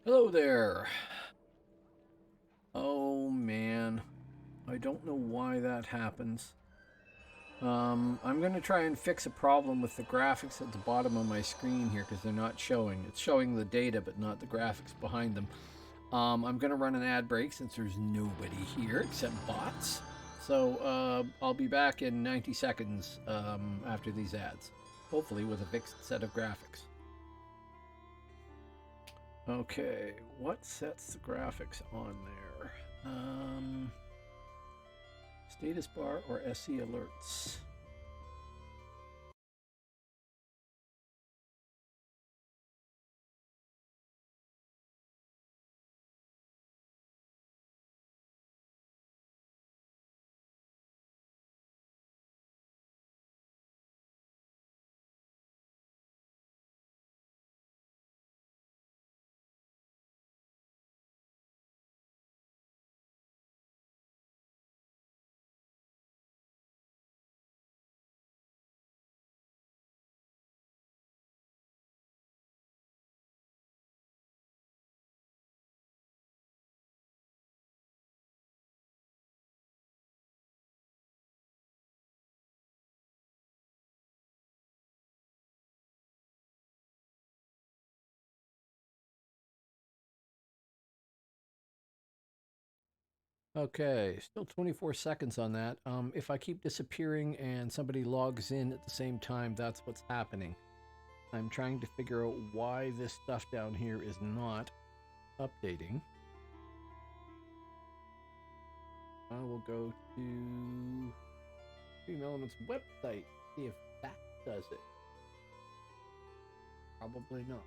Hello there. Oh man, I don't know why that happens. I'm gonna try and fix a problem with the graphics at the bottom of my screen here because they're not showing. It's showing the data but not the graphics behind them. I'm gonna run an ad break since there's nobody here except bots. So I'll be back in 90 seconds after these ads, hopefully with a fixed set of graphics. Okay, what sets the graphics on there? Status bar or SE alerts? Okay, still 24 seconds on that. If I keep disappearing and somebody logs in at the same time, that's what's happening. I'm trying to figure out why this stuff down here is not updating. I will go to Stream Elements website, see if that does it. Probably not.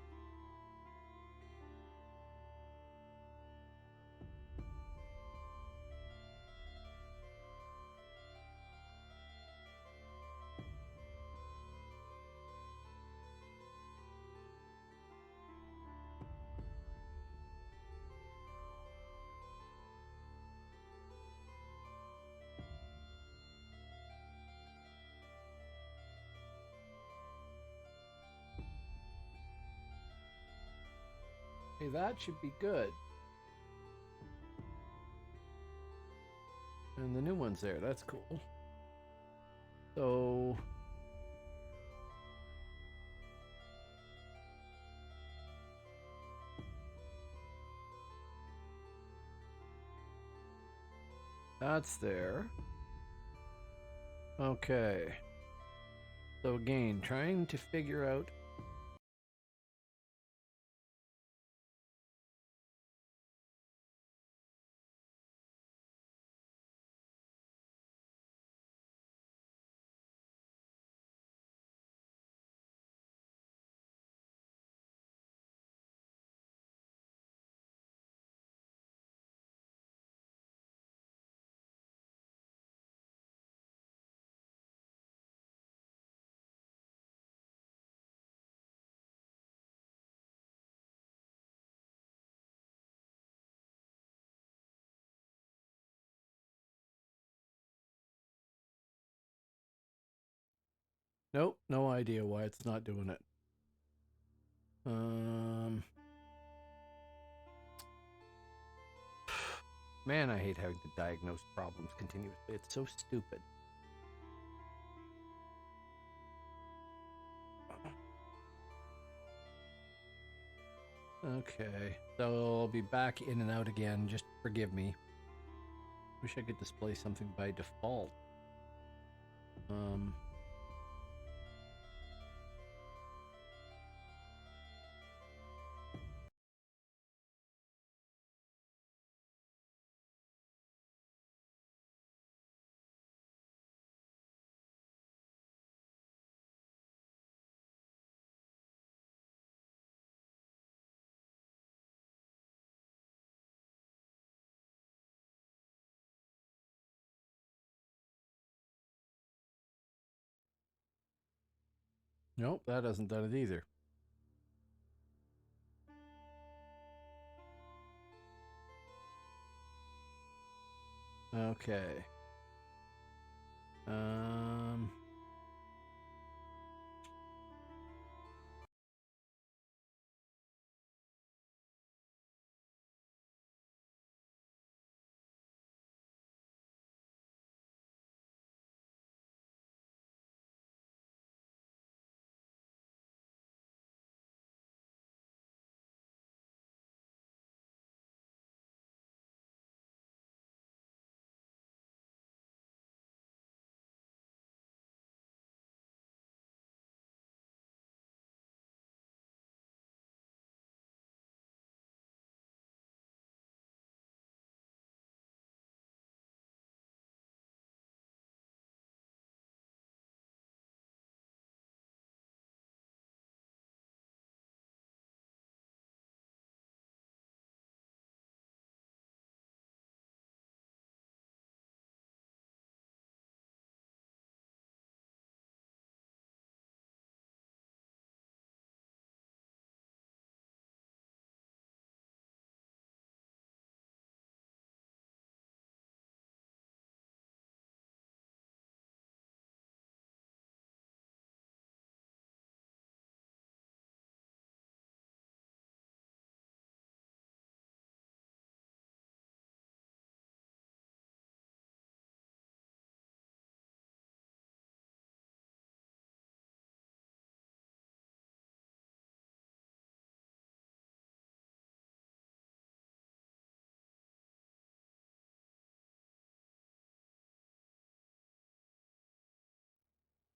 Hey, that should be good. And the new one's there, that's cool. So that's there. Okay. So again, trying to figure out. Nope, no idea why it's not doing it. Man, I hate having to diagnose problems continuously. It's so stupid. Okay, so I'll be back in and out again. Just forgive me. Wish I could display something by default. Um, nope, that hasn't done it either. Okay. Um,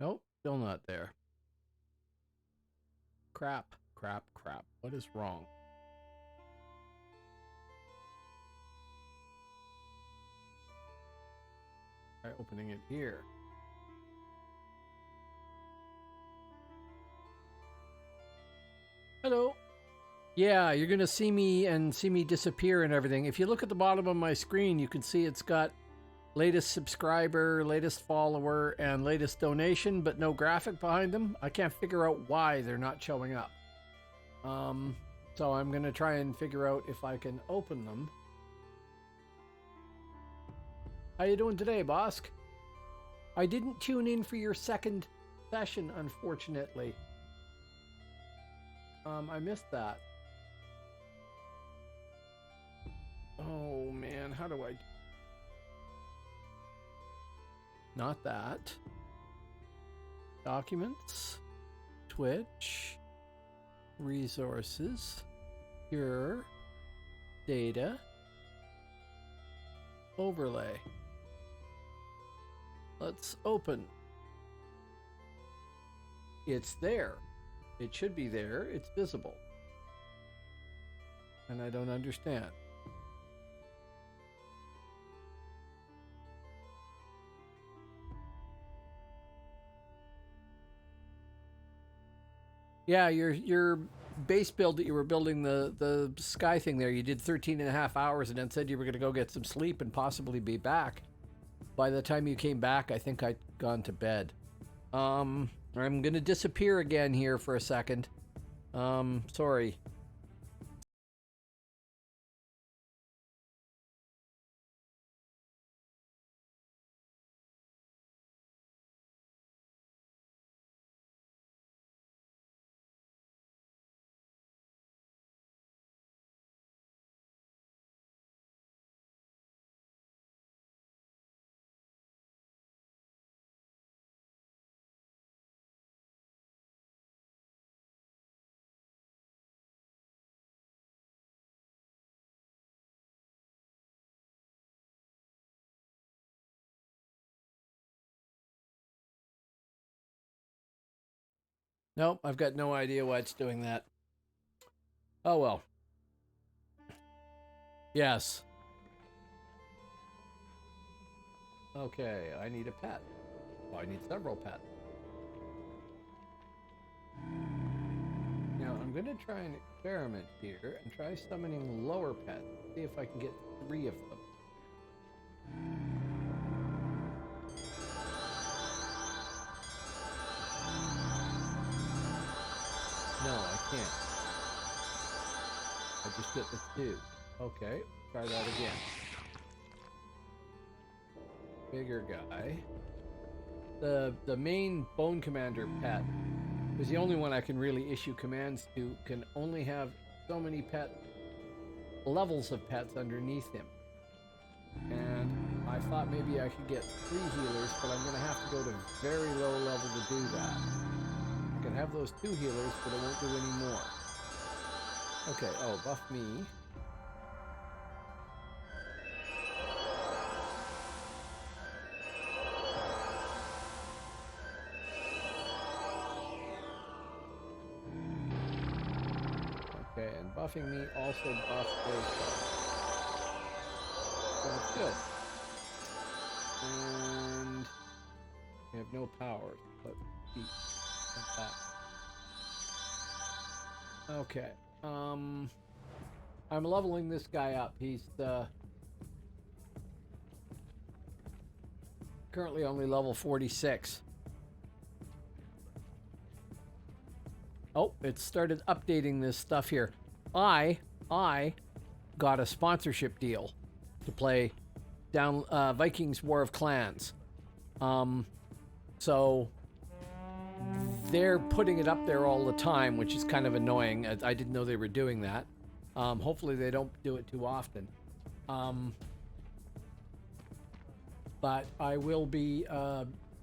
Nope, still not there. Crap, crap, crap. What is wrong? Try opening it here. Hello. Yeah, you're gonna see me disappear and everything. If you look at the bottom of my screen, you can see it's got latest subscriber, latest follower, and latest donation, but no graphic behind them. I can't figure out why they're not showing up. So I'm gonna try and figure out if I can open them. How you doing today, Bosk? I didn't tune in for your second session, unfortunately. I missed that. Oh man, how do I... Not that. Documents. Twitch. Resources. Pure. Data. Overlay. Let's open. It's there. It should be there. It's visible. And I don't understand. Yeah, your base build that you were building, the sky thing there, you did 13.5 hours and then said you were going to go get some sleep and possibly be back. By the time you came back, I think I'd gone to bed. I'm going to disappear again here for a second. Sorry. Nope, I've got no idea why it's doing that. Oh well. Yes. Okay, I need a pet. Well, I need several pets. Now, I'm going to try an experiment here and try summoning lower pets. See if I can get 3 of them. No, I can't. I just get the 2. Okay, try that again. Bigger guy. The main Bone Commander pet is the only one I can really issue commands to. Can only have so many levels of pets underneath him. And I thought maybe I could get 3 healers, but I'm going to have to go to very low level to do that. I can have those 2 healers, but I won't do any more. Okay, oh, buff me. Okay, and buffing me also buffs those guys. So it's good. And we have no power, but eat like that. Okay. I'm leveling this guy up. He's currently only level 46. Oh, it started updating this stuff here. I got a sponsorship deal to play down Vikings War of Clans. So they're putting it up there all the time, which is kind of annoying. I didn't know they were doing that. Hopefully they don't do it too often. But I will be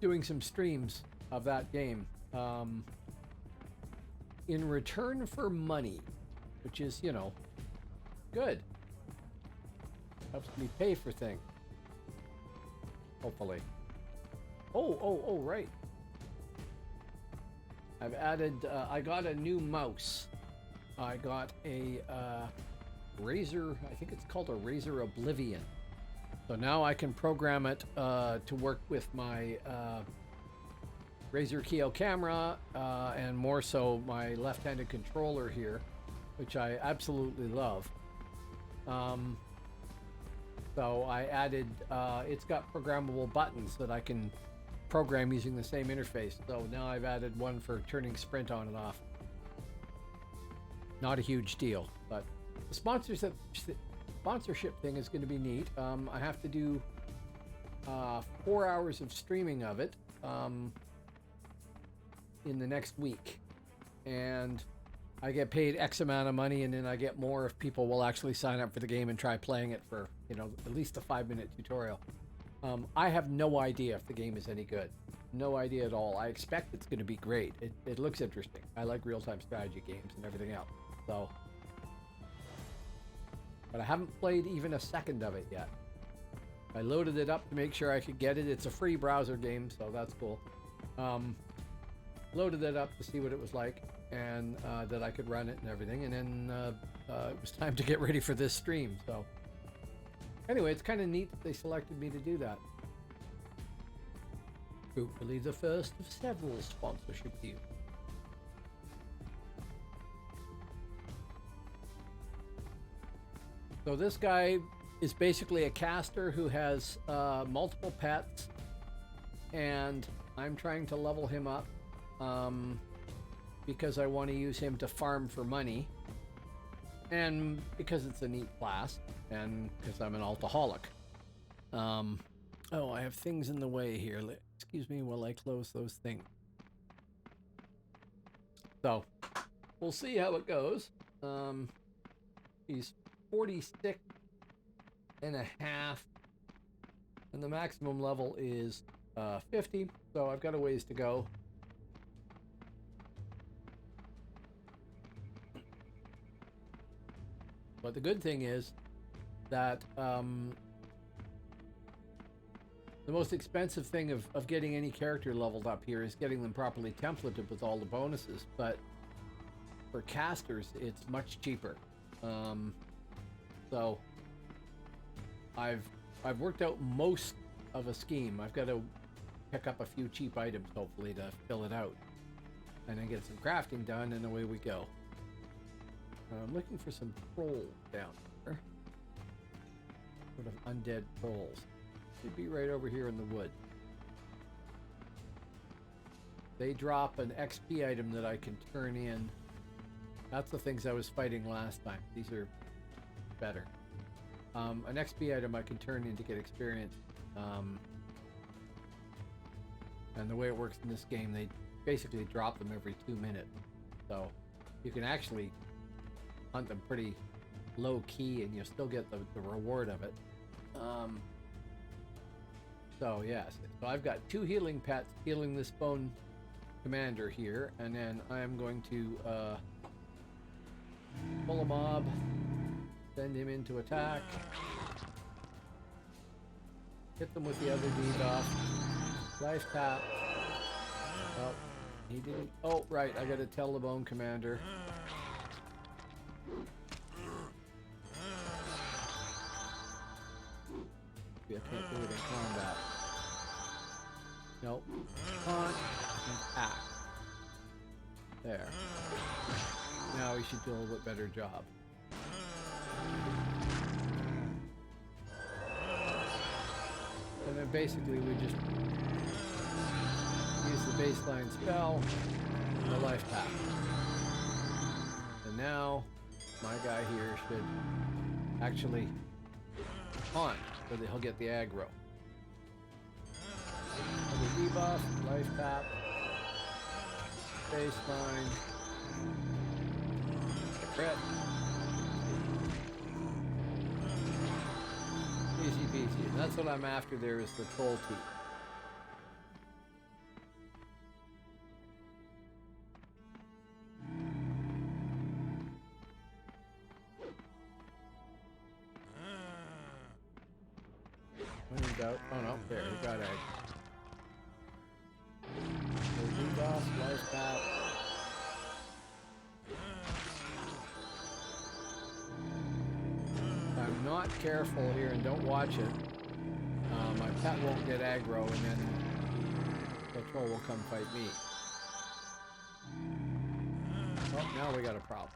doing some streams of that game in return for money, which is, you know, good. Helps me pay for things. Hopefully. Oh, right. I've added, I got a new mouse. I got a Razer, I think it's called a Razer Oblivion. So now I can program it to work with my Razer Keo camera and more so my left-handed controller here, which I absolutely love. So I added, it's got programmable buttons that I can program using the same interface. So now I've added one for turning sprint on and off. Not a huge deal, but the sponsorship thing is going to be neat. I have to do 4 hours of streaming of it in the next week, and I get paid X amount of money, and then I get more if people will actually sign up for the game and try playing it for, you know, at least a 5-minute tutorial. I have no idea if the game is any good. No idea at all. I expect it's going to be great. It looks interesting. I like real-time strategy games and everything else. So, but I haven't played even a second of it yet. I loaded it up to make sure I could get it. It's a free browser game, so that's cool. Loaded it up to see what it was like, and that I could run it and everything. And then it was time to get ready for this stream. So anyway, it's kind of neat that they selected me to do that. Hopefully the first of several sponsorship deals. So this guy is basically a caster who has multiple pets, and I'm trying to level him up because I want to use him to farm for money, and because it's a neat class, and because I'm an alcoholic. Oh, I have things in the way here. Excuse me while I close those things. So we'll see how it goes. He's 46 and a half, and the maximum level is 50, so I've got a ways to go. But the good thing is that the most expensive thing of getting any character leveled up here is getting them properly templated with all the bonuses, but for casters it's much cheaper. So I've worked out most of a scheme. I've got to pick up a few cheap items hopefully to fill it out, and then get some crafting done, and away we go. I'm looking for some trolls down here. Sort of undead trolls. Should be right over here in the wood. They drop an XP item that I can turn in. That's the things I was fighting last time. These are better. An XP item I can turn in to get experience. And the way it works in this game, they basically drop them every 2 minutes. So you can actually hunt them pretty low key and you'll still get the reward of it. So yes, so I've got 2 healing pets healing this bone commander here, and then I am going to pull a mob, send him into attack, hit them with the other debuff, life tap. Oh, he didn't. Oh, right, I gotta tell the bone commander. I can't do it in combat. Nope. Taunt and act. There. Now we should do a little bit better job. And then basically we just use the baseline spell and the life pack. And now my guy here should actually taunt, so that he'll get the aggro. The debuff, life tap, baseline, crit. Easy peasy. And that's what I'm after there, is the troll teeth. When in doubt, oh no, there, he got egg. Debuff, life tap. not careful here and don't watch it, my pet won't get aggro and then the troll will come fight me. Oh, now we got a problem.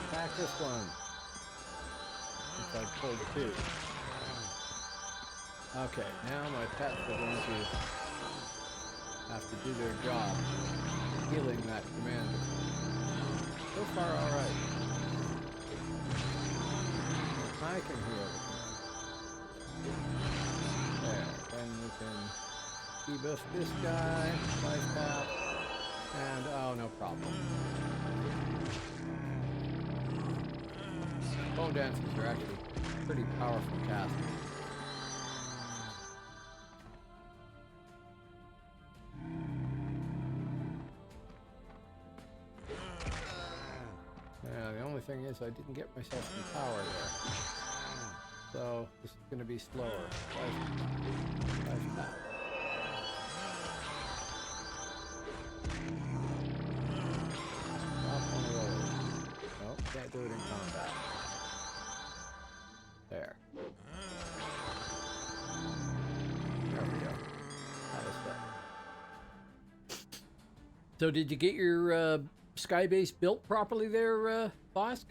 Attack this one. It's like pulled two. Okay, now my pets are going to have to do their job healing that commander. So far, alright. I can heal. There, then we can debuff this guy, life tap, and oh, no problem. Bonedancers are actually pretty powerful casters. Yeah, the only thing is I didn't get myself some power there. So this is going to be slower. Life tap. Off on the roll. Nope, can't do it in combat. There. There we go. That was that. So did you get your sky base built properly there, Bosk?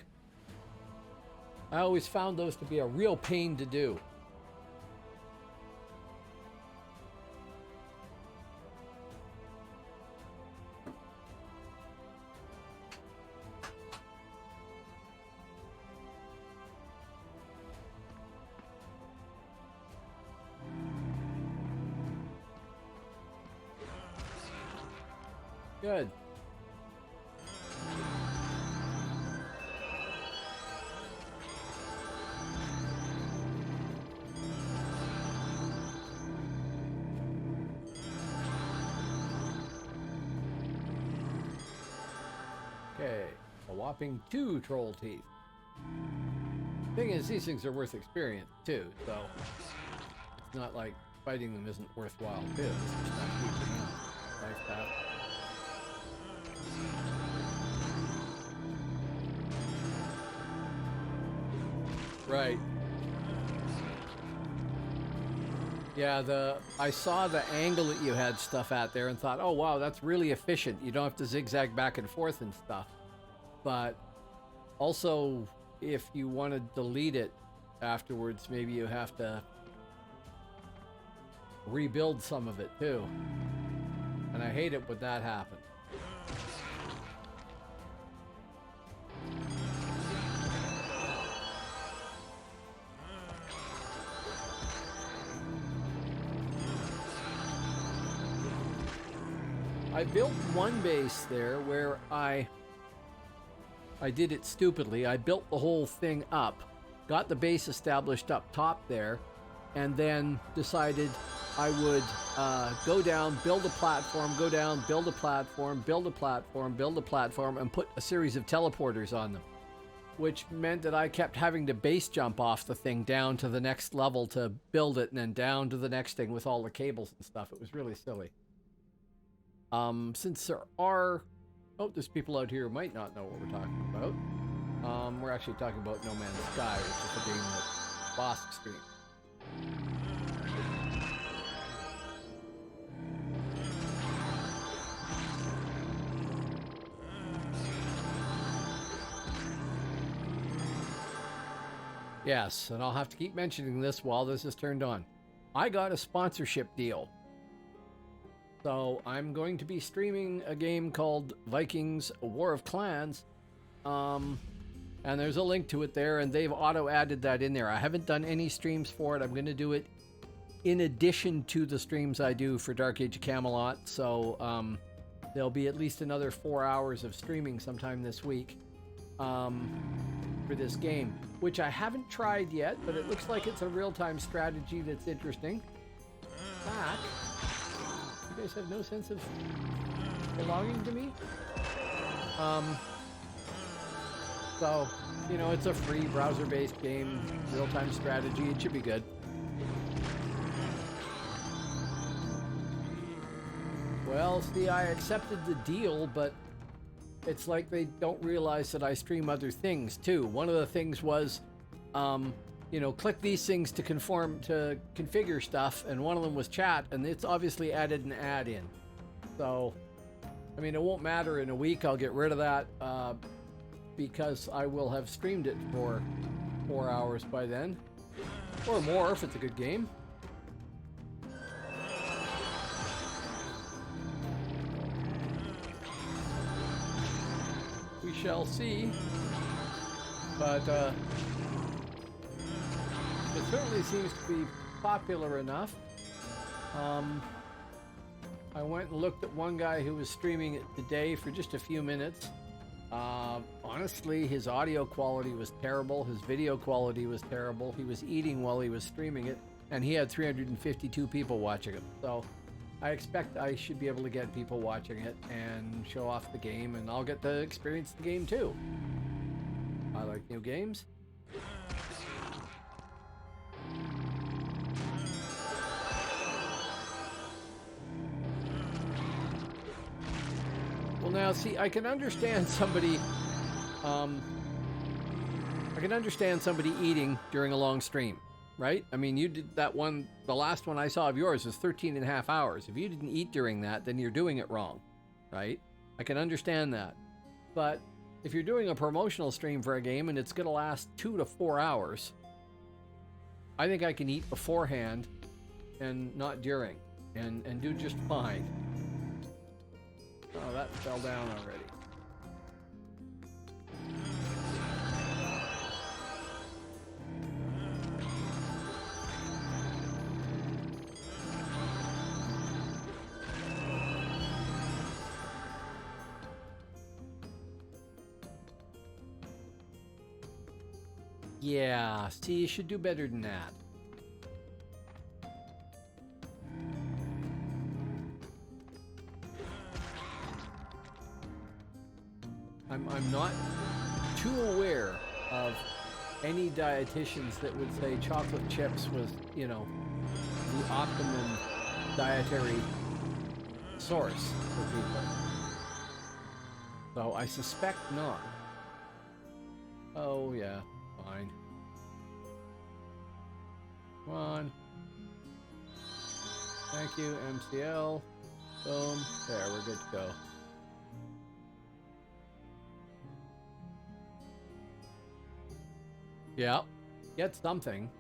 I always found those to be a real pain to do. Good. Okay, a whopping 2 troll teeth. Thing is, these things are worth experience too, so it's not like fighting them isn't worthwhile too. It's just not keeping them like that. Right. Yeah, I saw the angle that you had stuff at there and thought, oh wow, that's really efficient. You don't have to zigzag back and forth and stuff. But also, if you want to delete it afterwards, maybe you have to rebuild some of it too. And I hate it when that happens. I built one base there where I did it stupidly. I built the whole thing up, got the base established up top there, and then decided I would go down, build a platform, go down, build a platform, build a platform, build a platform, and put a series of teleporters on them, which meant that I kept having to base jump off the thing down to the next level to build it, and then down to the next thing with all the cables and stuff. It was really silly. Since there are... Oh, there's people out here who might not know what we're talking about. We're actually talking about No Man's Sky, which is a game that Bosk streamed. Yes, and I'll have to keep mentioning this while this is turned on. I got a sponsorship deal. So I'm going to be streaming a game called Vikings War of Clans. And there's a link to it there, and they've auto-added that in there. I haven't done any streams for it. I'm going to do it in addition to the streams I do for Dark Age of Camelot. So there'll be at least another 4 hours of streaming sometime this week for this game, which I haven't tried yet, but it looks like it's a real-time strategy that's interesting. Back. You guys have no sense of belonging to me? So, you know, it's a free browser-based game, real-time strategy. It should be good. Well, see, I accepted the deal, but it's like they don't realize that I stream other things too. One of the things was, you know, click these things to configure stuff, and one of them was chat, and it's obviously added an ad in. So, I mean, it won't matter in a week. I'll get rid of that because I will have streamed it for 4 hours by then, or more if it's a good game. We shall see, but it certainly seems to be popular enough. I went and looked at one guy who was streaming it today for just a few minutes. Honestly, his audio quality was terrible. His video quality was terrible. He was eating while he was streaming it, and he had 352 people watching it. So I expect I should be able to get people watching it and show off the game, and I'll get to experience the game too. I like new games. Well, now, see, I can understand somebody eating during a long stream, right? I mean, you did that one, the last one I saw of yours was 13 and a half hours. If you didn't eat during that, then you're doing it wrong, right? I can understand that. But if you're doing a promotional stream for a game and it's going to last 2 to 4 hours, I think I can eat beforehand and not during, and do just fine. Oh, that fell down already. Yeah, see, you should do better than that. I'm not too aware of any dietitians that would say chocolate chips was, you know, the optimum dietary source for people. So I suspect not. Oh yeah, fine. Come on. Thank you, MCL. Boom. There, we're good to go. Yeah, get something.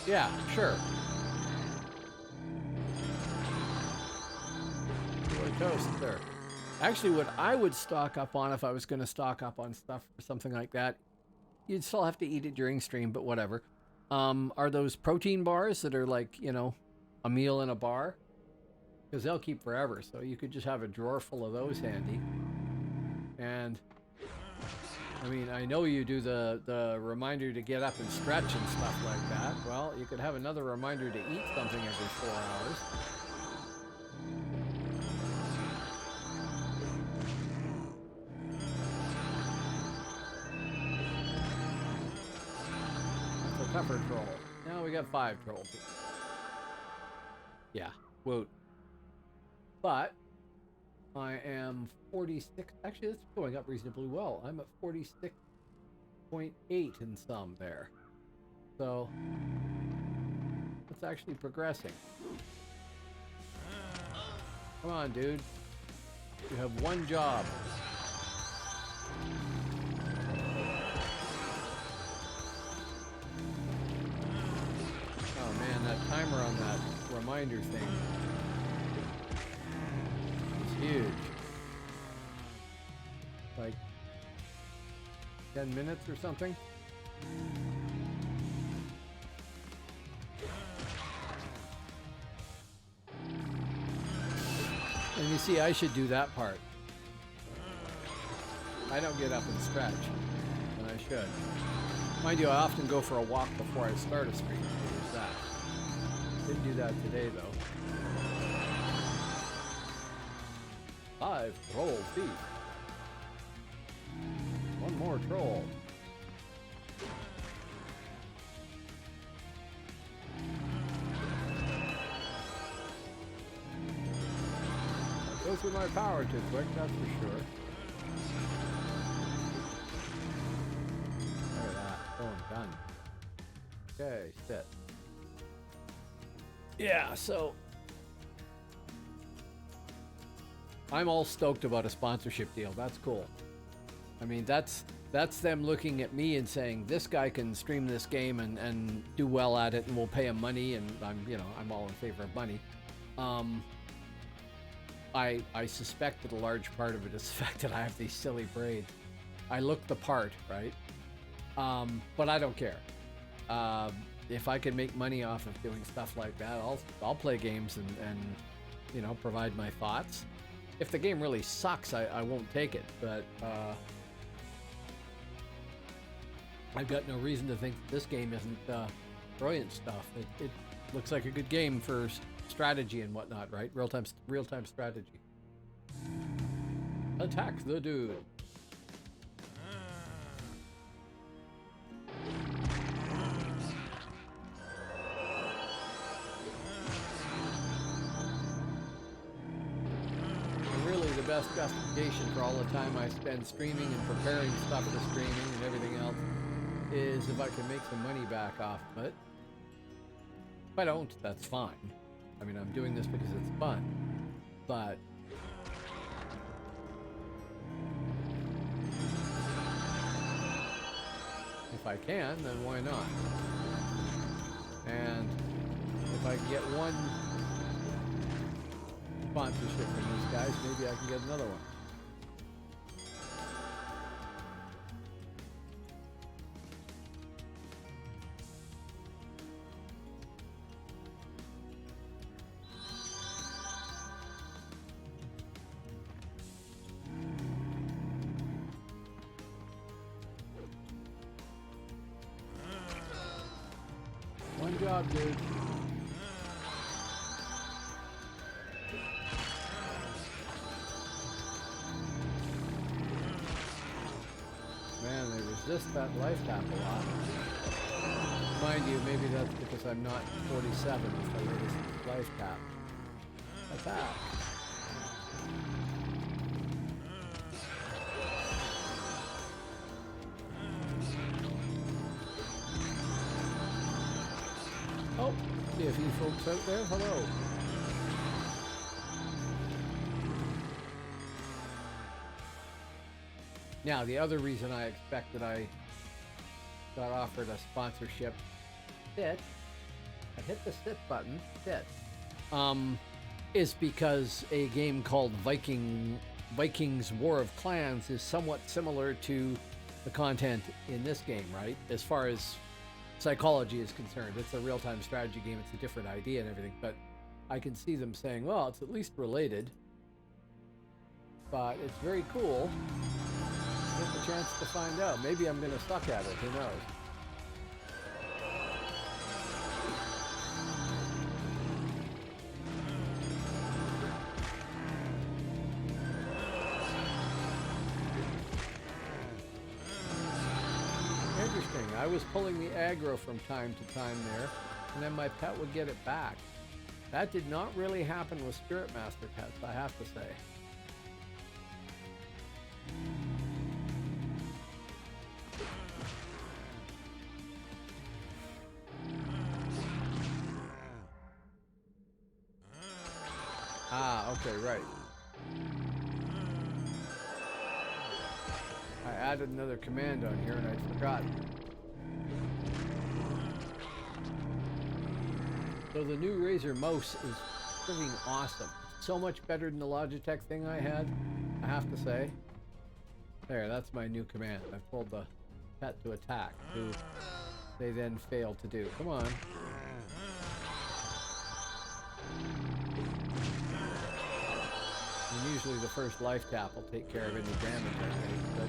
Yeah, sure. Toast there. Actually, what I would stock up on if I was going to stock up on stuff or something like that, you'd still have to eat it during stream, but whatever. Are those protein bars that are like, you know, a meal in a bar? Because they'll keep forever, so you could just have a drawer full of those handy. And, I mean, I know you do the reminder to get up and stretch and stuff like that. Well, you could have another reminder to eat something every 4 hours. Tougher troll. Now we got 5 troll people. Yeah, woot. But I am 46. Actually, that's going up reasonably well. I'm at 46.8 in some there. So it's actually progressing. Come on, dude. You have one job. Oh man, that timer on that reminder thing is huge. Like 10 minutes or something. And you see, I should do that part. I don't get up and stretch, and I should. Mind you, I often go for a walk before I start a stream. There's that. Didn't do that today, though. 5 troll feet. 1 One more troll. Go through my power too quick, that's for sure. Look at that. Boom, done. Okay, sit. Yeah, so I'm all stoked about a sponsorship deal. That's cool. I mean, that's them looking at me and saying, this guy can stream this game and do well at it, and we'll pay him money, and I'm all in favor of money. I suspect that a large part of it is the fact that I have these silly braids. I look the part, right? But I don't care. If I can make money off of doing stuff like that, I'll play games and provide my thoughts. If the game really sucks, I won't take it. But I've got no reason to think that this game isn't brilliant stuff. It looks like a good game for strategy and whatnot, right? Real-time strategy. Attack the dude. Really, the best justification for all the time I spend streaming and preparing stuff for streaming and everything else is if I can make some money back off of it. If I don't, that's fine. I mean, I'm doing this because it's fun, but if I can, then why not? And if I can get one sponsorship from these guys, maybe I can get another one. One job, dude. Man, they resist that life tap a lot. Mind you, maybe that's because I'm not 47 with the latest life tap. Attack. Oh, see a few folks out there. Hello. Now, the other reason I expect that I got offered a sponsorship, sit, I hit the sit button, sit, is because a game called Vikings War of Clans is somewhat similar to the content in this game, right? As far as psychology is concerned, it's a real-time strategy game. It's a different idea and everything, but I can see them saying, well, it's at least related, but it's very cool. Get the chance to find out. Maybe I'm going to suck at it. Who knows? Interesting. I was pulling the aggro from time to time there, and then my pet would get it back. That did not really happen with Spirit Master pets, I have to say. Ah, okay, right. I added another command on here and I'd forgotten. So the new Razer mouse is freaking awesome. So much better than the Logitech thing I had, I have to say. There, that's my new command. I've told the pet to attack, who they then fail to do. Come on. And usually the first life tap will take care of any damage I make, but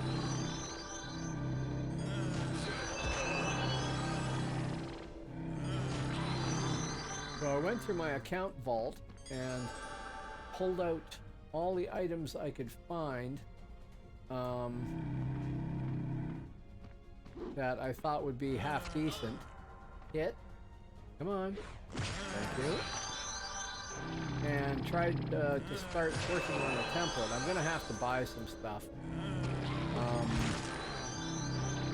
so I went through my account vault and pulled out all the items I could find that I thought would be half decent. Hit. Come on. Thank you. And tried to start working on a template. I'm gonna have to buy some stuff.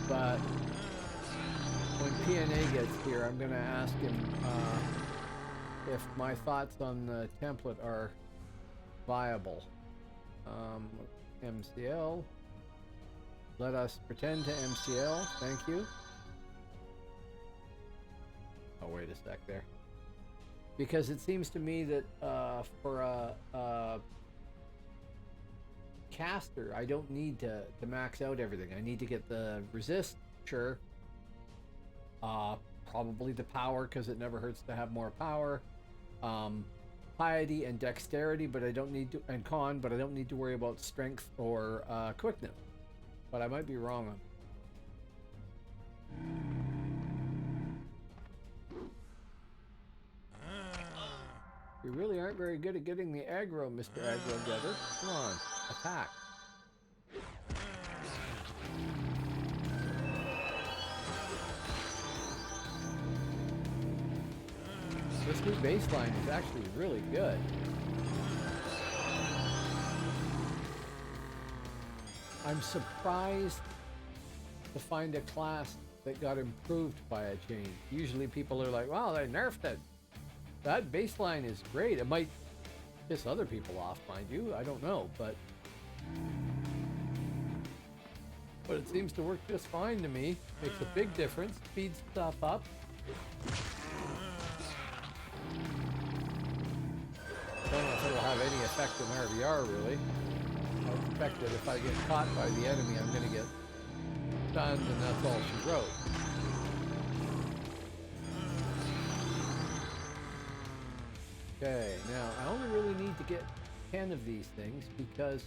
But when PNA gets here, I'm gonna ask him if my thoughts on the template are viable. MCL. Let us pretend to MCL. Thank you. Oh, wait a sec there. Because it seems to me that for a caster, I don't need to max out everything. I need to get the resist, sure. Probably the power, because it never hurts to have more power. Piety and dexterity, but I don't need to, and con, but I don't need to worry about strength or quickness. But I might be wrong on. You really aren't very good at getting the aggro, Mr. Aggro Getter. Come on, attack. This new baseline is actually really good. I'm surprised to find a class that got improved by a change. Usually people are like, wow, they nerfed it. That baseline is great. It might piss other people off, mind you. I don't know, but it seems to work just fine to me. Makes a big difference. Speeds stuff up. Don't know if it'll have any effect on RVR, really. I expect that if I get caught by the enemy, I'm going to get stunned, and that's all she wrote. Okay, now I only really need to get 10 of these things because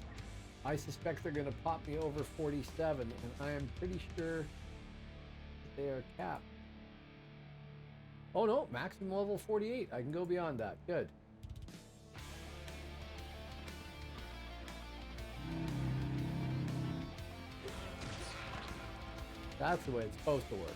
I suspect they're going to pop me over 47, and I am pretty sure they are capped. Oh no, maximum level 48. I can go beyond that. Good. That's the way it's supposed to work.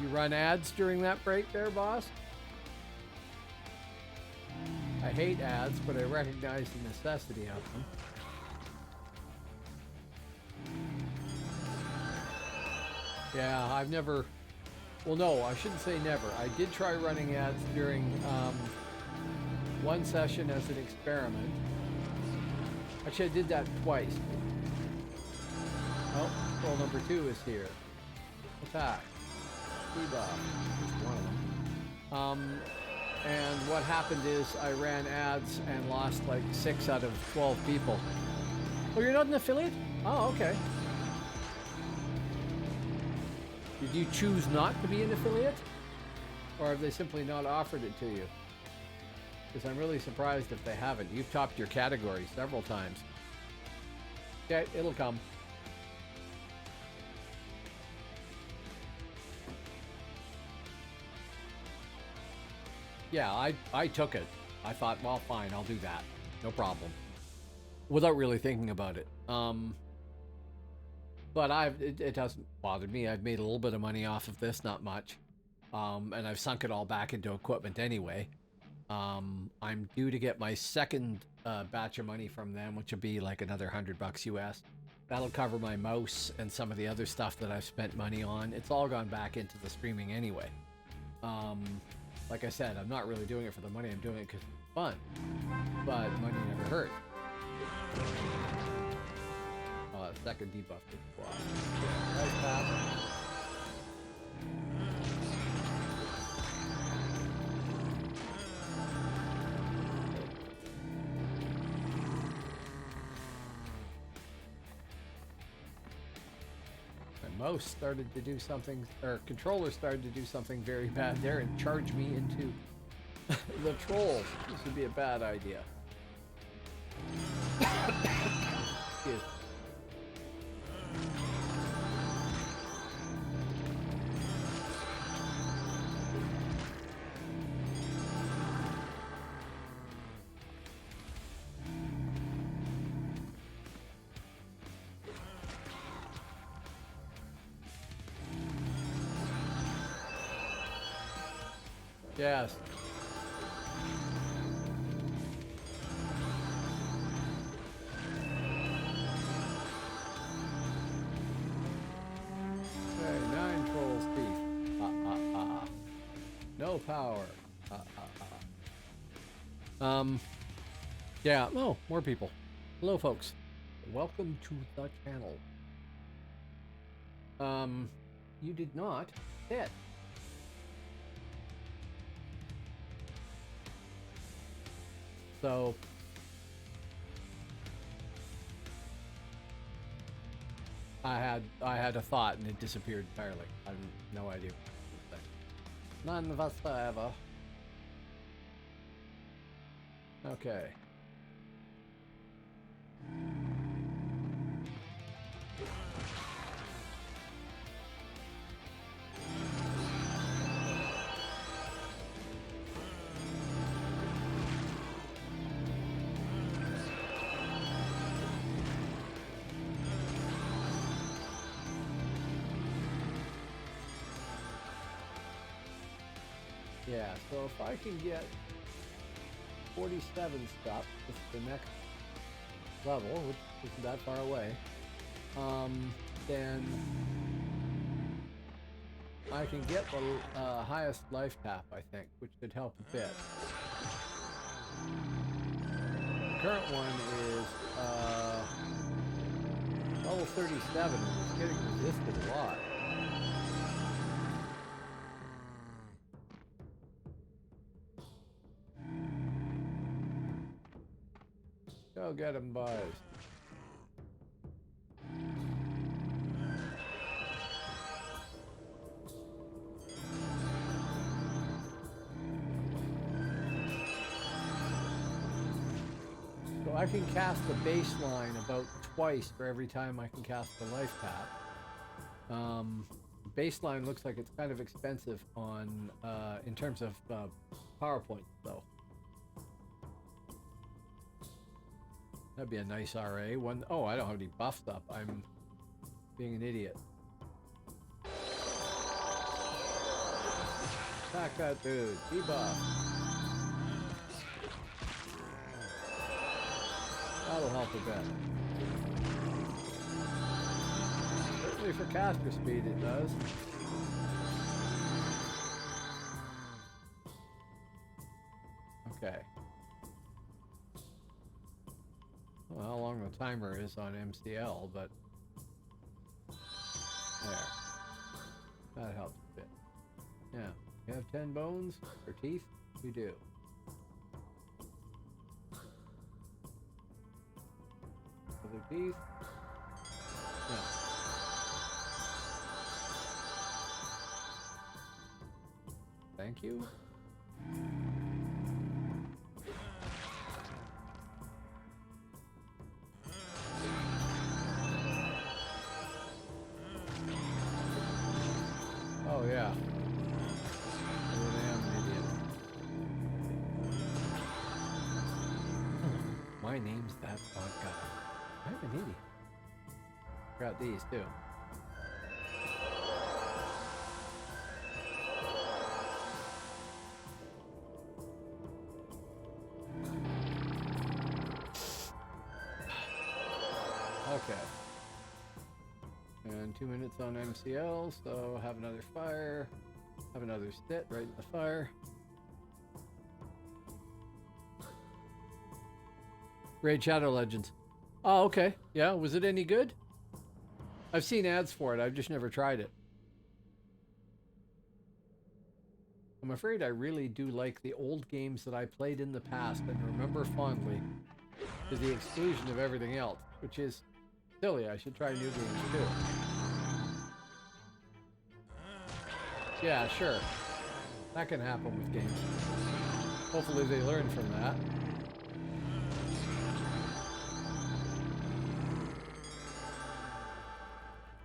You run ads during that break there, boss? I hate ads, but I recognize the necessity of them. Yeah, I've never... Well, no, I shouldn't say never. I did try running ads during one session as an experiment. Actually, I did that twice. Oh, roll number 2 is here. Attack. Debuff. Just one of them. And what happened is I ran ads and lost like 6 out of 12 people. Oh, you're not an affiliate? Oh, okay. Did you choose not to be an affiliate? Or have they simply not offered it to you? Because I'm really surprised if they haven't. You've topped your category several times. Okay, it'll come. Yeah, I took it. I thought, well, fine, I'll do that. No problem. Without really thinking about it. But it doesn't bother me. I've made a little bit of money off of this, not much. And I've sunk it all back into equipment anyway. I'm due to get my second batch of money from them, which will be like another $100 US. That'll cover my mouse and some of the other stuff that I've spent money on. It's all gone back into the streaming anyway. Like I said, I'm not really doing it for the money. I'm doing it because it's fun. But money never hurt. Second debuff to the block. Nice pass. My mouse started to do something, or controller started to do something very bad there and charge me into the trolls. This would be a bad idea. Excuse me. Yes. Okay, 9 trolls thief. No power. Yeah. Oh, more people. Hello, folks. Welcome to the channel. You did not hit. So I had a thought and it disappeared entirely. I have no idea what to say. None whatsoever. Okay. Yeah, so if I can get 47 stuff, it's the next level, which isn't that far away, then I can get the highest life tap, I think, which should help a bit. The current one is level 37, and it's getting resisted a lot. Go get him, boys. So I can cast the baseline about twice for every time I can cast the life tap. Baseline looks like it's kind of expensive on in terms of PowerPoint, though. That'd be a nice RA. One, oh, I don't have any buffs up. I'm being an idiot. Attack that dude. Debuff. That'll help a bit. Certainly for caster speed it does. Okay. Well, how long the timer is on MCL, but there. That helps a bit. Yeah. You have 10 bones or teeth? We do. Other teeth? No. Thank you. Oh yeah. I really am an idiot. My name's that font guy. I'm an idiot. Forgot these too. Okay. And 2 minutes on MCL, so have another fire. Have another sit right in the fire. Raid Shadow Legends. Oh, okay. Yeah, was it any good? I've seen ads for it. I've just never tried it. I'm afraid I really do like the old games that I played in the past and remember fondly, to the exclusion of everything else, which is silly. I should try new games too. Yeah, sure. That can happen with games. Hopefully they learn from that.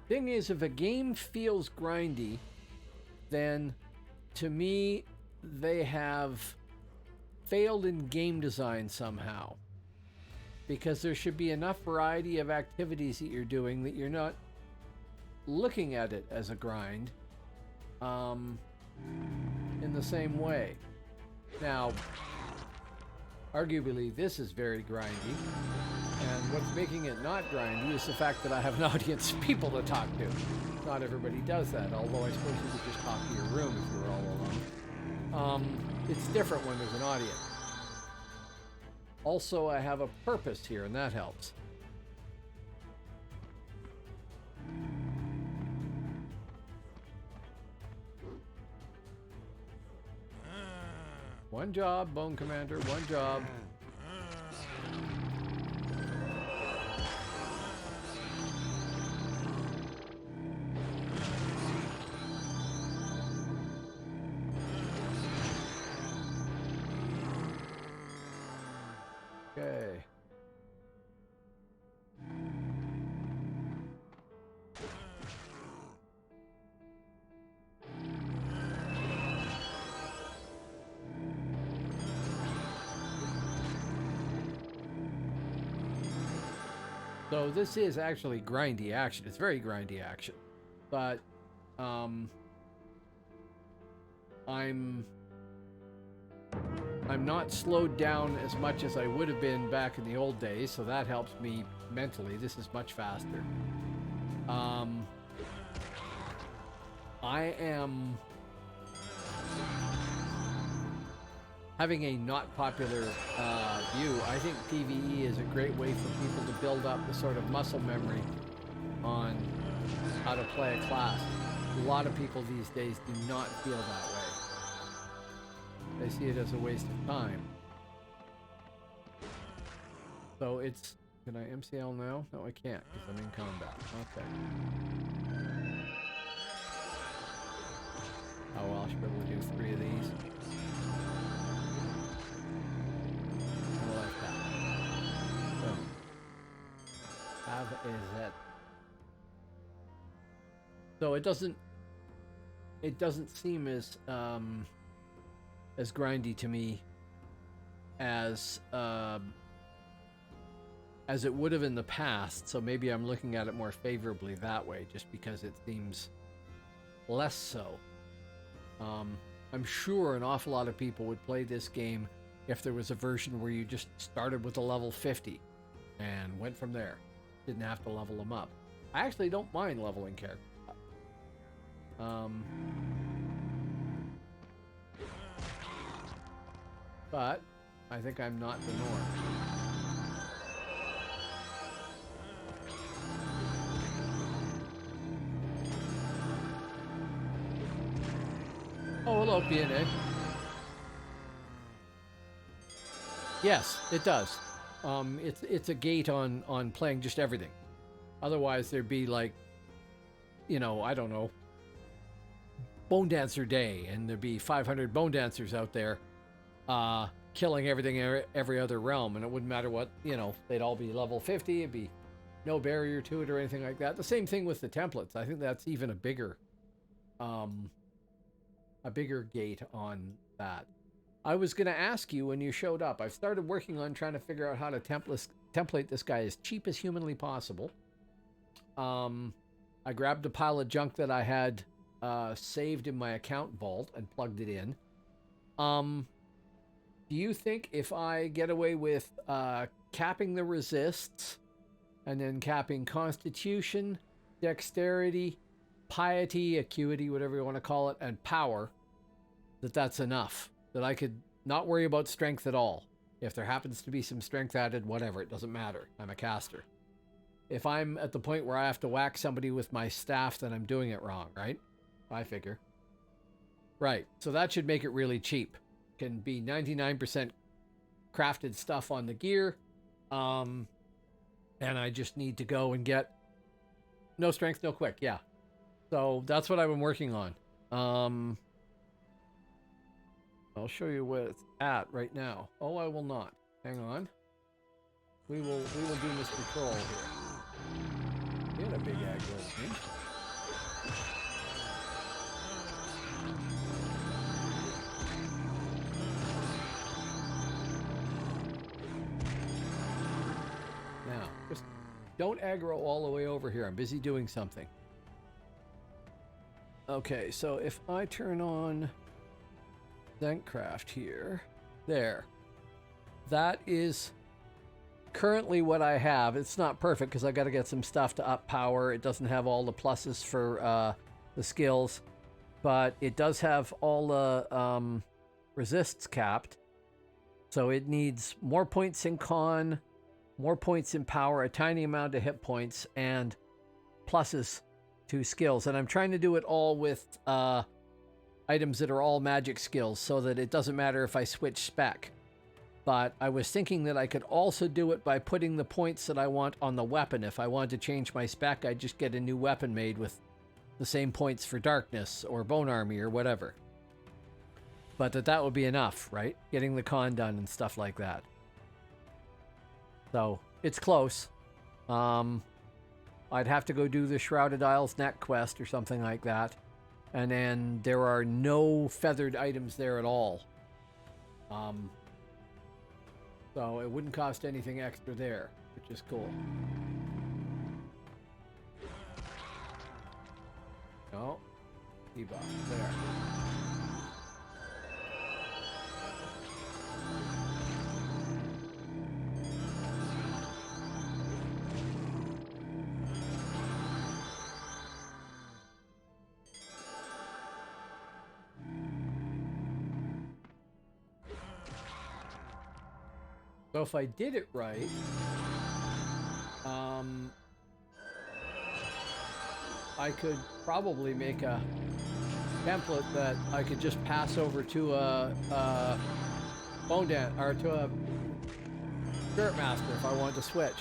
Thing is, if a game feels grindy, then to me, they have failed in game design somehow. Because there should be enough variety of activities that you're doing that you're not looking at it as a grind. in the same way. Now, arguably, this is very grindy, and what's making it not grindy is the fact that I have an audience of people to talk to. Not everybody does that, although I suppose you could just talk to your room if you were all alone. It's different when there's an audience. Also, I have a purpose here, and that helps. One job, Bone Commander, one job. Okay. So this is actually grindy action. It's very grindy action, but I'm not slowed down as much as I would have been back in the old days, so that helps me mentally. This is much faster. I am having a not popular view. I think PvE is a great way for people to build up the sort of muscle memory on how to play a class. A lot of people these days do not feel that way. They see it as a waste of time. So it's... Can I MCL now? No, I can't, because I'm in combat. Okay. Oh well, I should be able to do 3 of these. Like that. So, have is it. So it doesn't seem as grindy to me as it would have in the past. So maybe I'm looking at it more favorably that way, just because it seems less so. I'm sure an awful lot of people would play this game if there was a version where you just started with a level 50 and went from there. Didn't have to level them up. I actually don't mind leveling characters up. But I think I'm not the norm. Oh, hello, PNA. Yes, it does. It's a gate on playing just everything. Otherwise, there'd be like, you know, I don't know, Bonedancer Day, and there'd be 500 Bonedancers out there killing everything every other realm, and it wouldn't matter what, you know, they'd all be level 50. It'd be no barrier to it or anything like that. The same thing with the templates. I think that's even a bigger gate on that. I was going to ask you when you showed up. I've started working on trying to figure out how to template this guy as cheap as humanly possible. I grabbed a pile of junk that I had saved in my account vault and plugged it in. Do you think if I get away with capping the resists and then capping constitution, dexterity, piety, acuity, whatever you want to call it, and power, that's enough? That I could not worry about strength at all. If there happens to be some strength added, whatever, it doesn't matter. I'm a caster. If I'm at the point where I have to whack somebody with my staff, then I'm doing it wrong, right? I figure. Right, so that should make it really cheap. Can be 99% crafted stuff on the gear. And I just need to go and get no strength, no quick, yeah. So that's what I've been working on. I'll show you where it's at right now. Oh, I will not. Hang on. We will do this patrol here. Get a big aggro thing. Now, just don't aggro all the way over here. I'm busy doing something. Okay, so if I turn on Zentcraft here. There. That is currently what I have. It's not perfect because I got to get some stuff to up power. It doesn't have all the pluses for the skills, but it does have all the resists capped. So it needs more points in con, more points in power, a tiny amount of hit points, and pluses to skills. And I'm trying to do it all with items that are all magic skills so that it doesn't matter if I switch spec. But I was thinking that I could also do it by putting the points that I want on the weapon. If I wanted to change my spec, I'd just get a new weapon made with the same points for darkness or bone army or whatever. But that would be enough, right? Getting the con done and stuff like that. So it's close. I'd have to go do the Shrouded Isles neck quest or something like that. And then there are no feathered items there at all. So it wouldn't cost anything extra there, which is cool. No. Debuff. There. So if I did it right, I could probably make a template that I could just pass over to a Bonedancer or to a Spirit Master if I wanted to switch.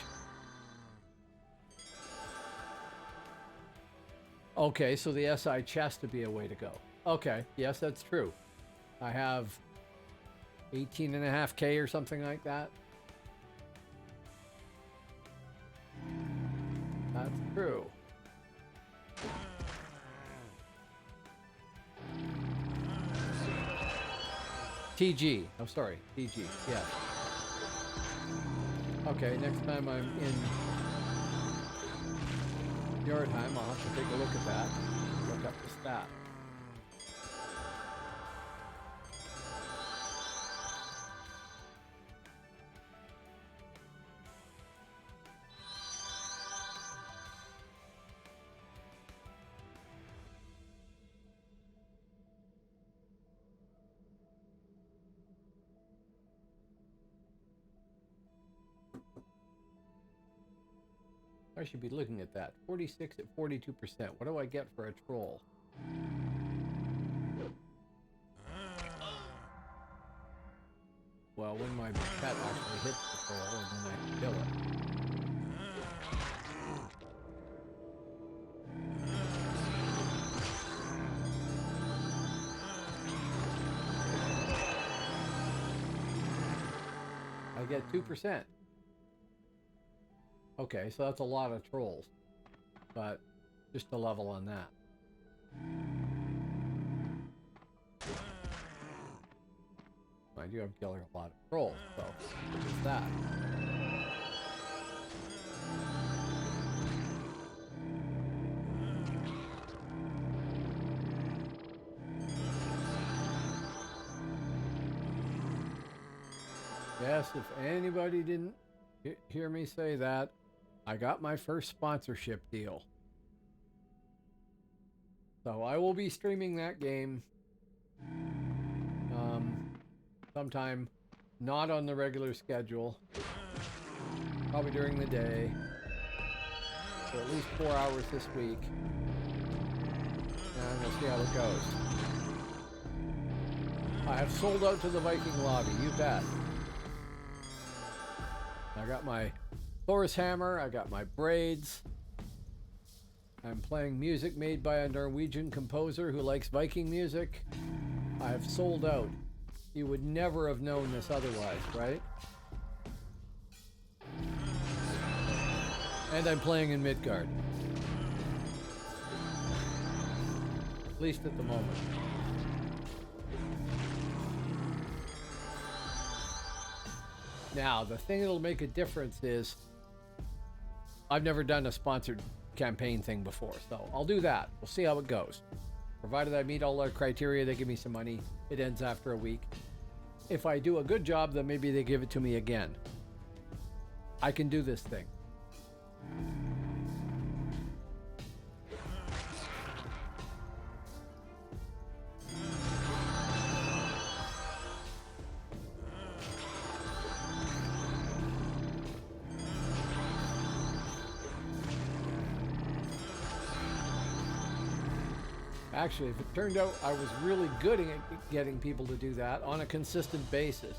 Okay, so the SI chest would be a way to go. Okay, yes, that's true. I have 18.5K or something like that. That's true. TG. Oh, sorry. TG. Yeah. Okay, next time I'm in Yardheim, I'll have to take a look at that. Look up the stat. I should be looking at that. 46 at 42%. What do I get for a troll? Well, when my pet actually hits the troll and then I can kill it. I get 2%. Okay, so that's a lot of trolls, but just a level on that. Mind you, I'm killing a lot of trolls, so there's that. Yes, if anybody didn't hear me say that, I got my first sponsorship deal. So I will be streaming that game sometime not on the regular schedule, probably during the day, for at least 4 hours this week, and we'll see how it goes. I have sold out to the Viking lobby, you bet. I got my Thor's hammer, I got my braids. I'm playing music made by a Norwegian composer who likes Viking music. I have sold out. You would never have known this otherwise, right? And I'm playing in Midgard. At least at the moment. Now, the thing that'll make a difference is I've never done a sponsored campaign thing before, so I'll do that. We'll see how it goes. Provided I meet all their criteria, they give me some money. It ends after a week. If I do a good job, then maybe they give it to me again. I can do this thing. Actually, if it turned out I was really good at getting people to do that on a consistent basis,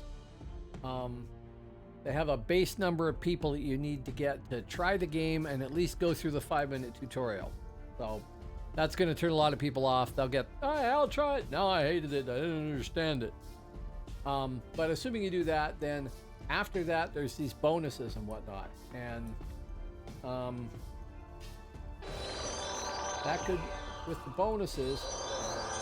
they have a base number of people that you need to get to try the game and at least go through the 5-minute tutorial. So that's going to turn a lot of people off. They'll get, oh, I'll try it. No, I hated it. I didn't understand it. But assuming you do that, then after that, there's these bonuses and whatnot. And that could, with the bonuses,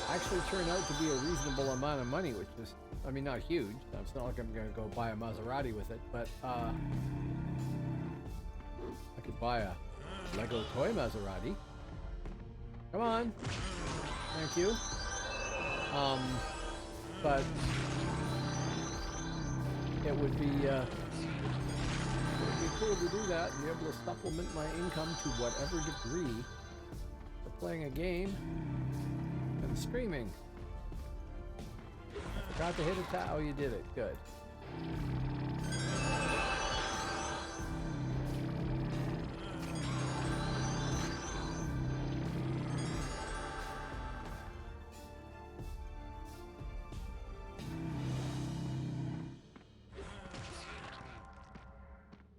actually turn out to be a reasonable amount of money, which is, I mean, not huge. It's not like I'm going to go buy a Maserati with it, but I could buy a Lego toy Maserati. Come on. Thank you. But it would be cool to do that and be able to supplement my income to whatever degree for playing a game and streaming. I forgot to hit a tap. Oh, you did it. Good.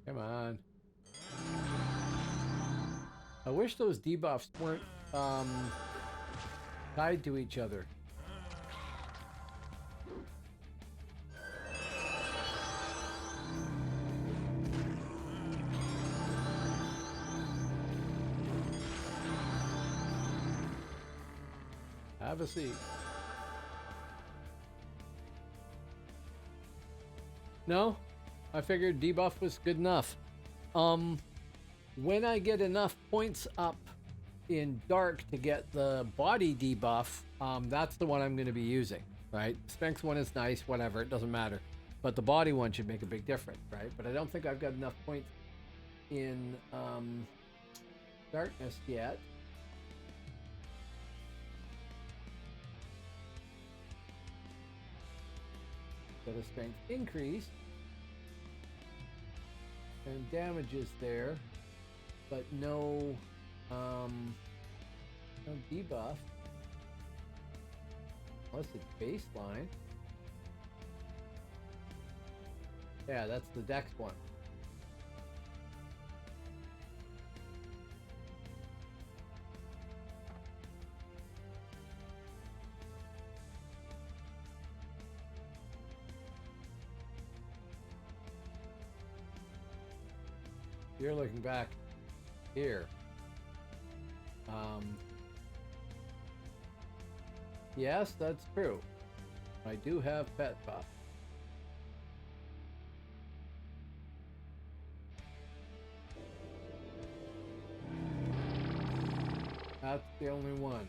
Come on. I wish those debuffs weren't tied to each other. Have a seat. No? I figured debuff was good enough. When I get enough points up in dark to get the body debuff, that's the one I'm going to be using, right? Strength one is nice, whatever, it doesn't matter. But the body one should make a big difference, right? But I don't think I've got enough points in darkness yet. Got a strength increase. And damage is there, but no debuff. Unless it's baseline. Yeah, that's the dex one. You're looking back here. Yes, that's true. I do have pet buff. That's the only one.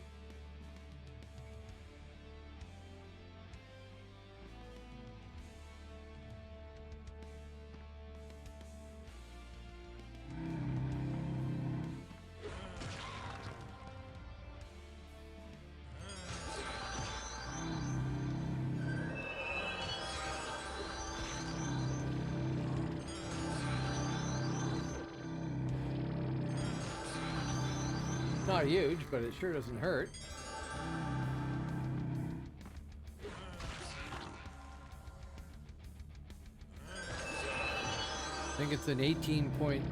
Not huge, but it sure doesn't hurt. I think it's an 18 point.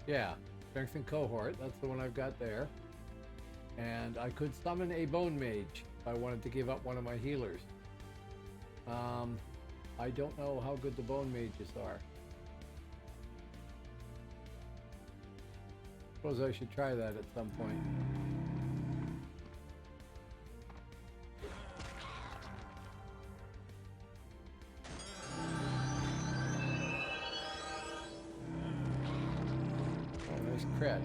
Yeah, strengthen cohort, that's the one I've got there. And I could summon a bone mage if I wanted to give up one of my healers. I don't know how good the bone mages are. Suppose I should try that at some point. Oh, nice crit.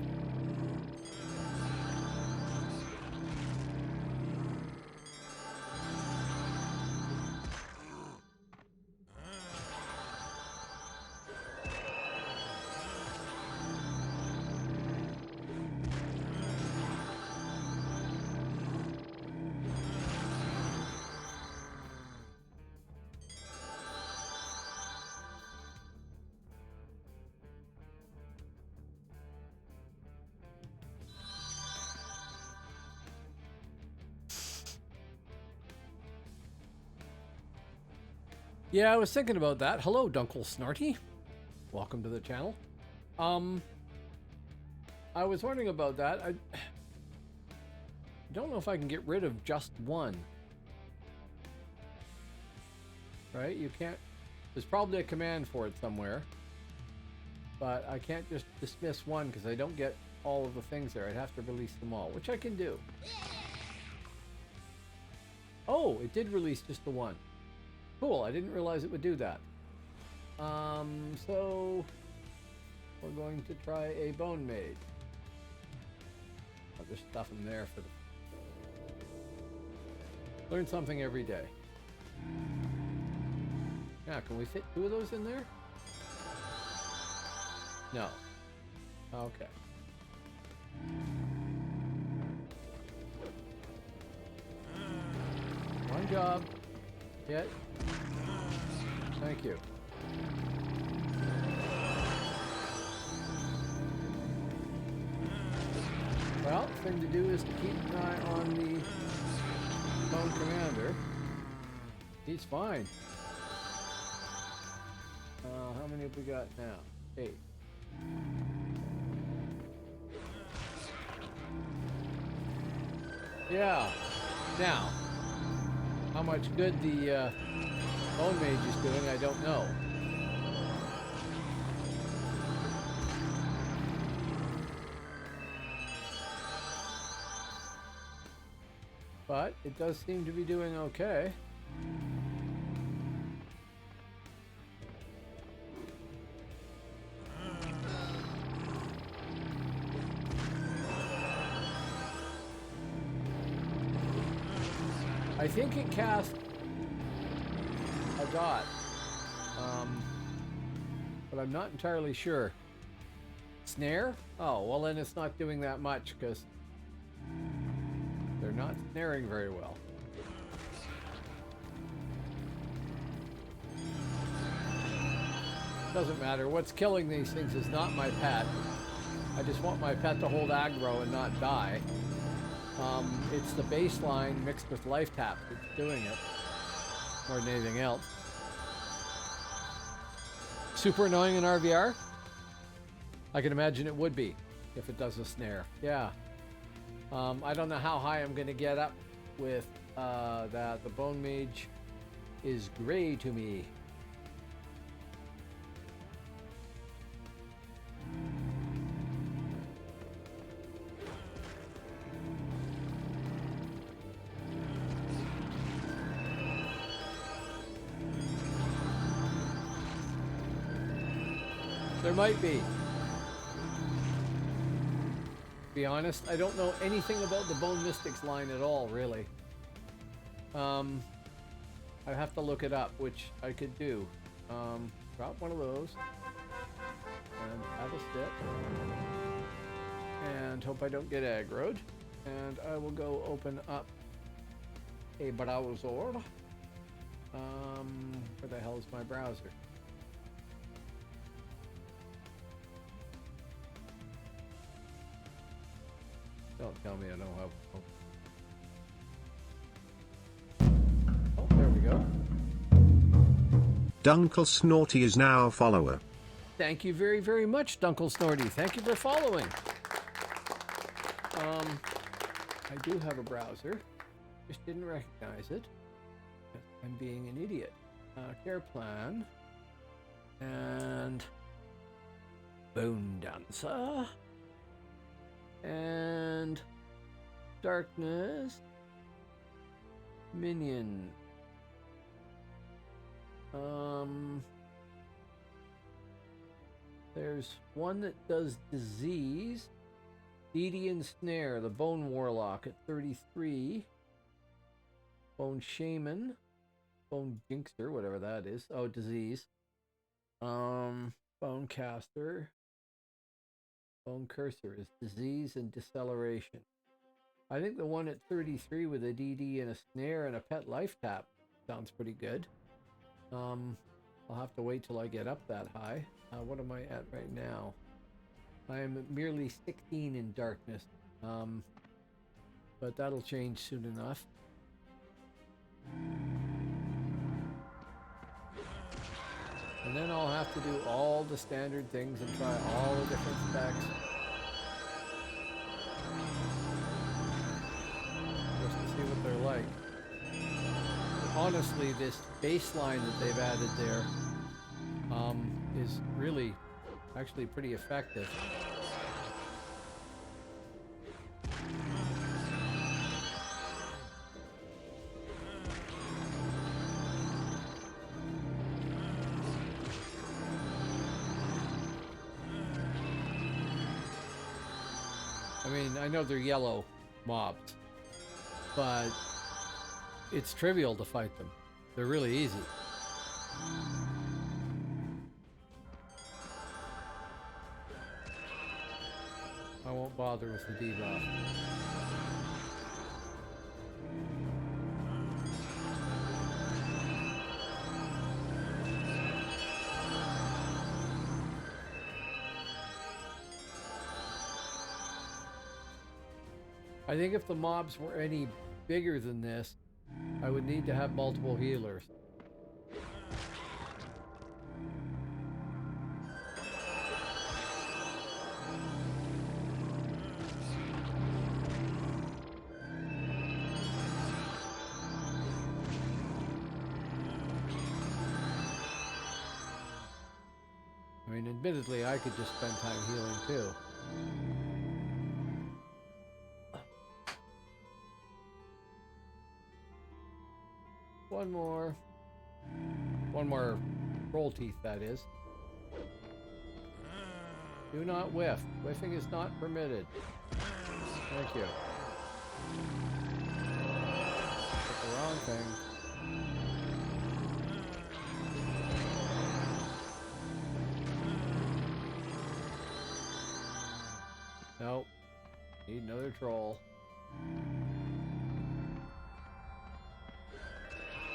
Yeah, I was thinking about that. Hello, Dunkle Snarty. Welcome to the channel. I was wondering about that. I don't know if I can get rid of just one. Right? You can't... There's probably a command for it somewhere. But I can't just dismiss one because I don't get all of the things there. I'd have to release them all, which I can do. Oh, it did release just the one. Cool, I didn't realize it would do that. So we're going to try a Bone Mage. I'll just stuff him there for the... Learn something every day. Yeah, can we fit 2 of those in there? No. Okay. One job. Hit. Thank you. Well, the thing to do is to keep an eye on the Bone Commander. He's fine. How many have we got now? 8. Yeah. Now, how much good the Bone Mage is doing, I don't know. But it does seem to be doing okay. I think it cast a dot, but I'm not entirely sure. Snare? Oh, well then it's not doing that much because they're not snaring very well. Doesn't matter. What's killing these things is not my pet. I just want my pet to hold aggro and not die. It's the baseline mixed with life tap that's doing it more than anything else. Super annoying in RVR? I can imagine it would be if it does a snare. Yeah. I don't know how high I'm going to get up with that. The Bone Mage is gray to me. There might be. To be honest, I don't know anything about the Bone Mystics line at all, really. I have to look it up, which I could do. Drop one of those. And have a sit. And hope I don't get aggroed. And I will go open up a browser. Where the hell is my browser? Don't tell me I don't have... Oh, there we go. Dunkle Snorty is now a follower. Thank you very, very much, Dunkle Snorty. Thank you for following. I do have a browser. Just didn't recognize it. I'm being an idiot. Care plan. And... Bonedancer. And darkness. Minion. There's one that does disease. DD and Snare, the Bone Warlock at 33. Bone Shaman. Bone Jinxer, whatever that is. Oh, disease. Bone Caster. Bone Cursor is disease and deceleration. I think the one at 33 with a DD and a snare and a pet life tap sounds pretty good. I'll have to wait till I get up that high. What am I at right now? I am at merely 16 in darkness. But that'll change soon enough. And then I'll have to do all the standard things and try all the different specs. Just to see what they're like. Honestly, this baseline that they've added there is really actually pretty effective. I mean, I know they're yellow mobs, but it's trivial to fight them. They're really easy. I won't bother with the debuff. I think if the mobs were any bigger than this, I would need to have multiple healers. I mean, admittedly, I could just spend time healing too. One more roll teeth, that is. Do not whiff. Whiffing is not permitted. Thank you. That's the wrong thing. Nope. Need another troll.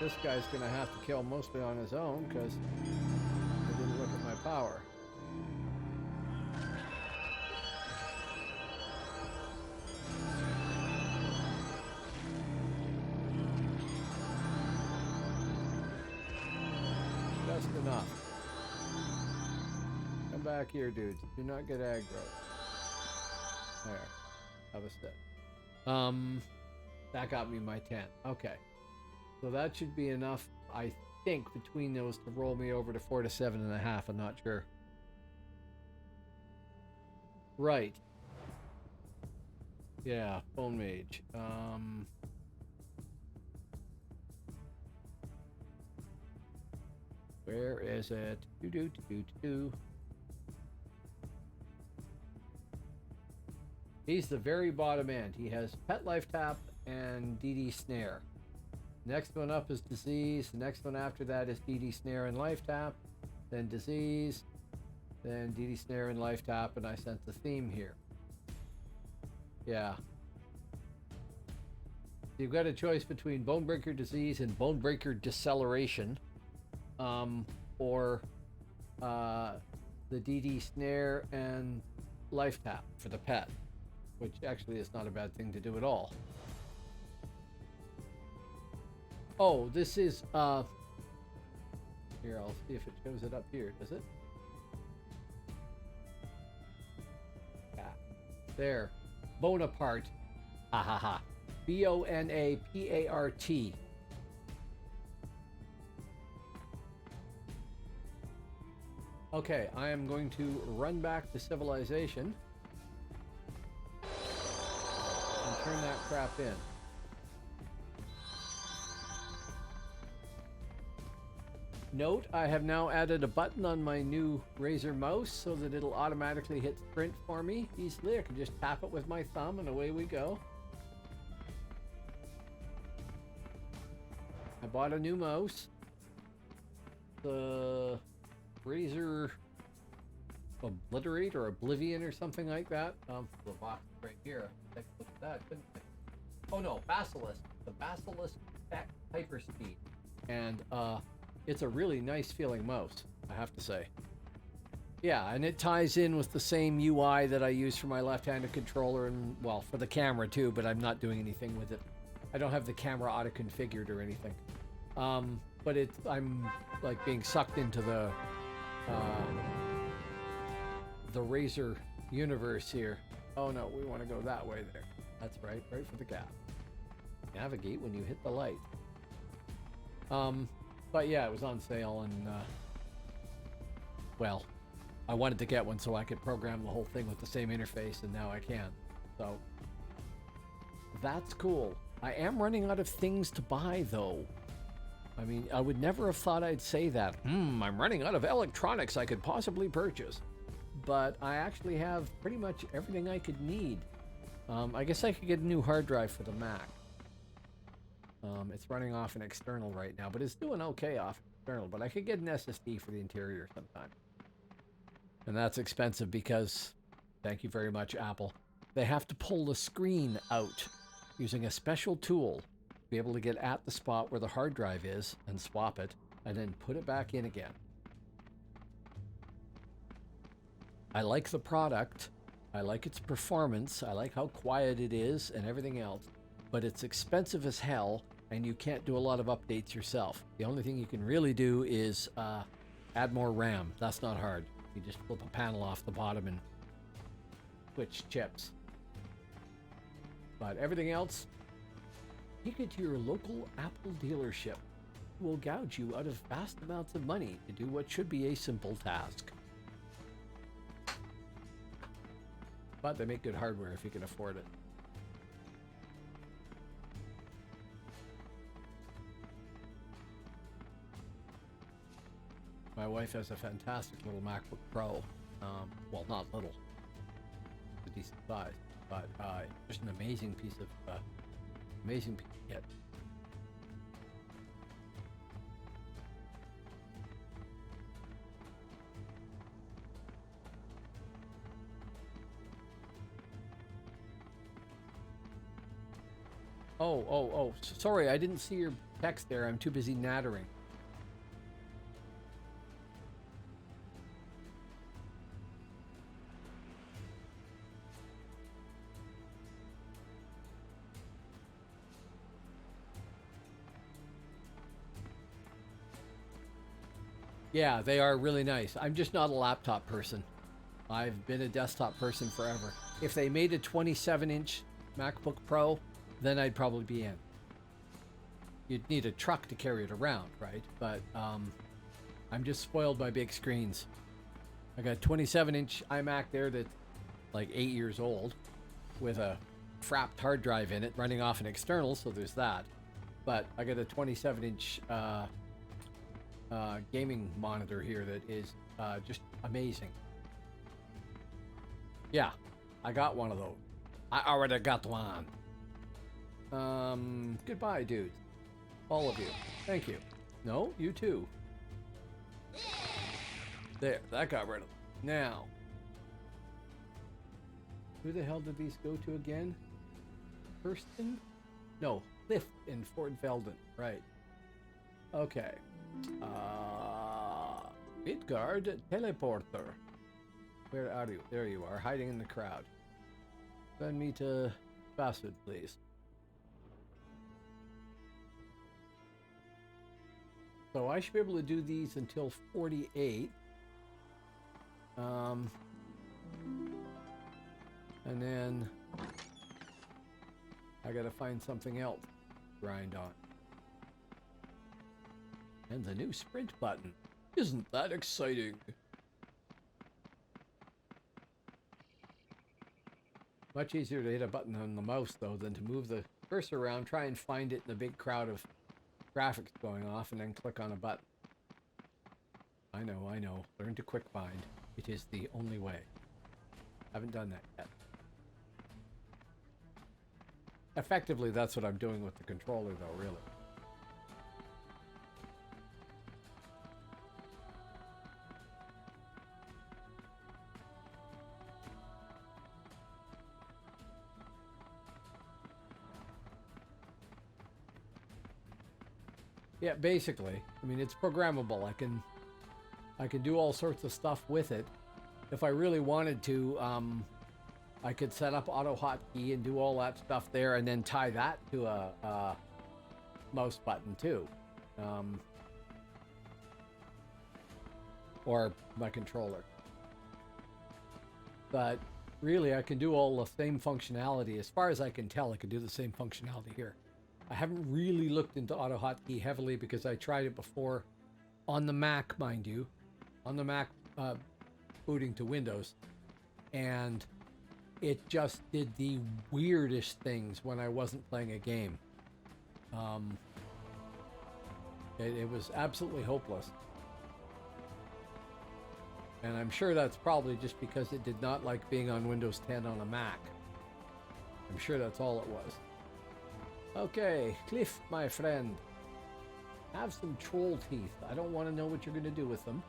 This guy's gonna have to kill mostly on his own because I didn't look at my power. Just enough. Come back here, dudes. Do not get aggro. There. Have a step. That got me my 10. Okay. So that should be enough, I think, between those to roll me over to 4 to 7.5. I'm not sure. Right. Yeah, Bone Mage. Where is it? He's the very bottom end. He has Pet Life Tap and DD Snare. Next one up is Disease. The next one after that is DD Snare and Life Tap. Then Disease. Then DD Snare and Life Tap. And I sense the theme here. Yeah. You've got a choice between Bonebreaker Disease and Bonebreaker Deceleration. Or the DD Snare and Life Tap for the pet. Which actually is not a bad thing to do at all. Oh, this is, here, I'll see if it shows it up here, does it? Yeah. There. Bonaparte. Ha ha ha. B-O-N-A-P-A-R-T. Okay, I am going to run back to civilization. turn that crap in. Note, I have now added a button on my new Razer mouse so that it'll automatically hit sprint for me easily. I can just tap it with my thumb and away we go. I bought a new mouse. The Razer Obliterate or Oblivion or something like that. The box right here. Take a look at that, couldn't I? Oh no, Basilisk. The Basilisk Hyperspeed. And it's a really nice feeling mouse, I have to say. Yeah, and it ties in with the same UI that I use for my left-handed controller and, well, for the camera too, but I'm not doing anything with it. I don't have the camera auto-configured or anything. But I'm like being sucked into the Razer universe here. Oh no, we want to go that way there. That's right, right for the gap. Navigate when you hit the light. But yeah, it was on sale and, well, I wanted to get one so I could program the whole thing with the same interface, and now I can. So, that's cool. I am running out of things to buy, though. I mean, I would never have thought I'd say that. I'm running out of electronics I could possibly purchase. But I actually have pretty much everything I could need. I guess I could get a new hard drive for the Mac. It's running off an external right now, but it's doing okay off external. But I could get an SSD for the interior sometime. And that's expensive because, thank you very much, Apple, they have to pull the screen out using a special tool to be able to get at the spot where the hard drive is and swap it, and then put it back in again. I like the product. I like its performance. I like how quiet it is and everything else. But it's expensive as hell, and you can't do a lot of updates yourself. The only thing you can really do is add more RAM. That's not hard. You just flip a panel off the bottom and switch chips. But everything else, take it to your local Apple dealership. It will gouge you out of vast amounts of money to do what should be a simple task. But they make good hardware if you can afford it. My wife has a fantastic little MacBook Pro. Well, not little. It's a decent size. But just an amazing piece of kit. Oh, sorry, I didn't see your text there. I'm too busy nattering. Yeah, they are really nice. I'm just not a laptop person. I've been a desktop person forever. If they made a 27-inch MacBook Pro, then I'd probably be in. You'd need a truck to carry it around, right? But I'm just spoiled by big screens. I got a 27-inch iMac there that's like 8 years old with a frapped hard drive in it running off an external, so there's that. But I got a 27-inch gaming monitor here that is just amazing. Yeah, I got one of those. I already got one. Goodbye, dudes. All of you. Thank you. No, you too. There, that got rid of them. Now, who the hell did these go to again? Hurston? No, Cliff in Fort Velden. Right. Okay. Midgard teleporter. Where are you? There you are, hiding in the crowd. Send me to Basswood, please. So I should be able to do these until 48. And then I gotta find something else to grind on. And the new sprint button. Isn't that exciting? Much easier to hit a button on the mouse, though, than to move the cursor around, try and find it in a big crowd of graphics going off, and then click on a button. I know, I know. Learn to quick find. It is the only way. Haven't done that yet. Effectively, that's what I'm doing with the controller, though, really. Yeah, basically. I mean, it's programmable. I can do all sorts of stuff with it. If I really wanted to, I could set up auto hotkey and do all that stuff there, and then tie that to a mouse button too, or my controller. But really, I can do all the same functionality. As far as I can tell, I can do the same functionality here. I haven't really looked into auto hotkey heavily because I tried it before on the Mac, mind you, on the Mac booting to Windows, and it just did the weirdest things when I wasn't playing a game. It was absolutely hopeless. And I'm sure that's probably just because it did not like being on Windows 10 on a Mac. I'm sure that's all it was. Okay, Cliff, my friend. Have some troll teeth. I don't want to know what you're going to do with them.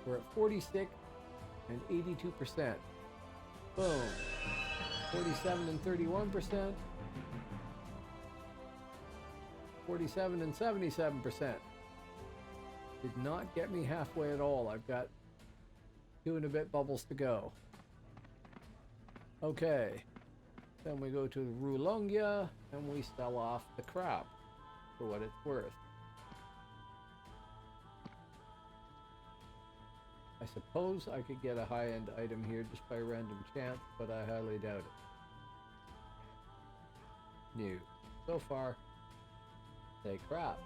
We're at 46 and 82%. Boom. 47 and 31%. 47 and 77%. Did not get me halfway at all. I've got 2 and a bit bubbles to go. Okay. Then we go to Rulongia and we sell off the crap for what it's worth. I suppose I could get a high-end item here just by random chance, but I highly doubt it. New. So far, say crap.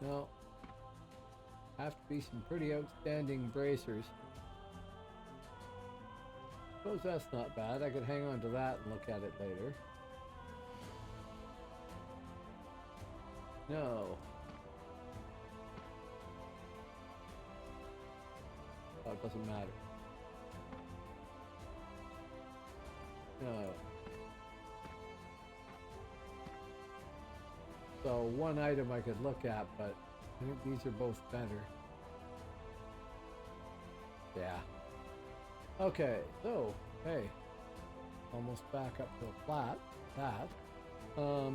No. Have to be some pretty outstanding bracers. Suppose that's not bad. I could hang on to that and look at it later. No. Oh, it doesn't matter. No. So one item I could look at, but I think these are both better. Yeah. Okay, so, hey. Almost back up to a flat. That. I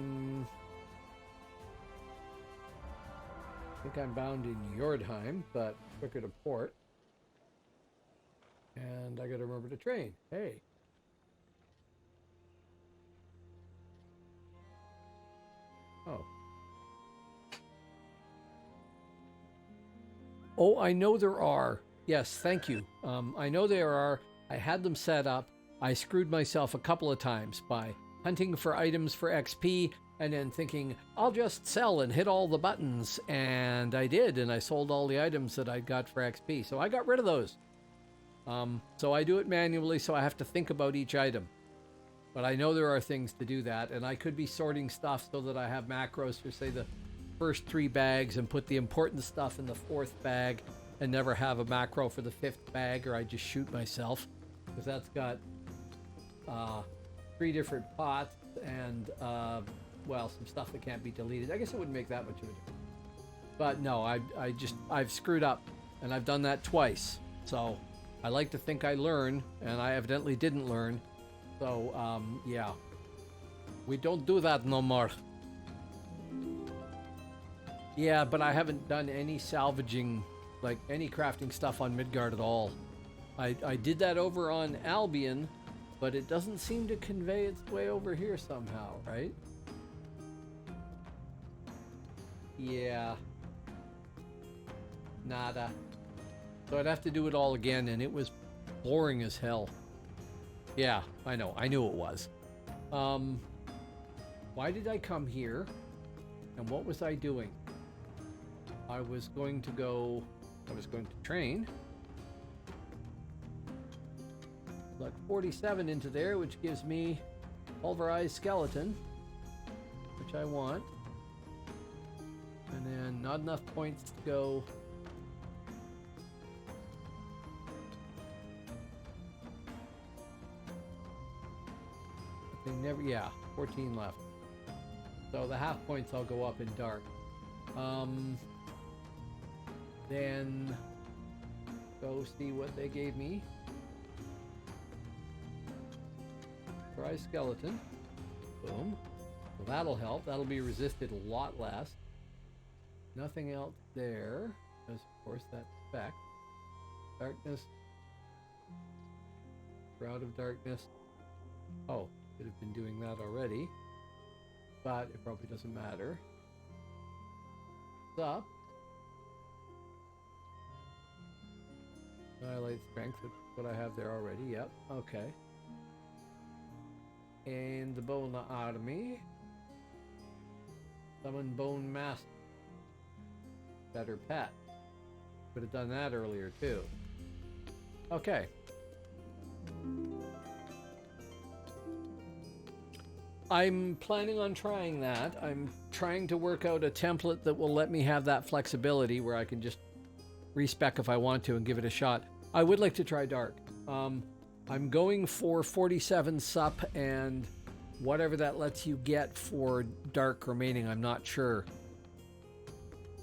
think I'm bound in Yordheim, but quicker to port. And I gotta remember to train. Hey. Oh. Oh, I know there are. Yes, thank you. I know there are. I had them set up. I screwed myself a couple of times by hunting for items for XP and then thinking, I'll just sell and hit all the buttons. And I did, and I sold all the items that I got for XP. So I got rid of those. So I do it manually, so I have to think about each item. But I know there are things to do that, and I could be sorting stuff so that I have macros for, say, the first 3 bags and put the important stuff in the 4th bag and never have a macro for the 5th bag, or I just shoot myself, because that's got 3 different pots and, well, some stuff that can't be deleted. I guess it wouldn't make that much of a difference. But no, I've screwed up, and I've done that twice. So I like to think I learn, and I evidently didn't learn. So, yeah. We don't do that no more. Yeah, but I haven't done any salvaging, like any crafting stuff on Midgard at all. I did that over on Albion, but it doesn't seem to convey its way over here somehow, right? Yeah. Nada. So I'd have to do it all again, and it was boring as hell. Yeah, I know. I knew it was. Why did I come here? And what was I doing? I was going to train. Select 47 into there, which gives me pulverized skeleton, which I want. And then not enough points to go. They never, yeah, 14 left. So the half points I'll go up in dark. Then go see what they gave me. Try skeleton. Boom. So that'll help. That'll be resisted a lot less. Nothing else there. Because of course that's spec. Darkness. Shroud of darkness. Oh, could have been doing that already. But it probably doesn't matter. What's up? Highlight strength, which is what I have there already. Yep. Okay. And the Bone Army. Summon Bone Master. Better pet. Could have done that earlier too. Okay. I'm planning on trying that. I'm trying to work out a template that will let me have that flexibility where I can just respec if I want to and give it a shot. I would like to try dark. I'm going for 47 sup and whatever that lets you get for dark remaining, I'm not sure.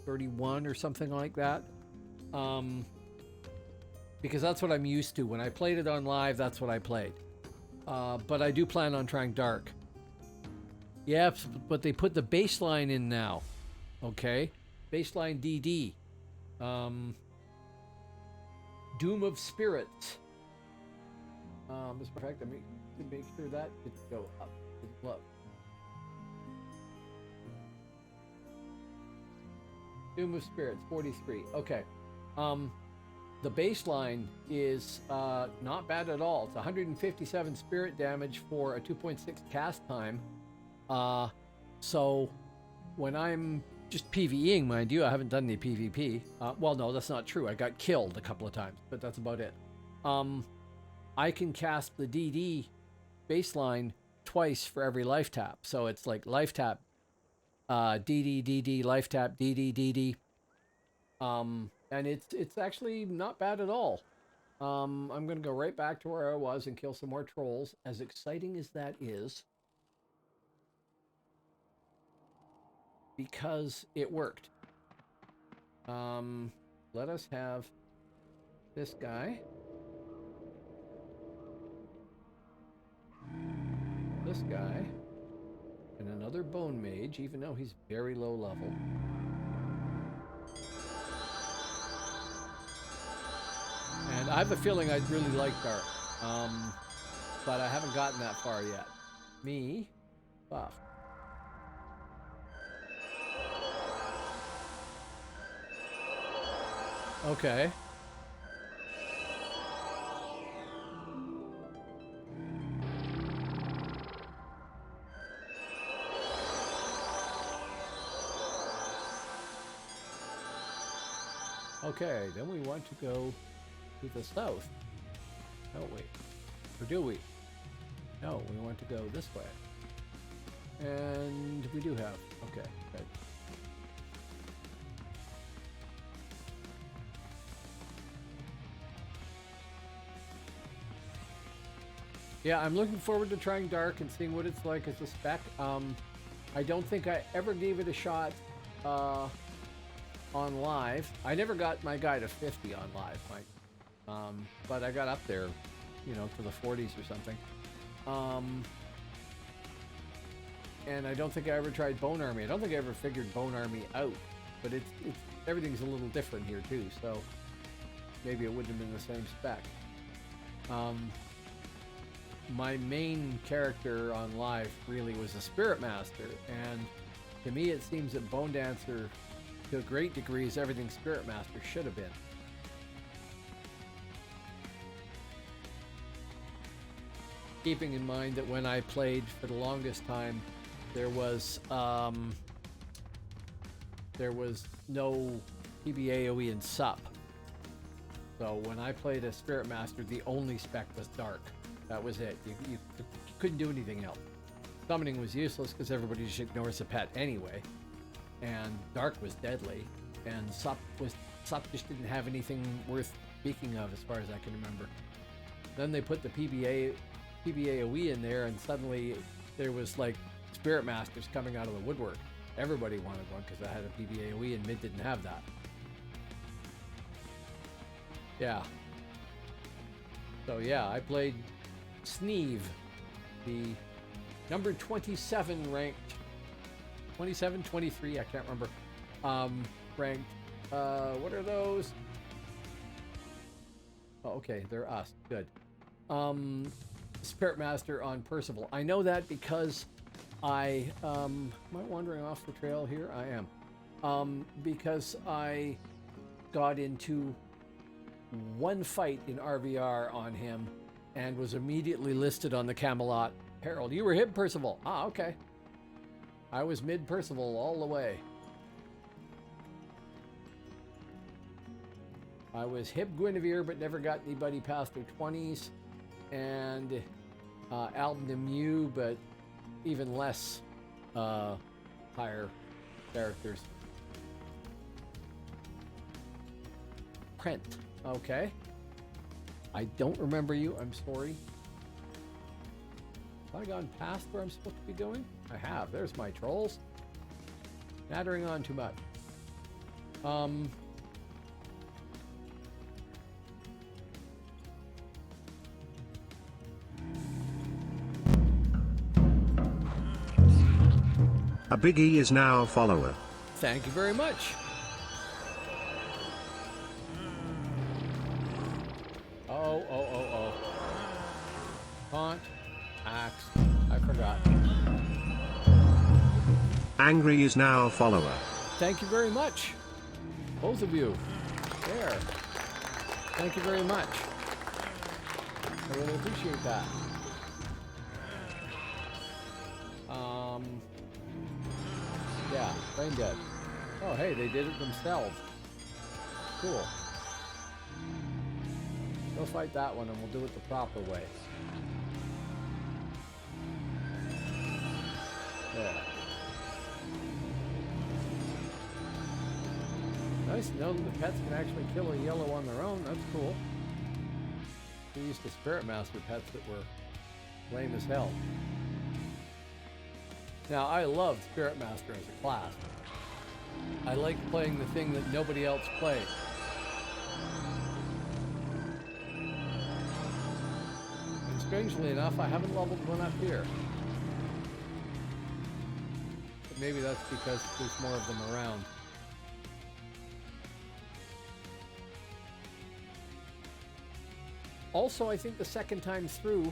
31 or something like that. Because that's what I'm used to. When I played it on live, that's what I played. But I do plan on trying dark. Yeah, but they put the baseline in now. Okay. Baseline DD. Doom of Spirits. This perfect. I make sure that it go up. It's low. Doom of Spirits, 43. Okay. The baseline is not bad at all. It's 157 spirit damage for a 2.6 cast time. So when I'm just PvEing, mind you, I haven't done any PvP. Well, no, that's not true. I got killed a couple of times, but that's about it. I can cast the DD baseline twice for every life tap. So it's like life tap, DD, DD, life tap, DD, DD. And it's actually not bad at all. I'm going to go right back to where I was and kill some more trolls. As exciting as that is, because it worked. Let us have this guy. This guy. And another bone mage, even though he's very low level. And I have a feeling I'd really like dark. But I haven't gotten that far yet. Me, buff. Okay. Okay, then we want to go to the south, don't we? Or do we? No, we want to go this way. And we do have. Okay, good. Yeah, I'm looking forward to trying dark and seeing what it's like as a spec. I don't think I ever gave it a shot on live. I never got my guy to 50 on live, Mike. But I got up there, you know, to the 40s or something. And I don't think I ever tried Bone Army. I don't think I ever figured Bone Army out. But it's everything's a little different here too, so maybe it wouldn't have been the same spec. My main character on live really was a Spirit Master, and to me it seems that Bonedancer, to a great degree, is everything Spirit Master should have been. keeping in mind that when I played for the longest time, there was no PB AoE in SUP. So when I played as Spirit Master, the only spec was Dark. That was it. You couldn't do anything else. Summoning was useless because everybody just ignores the pet anyway. And Dark was deadly. And SUP just didn't have anything worth speaking of as far as I can remember. Then they put the PB AoE in there, and suddenly there was like Spirit Masters coming out of the woodwork. Everybody wanted one because I had a PB AoE and Mid didn't have that. Yeah. So yeah, I played Sneeve, the number 27 ranked, 27, 23, I can't remember, ranked, what are those? Oh, okay, they're us, good. Spirit Master on Percival. I know that because am I wandering off the trail here? I am. Because I got into one fight in RVR on him and was immediately listed on the Camelot Herald. You were Hib Percival. Ah, okay. I was Mid Percival all the way. I was Hib Guinevere, but never got anybody past their 20s. And Alden Mew, but even less higher characters. Prent. Okay. I don't remember you. I'm sorry. Have I gone past where I'm supposed to be going? I have. There's my trolls. Nattering on too much. A Big E is now a follower. Thank you very much. Oh. Taunt. Axe. I forgot. Angry is now a follower. Thank you very much. Both of you. There. Thank you very much. I really appreciate that. Yeah, brain dead. Oh, hey, they did it themselves. Cool. Go fight that one and we'll do it the proper way. There. Nice to know that the pets can actually kill a yellow on their own. That's cool. We used to Spirit Master pets that were lame as hell. Now, I love Spirit Master as a class. I like playing the thing that nobody else plays. And strangely enough, I haven't leveled one up here. But maybe that's because there's more of them around. Also, I think the second time through,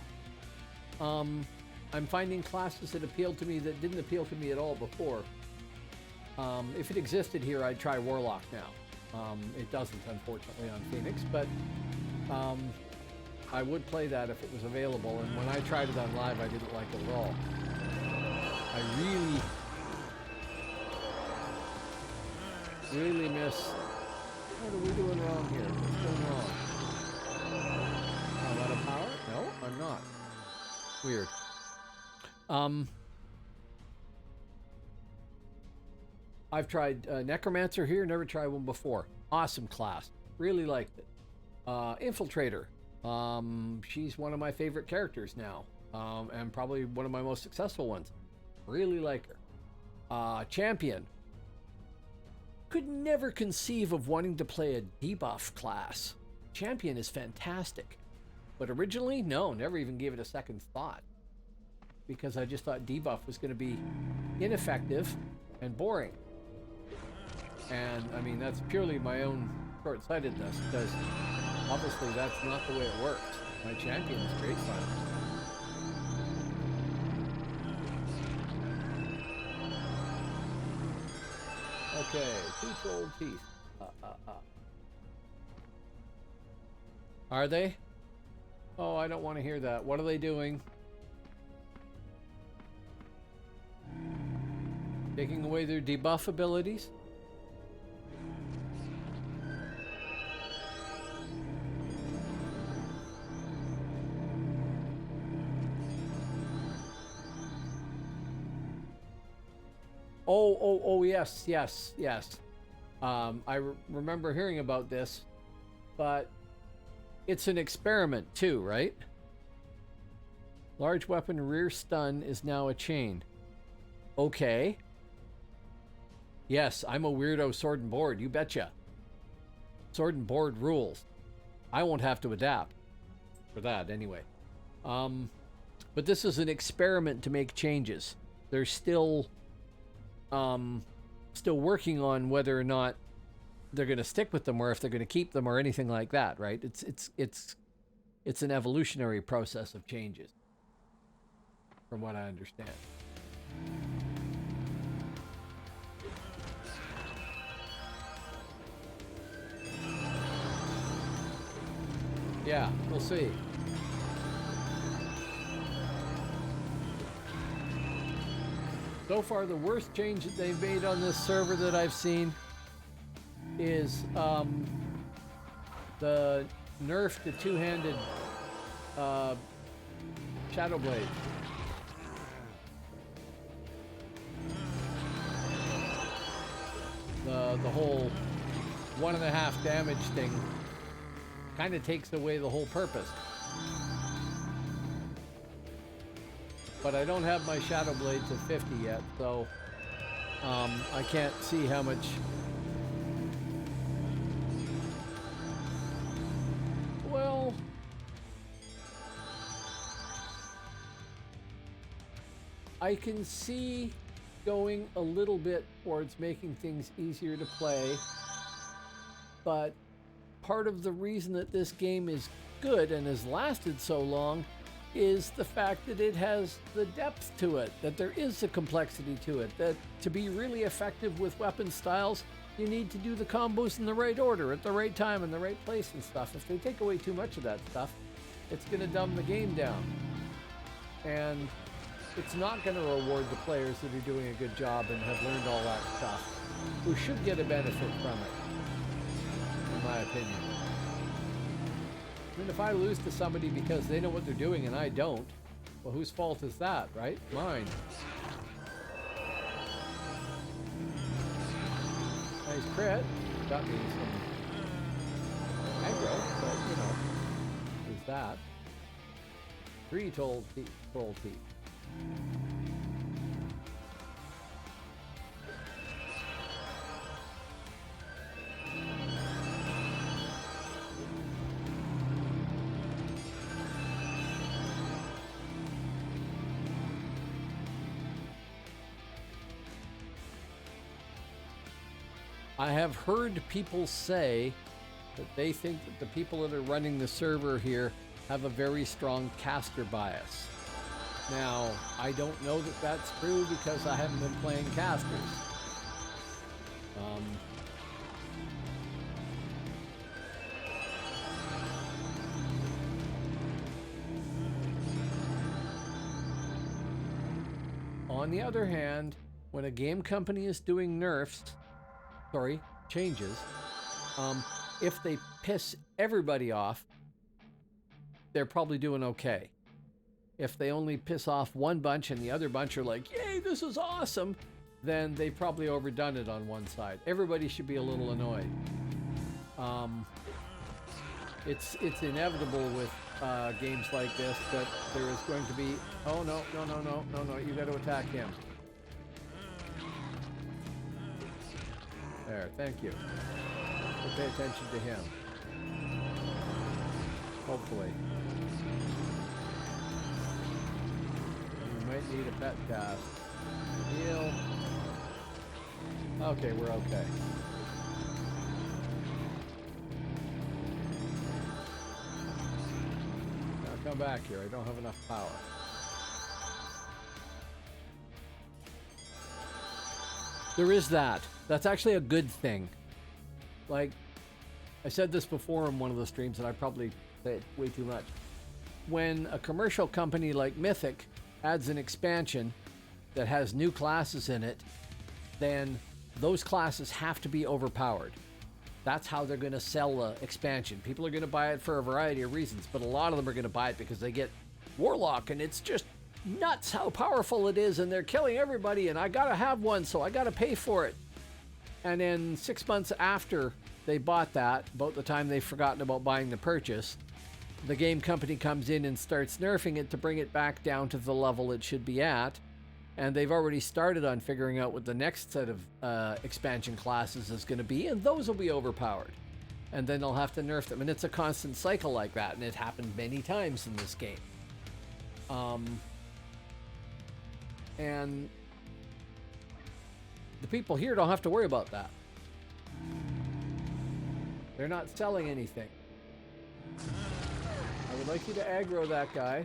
I'm finding classes that appeal to me that didn't appeal to me at all before. If it existed here, I'd try Warlock now. It doesn't, unfortunately, on Phoenix, but I would play that if it was available, and when I tried it on live, I didn't like it at all. I really miss... What are we doing wrong here? What's going wrong? I'm out of power? No, I'm not. Weird. I've tried Necromancer here, never tried one before. Awesome class. Really liked it. Infiltrator. She's one of my favorite characters now. And probably one of my most successful ones. Really like her. Champion. Could never conceive of wanting to play a debuff class. Champion is fantastic. But originally, no, never even gave it a second thought. Because I just thought debuff was going to be ineffective and boring. And, I mean, that's purely my own short-sightedness, because obviously that's not the way it works. My champion is great fun. Okay, 2 troll teeth. Are they? Oh, I don't want to hear that. What are they doing? Taking away their debuff abilities. Oh, yes. I remember hearing about this, but it's an experiment too, right? Large weapon rear stun is now a chain. Okay. Yes, I'm a weirdo sword and board, you betcha. Sword and board rules. I won't have to adapt for that anyway. But this is an experiment to make changes. They're still working on whether or not they're going to stick with them or if they're going to keep them or anything like that, right? It's an evolutionary process of changes, from what I understand. Yeah, we'll see. So far, the worst change that they've made on this server that I've seen is the nerf to two-handed Shadow Blade. The whole 1.5 damage thing kind of takes away the whole purpose. But I don't have my Shadow Blade to 50 yet, so I can't see how much. Well, I can see going a little bit towards making things easier to play, but part of the reason that this game is good and has lasted so long is the fact that it has the depth to it, that there is a complexity to it, that to be really effective with weapon styles, you need to do the combos in the right order, at the right time, in the right place and stuff. If they take away too much of that stuff, it's going to dumb the game down. And it's not going to reward the players that are doing a good job and have learned all that stuff, who should get a benefit from it, in my opinion. I mean, if I lose to somebody because they know what they're doing and I don't, well, whose fault is that, right? Mine. Nice crit. Got me some aggro, but, you know, there's that. 3 troll teeth. I have heard people say that they think that the people that are running the server here have a very strong caster bias. Now, I don't know that that's true because I haven't been playing casters. On the other hand, when a game company is doing changes, if they piss everybody off, they're probably doing okay. If they only piss off one bunch and the other bunch are like, yay, this is awesome, then they've probably overdone it on one side. Everybody should be a little annoyed. It's inevitable with games like this that there is going to be, oh no, you got to attack him. There, thank you. We'll pay attention to him. Hopefully. We might need a pet cast. Heal. Okay, we're okay. Now come back here. I don't have enough power. There is that. That's actually a good thing. Like, I said this before in one of the streams, and I probably say it way too much. When a commercial company like Mythic adds an expansion that has new classes in it, then those classes have to be overpowered. That's how they're going to sell the expansion. People are going to buy it for a variety of reasons, but a lot of them are going to buy it because they get Warlock, and it's just nuts how powerful it is, and they're killing everybody, and I got to have one, so I got to pay for it. And then 6 months after they bought that, about the time they've forgotten about buying the purchase, the game company comes in and starts nerfing it to bring it back down to the level it should be at. And they've already started on figuring out what the next set of expansion classes is going to be, and those will be overpowered. And then they'll have to nerf them. And it's a constant cycle like that, and it happened many times in this game. And the people here don't have to worry about that. They're not selling anything. I would like you to aggro that guy.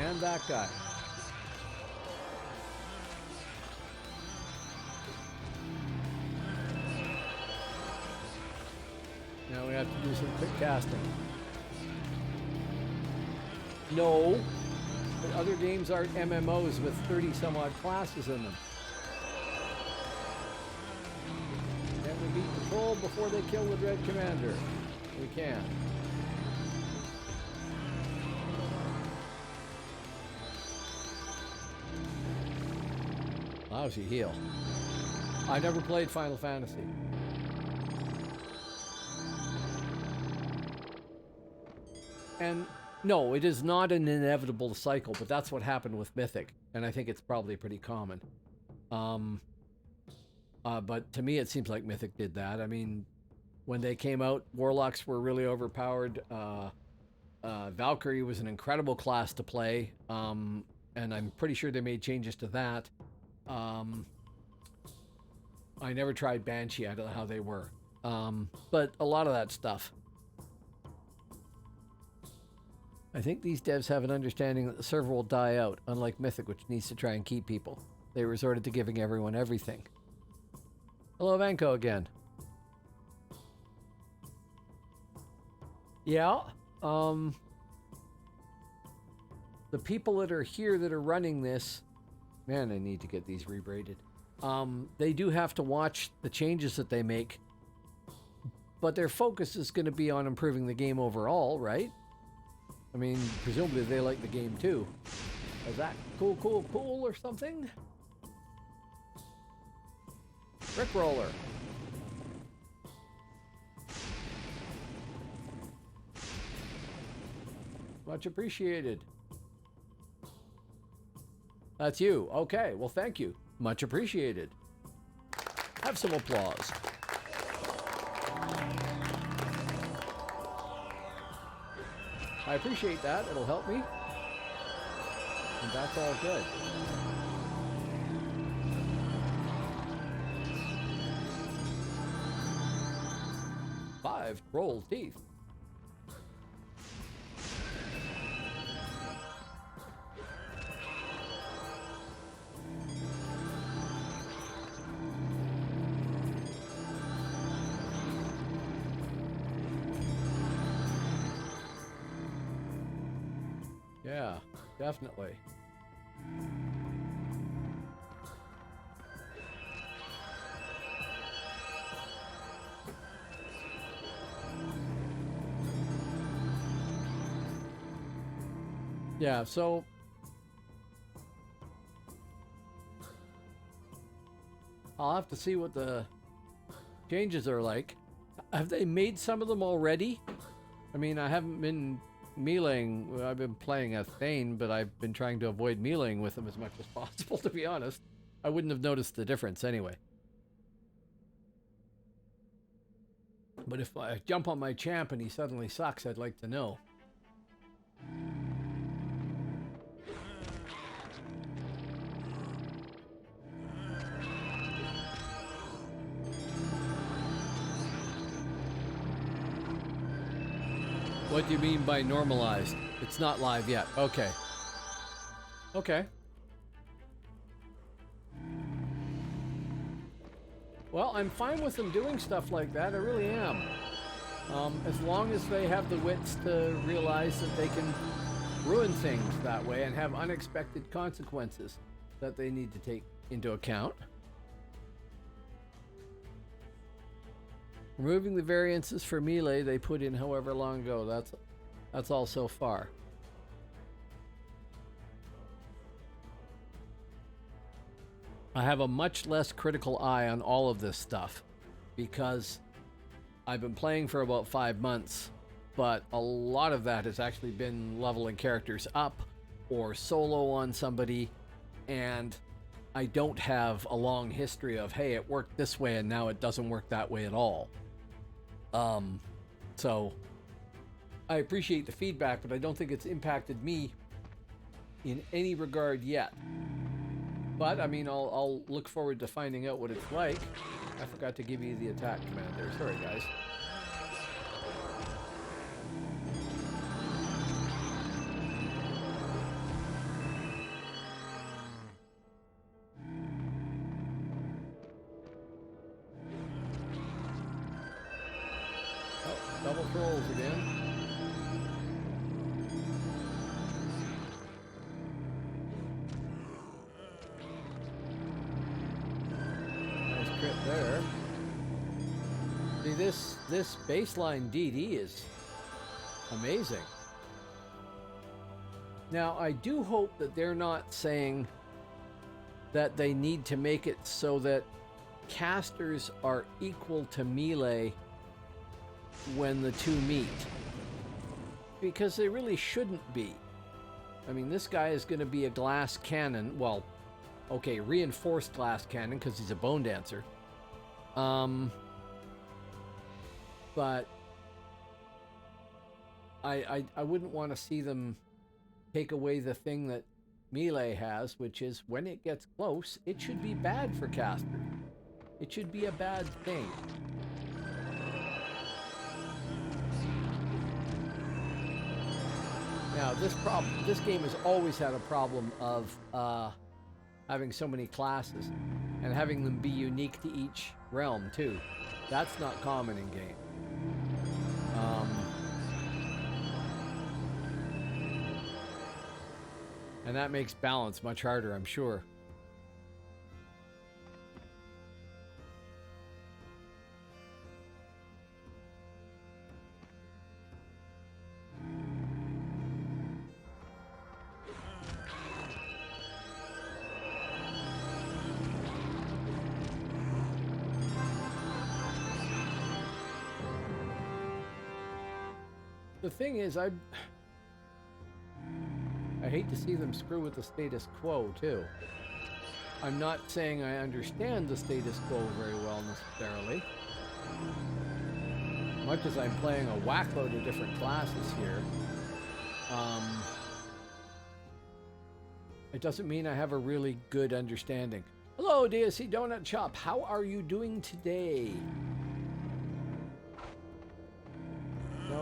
And that guy. Now we have to do some quick casting. No, but other games aren't MMOs with 30 some odd classes in them. Can we beat Patrol before they kill the Dread Commander? We can. Lousy heal. I never played Final Fantasy. And no, it is not an inevitable cycle, but that's what happened with Mythic, and I think it's probably pretty common. But to me, it seems like Mythic did that. I mean, when they came out, Warlocks were really overpowered. Valkyrie was an incredible class to play, and I'm pretty sure they made changes to that. I never tried Banshee. I don't know how they were. But a lot of that stuff. I think these devs have an understanding that the server will die out, unlike Mythic, which needs to try and keep people. They resorted to giving everyone everything. Hello, Vanko again. Yeah, the people that are here that are running this, man, I need to get these rebraided. They do have to watch the changes that they make, but their focus is going to be on improving the game overall, right? I mean, presumably they like the game too. Is that cool or something? Rickroller. Much appreciated. That's you. Okay, well, thank you. Much appreciated. Have some applause. I appreciate that. It'll help me. And that's all good. Five troll teeth. Yeah, definitely. Yeah, so I'll have to see what the changes are like. Have they made some of them already? I mean, I haven't been meleeing. I've been playing a Thane, but I've been trying to avoid meleeing with them as much as possible, to be honest. I wouldn't have noticed the difference anyway. But if I jump on my champ and he suddenly sucks, I'd like to know. What do you mean by normalized? It's not live yet. Okay. Okay. Well, I'm fine with them doing stuff like that. I really am. As long as they have the wits to realize that they can ruin things that way and have unexpected consequences that they need to take into account. Removing the variances for melee they put in however long ago. That's all so far. I have a much less critical eye on all of this stuff because I've been playing for about 5 months, but a lot of that has actually been leveling characters up or solo on somebody, and I don't have a long history of, hey, it worked this way and now it doesn't work that way at all. So I appreciate the feedback, but I don't think it's impacted me in any regard yet. But, I mean, I'll look forward to finding out what it's like. I forgot to give you the attack command there. Sorry, guys. Oh, double trolls again. There. See, this baseline DD is amazing. Now, I do hope that they're not saying that they need to make it so that casters are equal to melee when the two meet, because they really shouldn't be. I mean, this guy is going to be a glass cannon. Well, okay, reinforced glass cannon because he's a Bonedancer. But I wouldn't want to see them take away the thing that melee has, which is when it gets close, it should be bad for caster. It should be a bad thing. Now, this game has always had a problem of having so many classes and having them be unique to each realm too. That's not common in game. And that makes balance much harder, I'm sure. The thing is, I hate to see them screw with the status quo, too. I'm not saying I understand the status quo very well necessarily. Much as I'm playing a whackload of different classes here, it doesn't mean I have a really good understanding. Hello, DAOC Donut Shop. How are you doing today?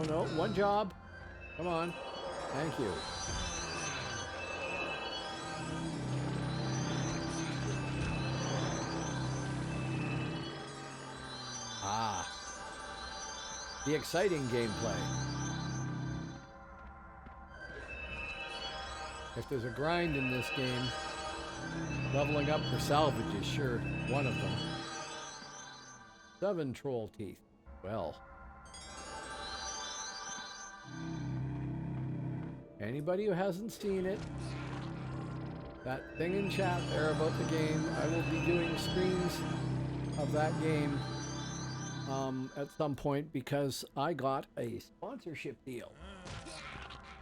No, one job. Come on. Thank you. Ah. The exciting gameplay. If there's a grind in this game, leveling up for salvage is sure one of them. 7 troll teeth. Well. Anybody who hasn't seen it, that thing in chat there about the game, I will be doing streams of that game at some point because I got a sponsorship deal.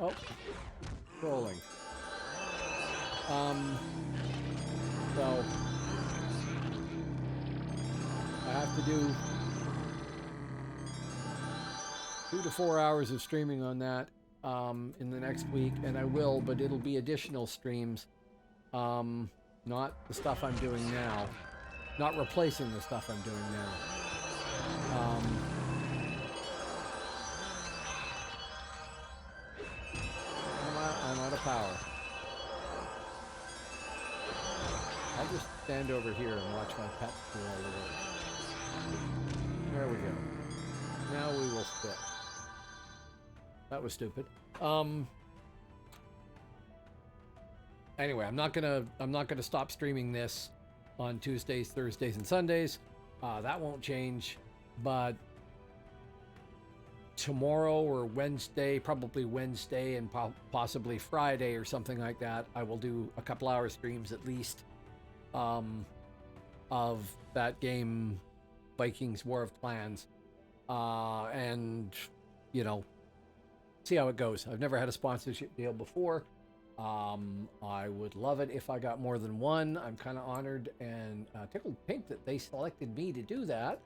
Oh, rolling. So I have to do 2 to 4 hours of streaming on that in the next week, and I will, but it'll be additional streams, not the stuff I'm doing now, not replacing the stuff I'm doing now. I'm out of power. I'll just stand over here and watch my pet do all the work. There we go. Now we will spit. That was stupid. Anyway, I'm not gonna stop streaming this on Tuesdays, Thursdays, and Sundays. That won't change, but tomorrow or Wednesday, probably Wednesday and possibly Friday or something like that, I will do a couple hour streams at least of that game, Vikings War of Clans, and you know, see how it goes. I've never had a sponsorship deal before. I would love it if I got more than one. I'm kind of honored and tickled pink that they selected me to do that.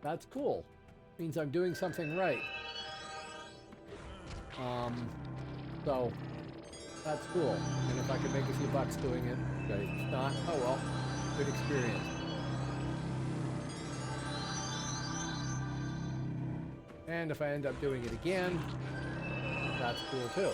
That's cool. Means I'm doing something right. So that's cool. And if I could make a few bucks doing it, great. If not, oh well, good experience. And if I end up doing it again, that's cool too.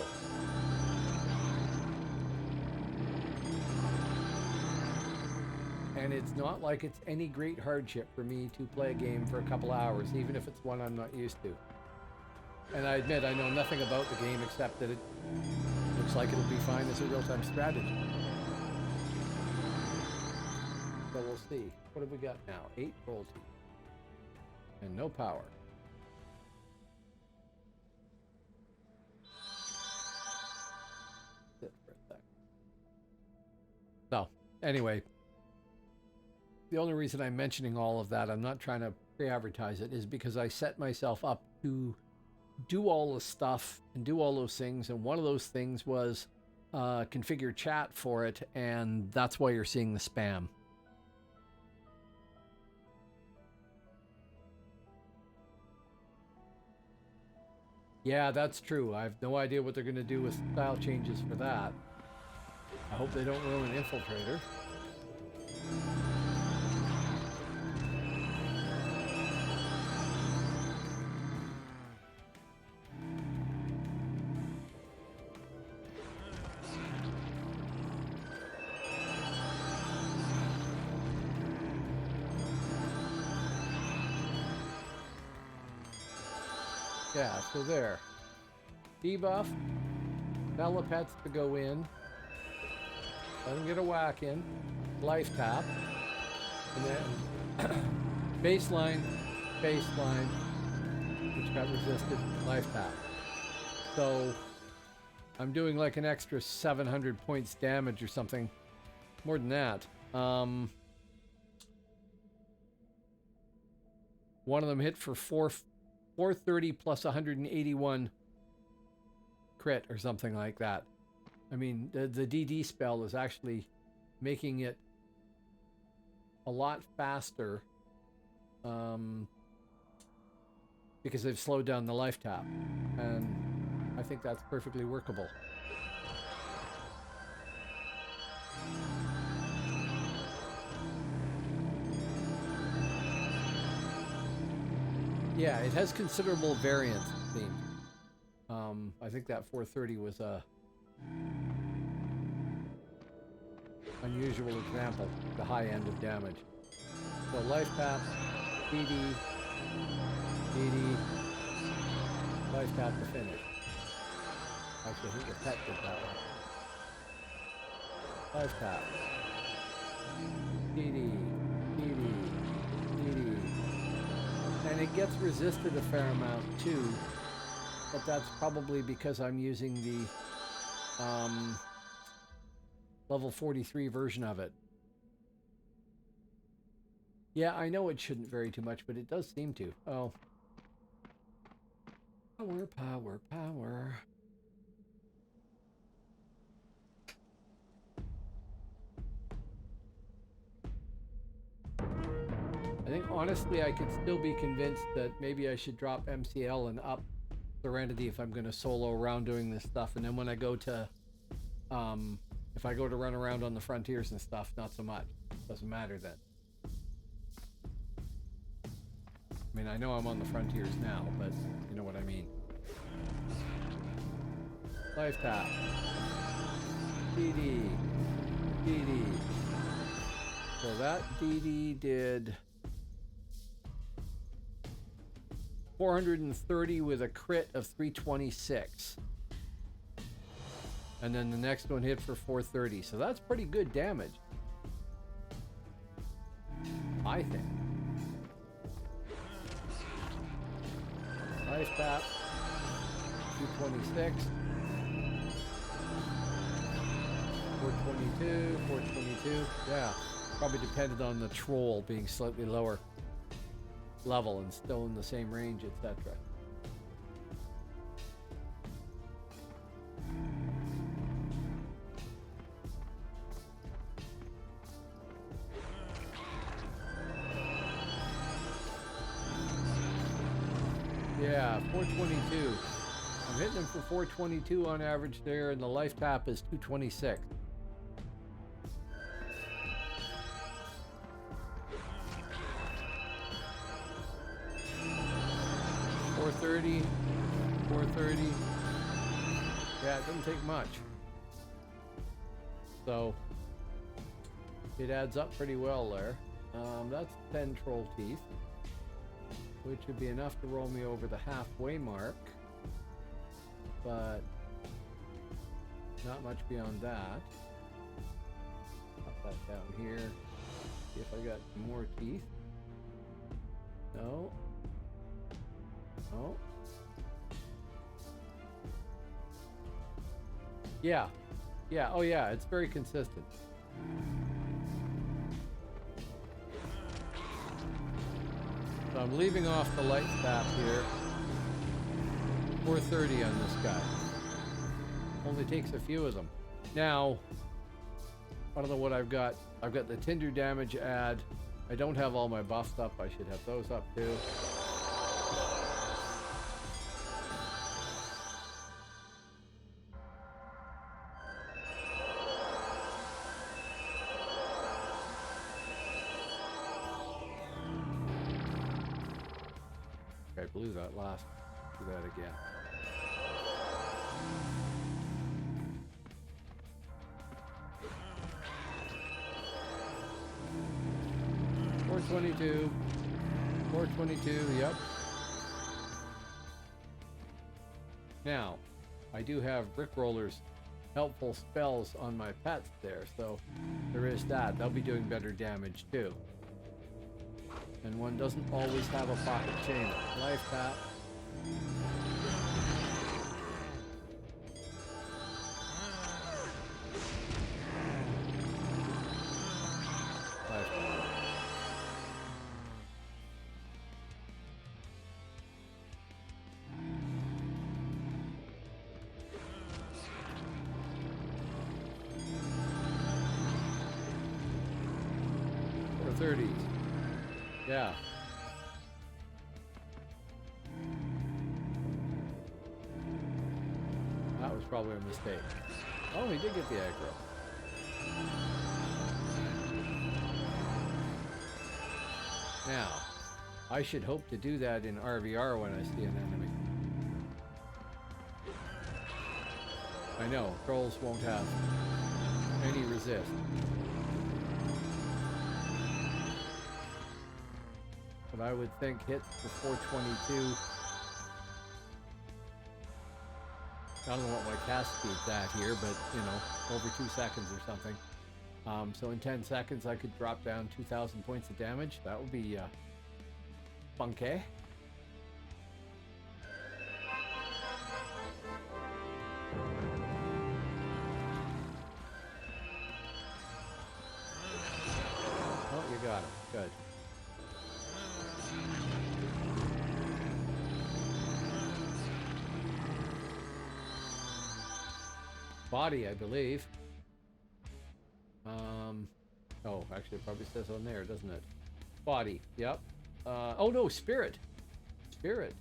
And it's not like it's any great hardship for me to play a game for a couple hours, even if it's one I'm not used to. And I admit I know nothing about the game except that it looks like it'll be fine as a real-time strategy. So we'll see. What have we got now? 8 royalty. And no power. Sit for a sec. So, anyway. The only reason I'm mentioning all of that, I'm not trying to pre-advertise it, is because I set myself up to do all the stuff and do all those things. And one of those things was configure chat for it. And that's why you're seeing the spam. Yeah, that's true. I have no idea what they're going to do with style changes for that. I hope they don't ruin Infiltrator. Yeah, so there. Debuff. Bella pets to go in. Let him get a whack in. Life tap. And then baseline, which got resisted. Life tap. So I'm doing like an extra 700 points damage or something. More than that. One of them hit for 430 plus 181 crit or something like that. I mean, the DD spell is actually making it a lot faster because they've slowed down the life tap, and I think that's perfectly workable. Yeah, it has considerable variance theme. I think that 430 was a unusual example, the high end of damage. So life tap, DD, life tap to finish. Actually, I think the pet did that one. Life tap, DD. And it gets resisted a fair amount too, but that's probably because I'm using the level 43 version of it. Yeah, I know it shouldn't vary too much, but it does seem to. Oh. Power. I think honestly I could still be convinced that maybe I should drop MCL and up Serenity if I'm going to solo around doing this stuff, and then when I go to if I go to run around on the frontiers and stuff, not so much. Doesn't matter then. I mean, I know I'm on the frontiers now, but you know what I mean. Life tap. DD. So that DD did 430 with a crit of 326. And then the next one hit for 430. So that's pretty good damage, I think. Life tap. 226. 422. 422. Yeah. Probably depended on the troll being slightly lower level and still in the same range, etc. Yeah, 422. I'm hitting him for 422 on average there, and the life tap is 226. $430. Yeah, it doesn't take much. So it adds up pretty well there. That's 10 troll teeth, which would be enough to roll me over the halfway mark, but not much beyond that. Pop that down here. See if I got more teeth. No. No. Yeah. Yeah. Oh yeah, it's very consistent. So I'm leaving off the light tap here. 430 on this guy. Only takes a few of them. Now, I don't know what I've got. I've got the Tinder damage add. I don't have all my buffs up. I should have those up too. I blew that last. Do that again. $422. $422. Yep. Now, I do have Rickroller's helpful spells on my pets there, so there is that. They'll be doing better damage too. And one doesn't always have a pocket chain. Life tap. Life tap. For 30s. Yeah. That was probably a mistake. Oh, he did get the aggro. Now, I should hope to do that in RVR when I see an enemy. I know, trolls won't have any resist. But I would think hits for 422. I don't know what my cast speed's at here, but you know, over 2 seconds or something. So in 10 seconds I could drop down 2,000 points of damage. That would be funky. Oh, you got it. Good. Body, I believe. Oh, actually it probably says on there, doesn't it? Body, yep. Oh no, spirit. Spirit.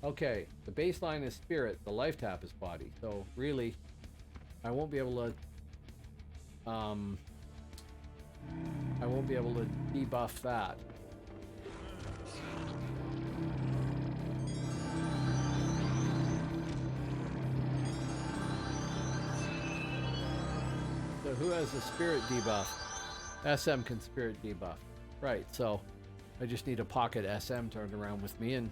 Okay, the baseline is spirit, the life tap is body. So really, I won't be able to debuff that. So who has the spirit debuff? SM can spirit debuff. Right, so I just need a pocket SM turned around with me and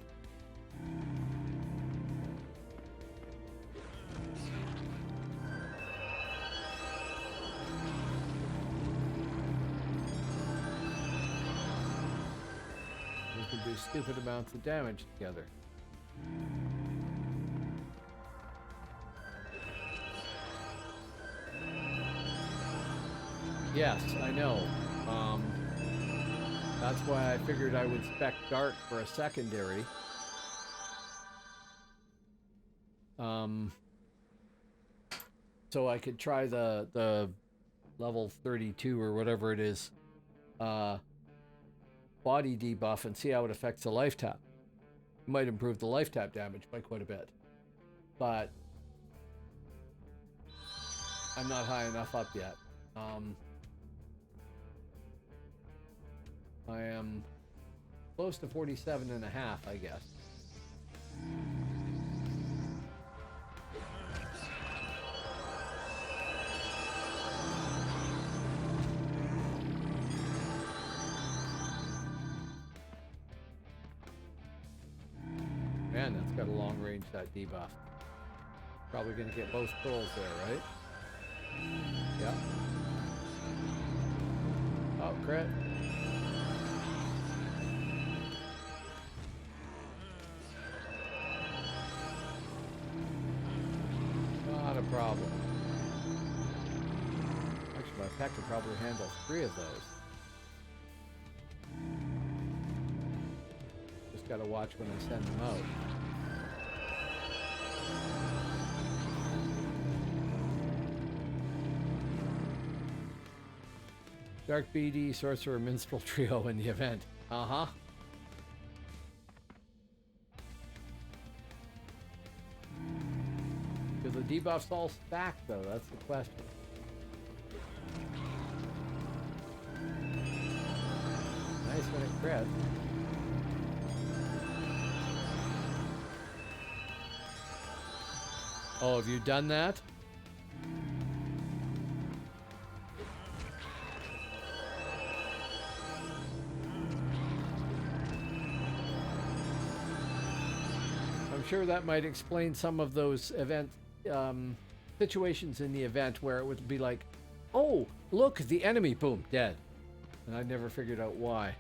we can do stupid amounts of damage together. Yes, I know. That's why I figured I would spec Dark for a secondary. So I could try the level 32 or whatever it is body debuff and see how it affects the life tap. It might improve the life tap damage by quite a bit, but I'm not high enough up yet. I am close to 47 and a half, I guess. Man, that's got a long range, that debuff. Probably gonna get both trolls there, right? Yep. Oh, crit. Not a problem. Actually, my pet could probably handle 3 of those. Just gotta watch when I send them out. Dark BD, Sorcerer, Minstrel Trio in the event. Uh-huh. Do the debuffs all stack, though? That's the question. Nice when it crits. Oh, have you done that? I'm sure that might explain some of those event situations in the event where it would be like, oh, look, the enemy, boom, dead. And I never figured out why.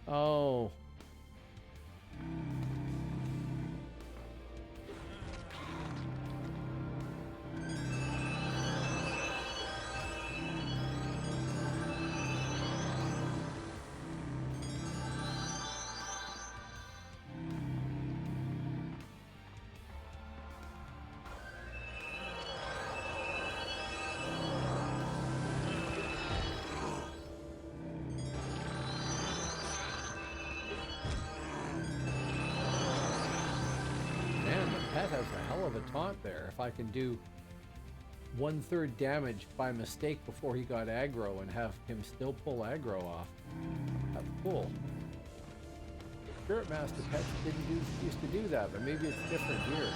Oh. Has a hell of a taunt there. If I can do 1/3 damage by mistake before he got aggro and have him still pull aggro off, that's cool. Spirit Master pets used to do that, but maybe it's different here.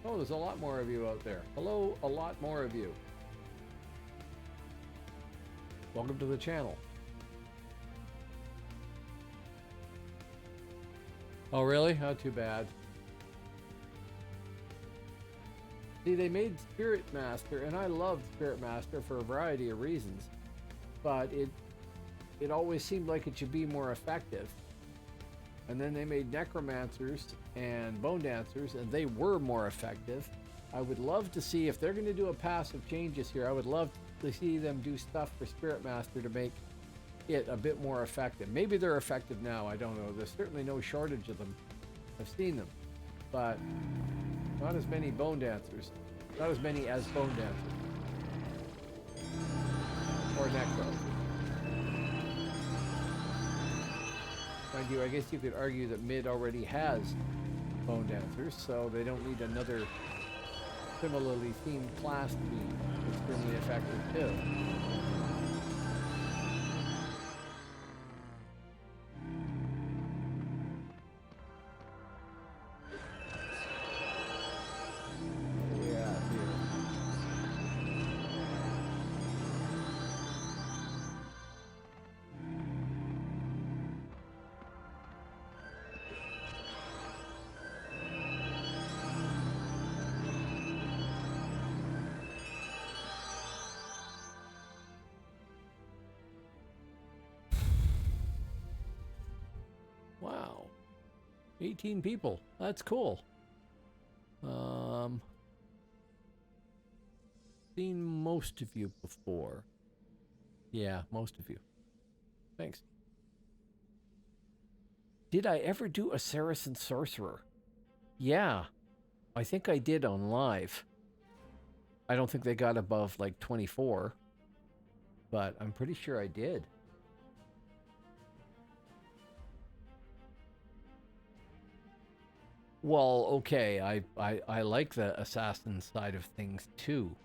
Oh, there's a lot more of you out there. Hello, a lot more of you. Welcome to the channel. Oh, really? Not too bad. See, they made Spirit Master, and I loved Spirit Master for a variety of reasons, but it always seemed like it should be more effective. And then they made Necromancers and Bonedancers, and they were more effective. I would love to see, if they're going to do a passive changes here, I would love to see them do stuff for Spirit Master to make it a bit more effective. Maybe they're effective now, I don't know. There's certainly no shortage of them. I've seen them. But not as many Bonedancers. Not as many as Bonedancers. Or Necros. Mind you, I guess you could argue that Mid already has Bonedancers, so they don't need another similarly themed class to be extremely effective too. 18 people. That's cool. Seen most of you before. Yeah, most of you. Thanks. Did I ever do a Saracen Sorcerer? Yeah, I think I did on live. I don't think they got above like 24, but I'm pretty sure I did. Well, okay, I like the assassin side of things too.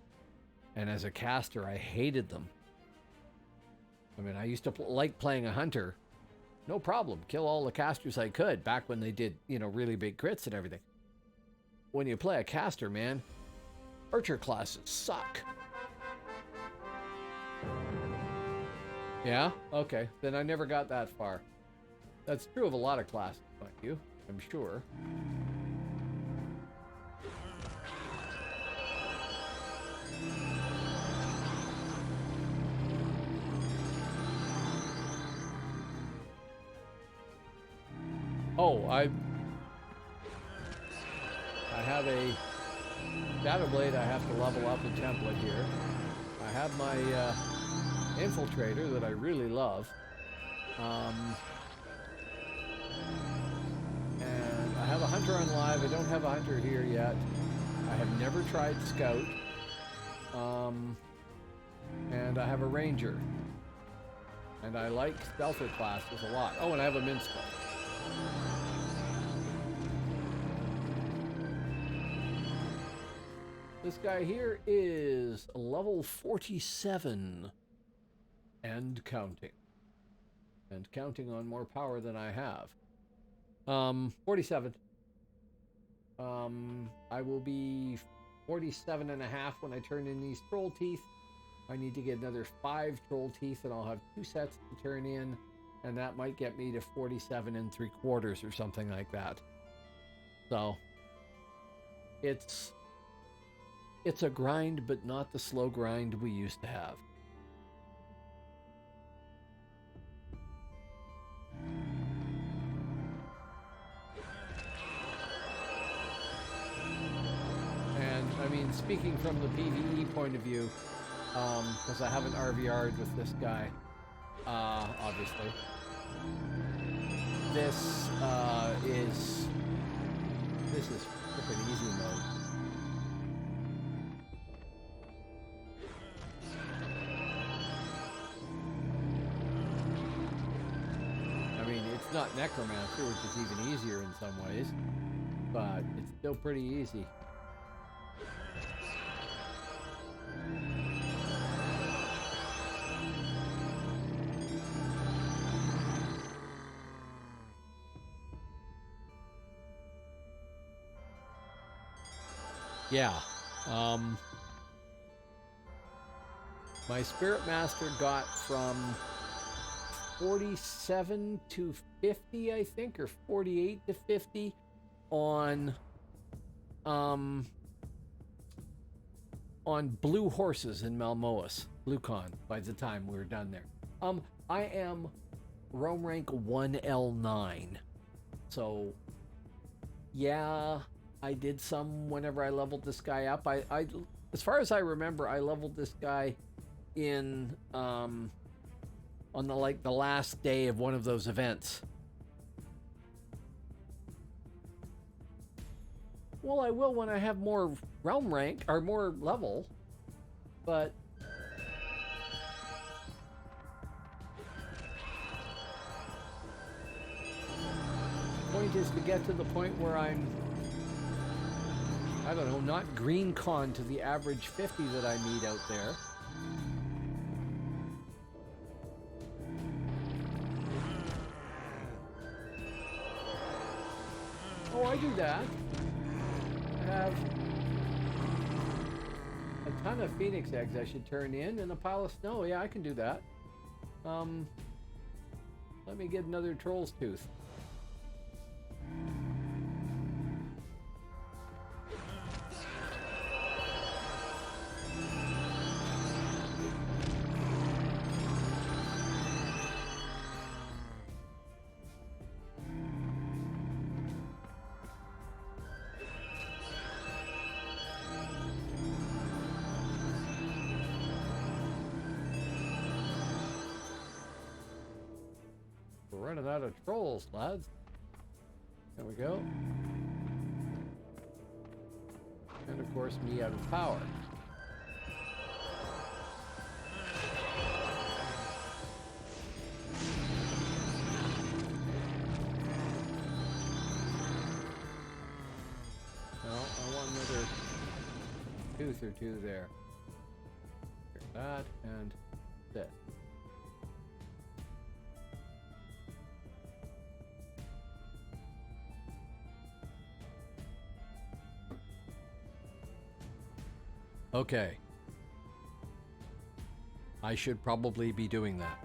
And as a caster, I hated them. I mean, I used to like playing a hunter. No problem. Kill all the casters I could back when they did, you know, really big crits and everything. When you play a caster, man, archer classes suck. Yeah? Okay. Then I never got that far. That's true of a lot of classes, mind you, I'm sure. Oh, I have a Shadow Blade I have to level up a template here. I have my Infiltrator that I really love. And I have a Hunter on live. I don't have a Hunter here yet. I have never tried Scout. And I have a Ranger. And I like Stealther classes a lot. Oh, and I have a Minstrel. This guy here is level 47 and counting. And counting on more power than I have. 47. I will be 47 and a half when I turn in these Troll Teeth. I need to get another 5 Troll Teeth and I'll have 2 sets to turn in. And that might get me to 47 3/4 or something like that. So, it's a grind, but not the slow grind we used to have. And, I mean, speaking from the PvE point of view, because I haven't RVR'd with this guy, obviously. This is freaking easy mode. I mean, it's not Necromancer, which is even easier in some ways, but it's still pretty easy. Yeah. My Spirit Master got from 47 to 50, I think, or 48 to 50 on Blue Horses in Malmoas, BlueCon, by the time we were done there. I am Rome rank 1L9. So, yeah, I did some whenever I leveled this guy up. I as far as I remember, I leveled this guy in on the last day of one of those events. Well, I will when I have more realm rank or more level, but the point is to get to the point where I'm, I don't know, not green con to the average 50 that I need out there. Oh, I do that. I have a ton of phoenix eggs I should turn in and a pile of snow. Yeah, I can do that. Let me get another troll's tooth. running out of trolls, lads. There we go. And of course, me out of power. Well, I want another tooth or two there. That and that. Okay. I should probably be doing that.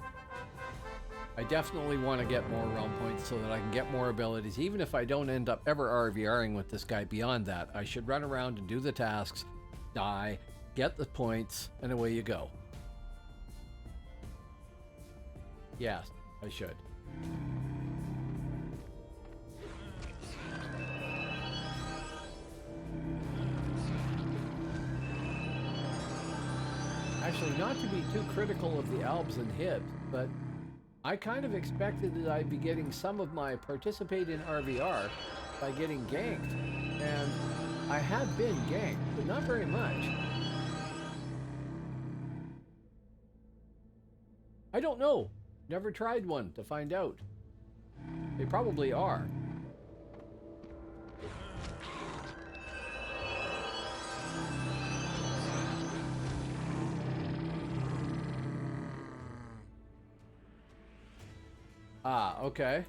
I definitely want to get more realm points so that I can get more abilities. Even if I don't end up ever RVRing with this guy beyond that, I should run around and do the tasks, die, get the points, and away you go. Yes, I should. Actually, not to be too critical of the Albs and Hibs, but I kind of expected that I'd be getting some of my participate in RVR by getting ganked. And I have been ganked, but not very much. I don't know. Never tried one to find out. They probably are. Ah, okay.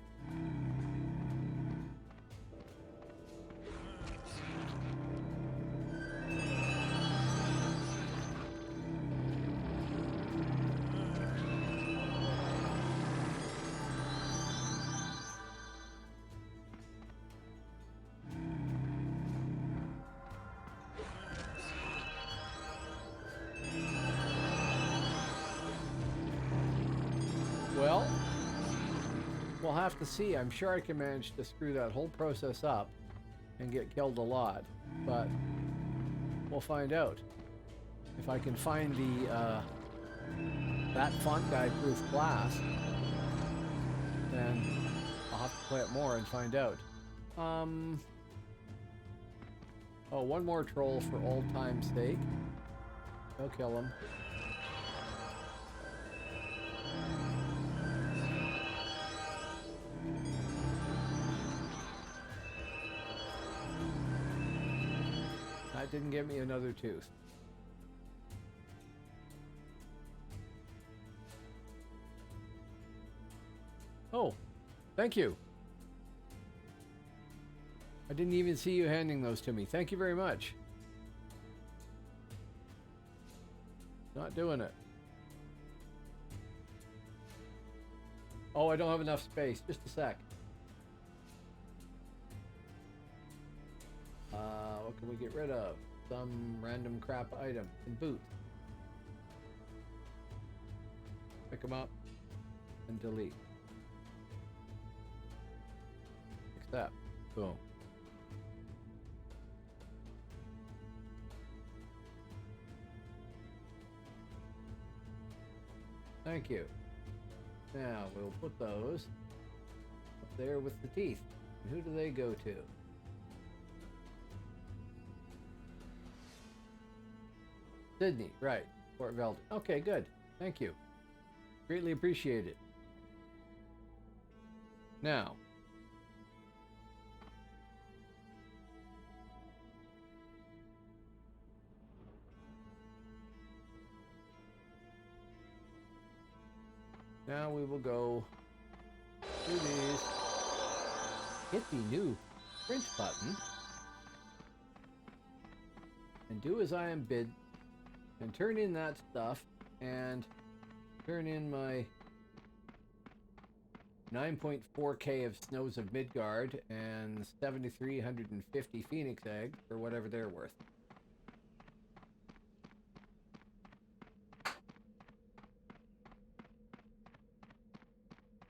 Well, we'll have to see. I'm sure I can manage to screw that whole process up and get killed a lot, but we'll find out. If I can find the that font guy proof class, then I'll have to play it more and find out. Oh, one more troll for old time's sake. Go kill him. That didn't give me another tooth. Oh, thank you. I didn't even see you handing those to me. Thank you very much. Not doing it. Oh, I don't have enough space. Just a sec. What can we get rid of? Some random crap item and boots. Pick them up and delete. Accept. Boom. Thank you. Now we'll put those up there with the teeth. And who do they go to? Sydney, right. Fort Veldt. Okay, good. Thank you. Greatly appreciated. Now, we will go do these. Hit the new print button and do as I am bid. And turn in that stuff and turn in my 9.4k of Snows of Midgard and 7,350 Phoenix eggs for whatever they're worth.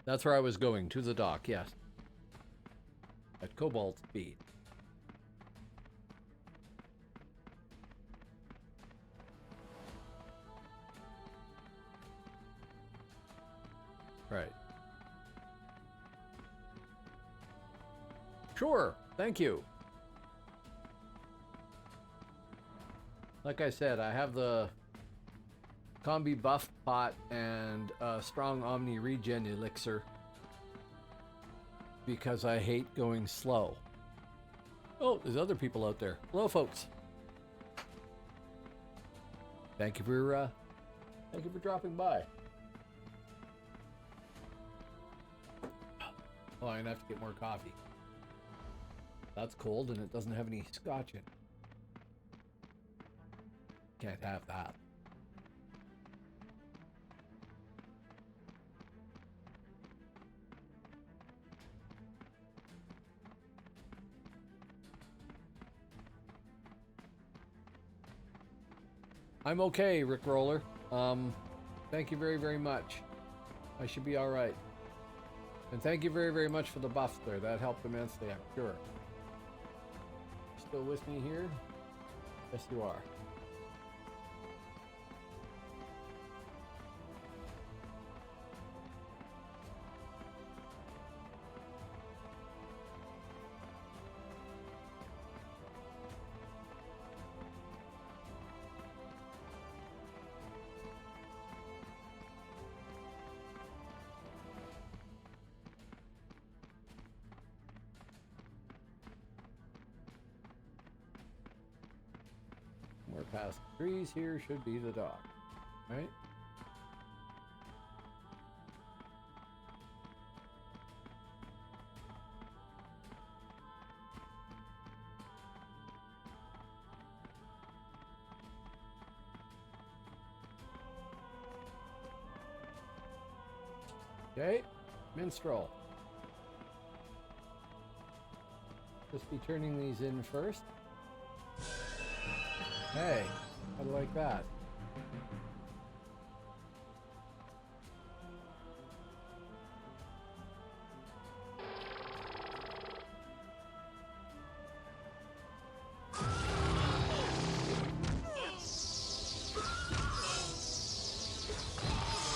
That's where I was going, to the dock, yes. At cobalt speed. Right. Sure, thank you. Like I said, I have the Combi Buff Pot and Strong Omni Regen Elixir because I hate going slow. Oh, there's other people out there. Hello, folks. Thank you for dropping by. Oh, I'm gonna have to get more coffee. That's cold and it doesn't have any scotch in it. Can't have that. I'm okay, Rick Roller. Thank you very, very much. I should be all right. And thank you very, very much for the buff there. That helped immensely, I'm sure. Still with me here? Yes, you are. We're past the trees here, should be the dock, right? Okay, minstrel. Just be turning these in first. Hey, how do you like that?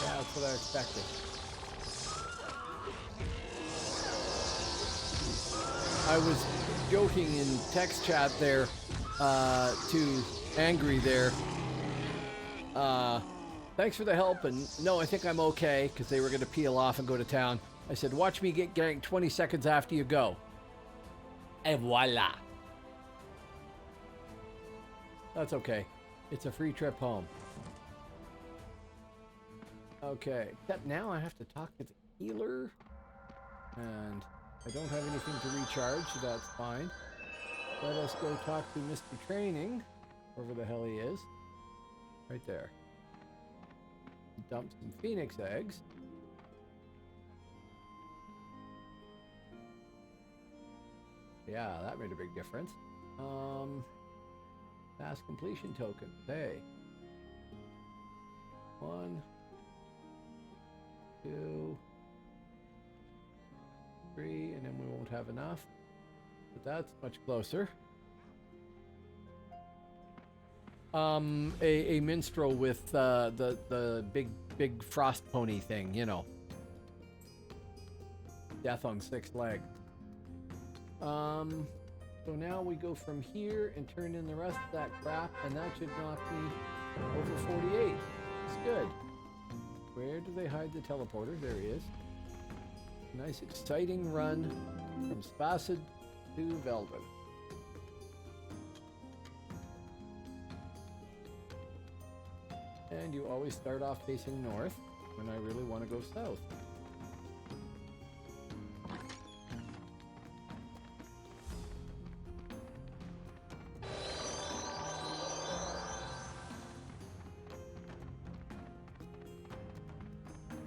Yeah, that's what I expected. I was joking in text chat there to Angry there. Thanks for the help, and no, I think I'm okay, because they were going to peel off and go to town. I said, watch me get ganked 20 seconds after you go. Et voila. That's okay. It's a free trip home. Okay, except now I have to talk to the healer, and I don't have anything to recharge, so that's fine. Let us go talk to Mr. Training. Wherever the hell he is. Right there. Dump some phoenix eggs. Yeah, that made a big difference. Task completion token. Hey. 1, 2, 3, and then we won't have enough. But that's much closer. A minstrel with the big frost pony thing, you know. Death on 6 legs. So now we go from here and turn in the rest of that crap, and that should knock me over 48. It's good. Where do they hide the teleporter? There he is. Nice exciting run from Spacid to Velden. And you always start off facing north when I really want to go south.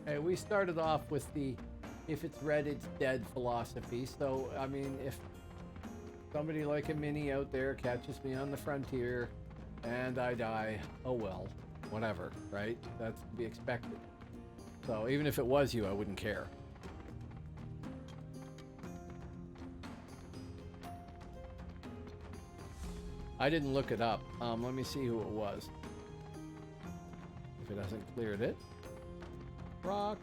Hey, we started off with the if it's red, it's dead philosophy. So, I mean, if somebody like a Mini out there catches me on the frontier and I die, oh well. Whatever, right? That's to be expected. So even if it was you, I wouldn't care. I didn't look it up. Let me see who it was. If it hasn't cleared it. Rock.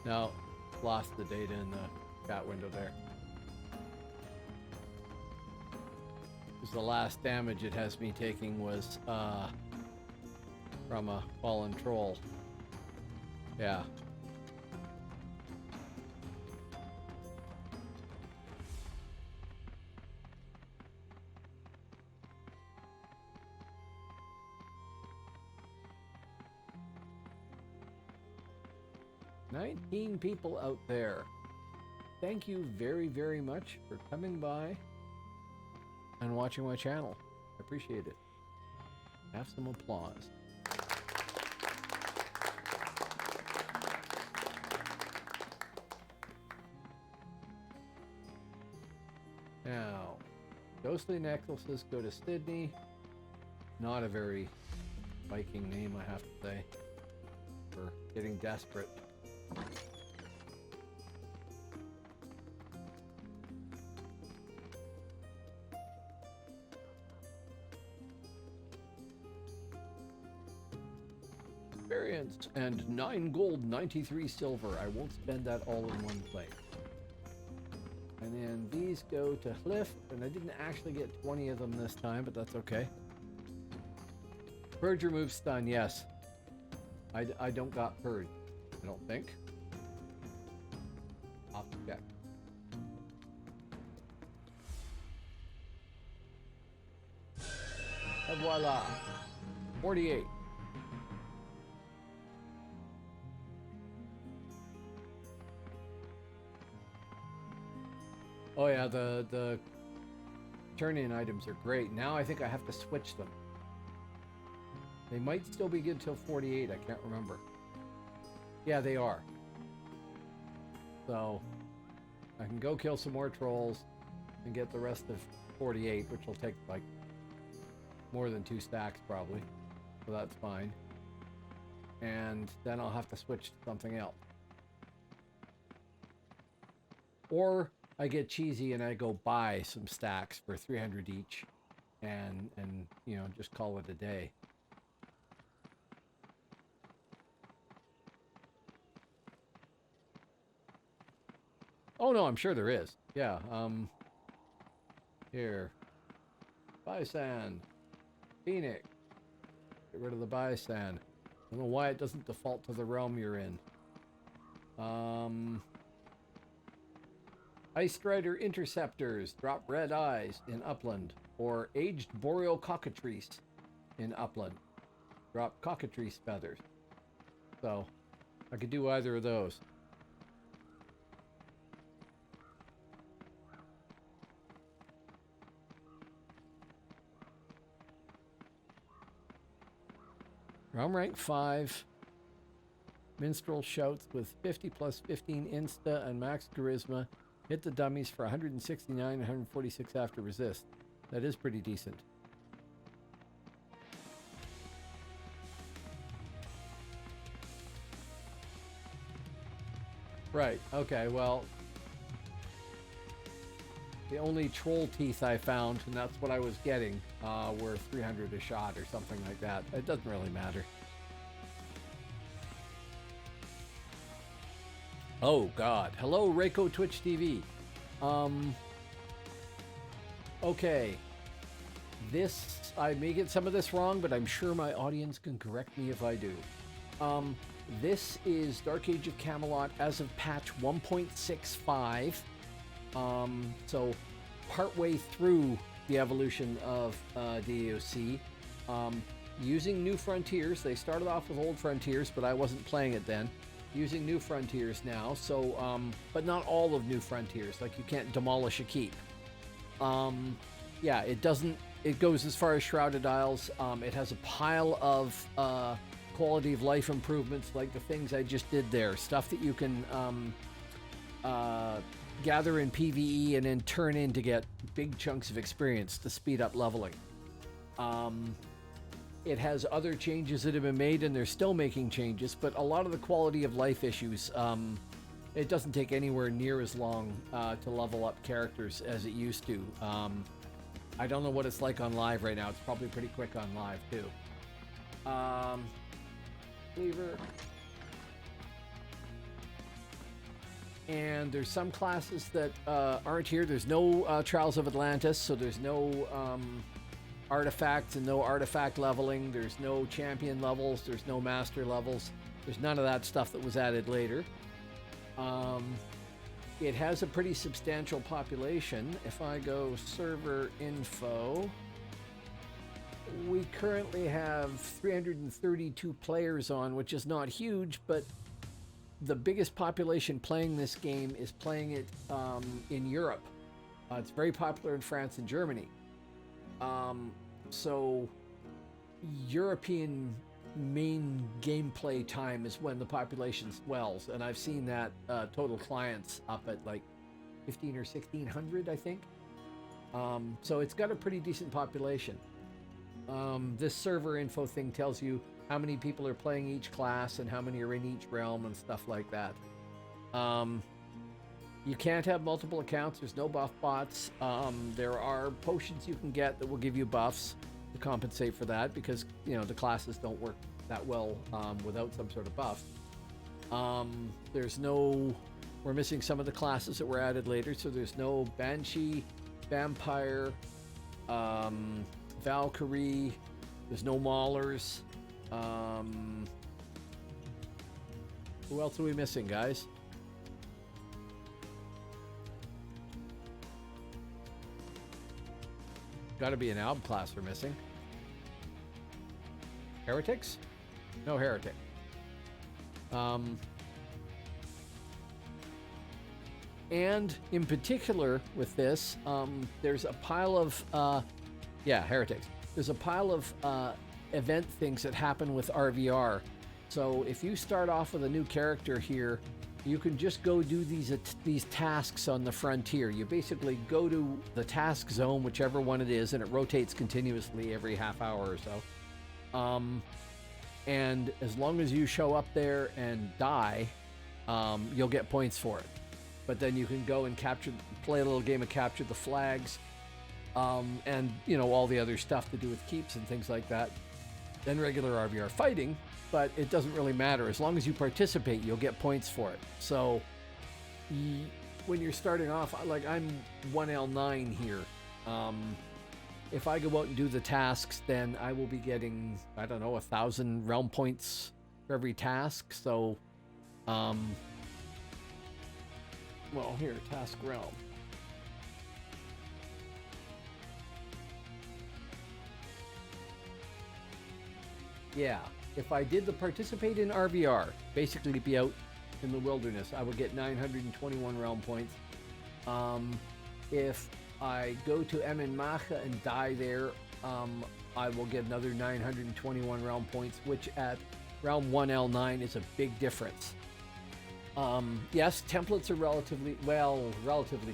No, lost the data in the chat window there. Because the last damage it has me taking was from a fallen troll. Yeah. "19 people out there. Thank you very, very much for coming by and watching my channel. I appreciate it. Have some applause. Now, ghostly necklaces go to Sydney. Not a very Viking name, I have to say. For getting desperate. Experience and 9 gold, 93 silver. I won't spend that all in one place. And then these go to Cliff, and I didn't actually get 20 of them this time, but that's okay. Purge removes stun, yes. I don't got purge, I don't think. I'll have to check. And voila. 48. Oh yeah, the turn-in items are great. Now I think I have to switch them. They might still be good till 48, I can't remember. Yeah, they are. So I can go kill some more trolls and get the rest of 48, which will take like more than 2 stacks probably. So that's fine. And then I'll have to switch to something else. Or I get cheesy and I go buy some stacks for 300 each and you know, just call it a day. Oh no, I'm sure there is. Yeah, here. Bison. Phoenix. Get rid of the Bison. I don't know why it doesn't default to the realm you're in. Ice Strider Interceptors drop red eyes in Upland, or Aged Boreal Cockatrice in Upland. Drop cockatrice feathers. So, I could do either of those. Realm rank 5. Minstrel shouts with 50 plus 15 insta and max charisma. Hit the dummies for 169 and 146 after resist. That is pretty decent. Right, okay, well, the only troll teeth I found, and that's what I was getting, were 300 a shot or something like that. It doesn't really matter. Oh God. Hello, Reiko Twitch TV. Okay. This, I may get some of this wrong, but I'm sure my audience can correct me if I do. This is Dark Age of Camelot as of patch 1.65. So partway through the evolution of DAOC. Using New Frontiers. They started off with Old Frontiers, but I wasn't playing it then. Using New Frontiers now, so, but not all of New Frontiers. Like, you can't demolish a keep. Yeah, it doesn't, it goes as far as Shrouded Isles. It has a pile of quality of life improvements, like the things I just did there. Stuff that you can gather in PvE and then turn in to get big chunks of experience to speed up leveling. It has other changes that have been made, and they're still making changes, but a lot of the quality of life issues, it doesn't take anywhere near as long to level up characters as it used to. I don't know what it's like on live right now. It's probably pretty quick on live, too. Cleaver. And there's some classes that aren't here. There's no Trials of Atlantis, so there's no artifacts and no artifact leveling. There's no champion levels. There's no master levels. There's none of that stuff that was added later. It has a pretty substantial population. If I go server info, we currently have 332 players on, which is not huge, but the biggest population playing this game is playing it in Europe. It's very popular in France and Germany. So European main gameplay time is when the population swells, and I've seen that total clients up at like 15 or 1600, I think. So it's got a pretty decent population. This server info thing tells you how many people are playing each class and how many are in each realm and stuff like that. You can't have multiple accounts. There's no buff bots. There are potions you can get that will give you buffs to compensate for that, because you know the classes don't work that well without some sort of buff. There's no, we're missing some of the classes that were added later, so there's no Banshee, Vampire, Valkyrie, there's no Maulers. Who else are we missing, guys? Got to be an Alb class we're missing. Heretics? No heretic. And in particular with this, there's a pile of heretics. There's a pile of event things that happen with RVR. So if you start off with a new character here, you can just go do these tasks on the frontier. You basically go to the task zone, whichever one it is, and it rotates continuously every half hour or so. And as long as you show up there and die, you'll get points for it. But then you can go and play a little game of capture the flags, and you know, all the other stuff to do with keeps and things like that. Then regular RVR fighting, but it doesn't really matter. As long as you participate, you'll get points for it. So when you're starting off, like I'm 1L9 here. If I go out and do the tasks, then I will be getting, I don't know, 1,000 realm points for every task. So, well, here, task realm. Yeah, if I did the participate in RVR, basically be out in the wilderness, I would get 921 realm points. If I go to Eminmacha and die there, I will get another 921 realm points, which at realm 1L9 is a big difference. Yes, templates are relatively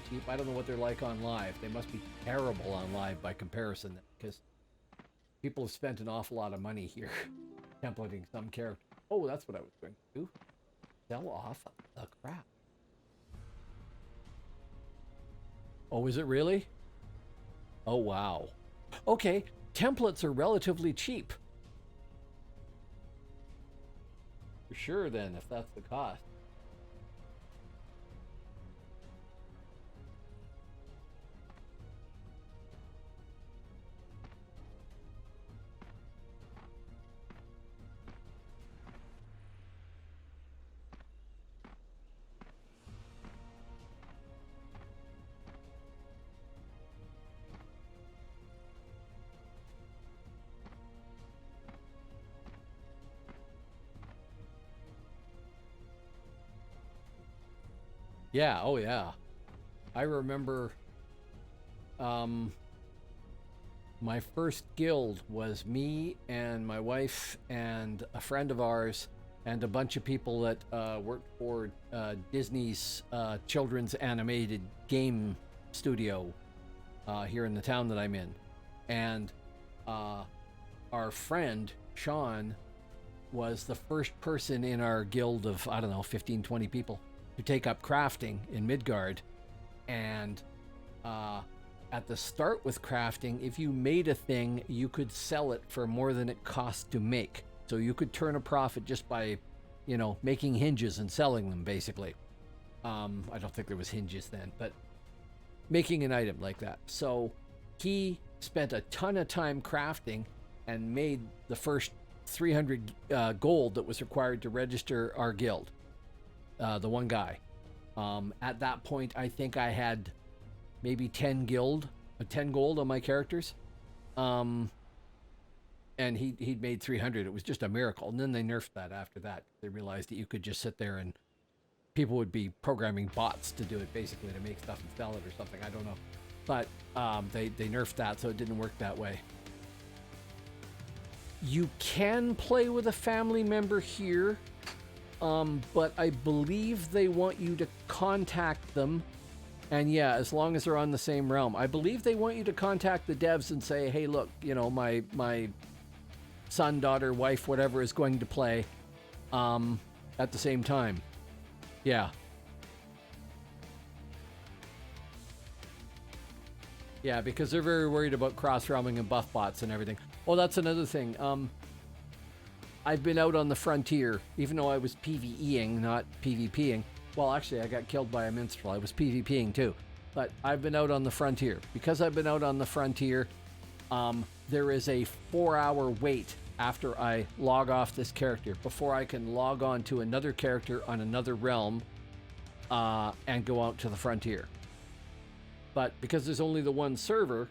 cheap. I don't know what they're like on live. They must be terrible on live by comparison, because people have spent an awful lot of money here templating some character. Oh, that's what I was going to do. Sell off the crap. Oh, is it really? Oh, wow. Okay, templates are relatively cheap. For sure, then, if that's the cost. Yeah, oh yeah. I remember my first guild was me and my wife and a friend of ours and a bunch of people that worked for Disney's children's animated game studio here in the town that I'm in. And our friend, Sean, was the first person in our guild of, I don't know, 15, 20 people to take up crafting in Midgard. And at the start with crafting, if you made a thing, you could sell it for more than it cost to make. So you could turn a profit just by, you know, making hinges and selling them, basically. I don't think there was hinges then, but making an item like that. So he spent a ton of time crafting and made the first 300 gold that was required to register our guild, the one guy. At that point, I think I had maybe 10 gold on my characters. And he'd made 300. It was just a miracle. And then they nerfed that after that. They realized that you could just sit there and people would be programming bots to do it, basically, to make stuff and sell it or something. I don't know. But they nerfed that, so it didn't work that way. You can play with a family member here, but I believe they want you to contact them. And yeah, as long as they're on the same realm. I believe they want you to contact the devs and say, hey, look, you know, my son, daughter, wife, whatever is going to play at the same time. Yeah. Yeah, because they're very worried about cross-realming and buff bots and everything. Oh, that's another thing. I've been out on the frontier, even though I was PvEing, not PvPing. Well, actually, I got killed by a minstrel. I was PvPing too. But I've been out on the frontier. Because I've been out on the frontier, there is a 4-hour wait after I log off this character before I can log on to another character on another realm and go out to the frontier. But because there's only the one server,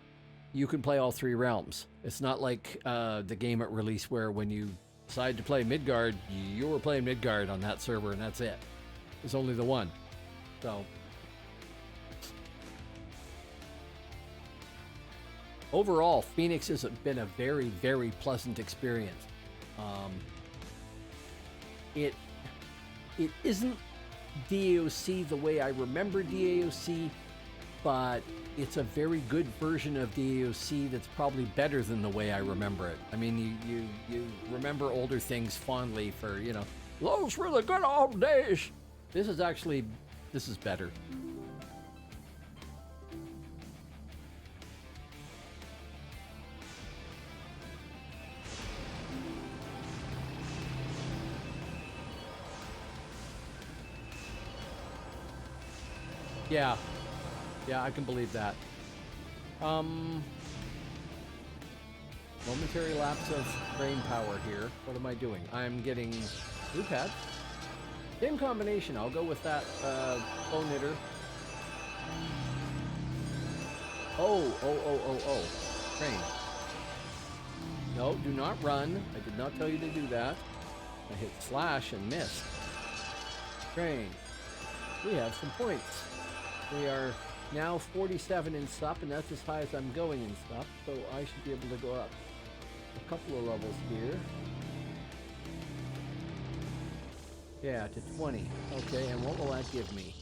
you can play all 3 realms. It's not like the game at release where when you decide to play Midgard, you were playing Midgard on that server and that's it. There's only the one. So overall, Phoenix has been a very, very pleasant experience. It isn't DAOC the way I remember DAOC, but it's a very good version of DAOC that's probably better than the way I remember it. I mean, you remember older things fondly for, you know, those were the good old days. This is better. Yeah. Yeah, I can believe that. Momentary lapse of brain power here. What am I doing? I'm getting blue pad. Same combination. I'll go with that bone knitter. Oh. Train. No, do not run. I did not tell you to do that. I hit slash and missed. Train. We have some points. We are now 47 in SUP, and that's as high as I'm going in SUP, so I should be able to go up a couple of levels here. Yeah, to 20. Okay, and what will that give me?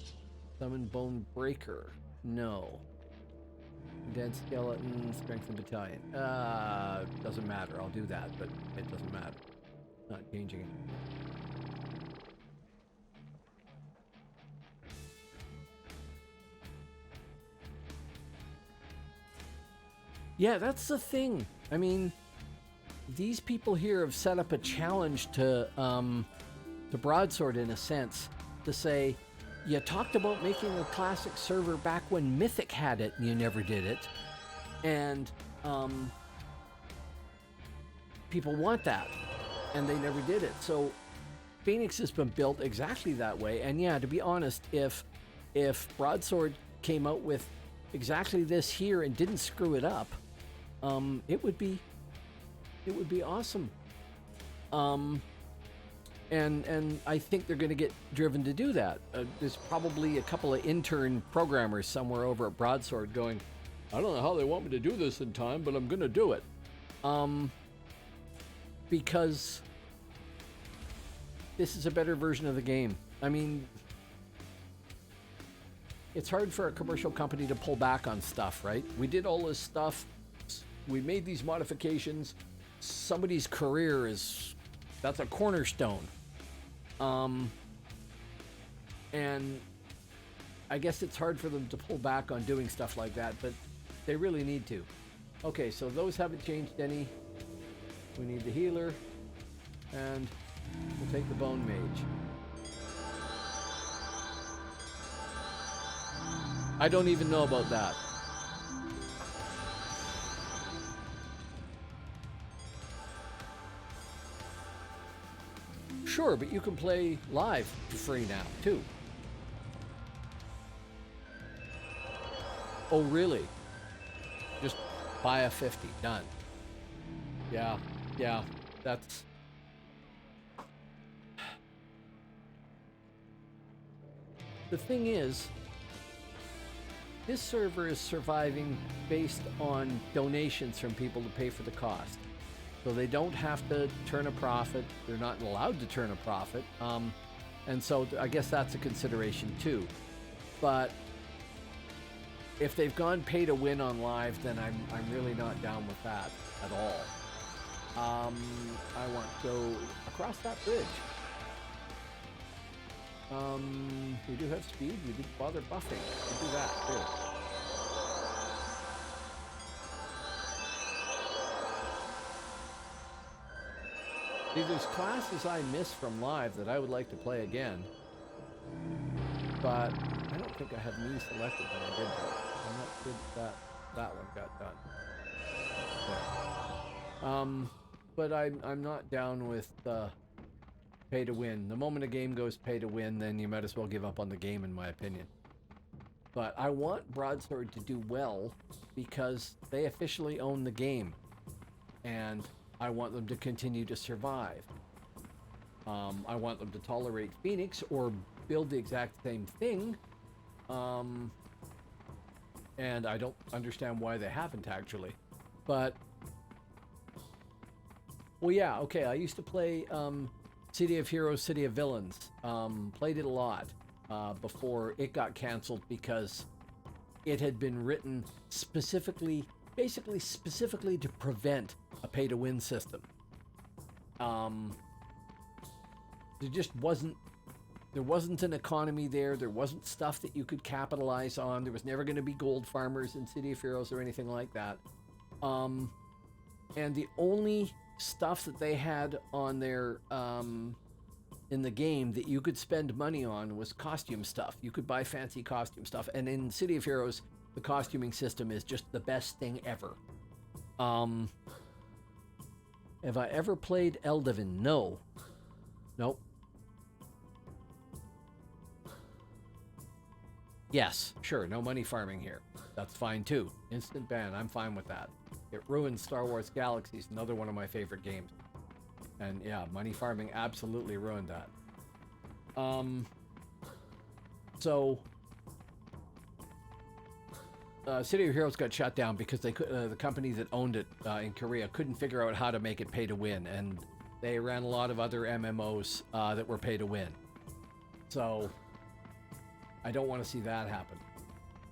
Summon Bone Breaker. No. Dead Skeleton, Strengthen Battalion. Doesn't matter. I'll do that, but it doesn't matter. Not changing it. Yeah, that's the thing. I mean, these people here have set up a challenge to Broadsword in a sense to say, you talked about making a classic server back when Mythic had it and you never did it. And people want that and they never did it. So Phoenix has been built exactly that way. And yeah, to be honest, if Broadsword came out with exactly this here and didn't screw it up, it would be awesome. And I think they're going to get driven to do that. There's probably a couple of intern programmers somewhere over at Broadsword going, I don't know how they want me to do this in time, but I'm going to do it. Because this is a better version of the game. I mean, it's hard for a commercial company to pull back on stuff, right? We did all this stuff. We made these modifications. Somebody's career that's a cornerstone. And I guess it's hard for them to pull back on doing stuff like that, but they really need to. Okay, so those haven't changed any. We need the healer, and we'll take the bone mage. I don't even know about that. Sure, but you can play live for free now, too. Oh, really? Just buy a 50, done. Yeah, that's... The thing is, this server is surviving based on donations from people to pay for the cost. So they don't have to turn a profit. They're not allowed to turn a profit. And so I guess that's a consideration too. But if they've gone pay to win on live, then I'm really not down with that at all. I want to go across that bridge. We do have speed. We didn't bother buffing. We do that too. See, there's classes I miss from live that I would like to play again, but I don't think I have me selected when I did that. I'm not sure that one got done. Okay. But I'm not down with pay to win. The moment a game goes pay to win, then you might as well give up on the game, in my opinion. But I want Broadsword to do well because they officially own the game, and I want them to continue to survive. I want them to tolerate Phoenix or build the exact same thing. And I don't understand why they haven't actually. But, well, yeah, okay, I used to play City of Heroes, City of Villains. Played it a lot before it got canceled because it had been written specifically to prevent a pay-to-win system. There wasn't an economy there. There wasn't stuff that you could capitalize on. There was never going to be gold farmers in City of Heroes or anything like that. And the only stuff that they had on their in the game that you could spend money on was costume stuff. You could buy fancy costume stuff, and in City of Heroes, the costuming system is just the best thing ever. Have I ever played Eldiven? No. Nope. Yes, sure, no money farming here. That's fine too. Instant ban, I'm fine with that. It ruined Star Wars Galaxies, another one of my favorite games. And yeah, money farming absolutely ruined that. City of Heroes got shut down because they could, the company that owned it in Korea couldn't figure out how to make it pay to win, and they ran a lot of other MMOs that were pay to win. So I don't want to see that happen.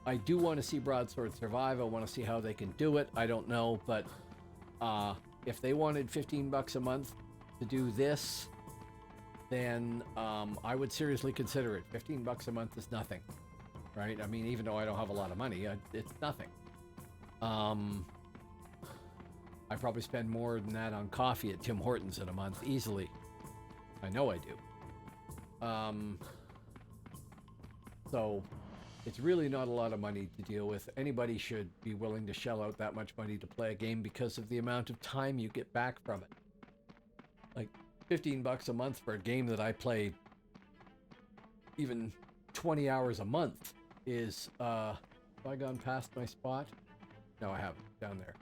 I do want to see Broadsword survive. I want to see how they can do it. I don't know, but if they wanted $15 a month to do this, then I would seriously consider it. $15 a month is nothing, right? I mean, even though I don't have a lot of money, it's nothing. I probably spend more than that on coffee at Tim Hortons in a month, easily. I know I do. So it's really not a lot of money to deal with. Anybody should be willing to shell out that much money to play a game because of the amount of time you get back from it. Like $15 a month for a game that I play even 20 hours a month is, have I gone past my spot? No, I haven't, down there.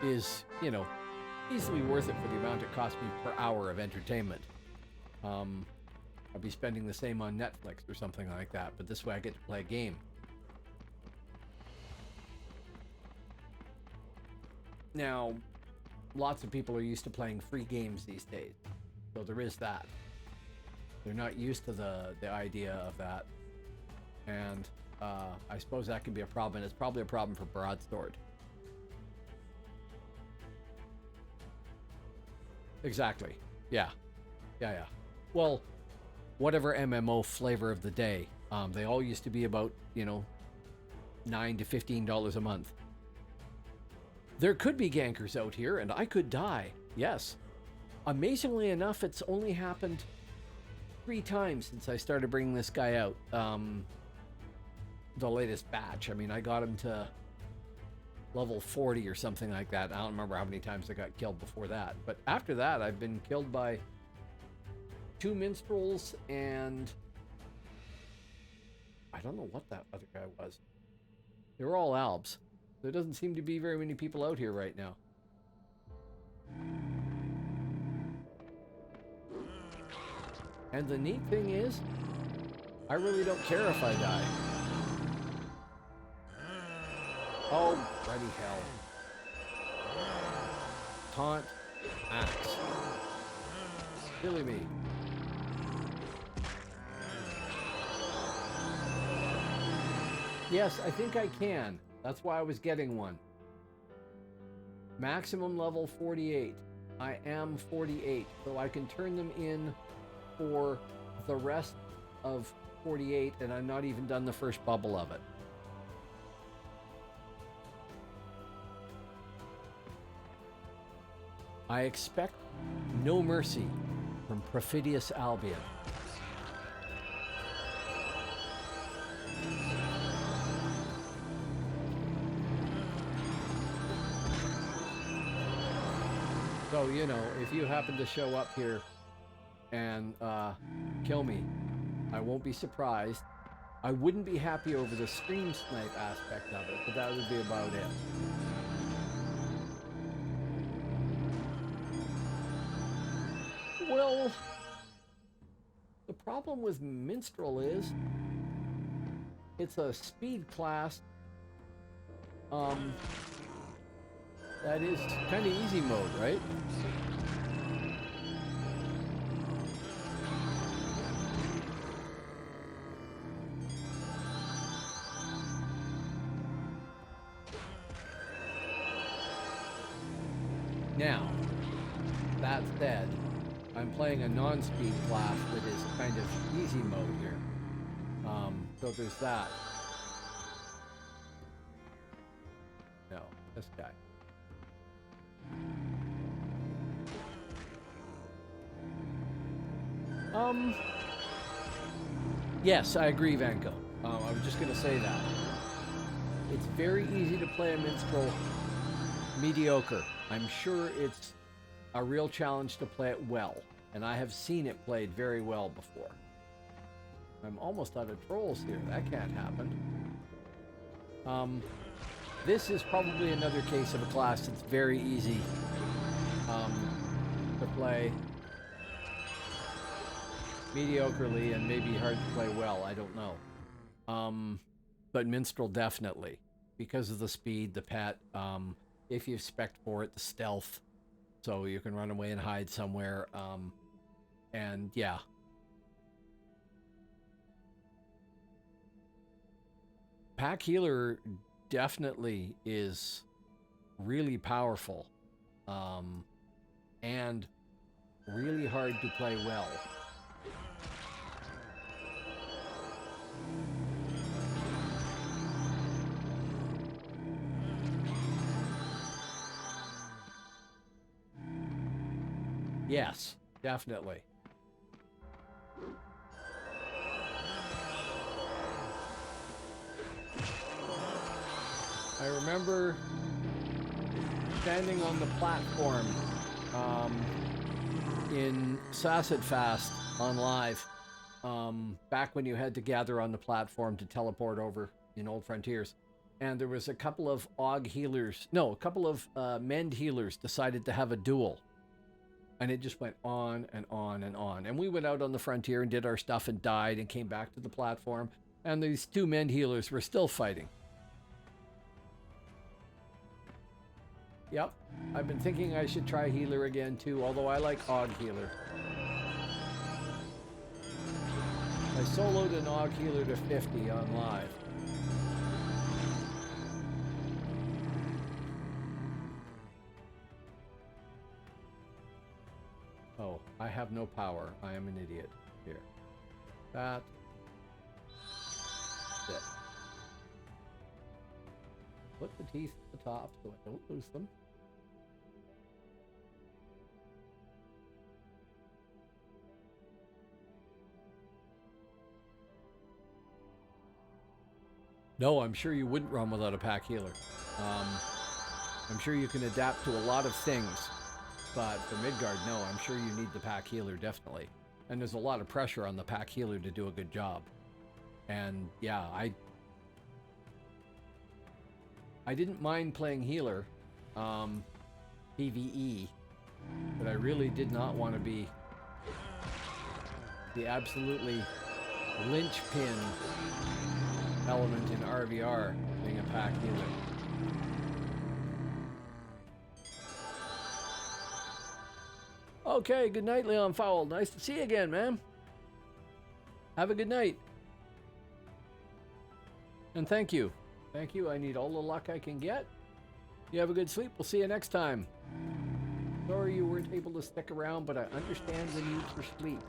Is, you know, easily worth it for the amount it costs me per hour of entertainment. I'll be spending the same on Netflix or something like that, but this way I get to play a game. Now, lots of people are used to playing free games these days, so there is that. They're not used to the idea of that, and I suppose that can be a problem. It's probably a problem for Broadsword. Exactly. Yeah. Well, whatever MMO flavor of the day. They all used to be about, you know, $9 to $15 a month. There could be gankers out here, and I could die. Yes. Amazingly enough, it's only happened 3 times since I started bringing this guy out. the latest batch. I mean, I got him to level 40 or something like that. I don't remember how many times I got killed before that. But after that, I've been killed by 2 minstrels and I don't know what that other guy was. They were all albs. There doesn't seem to be very many people out here right now. And the neat thing is, I really don't care if I die. Oh, bloody hell. Taunt, axe. Silly me. Yes, I think I can. That's why I was getting one. Maximum level 48. I am 48, so I can turn them in for the rest of 48, and I'm not even done the first bubble of it. I expect no mercy from perfidious Albion. So, you know, if you happen to show up here and kill me, I won't be surprised. I wouldn't be happy over the stream snipe aspect of it, but that would be about it. Well, the problem with Minstrel is it's a speed class that is kind of easy mode, right? Now, that said, I'm playing a non-speed class that is kind of easy mode here. So there's that. No, this guy. Yes, I agree, Vanko. I was just gonna say that. It's very easy to play a minstrel mediocre. I'm sure it's a real challenge to play it well, and I have seen it played very well before. I'm almost out of trolls here. That can't happen. This is probably another case of a class that's very easy to play mediocrely and maybe hard to play well. I don't know. But Minstrel definitely, because of the speed, the pet, if you spec for it, the stealth, so you can run away and hide somewhere, and yeah. Pack Healer definitely is really powerful, and really hard to play well. Yes, definitely. I remember standing on the platform in Sasset Fast on live, back when you had to gather on the platform to teleport over in Old Frontiers. And there was a couple of Mend healers decided to have a duel. And it just went on and on and on. And we went out on the frontier and did our stuff and died and came back to the platform. And these 2 Mend healers were still fighting. Yep, I've been thinking I should try healer again too, although I like Og healer. I soloed an Og healer to 50 on live. Oh, I have no power. I am an idiot. Here. That's it. Put the teeth at the top so I don't lose them. No, I'm sure you wouldn't run without a pack healer. I'm sure you can adapt to a lot of things, but for Midgard, no, I'm sure you need the pack healer, definitely. And there's a lot of pressure on the pack healer to do a good job. And yeah, I didn't mind playing healer, PvE, but I really did not want to be the absolutely linchpin element in RVR, being a pack healer. Okay, good night, Leon Fowl. Nice to see you again, man. Have a good night. And thank you. Thank you. I need all the luck I can get. You have a good sleep. We'll see you next time. Sorry you weren't able to stick around, but I understand the need for sleep.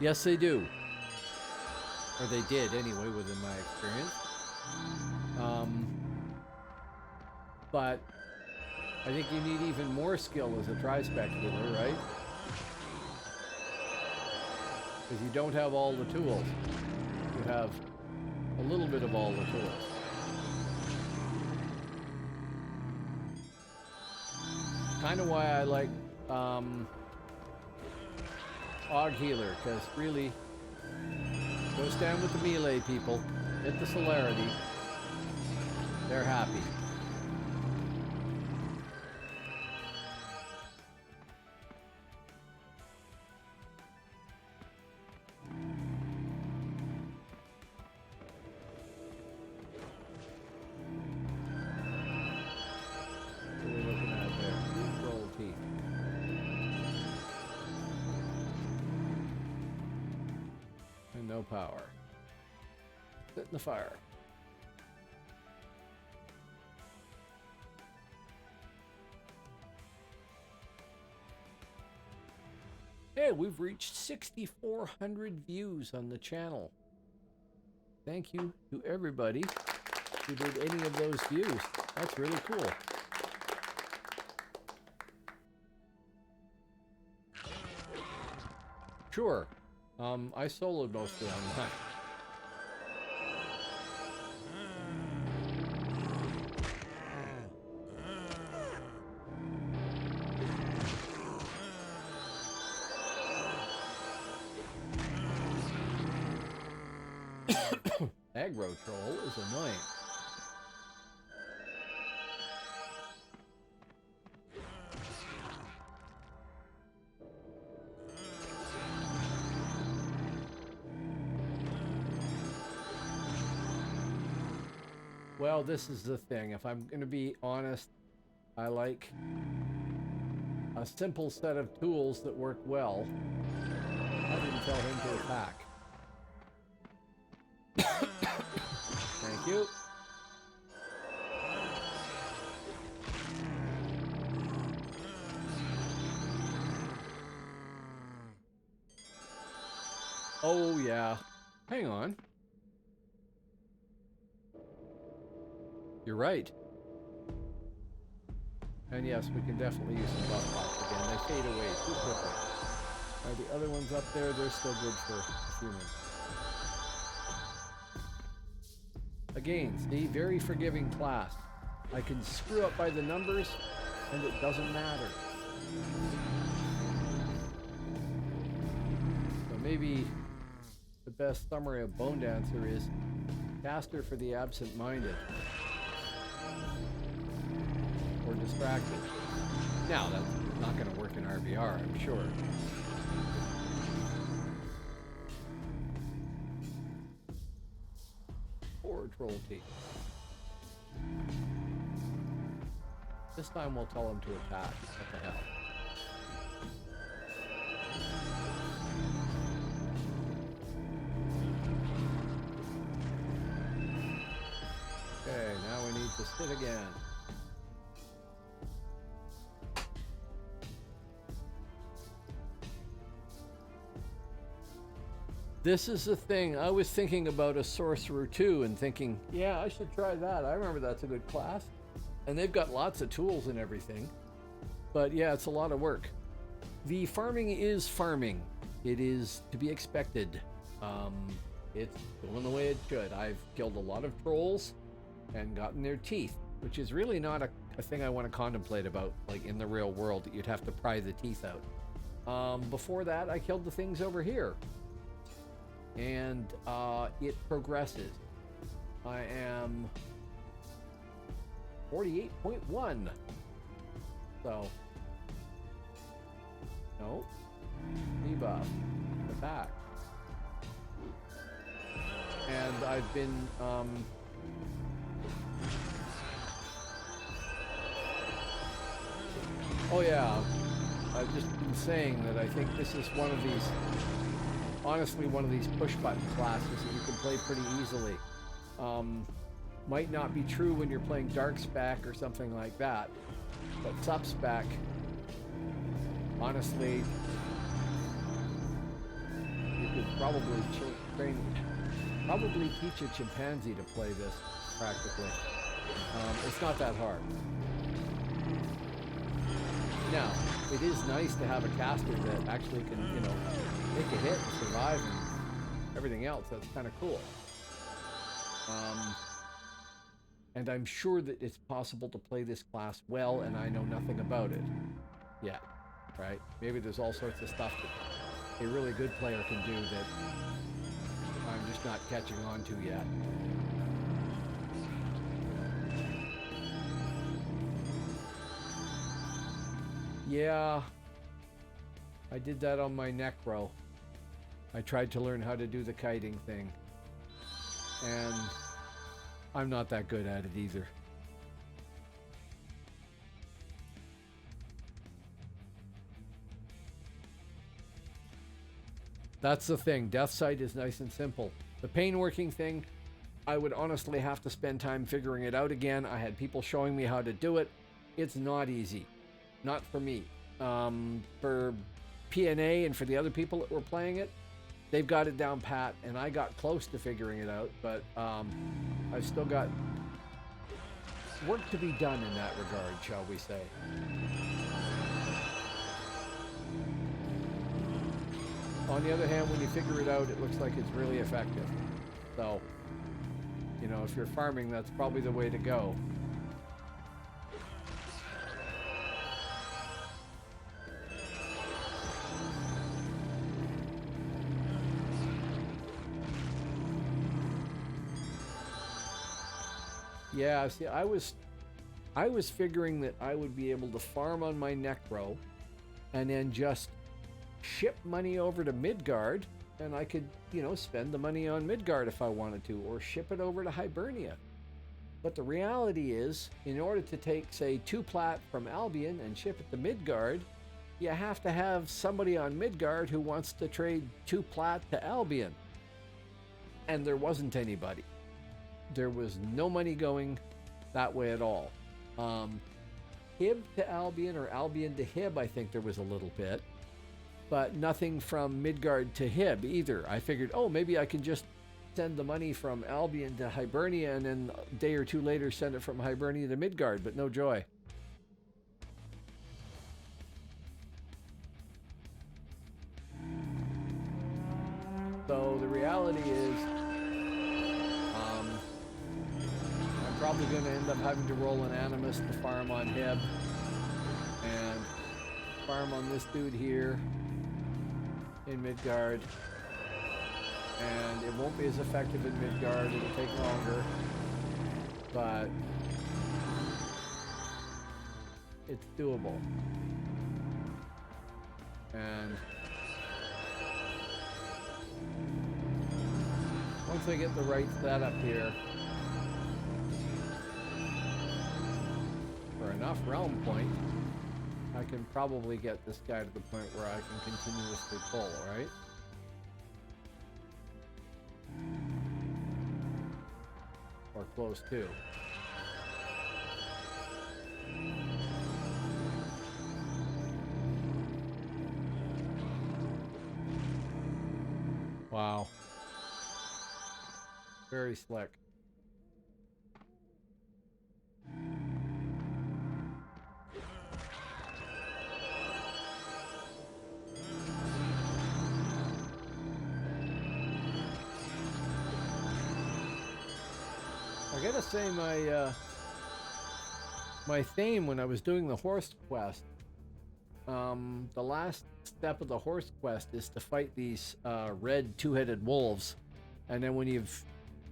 Yes, they do. Or they did, anyway, within my experience. But I think you need even more skill as a tri-spec healer, right? Because you don't have all the tools. You have a little bit of all the tools. Kind of why I like Og Healer, because really, go stand with the melee people, hit the celerity, they're happy. What are we looking at there? Control T. And no power. Sit in the fire. Hey, we've reached 6,400 views on the channel. Thank you to everybody who did any of those views. That's really cool. Sure. I soloed mostly on that. Aggro troll is annoying. Well, this is the thing. If I'm going to be honest, I like a simple set of tools that work well. I didn't tell him to attack. Thank you. Oh, yeah. Hang on. You're right. And yes, we can definitely use some buff pops again. They fade away too quickly. The other ones up there, they're still good for humans. Again, see, very forgiving class. I can screw up by the numbers, and it doesn't matter. So maybe the best summary of Bonedancer is caster for the absent-minded. Or distracted. Now, that's not going to work in RVR, I'm sure. Or troll teeth. This time we'll tell him to attack. What the hell? Okay, now we need to sit again. This is the thing. I was thinking about a sorcerer too and thinking, yeah, I should try that. I remember that's a good class. And they've got lots of tools and everything. But yeah, it's a lot of work. The farming is farming. It is to be expected. It's going the way it should. I've killed a lot of trolls and gotten their teeth, which is really not a thing I want to contemplate about, like in the real world, that you'd have to pry the teeth out. Before that, I killed the things over here. And it progresses. I am 48.1. So, no. Debuff. Attack. And I've been, oh yeah, I've just been saying that I think this is one of these, honestly, one of these push button classes that you can play pretty easily. Might not be true when you're playing Dark Spec or something like that, but Sub Spec, honestly, you could probably teach a chimpanzee to play this practically. It's not that hard. Now, it is nice to have a caster that actually can, you know, make a hit and survive and everything else. That's kind of cool. And I'm sure that it's possible to play this class well, and I know nothing about it yet, right? Maybe there's all sorts of stuff that a really good player can do that I'm just not catching on to yet. Yeah, I did that on my Necro. I tried to learn how to do the kiting thing, and I'm not that good at it either. That's the thing. Death Sight is nice and simple. The pain working thing, I would honestly have to spend time figuring it out again. I had people showing me how to do it. It's not easy. Not for me. For PNA and for the other people that were playing it, they've got it down pat, and I got close to figuring it out, but I've still got work to be done in that regard, shall we say. On the other hand, when you figure it out, it looks like it's really effective. So, you know, if you're farming, that's probably the way to go. Yeah, see, I was figuring that I would be able to farm on my Necro and then just ship money over to Midgard, and I could, you know, spend the money on Midgard if I wanted to, or ship it over to Hibernia. But the reality is, in order to take, say, 2 plat from Albion and ship it to Midgard, you have to have somebody on Midgard who wants to trade 2 plat to Albion. And there wasn't anybody. There was no money going that way at all. Hib to Albion or Albion to Hib, I think there was a little bit, but nothing from Midgard to Hib either. I figured, oh, maybe I can just send the money from Albion to Hibernia and then a day or two later send it from Hibernia to Midgard, but no joy. So the reality is, I'm probably going to end up having to roll an Animus to farm on Hib and farm on this dude here in Midgard, and it won't be as effective in Midgard. It'll take longer, but it's doable. And once I get the right setup here for enough realm point, I can probably get this guy to the point where I can continuously pull, right? Or close to. Wow. Very slick. I gotta say my theme when I was doing the horse quest, the last step of the horse quest is to fight these red two-headed wolves, and then when you've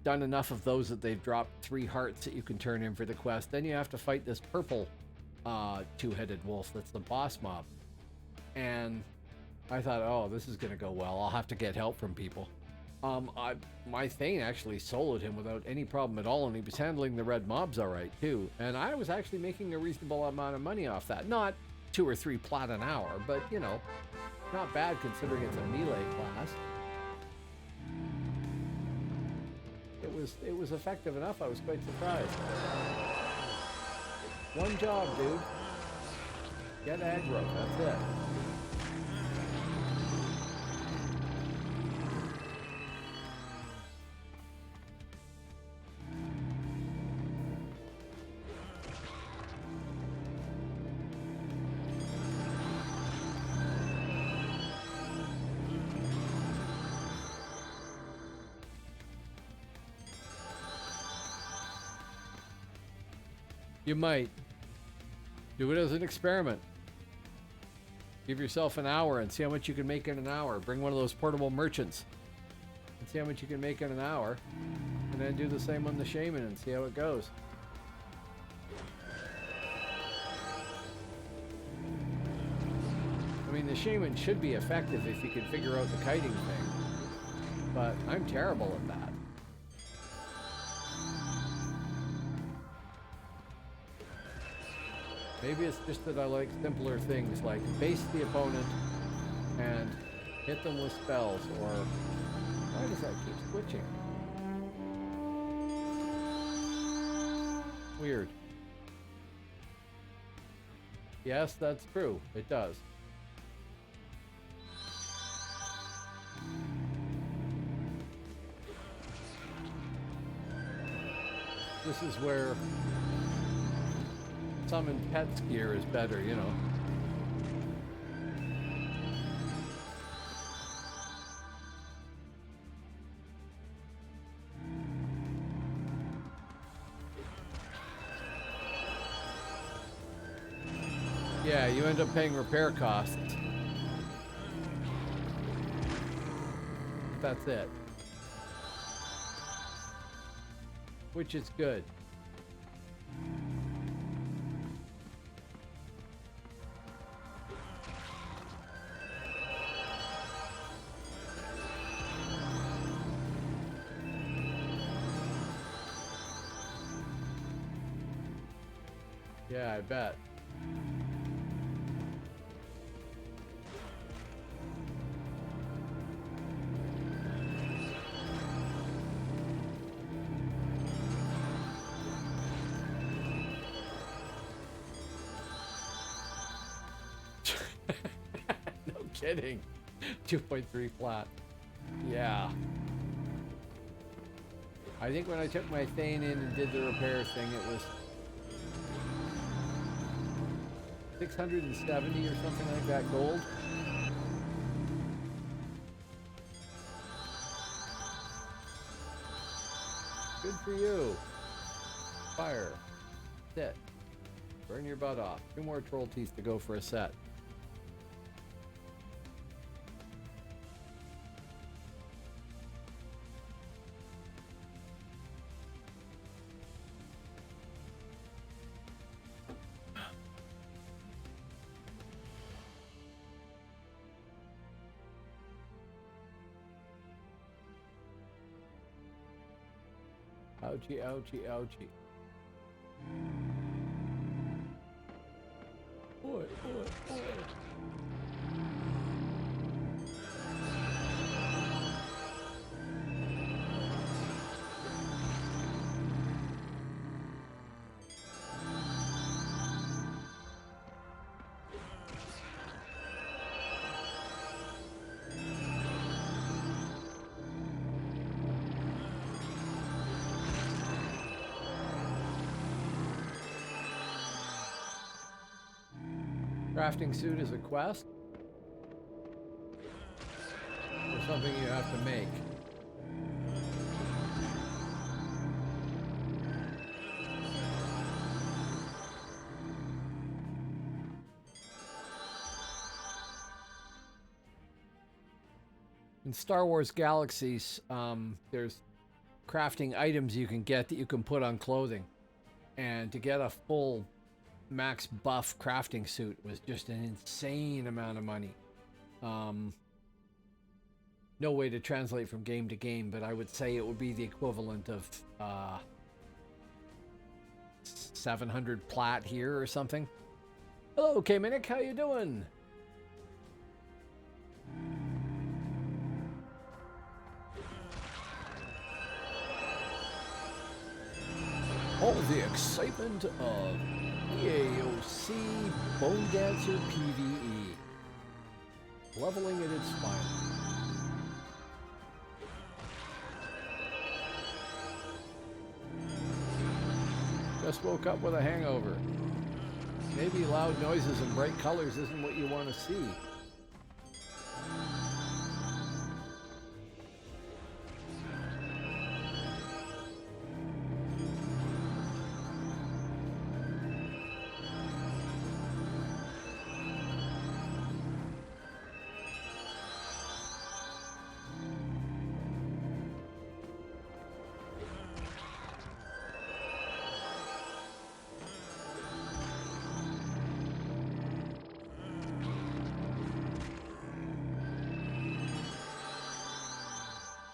done enough of those that they've dropped 3 hearts that you can turn in for the quest, then you have to fight this purple two-headed wolf that's the boss mob. And I thought, oh, this is gonna go well. I'll have to get help from people. My Thane actually soloed him without any problem at all, and he was handling the red mobs all right too. And I was actually making a reasonable amount of money off that. Not 2 or 3 plat an hour, but you know, not bad considering it's a melee class. It was effective enough. I was quite surprised. One job, dude. Get aggro. That's it. You might. Do it as an experiment. Give yourself an hour and see how much you can make in an hour. Bring one of those portable merchants and see how much you can make in an hour. And then do the same on the shaman and see how it goes. I mean, the shaman should be effective if you can figure out the kiting thing. But I'm terrible at that. Maybe it's just that I like simpler things like base the opponent and hit them with spells, or why does that keep switching? Weird. Yes, that's true. It does. This is where summon pets gear is better, you know. Yeah, you end up paying repair costs. That's it. Which is good. Yeah, I bet. No kidding. 2.3 flat. Yeah. I think when I took my Thane in and did the repair thing, it was 670 or something like that gold. Good for you. Fire. Sit. Burn your butt off. 2 more troll teeth to go for a set. Ouchie, ouchie, ouchie. Oi, oi, oi. Crafting suit is a quest? Or something you have to make? In Star Wars Galaxies, there's crafting items you can get that you can put on clothing. And to get a full max buff crafting suit was just an insane amount of money. No way to translate from game to game, but I would say it would be the equivalent of 700 plat here or something. Hello, K-Minic, how you doing? All the excitement of DAOC Bonedancer PvE. Leveling at its finest. Just woke up with a hangover. Maybe loud noises and bright colors isn't what you want to see.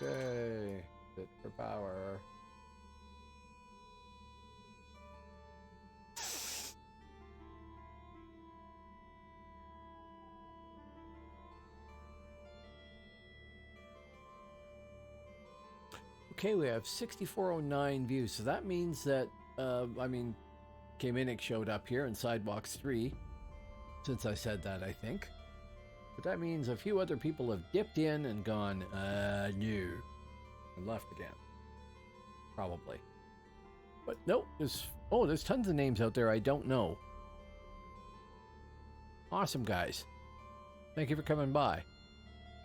Okay, sit for power. Okay, we have 6409 views, so that means that, K-Minic showed up here in Sidebox 3, since I said that, I think. But that means a few other people have dipped in and gone, no, and left again. Probably. But nope, there's tons of names out there I don't know. Awesome, guys. Thank you for coming by.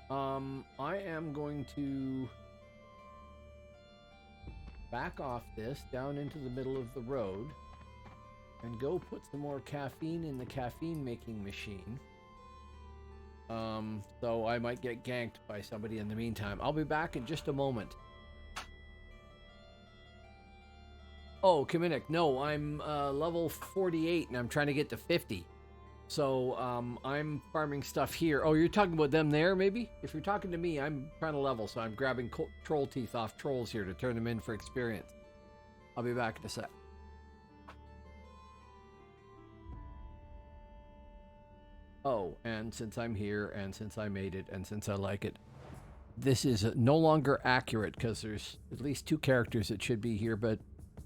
I am going to back off this down into the middle of the road and go put some more caffeine in the caffeine making machine. So I might get ganked by somebody in the meantime. I'll be back in just a moment. Oh, Kaminik, no, I'm level 48 and I'm trying to get to 50. So I'm farming stuff here. Oh, you're talking about them there, maybe? If you're talking to me, I'm trying to level, so I'm grabbing troll teeth off trolls here to turn them in for experience. I'll be back in a sec. Oh, and since I'm here, and since I made it, and since I like it, this is no longer accurate, because there's at least 2 characters that should be here,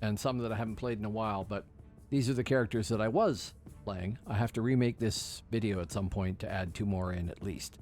and some that I haven't played in a while, but these are the characters that I was playing. I have to remake this video at some point to add 2 more in at least.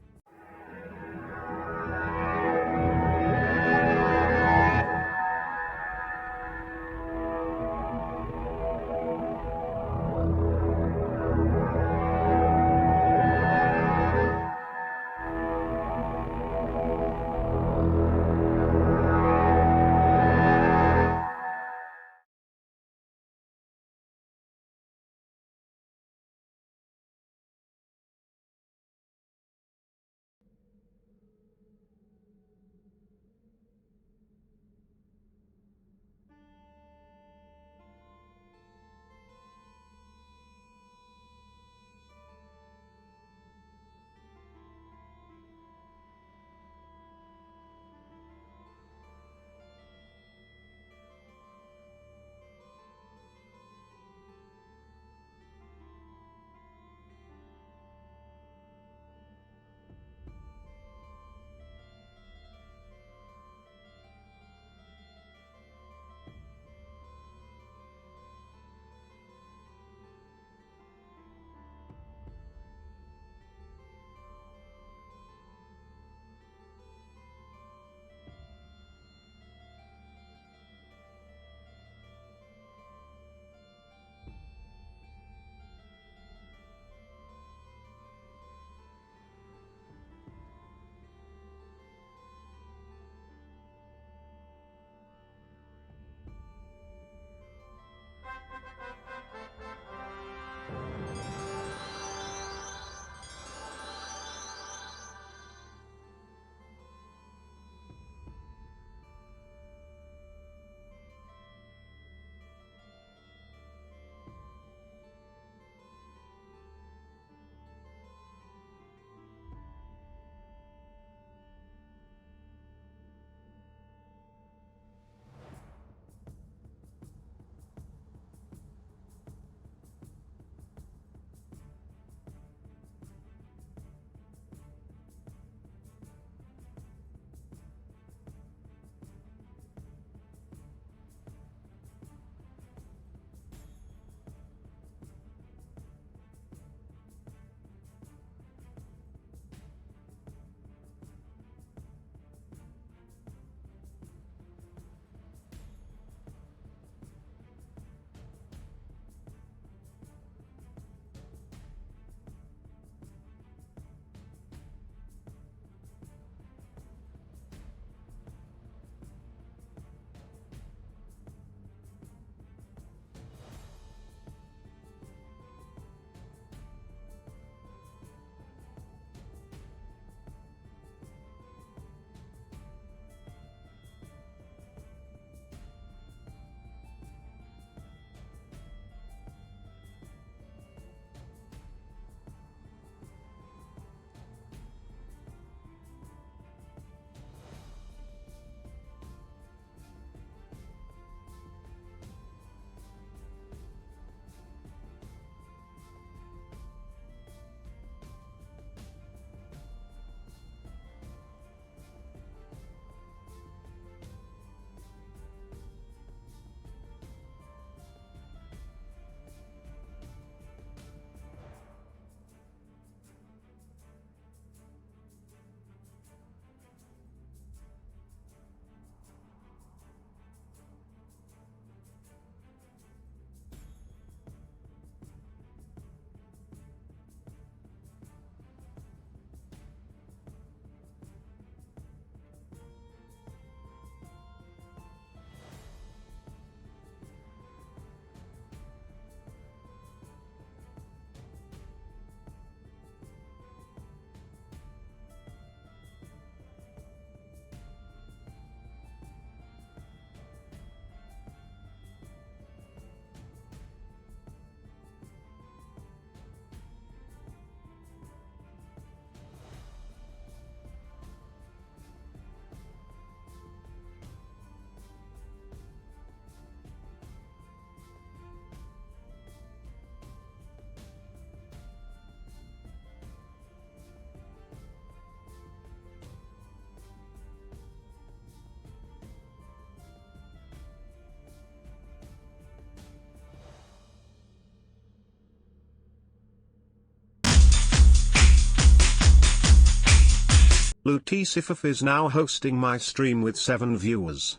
Lutisifov is now hosting my stream with 7 viewers.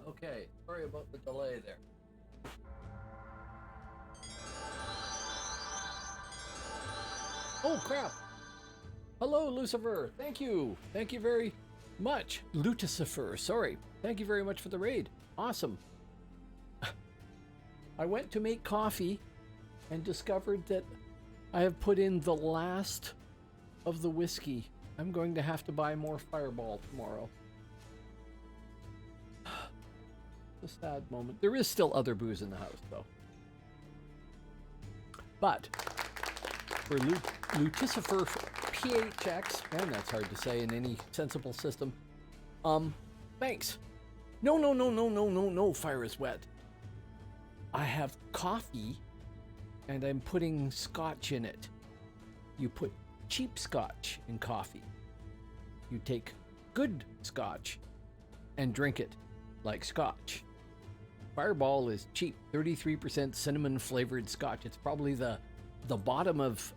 Okay, sorry about the delay there. Oh crap! Hello, Lucifer. Thank you. Thank you very much, Lucifer. Sorry. Thank you very much for the raid. Awesome. I went to make coffee and discovered that I have put in the last of the whiskey. I'm going to have to buy more Fireball tomorrow. A sad moment. There is still other booze in the house, though. But for Lucifer PHX, man, that's hard to say in any sensible system. Thanks. No, fire is wet. I have coffee, and I'm putting scotch in it. You put cheap scotch in coffee. You take good scotch and drink it like scotch. Fireball is cheap, 33% cinnamon flavored scotch. It's probably the bottom of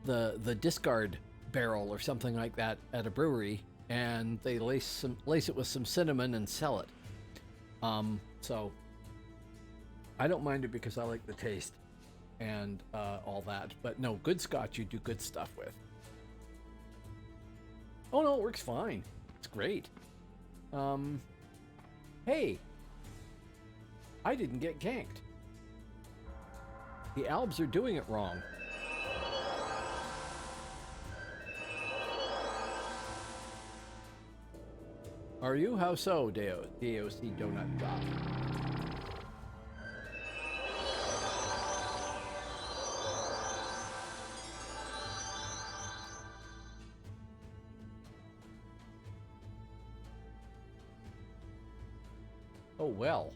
the discard barrel or something like that at a brewery, and they lace it with some cinnamon and sell it. So I don't mind it because I like the taste and all that. But no, good scotch you do good stuff with. Oh no, it works fine. It's great. Hey, I didn't get ganked. The Albs are doing it wrong. Are you? How so, DAOC Donut Drop? Oh well.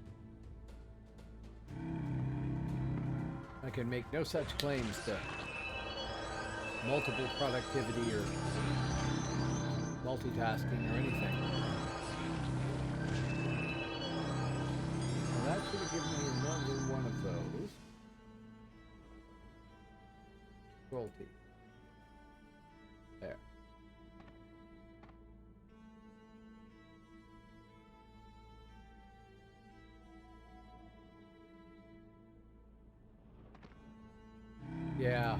I can make no such claims to multiple productivity or multitasking or anything. Well, that should have given me another one of those. Cruelty. There. Yeah,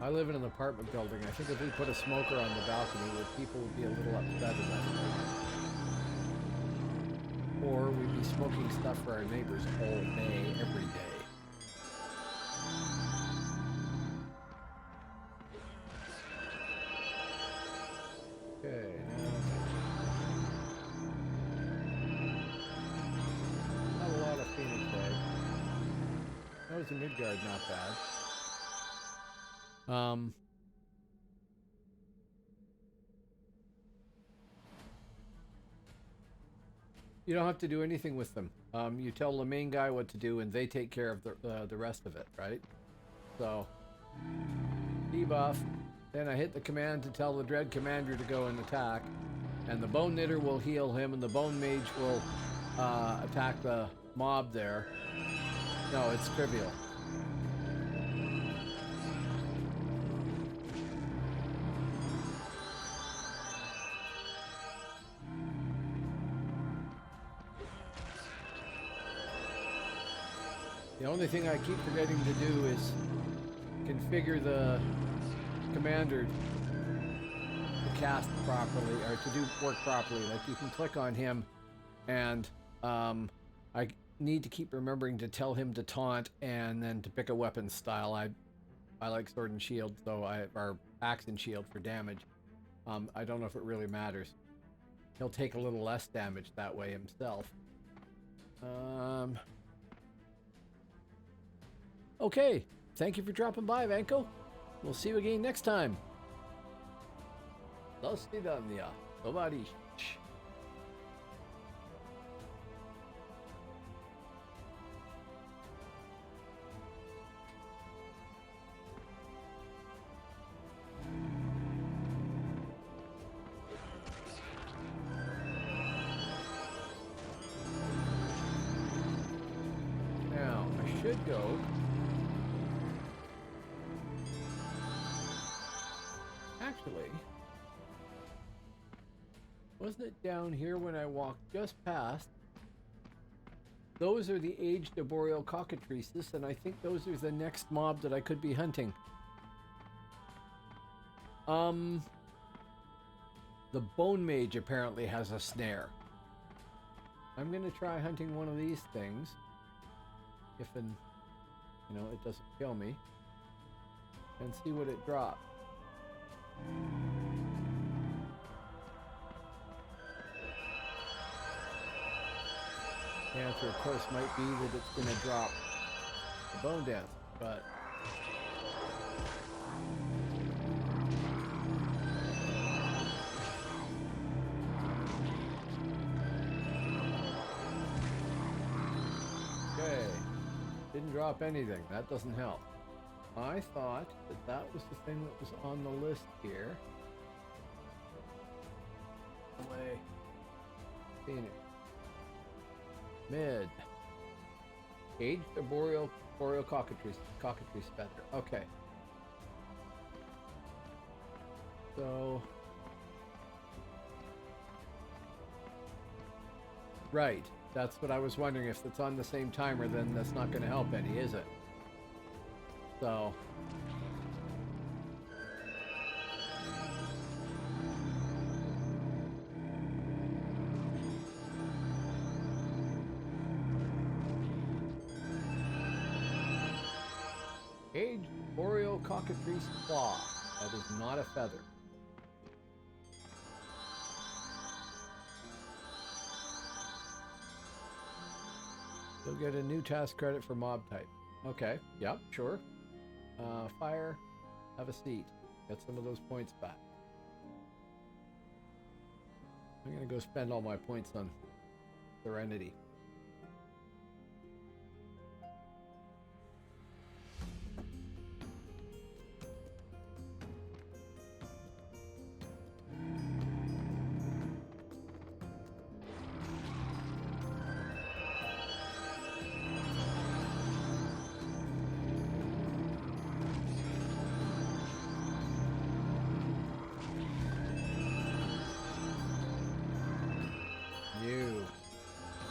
I live in an apartment building. I think if we put a smoker on the balcony, people would be a little upset about it. Or we'd be smoking stuff for our neighbors all day, every day. Okay, now not a lot of Phoenix egg. That was a Midgard, not bad. You don't have to do anything with them. You tell the main guy what to do, and they take care of the rest of it, right? So, debuff. Then I hit the command to tell the Dread Commander to go and attack, and the Bone Knitter will heal him, and the Bone Mage will attack the mob there. No, it's trivial. The only thing I keep forgetting to do is configure the commander to cast properly, or to do work properly. Like, you can click on him, and I need to keep remembering to tell him to taunt and then to pick a weapon style. I like sword and shield, or axe and shield for damage. I don't know if it really matters. He'll take a little less damage that way himself. Okay, thank you for dropping by, Vanko. We'll see you again next time. Do свидания, товарищ. should go. Actually, wasn't it down here when I walked just past? Those are the aged arboreal cockatrices, and I think those are the next mob that I could be hunting. The Bone Mage apparently has a snare. I'm gonna try hunting one of these things. If it doesn't kill me. And see what it drops. The answer, of course, might be that it's gonna drop the Bonedancer, but didn't drop anything. That doesn't help. I thought that that was the thing that was on the list here. Away. Phoenix. Mid. Aged arboreal cockatrice feather. Okay. So. Right. That's what I was wondering. If it's on the same timer, then that's not going to help any, is it? So. Aged boreal cockatrice claw. That is not a feather. You'll get a new task credit for mob type. Okay, yep, sure. Fire, have a seat. Get some of those points back. I'm gonna go spend all my points on Serenity.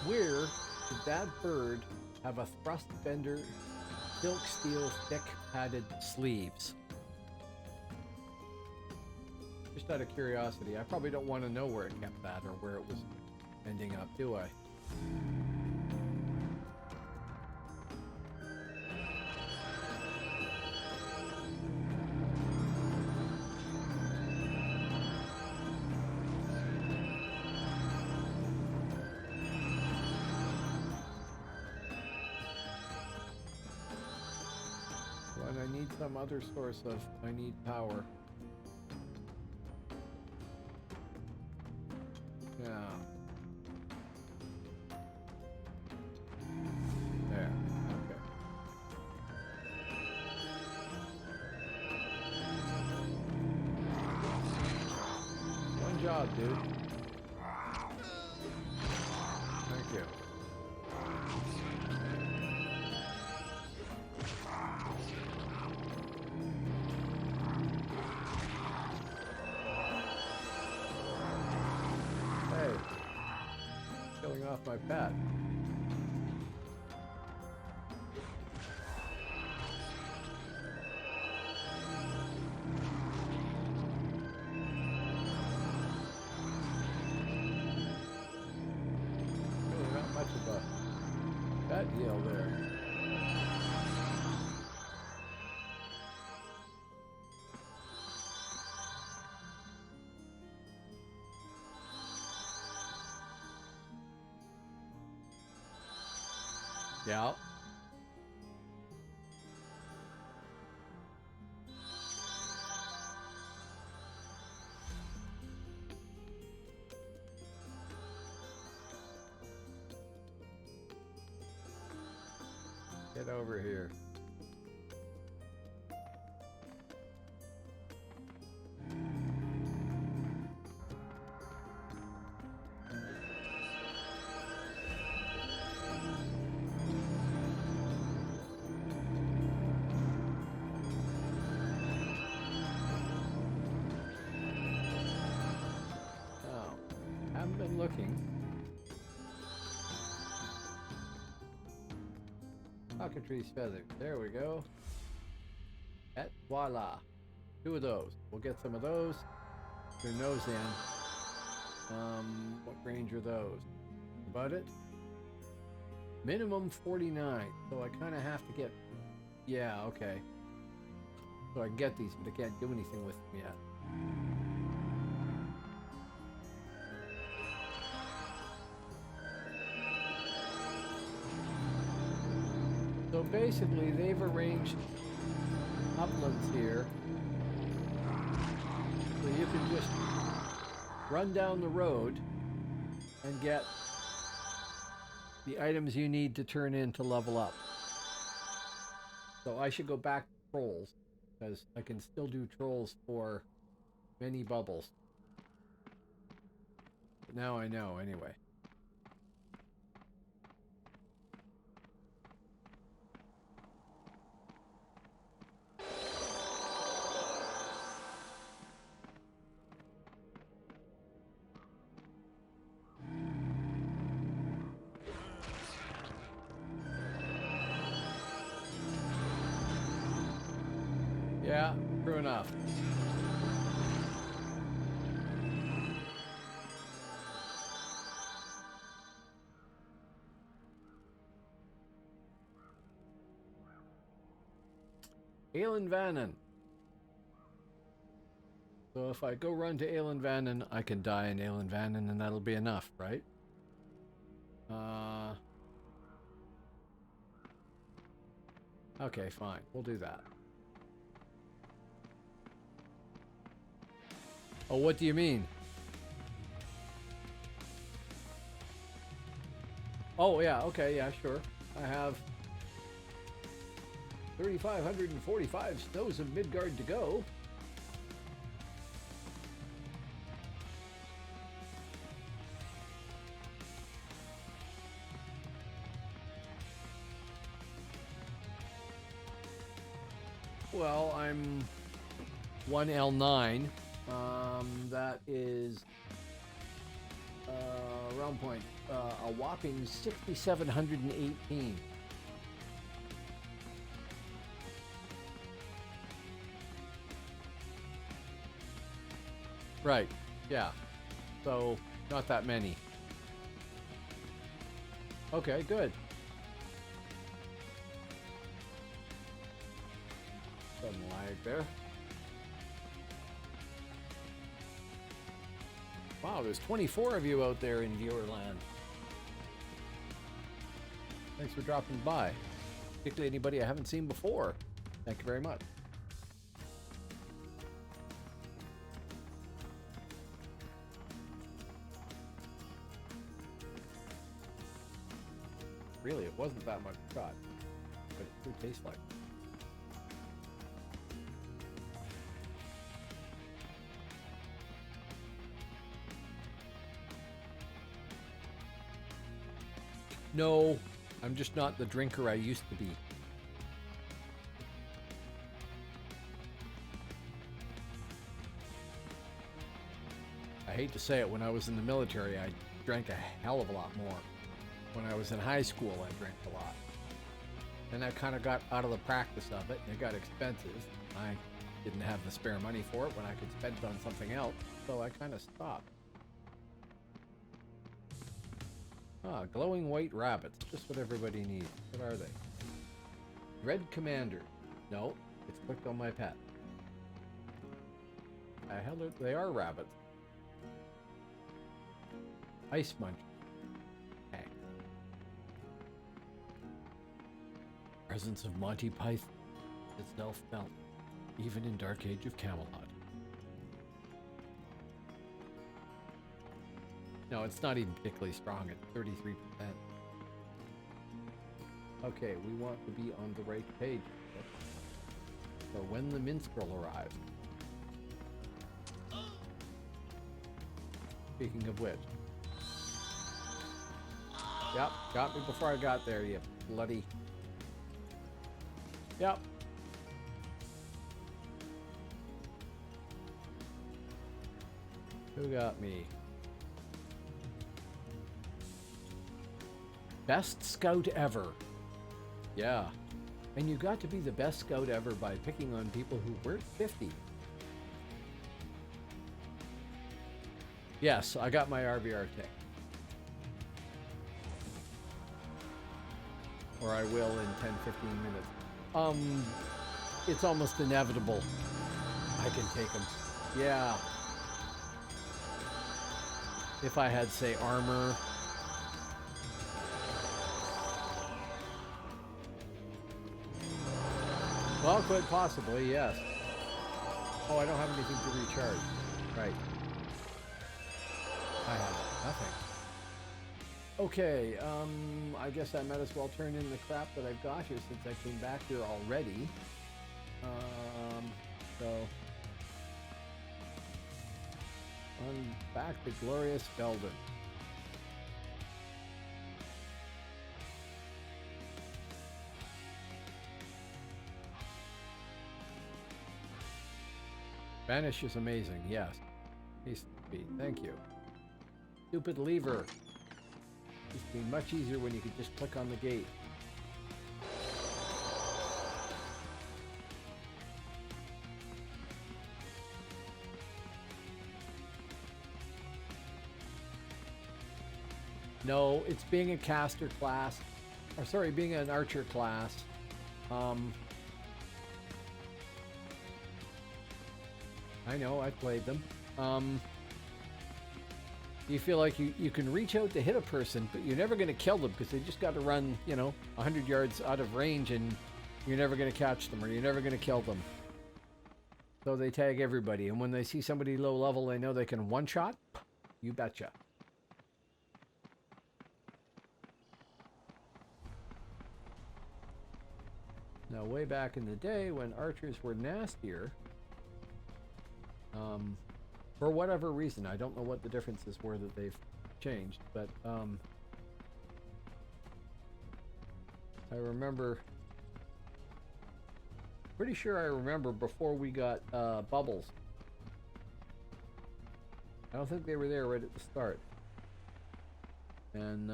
Where did that bird have a thrust bender silk steel thick padded sleeves? Just out of curiosity. I probably don't want to know where it kept that or where it was ending up, do I? I need some other source of, I need power. Yeah. There, okay. One job, dude. Thank you. Off my pet. Really not much of a pet deal there. Yeah. Get over here. looking. Cockatrice feathers. There we go. Et voila. 2 of those. We'll get some of those. Turn those in. What range are those? About it? Minimum 49. So I kind of have to get... Yeah, okay. So I can get these, but I can't do anything with them yet. So basically, they've arranged uplands here. So you can just run down the road and get the items you need to turn in to level up. So I should go back to trolls, because I can still do trolls for many bubbles. But now I know, anyway. Yeah, true enough. Alan Vannon. So if I go run to Alan Vannon, I can die in Alan Vannon and that'll be enough, right? Okay, fine. We'll do that. Oh, what do you mean? Oh, yeah, okay, yeah, sure. I have 3,545 snows of Midgard to go. Well, I'm 1L9. That is round point. A whopping 6,718. Right. Yeah. So not that many. Okay, good. Some lag there. Wow, there's 24 of you out there in viewer land. Thanks for dropping by. Particularly anybody I haven't seen before. Thank you very much. Really, it wasn't that much shot, but it do taste like. No, I'm just not the drinker I used to be. I hate to say it, when I was in the military, I drank a hell of a lot more. When I was in high school, I drank a lot. Then I kind of got out of the practice of it, and it got expensive. I didn't have the spare money for it when I could spend it on something else, so I kind of stopped. Ah, glowing white rabbits. Just what everybody needs. What are they? Red Commander. No, it's clicked on my pet. Hell, they are rabbits. Ice Munch. Okay. Presence of Monty Python itself felt, even in Dark Age of Camelot. No, it's not even particularly strong at 33%. Okay, we want to be on the right page. So when the minstrel arrives. Speaking of which. Yep, got me before I got there, you bloody. Yep. Who got me? Best scout ever. Yeah. And you got to be the best scout ever by picking on people who weren't 50. Yes, I got my RBR tick. Or I will in 10-15 minutes. It's almost inevitable. I can take him. Yeah. If I had, say, armor. Well, quite possibly, yes. Oh, I don't have anything to recharge. Right. I have nothing. Okay, I guess I might as well turn in the crap that I've got here since I came back here already. So... on back to glorious Belden. Vanish is amazing, yes. Haste speed, thank you. Stupid lever. Used to be much easier when you could just click on the gate. No, it's being a caster class. Or sorry, being an archer class. I know, I played them. You feel like you can reach out to hit a person, but you're never going to kill them because they just got to run, 100 yards out of range and you're never going to catch them or you're never going to kill them. So they tag everybody. And when they see somebody low level, they know they can one-shot. You betcha. Now, way back in the day when archers were nastier, for whatever reason, I don't know what the differences were that they've changed, but I remember, pretty sure I remember before we got bubbles. I don't think they were there right at the start. And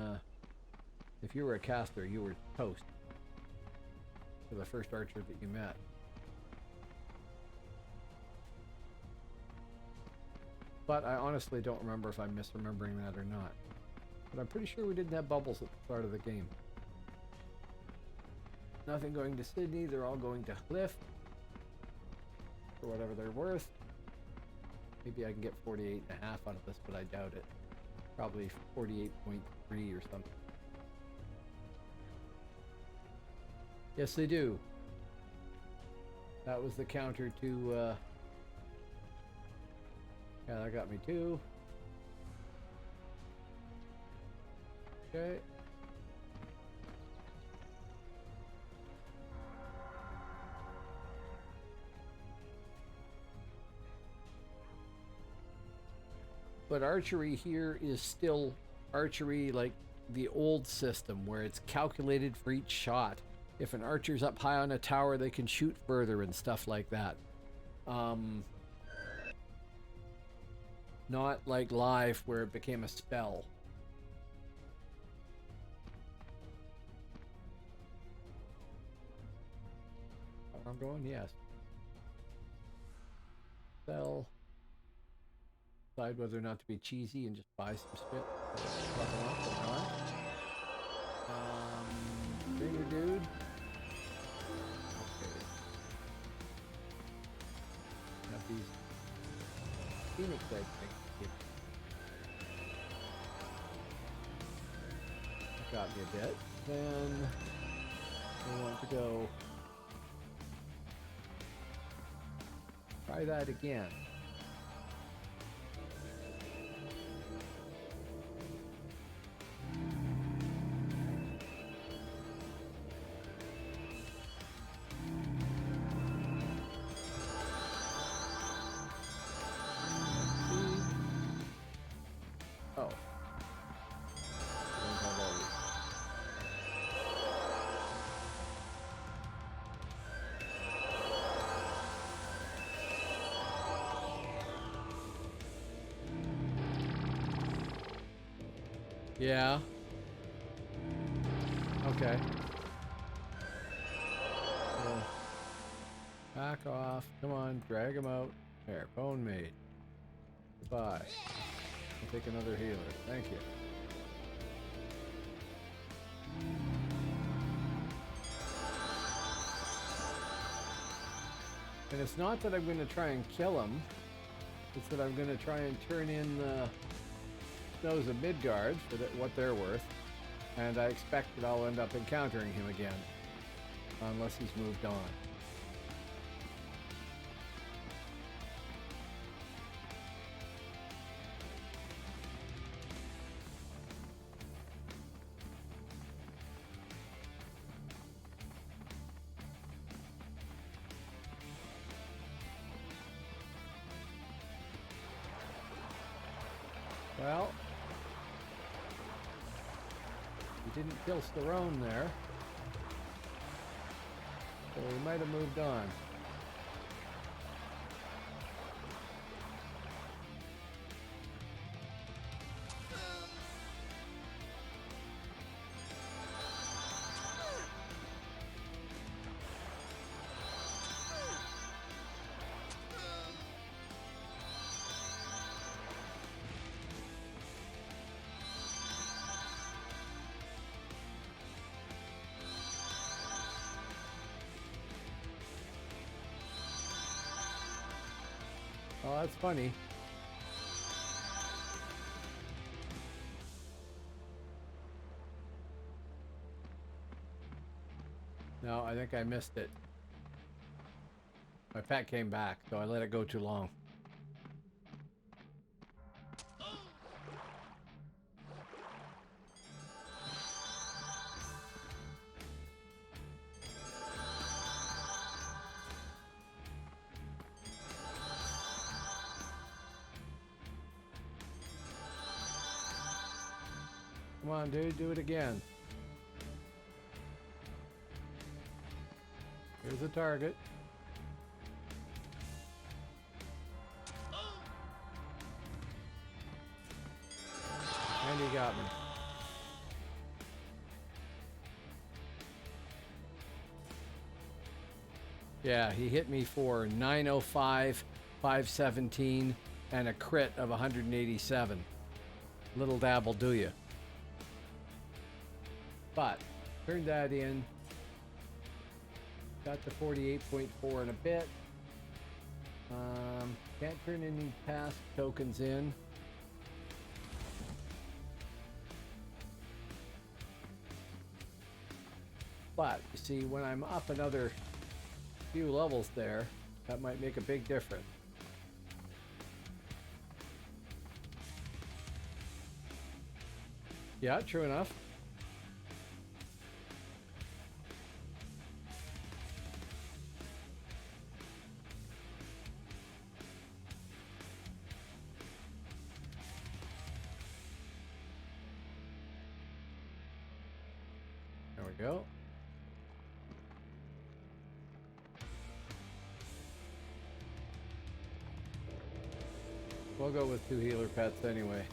if you were a caster, you were toast for the first archer that you met. But I honestly don't remember if I'm misremembering that or not. But I'm pretty sure we didn't have bubbles at the start of the game. Nothing going to Sydney, they're all going to Cliff. For whatever they're worth. Maybe I can get 48.5 out of this, but I doubt it. Probably 48.3 or something. Yes, they do. That was the counter to, yeah, that got me too. Okay. But archery here is still archery like the old system where it's calculated for each shot. If an archer's up high on a tower, they can shoot further and stuff like that. Not like live where it became a spell. Where I'm going? Yes. Spell. Decide whether or not to be cheesy and just buy some spit. Bigger dude. Okay. Have these Phoenix eggs. Got me a bit. Then I want to go try that again. Yeah. Okay. So, back off. Come on, drag him out. There, bone made. Goodbye. I'll take another healer. Thank you. And it's not that I'm going to try and kill him. It's that I'm going to try and turn in the Snows of Midgard for what they're worth. And I expect that I'll end up encountering him again. Unless he's moved on. Well, he didn't kill Sterone there, so he might have moved on. Oh, that's funny. No, I think I missed it. My pet came back, so I let it go too long. Come on, dude, do it again. Here's the target. And he got me. Yeah, he hit me for 905, 517, and a crit of 187. Little dabble do ya. But, turned that in. Got to 48.4 in a bit. Can't turn any task tokens in. But, you see, when I'm up another few levels there, that might make a big difference. Yeah, true enough. There we go. We'll go with 2 healer pets anyway.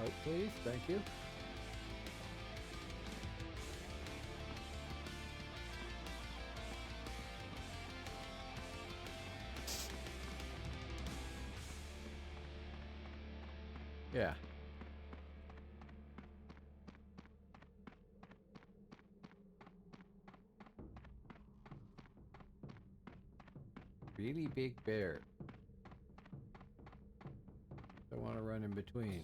Out, please. Thank you. Yeah. Really big bear. I want to run in between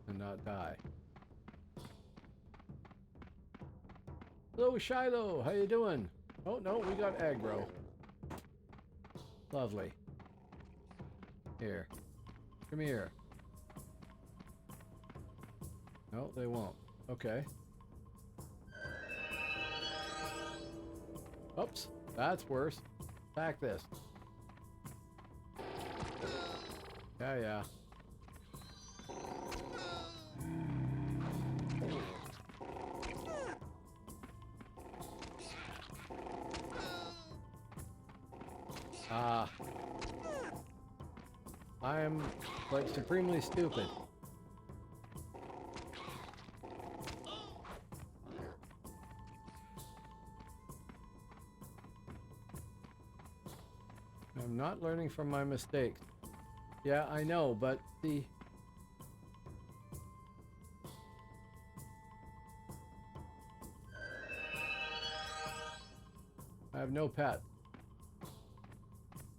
and not die. Hello, Shiloh. How you doing? Oh, no, we got aggro. Lovely. Here. Come here. No, they won't. Okay. Oops. That's worse. Back this. Yeah, yeah. I am like supremely stupid. I'm not learning from my mistakes. Yeah, I know, but the... I have no pet.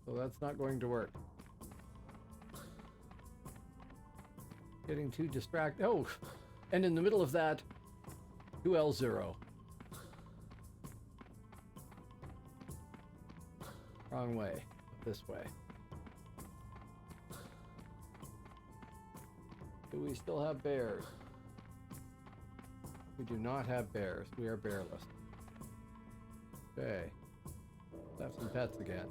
So that's not going to work. Getting too distracted. Oh! And in the middle of that, 2L0. Wrong way. This way. Do we still have bears? We do not have bears. We are bearless. Okay. Let's have some pets again.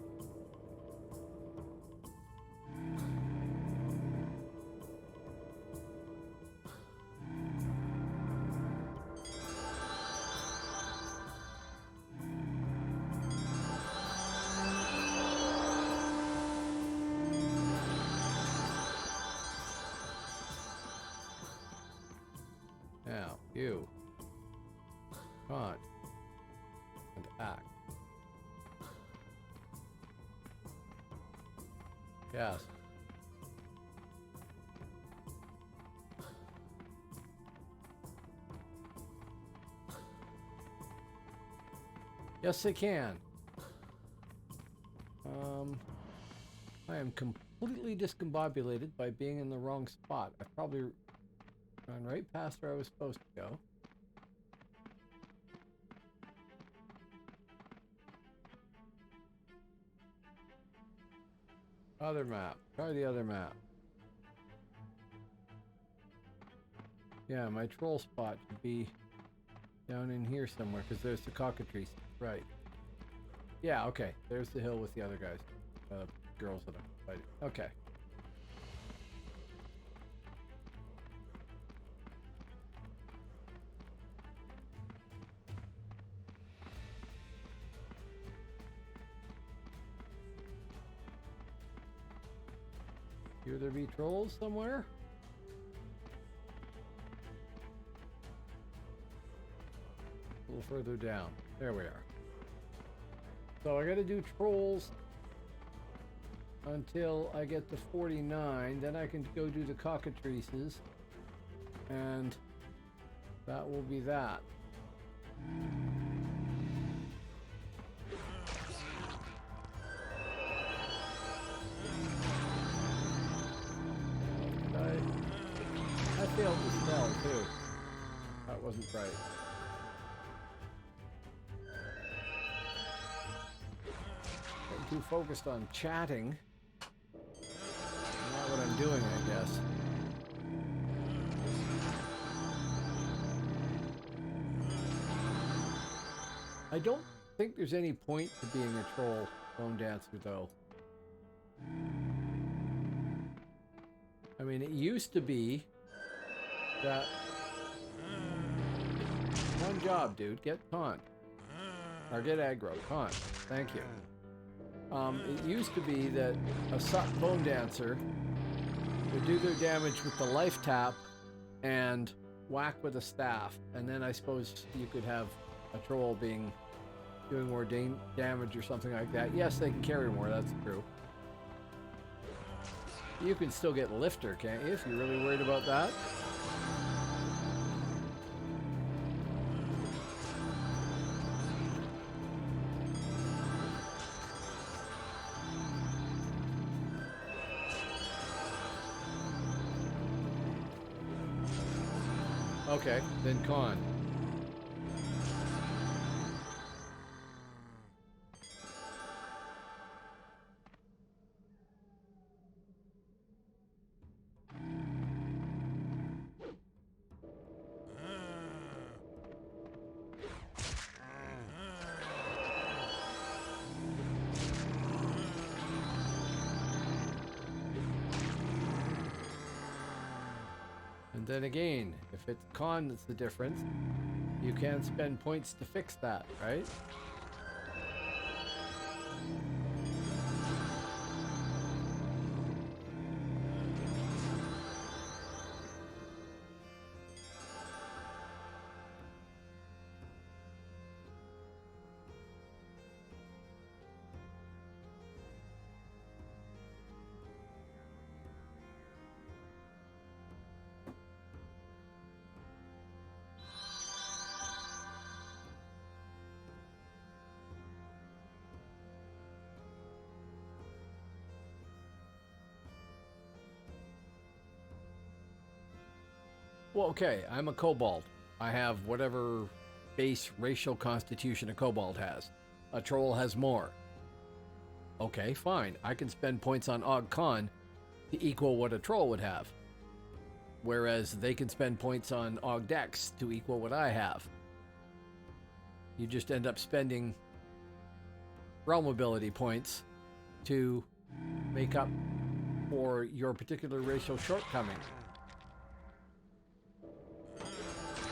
Now, you can't and act. Yes. Yes, they can. I am completely discombobulated by being in the wrong spot. I probably gone right past where I was supposed to go. Other map. Try the other map. Yeah, my troll spot should be down in here somewhere because there's the cockatrice. Right. Yeah, okay. There's the hill with the other guys. Girls that I'm fighting. Okay. Here there be trolls somewhere? A little further down. There we are. So I gotta do trolls until I get to 49. Then I can go do the cockatrices. And that will be that. I failed to spell too. That wasn't right. I'm too focused on chatting. Not what I'm doing, I guess. I don't think there's any point to being a troll Bonedancer, though. I mean, it used to be that... One job, dude. Get taunt. Or get aggro. Taunt. Thank you. It used to be that a Bonedancer would do their damage with the life tap and whack with a staff. And then I suppose you could have a troll doing more damage or something like that. Yes, they can carry more. That's true. You can still get lifter, can't you, if you're really worried about that? Okay, then con. And then again, if it's con that's the difference, you can spend points to fix that, right? Well, okay, I'm a kobold. I have whatever base racial constitution a kobold has. A troll has more. Okay, fine. I can spend points on Og Con to equal what a troll would have. Whereas they can spend points on Og Dex to equal what I have. You just end up spending realm ability points to make up for your particular racial shortcoming.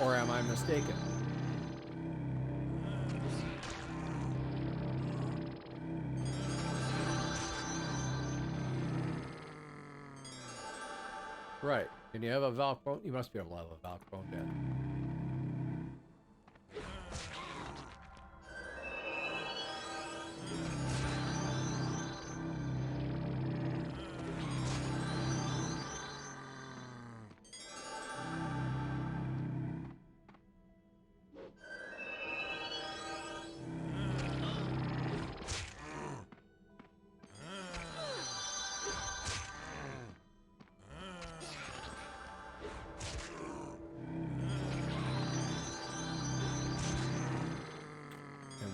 Or am I mistaken? Right. Can you have a Valk bone? You must be able to have a Valk bone then.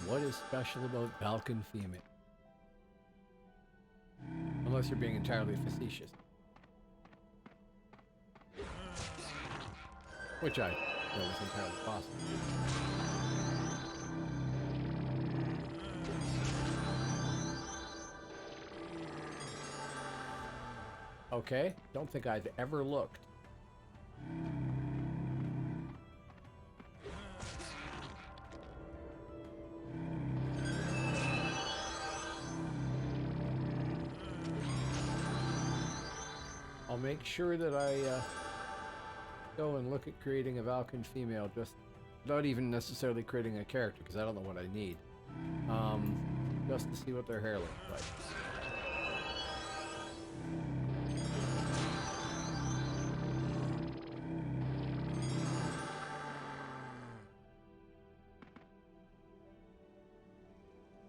What is special about Falcon female? Unless you're being entirely facetious. Which I know is entirely possible. Okay, don't think I've ever looked. I'll make sure that I go and look at creating a Valken female, just without even necessarily creating a character, because I don't know what I need. Just to see what their hair looks like.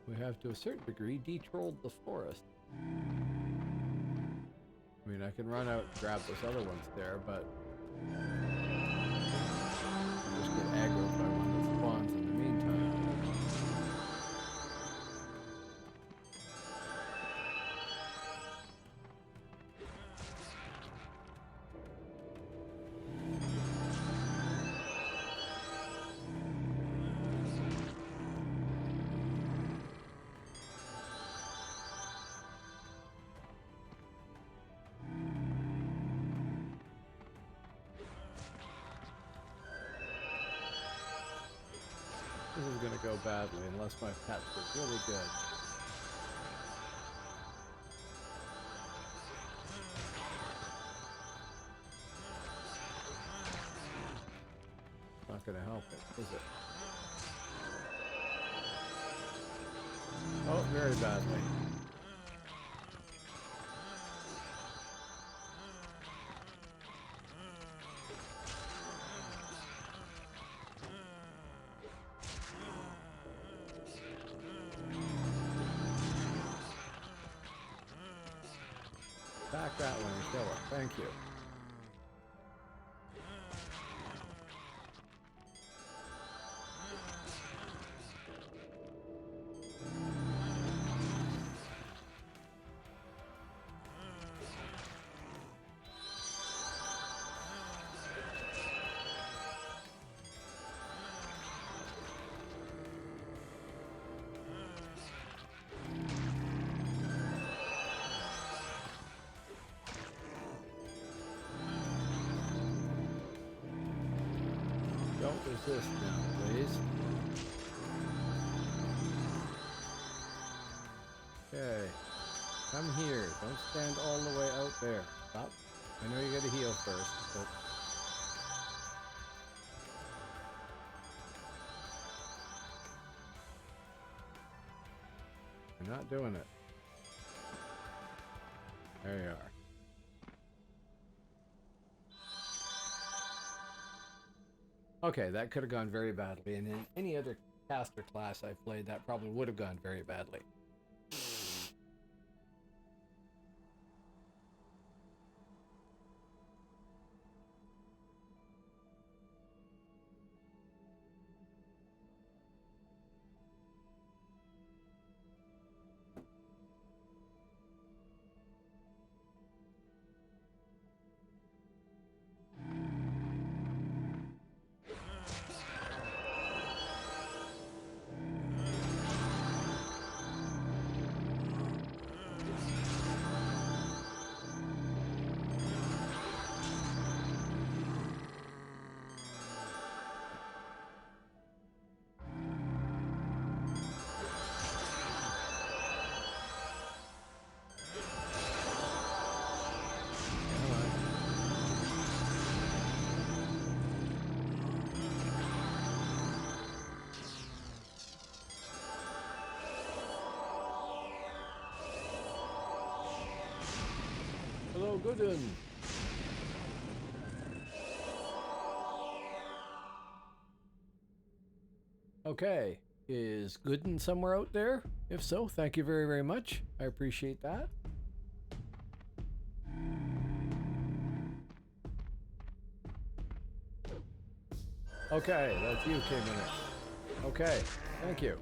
We have, to a certain degree, de-trolled the forest. I mean, I can run out and grab those other ones there, but I'll just get aggroed by one that spawns in the meantime. This is going to go badly unless my pets are really good. Not going to help it, is it? Oh, very badly. Back that one and kill it. Thank you. What's this now, please? Okay. Come here. Don't stand all the way out there. Stop. I know you gotta heal first, but... You're not doing it. There you are. Okay, that could have gone very badly, and in any other caster class I've played, that probably would have gone very badly. Hello, Gooden. Okay, is Gooden somewhere out there? If so, thank you very, very much. I appreciate that. Okay, that's you, K-Minute. Okay, thank you.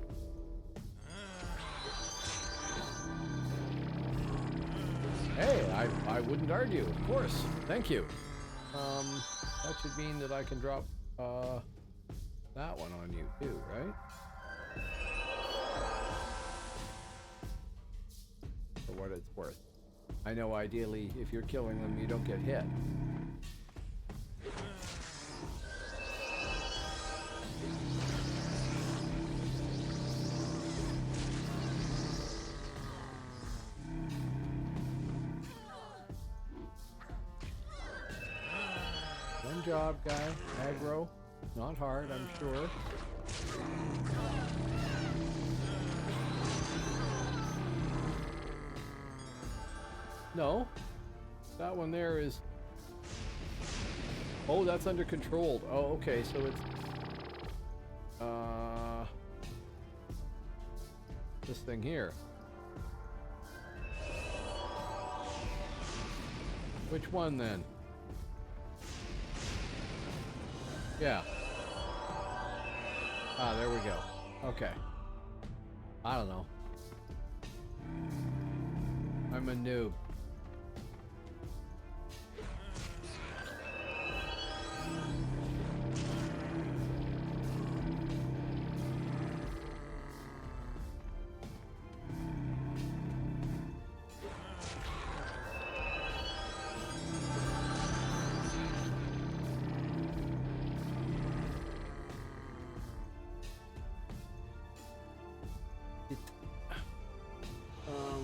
Hey, I wouldn't argue, of course. Thank you. That should mean that I can drop that one on you too, right? For what it's worth. I know ideally if you're killing them you don't get hit. Job, guy. Aggro. Not hard, I'm sure. No. That one there is... Oh, that's under controlled. Oh, okay, so it's... This thing here. Which one, then? Yeah. Ah, there we go. Okay. I don't know. I'm a noob.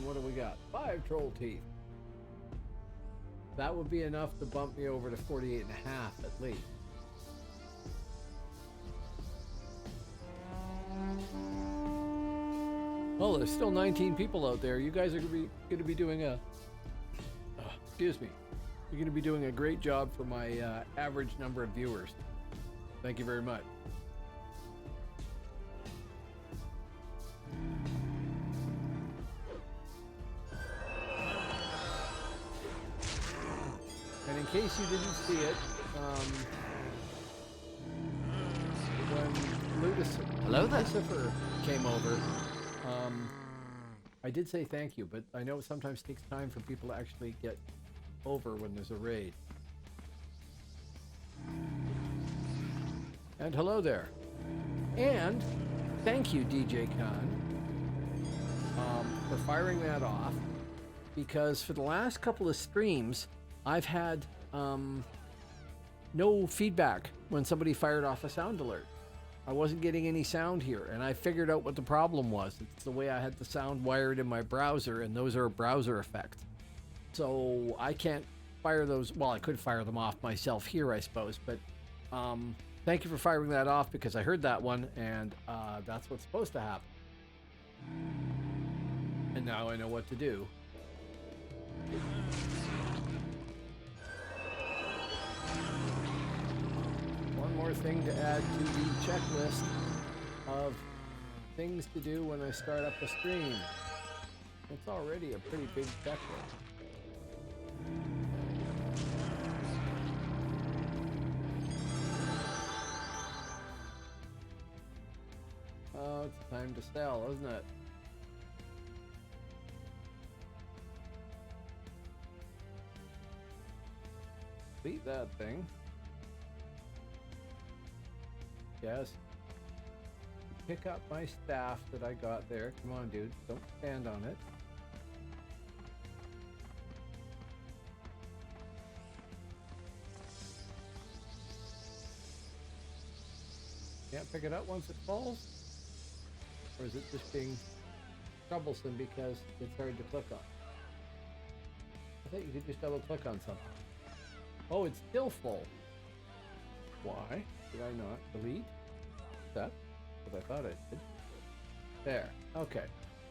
What do we got? 5 troll teeth. That would be enough to bump me over to 48 and a half at least. Well, there's still 19 people out there. You guys are going to be doing a... excuse me. You're going to be doing a great job for my average number of viewers. Thank you very much. And in case you didn't see it, when Lucifer came over, I did say thank you, but I know it sometimes takes time for people to actually get over when there's a raid. And hello there. And thank you, DJ Khan, for firing that off, because for the last couple of streams, I've had no feedback when somebody fired off a sound alert. I wasn't getting any sound here, and I figured out what the problem was. It's the way I had the sound wired in my browser, and those are browser effects. So I can't fire those. Well, I could fire them off myself here, I suppose, but thank you for firing that off, because I heard that one, and that's what's supposed to happen. And now I know what to do. One more thing to add to the checklist of things to do when I start up a stream. It's already a pretty big checklist. Oh, it's time to sell, isn't it? Beat that thing. Yes. Pick up my staff that I got there. Come on, dude. Don't stand on it. Can't pick it up once it falls? Or is it just being troublesome because it's hard to click on? I thought you could just double click on something. Oh, it's still full. Why did I not delete that? Because I thought I did. There. Okay.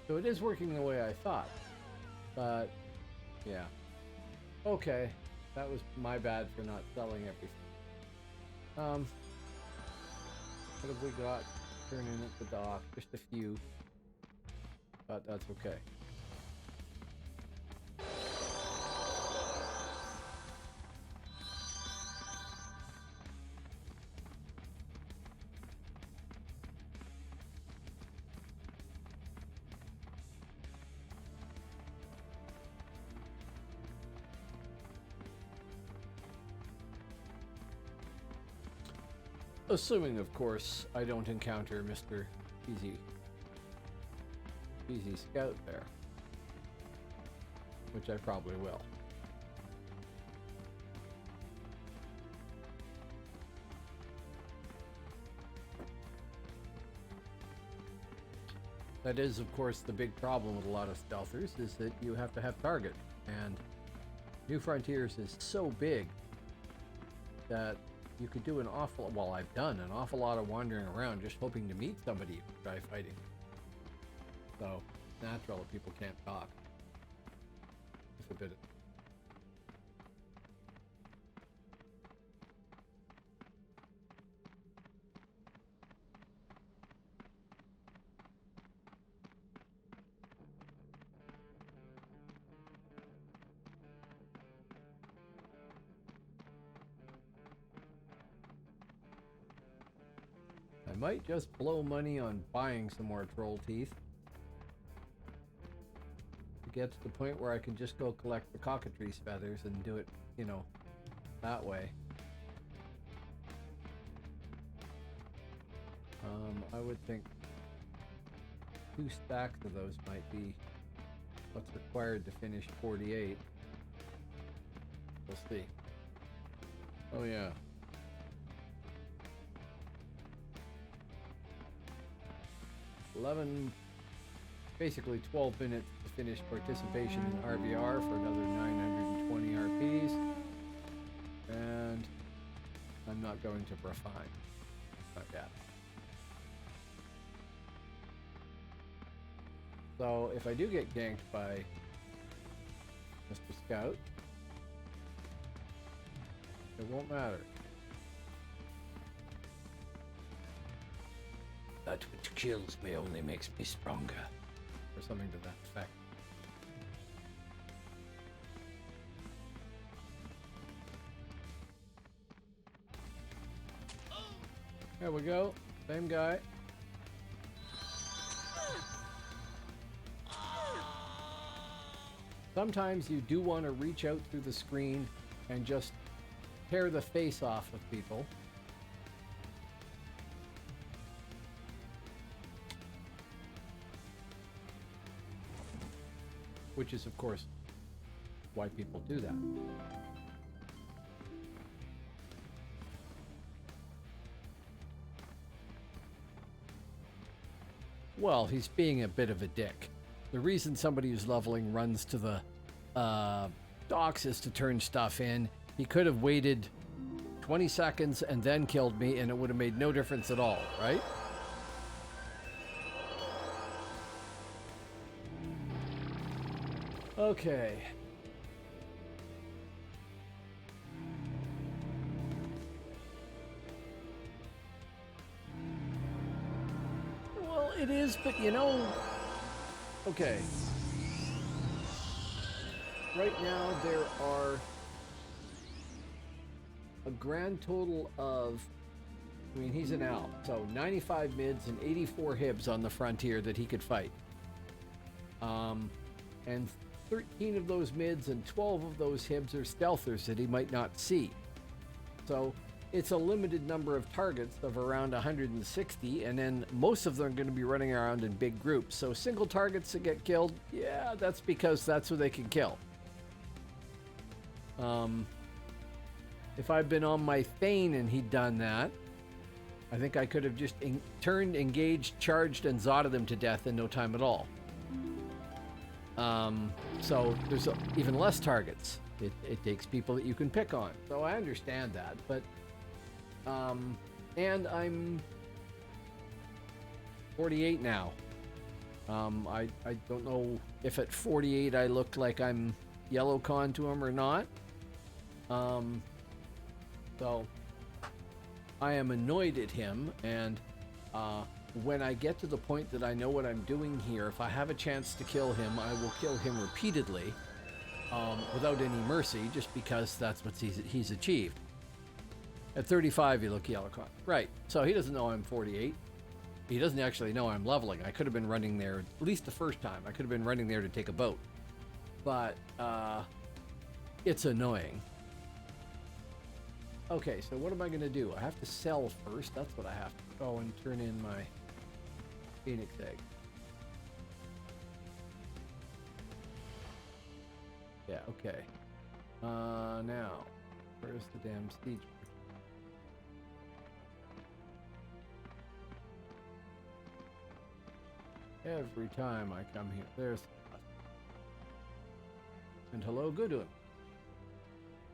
So it is working the way I thought. But, yeah. Okay. That was my bad for not selling everything. What have we got turning at the dock? Just a few. But that's okay. Assuming, of course, I don't encounter Mr. Easy Scout there. Which I probably will. That is, of course, the big problem with a lot of stealthers, is that you have to have target. And New Frontiers is so big that you could do an awful, well, I've done an awful lot of wandering around just hoping to meet somebody to try fighting. So, it's natural that people can't talk. Just a bit of... I might just blow money on buying some more troll teeth to get to the point where I can just go collect the cockatrice feathers and do it, you know, that way. I would think 2 stacks of those might be what's required to finish 48. We'll see. Oh yeah. Basically 12 minutes to finish participation in RVR for another 920 RPs. And I'm not going to refine. Not yet. So if I do get ganked by Mr. Scout, it won't matter. That which kills me only makes me stronger. Or something to that effect. There we go. Same guy. Sometimes you do want to reach out through the screen and just tear the face off of people. Which is, of course, why people do that. Well, he's being a bit of a dick. The reason somebody who's leveling runs to the docks is to turn stuff in. He could have waited 20 seconds and then killed me, and it would have made no difference at all, right? Okay. Well, it is, but you know... Okay. Right now there are a grand total of... I mean, he's an ALB, so 95 mids and 84 hibs on the frontier that he could fight. And 13 of those mids and 12 of those hibs are stealthers that he might not see. So it's a limited number of targets of around 160, and then most of them are going to be running around in big groups. So single targets that get killed, yeah, that's because that's who they can kill. If I'd been on my Thane and he'd done that, I think I could have just turned, engaged, charged, and zotted him to death in no time at all. So there's even less targets. It takes people that you can pick on. So I understand that, but and I'm 48 now. I don't know if at 48 I look like I'm yellow con to him or not. So I am annoyed at him, and when I get to the point that I know what I'm doing here, if I have a chance to kill him, I will kill him repeatedly, without any mercy, just because that's what he's achieved. At 35, you look yellow con. Right, so he doesn't know I'm 48. He doesn't actually know I'm leveling. I could have been running there, at least the first time, I could have been running there to take a boat. But, it's annoying. Okay, so what am I going to do? I have to sell first. That's what I have to go and turn in my Phoenix egg. Yeah, okay. Now, where's the damn siege? Every time I come here, there's... And hello, Goodwin.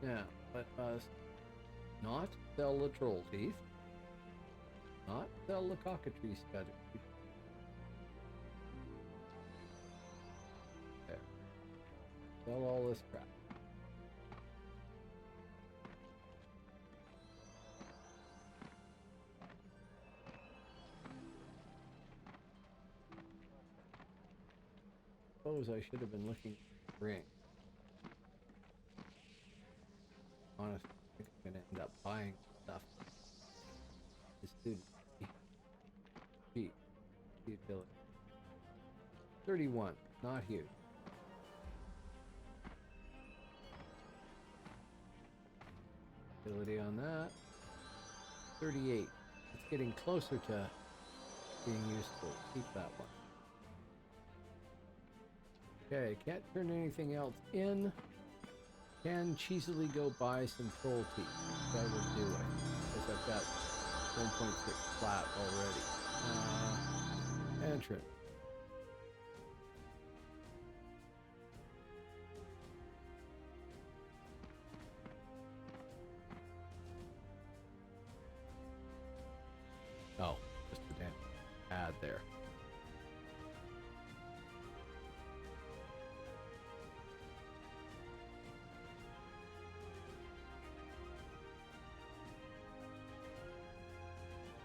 Now, let us not sell the troll teeth. Not sell the cockatrice scud. There. Sell all this crap. Suppose I should have been looking at the ring. Honestly, I think I'm gonna end up buying stuff. This dude, cheap, utility. 31, not huge. Utility on that. 38. It's getting closer to being useful. Keep that one. Okay, can't turn anything else in. Can cheesily go buy some troll teeth. That would do it. Because I've got 1.6 flat already. Entrance. Oh, just a damn ad there.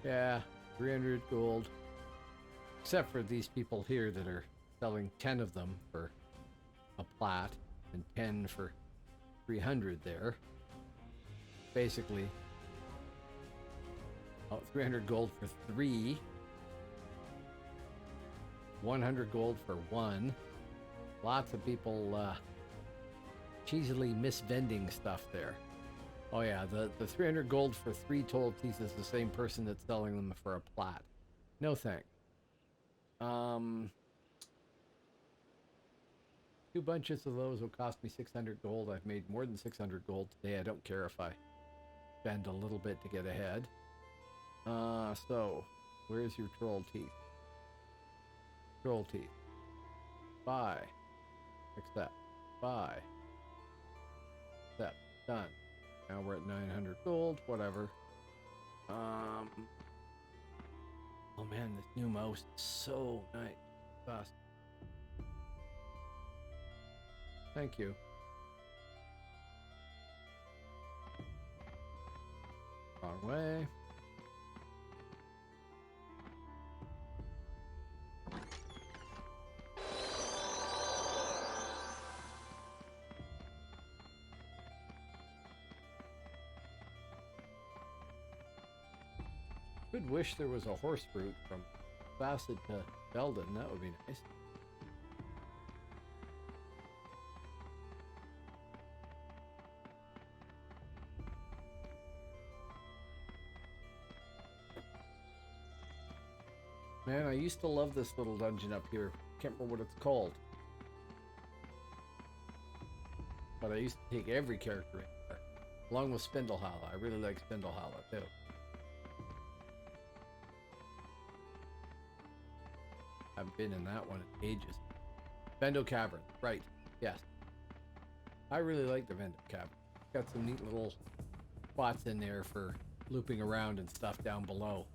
Yeah, 300 gold. Except for these people here that are selling 10 of them for a plat and 10 for 300 there. Basically, 300 gold for 3. 100 gold for 1. Lots of people cheesily misvending stuff there. Oh yeah, the 300 gold for 3 total teeth is the same person that's selling them for a plat. No thanks. 2 bunches of those will cost me 600 gold. I've made more than 600 gold today. I don't care if I spend a little bit to get ahead. So, where's your troll teeth? Control teeth. Buy. Accept. Buy. Accept. Done. Now we're at 900 gold. Whatever. Oh man, this new mouse is so nice. Fast. Thank you. Wrong way. Could wish there was a horse route from Facet to Belden. That would be nice. Man, I used to love this little dungeon up here. Can't remember what it's called. But I used to take every character in there, along with Spindlehala. I really like Spindlehala too. Haven't been in that one in ages. Vendo Cavern, right? Yes. I really like the Vendo Cavern. Got some neat little spots in there for looping around and stuff down below.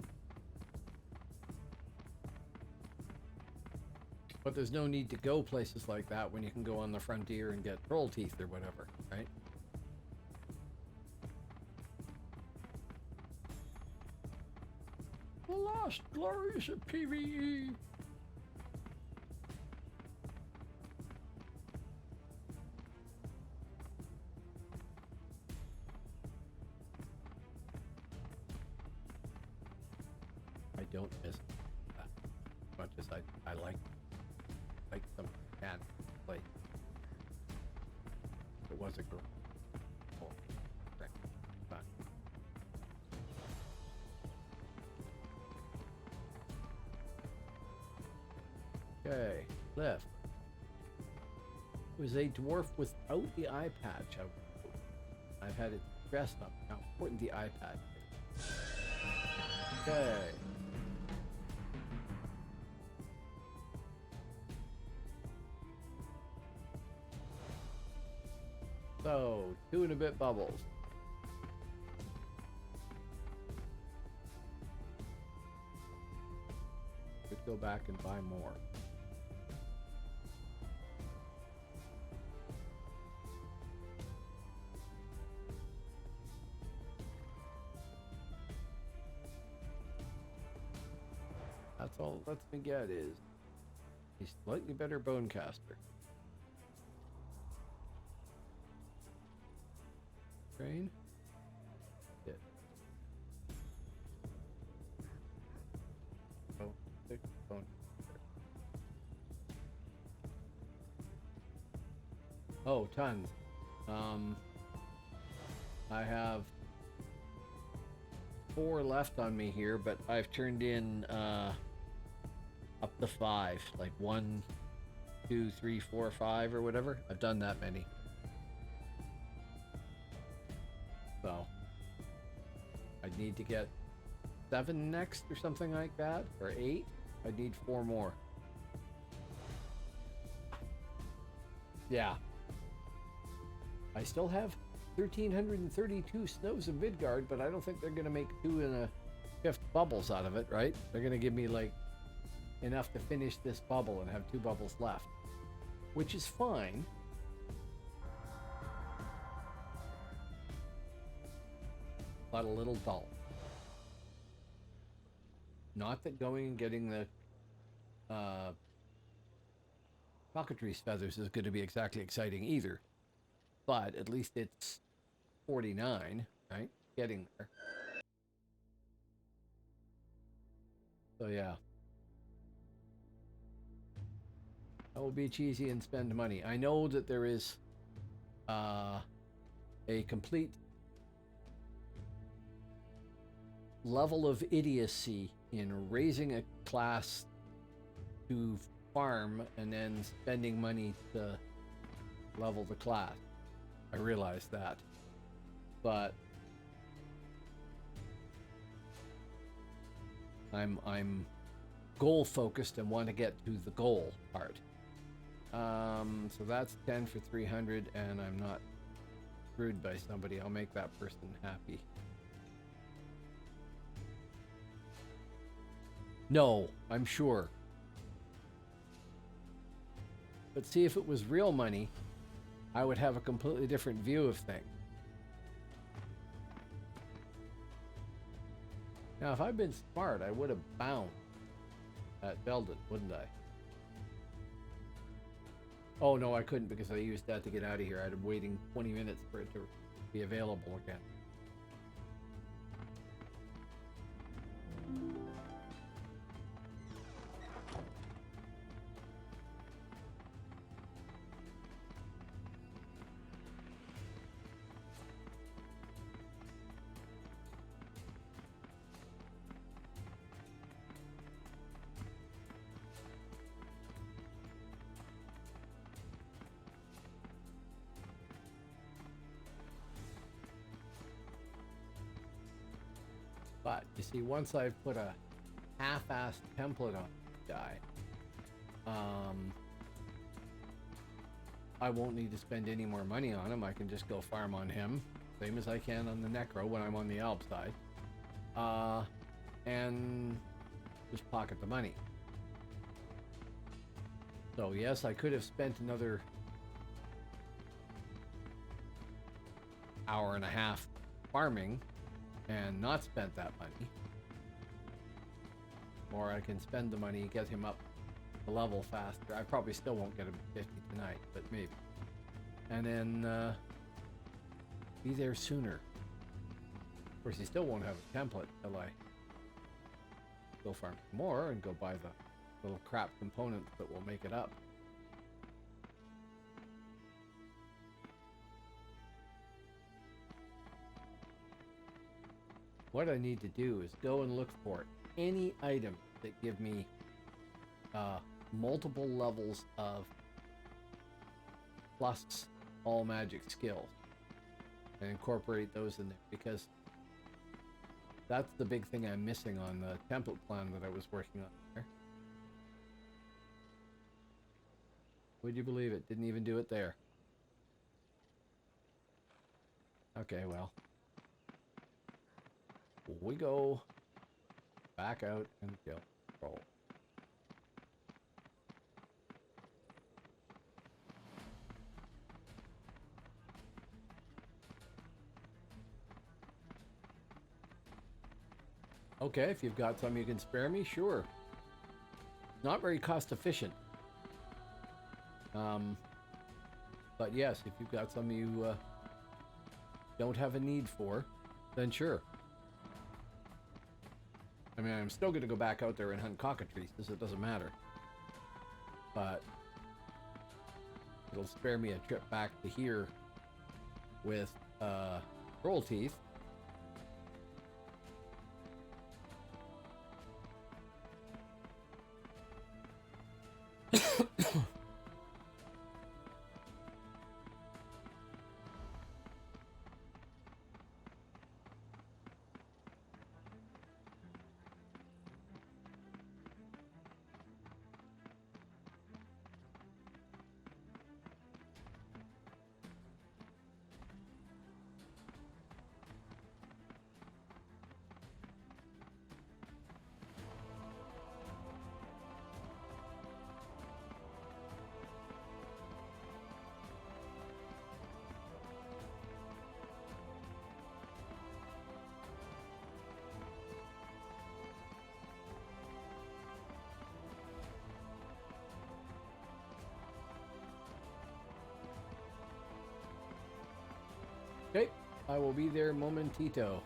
But there's no need to go places like that when you can go on the frontier and get troll teeth or whatever, right? The last glories of PvE. I don't miss that as much as I like some can play. It was a girl. Oh, right. Fine. Okay, left. It was a dwarf without the eye patch. I've had it dressed up. How important the eye patch is. Okay. So, 2 and a bit bubbles. Could go back and buy more. That's all it lets me get is a slightly better bone caster. Train. Yeah. Oh, 6 bone. Oh, tons. I have 4 left on me here, but I've turned in up to 5, like 1, 2, 3, 4, 5 or whatever. I've done that many. So I'd need to get 7 next or something like that, or 8. I'd need 4 more. Yeah. I still have 1,332 snows of MIDGARD, but I don't think they're going to make 2 and a 5th bubbles out of it, right? They're going to give me like enough to finish this bubble and have 2 bubbles left, which is fine. But a little dull. Not that going and getting the cockatrice feathers is going to be exactly exciting either. But at least it's 49, right? Getting there. So yeah. I will be cheesy and spend money. I know that there is a complete level of idiocy in raising a class to farm and then spending money to level the class. I realize that, but I'm goal focused and want to get to the goal part. So that's 10 for 300, and I'm not screwed by somebody. I'll make that person happy. No, I'm sure. But see, if it was real money, I would have a completely different view of things. Now, if I'd been smart, I would have bound at Belden, wouldn't I? Oh, no, I couldn't because I used that to get out of here. I'd been waiting 20 minutes for it to be available again. But you see, once I've put a half-assed template on the die, I won't need to spend any more money on him. I can just go farm on him, same as I can on the Necro when I'm on the Alb side, and just pocket the money. So yes, I could have spent another hour and a half farming and not spent that money, or I can spend the money, get him up the level faster. I probably still won't get him to 50 tonight, but maybe, and then be there sooner. Of course, he still won't have a template till I go farm more and go buy the little crap components that will make it up. What I need to do is go and look for any items that give me multiple levels of plus all magic skills and incorporate those in there, because that's the big thing I'm missing on the template plan that I was working on there. Would you believe it? Didn't even do it there. Okay, well. We go back out and kill. Roll. Okay, if you've got some you can spare me, sure. Not very cost efficient. But yes, if you've got some you don't have a need for, then sure. I mean, I'm still going to go back out there and hunt cockatrices, it doesn't matter. But it'll spare me a trip back to here with troll teeth. Okay, I will be there momentito.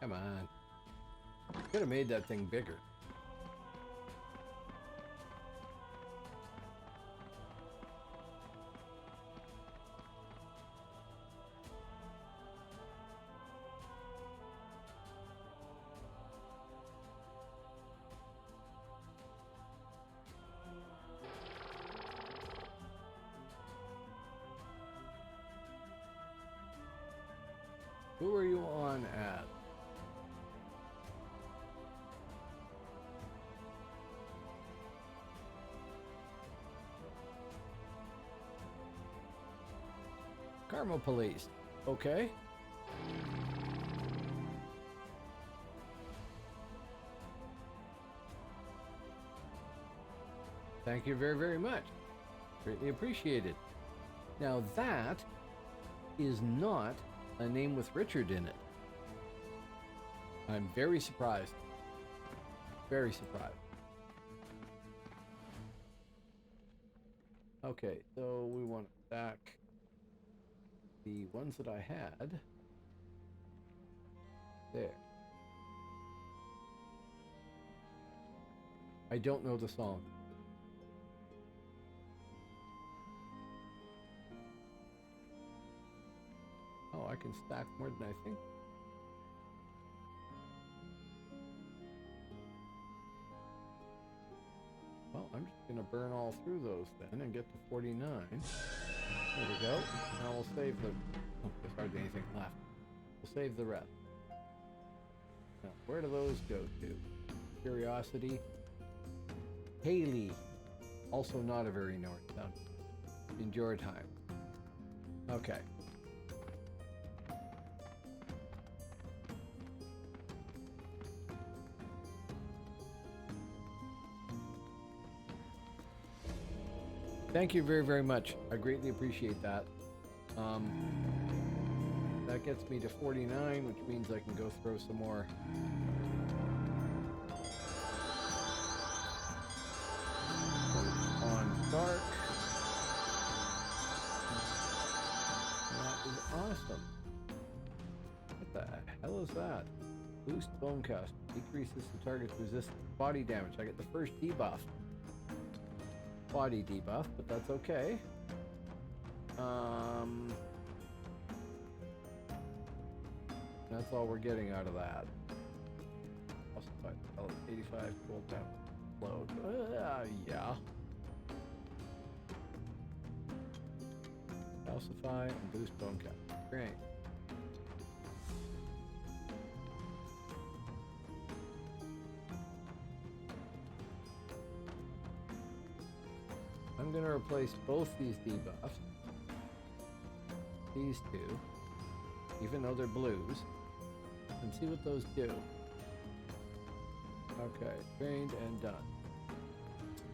Come on. Could have made that thing bigger. Who are you on at? Carmel Police. Okay. Thank you very, very much. Greatly appreciated. Now that is not a name with Richard in it. I'm very surprised. Very surprised. Okay, so we want back the ones that I had. There. I don't know the song. Oh, I can stack more than I think. Well, I'm just going to burn all through those then and get to 49. There we go. Now we'll save the... Oh, there's hardly anything left. We'll save the rest. Now, where do those go to? Curiosity. Haley. Also not a very north town. In Jordan. Okay. Thank you very, very much. I greatly appreciate that. That gets me to 49, which means I can go throw some more. On dark. That is awesome. What the hell is that? Boost bone cast. Decreases the target's resistance body damage. I get the first debuff. Body debuff, but that's okay. That's all we're getting out of that. Also, 85 gold down load. Yeah. Calcify and boost bone cap. Great. I'm going to replace both these debuffs, these two, even though they're blues, and see what those do. Okay, trained and done.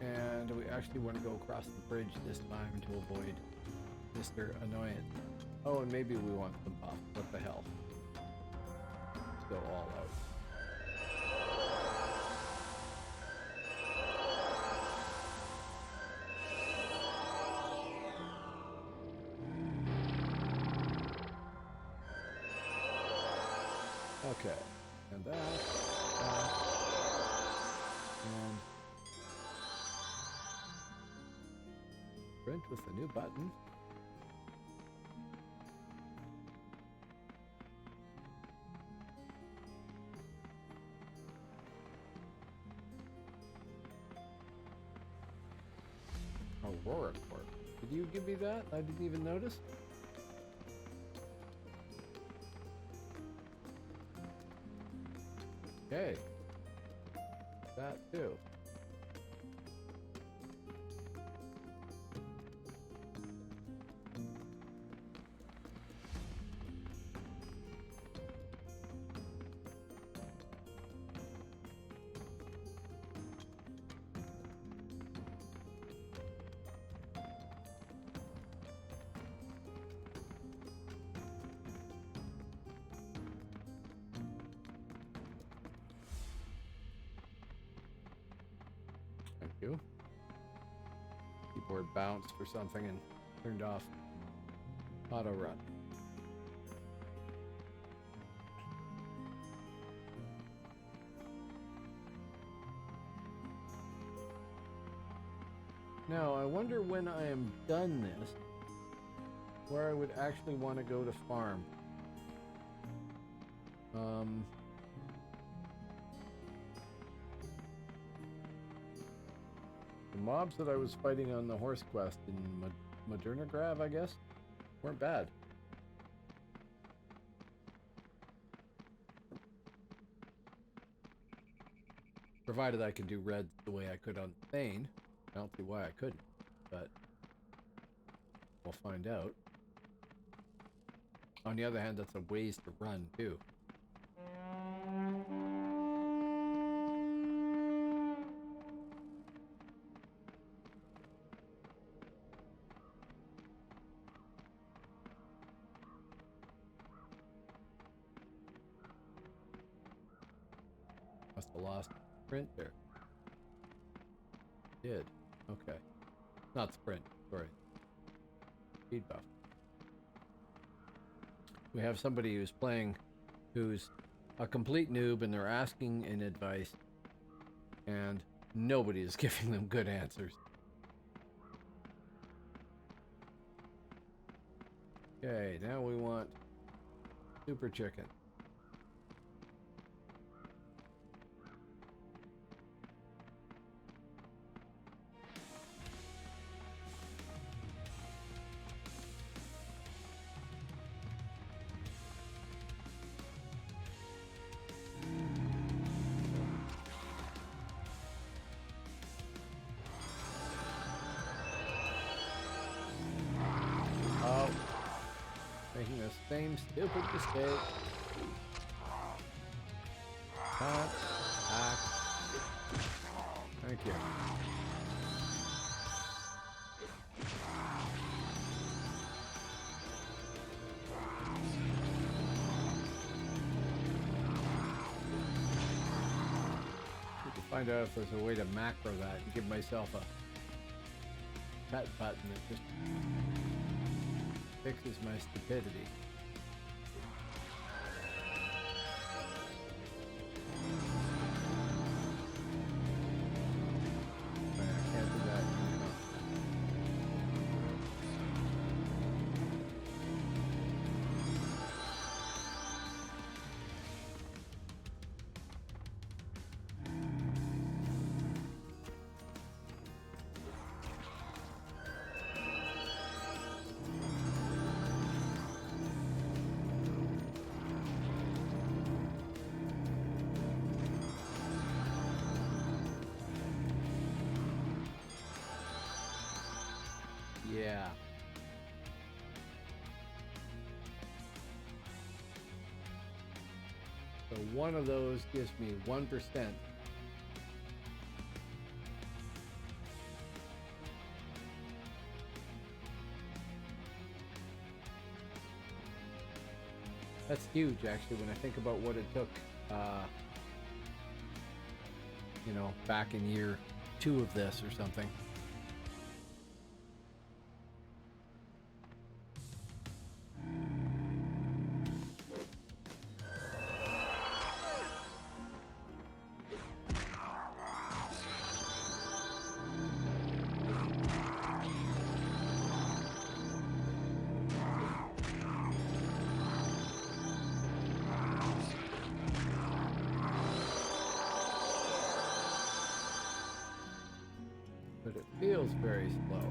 And we actually want to go across the bridge this time to avoid Mr. Annoyance. Oh, and maybe we want some buff. What the hell? Let's go all out. Okay, and that, and print with the new button. Aurora Corp. Did you give me that? I didn't even notice. Okay. That too. Thank you. Keyboard bounced for something and turned off auto run. Now, I wonder when I am done this, where I would actually want to go to farm. The mobs that I was fighting on the horse quest in Moderna Grav, I guess, weren't bad. Provided I can do red the way I could on Thane. I don't see why I couldn't, but we'll find out. On the other hand, that's a ways to run, too. Must have lost sprint there. Did. Okay. Not sprint, sorry. Speed buff. We have somebody who's playing who's a complete noob and they're asking in advice and nobody is giving them good answers. Okay, now we want super chicken. Making the same stupid mistake. Cut. Back. Thank you. Need to find out if there's a way to macro that and give myself a cut button that just fixes my stupidity. I can't do that. Yeah. So one of those gives me 1%. That's huge, actually, when I think about what it took, you know, back in year 2 of this or something. But it feels very slow.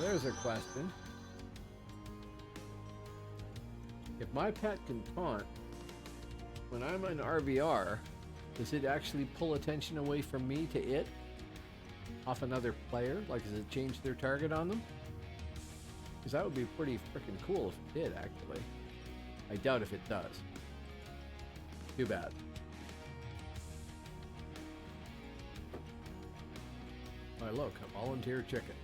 There's a question. If my pet can taunt when I'm in RVR, does it actually pull attention away from me to it off another player? Like, does it change their target on them? Because that would be pretty freaking cool if it did, actually. I doubt if it does. Too bad. Why, look, a volunteer chicken.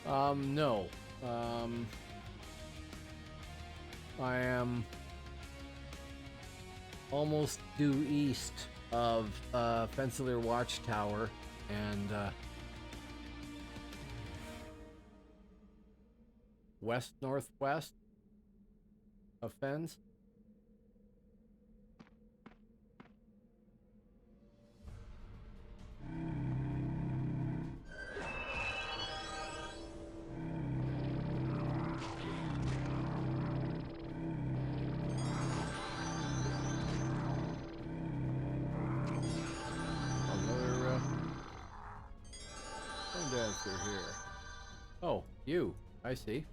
No. I am almost due east of Fensselaer Watchtower and west-northwest of Fens. Another Bonedancer here. Oh, you. I see.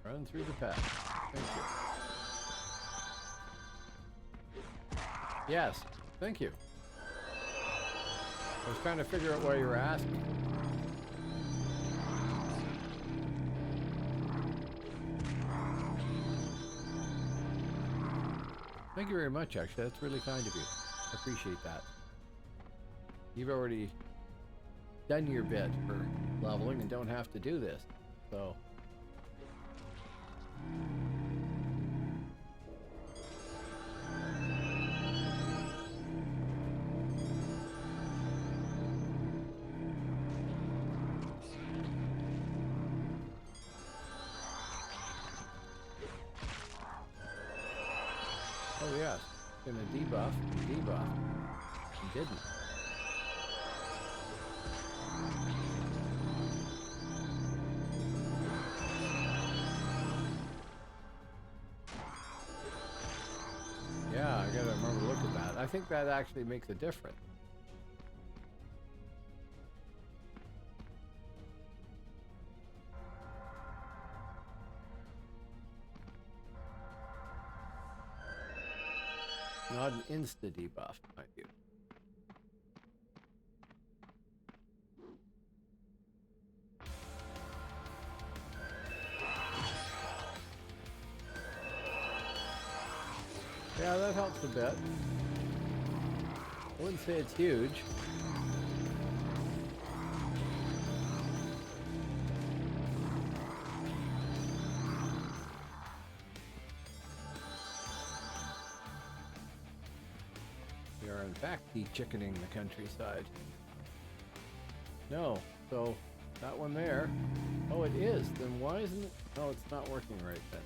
Run through the path. Thank you. Yes, thank you. I was trying to figure out why you were asking. Thank you very much, actually. That's really kind of you. I appreciate that. You've already done your bit for leveling and don't have to do this, so... Oh yes, gonna debuff and debuff. And didn't. Yeah, I gotta remember to look at that. I think that actually makes a difference. Not an insta debuff, mind you. Yeah, that helps a bit. I wouldn't say it's huge. We are in fact de-chickening the countryside. No, so that one there. Oh, it is. Then why isn't it? Oh, it's not working right then.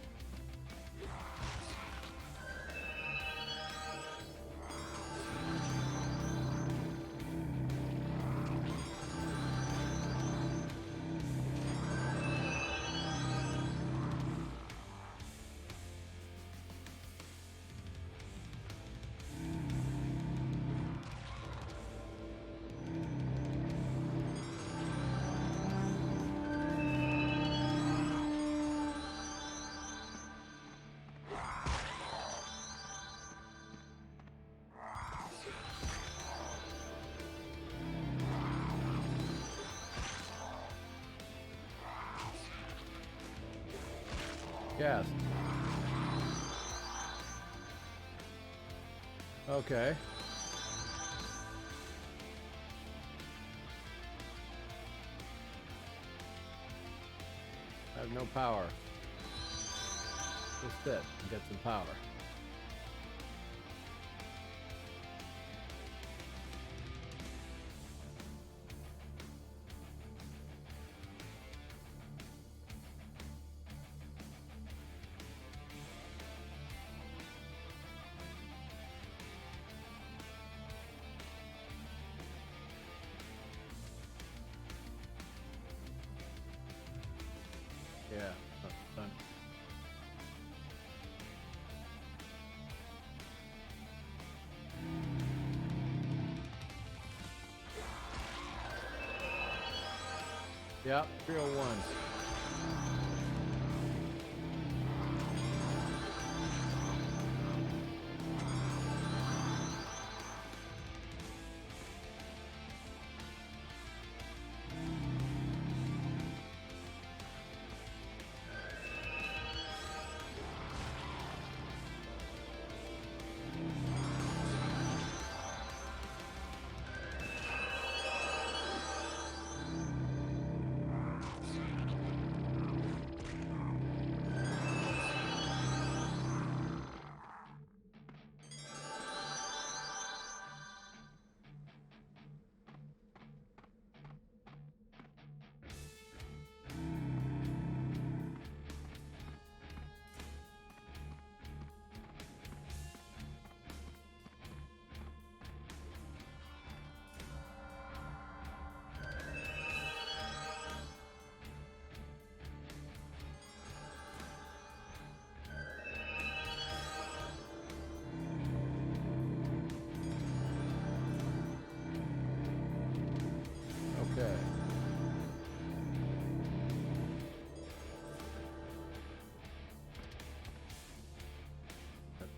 Yes. Okay. I have no power. Just sit and get some power. Yeah, that's done. Yep, 301.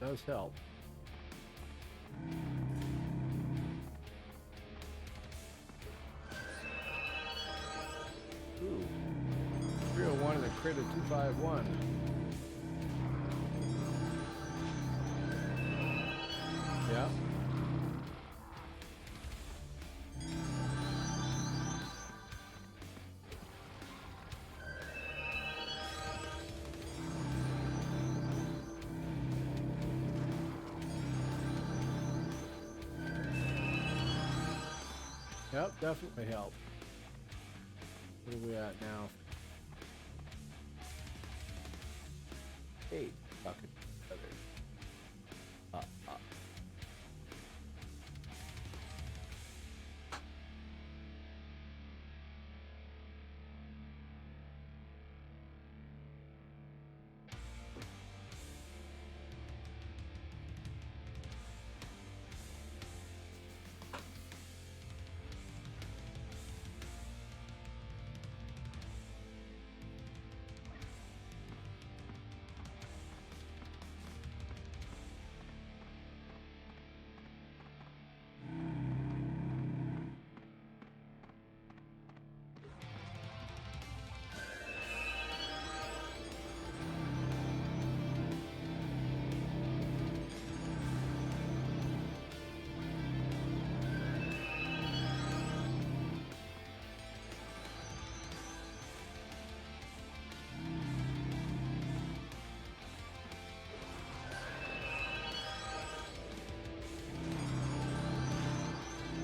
does help. Ooh. 301 and a crit of 251. Yeah. Yep, definitely helped. What are we at now? 8. Bucket feathers. Up.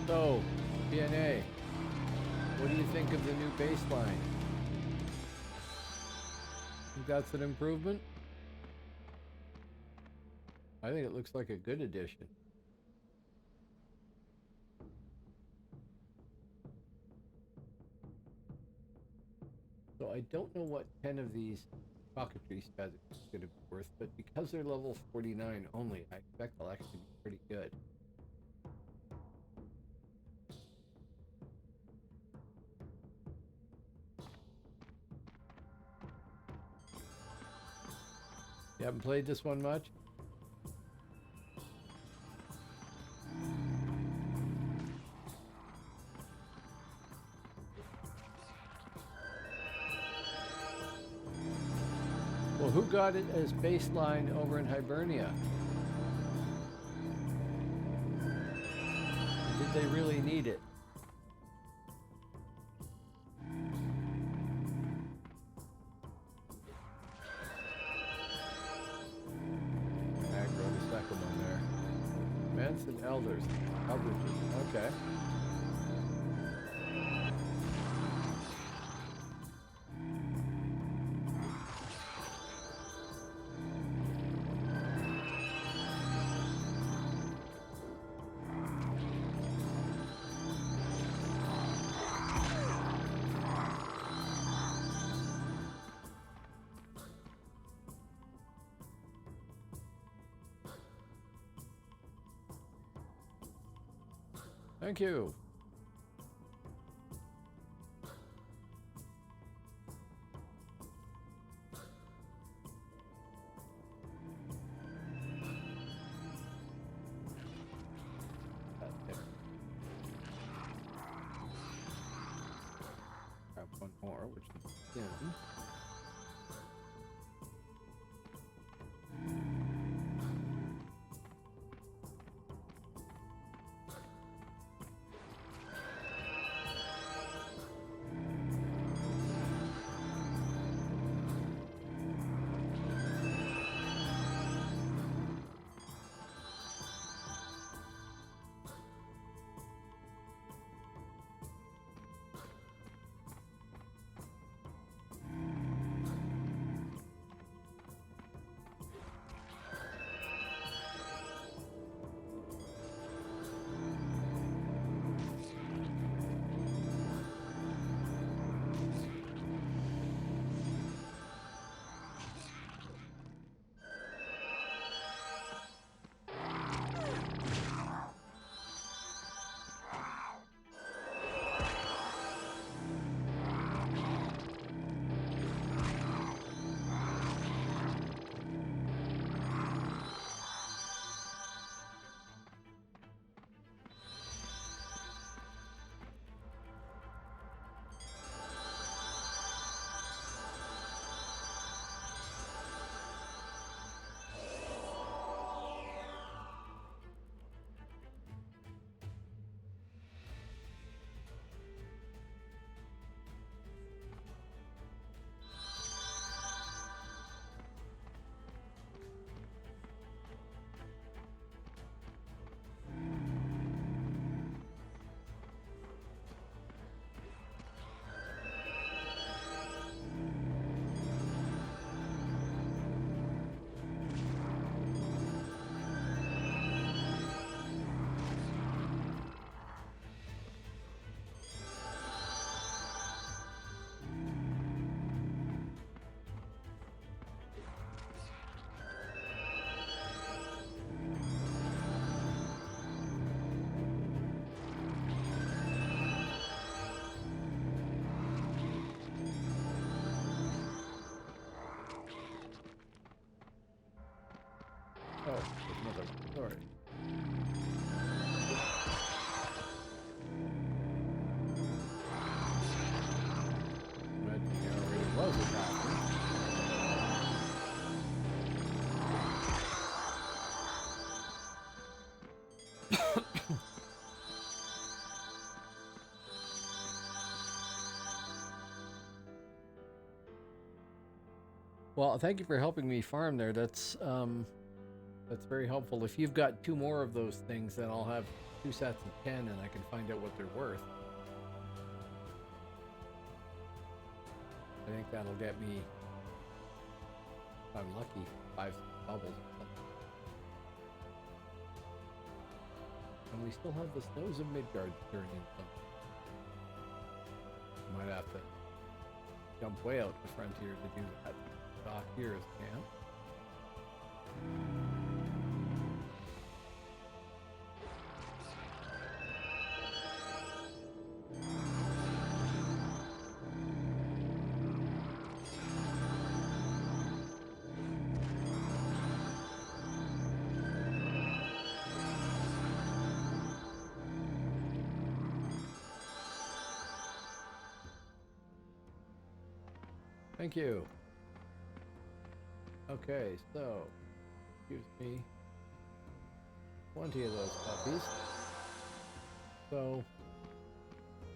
So, DNA, what do you think of the new baseline? Think that's an improvement? I think it looks like a good addition. So I don't know what 10 of these rocketry stats is going to be worth, but because they're level 49 only, I expect they'll actually be pretty good. You haven't played this one much? Well, who got it as baseline over in Hibernia? Did they really need it? Aggro the second one there. Manson Elders. Coverages. Okay. Thank you. Grab one more, which is skin. Oh, there's another story. There already was a bathroom. Well, thank you for helping me farm there. That's very helpful. If you've got 2 more of those things, then I'll have 2 sets of 10 and I can find out what they're worth. I think that'll get me, if I'm lucky, 5 bubbles. And we still have the snows of Midgard turning in some. Might have to jump way out the frontier to do that. Dock here is camp. Thank you. Okay, so gives me 20 of those puppies. So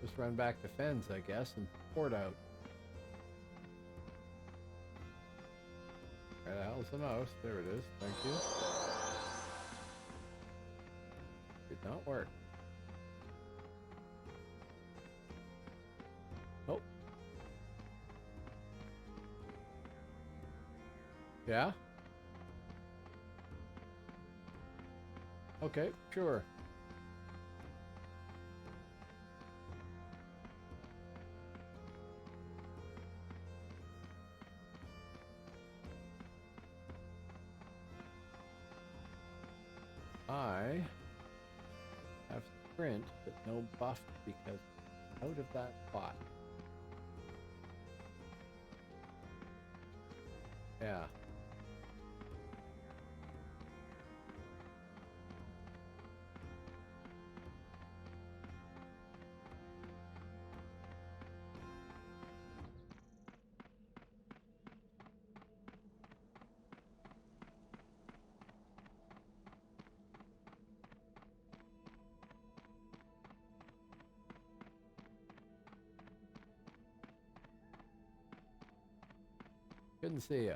just run back to Fens, I guess, and port out. Where the hell's the mouse? There it is. Thank you. Did not work. Oh. Yeah? Okay, sure. I have sprint, but no buff because out of that spot. Yeah. Couldn't see ya.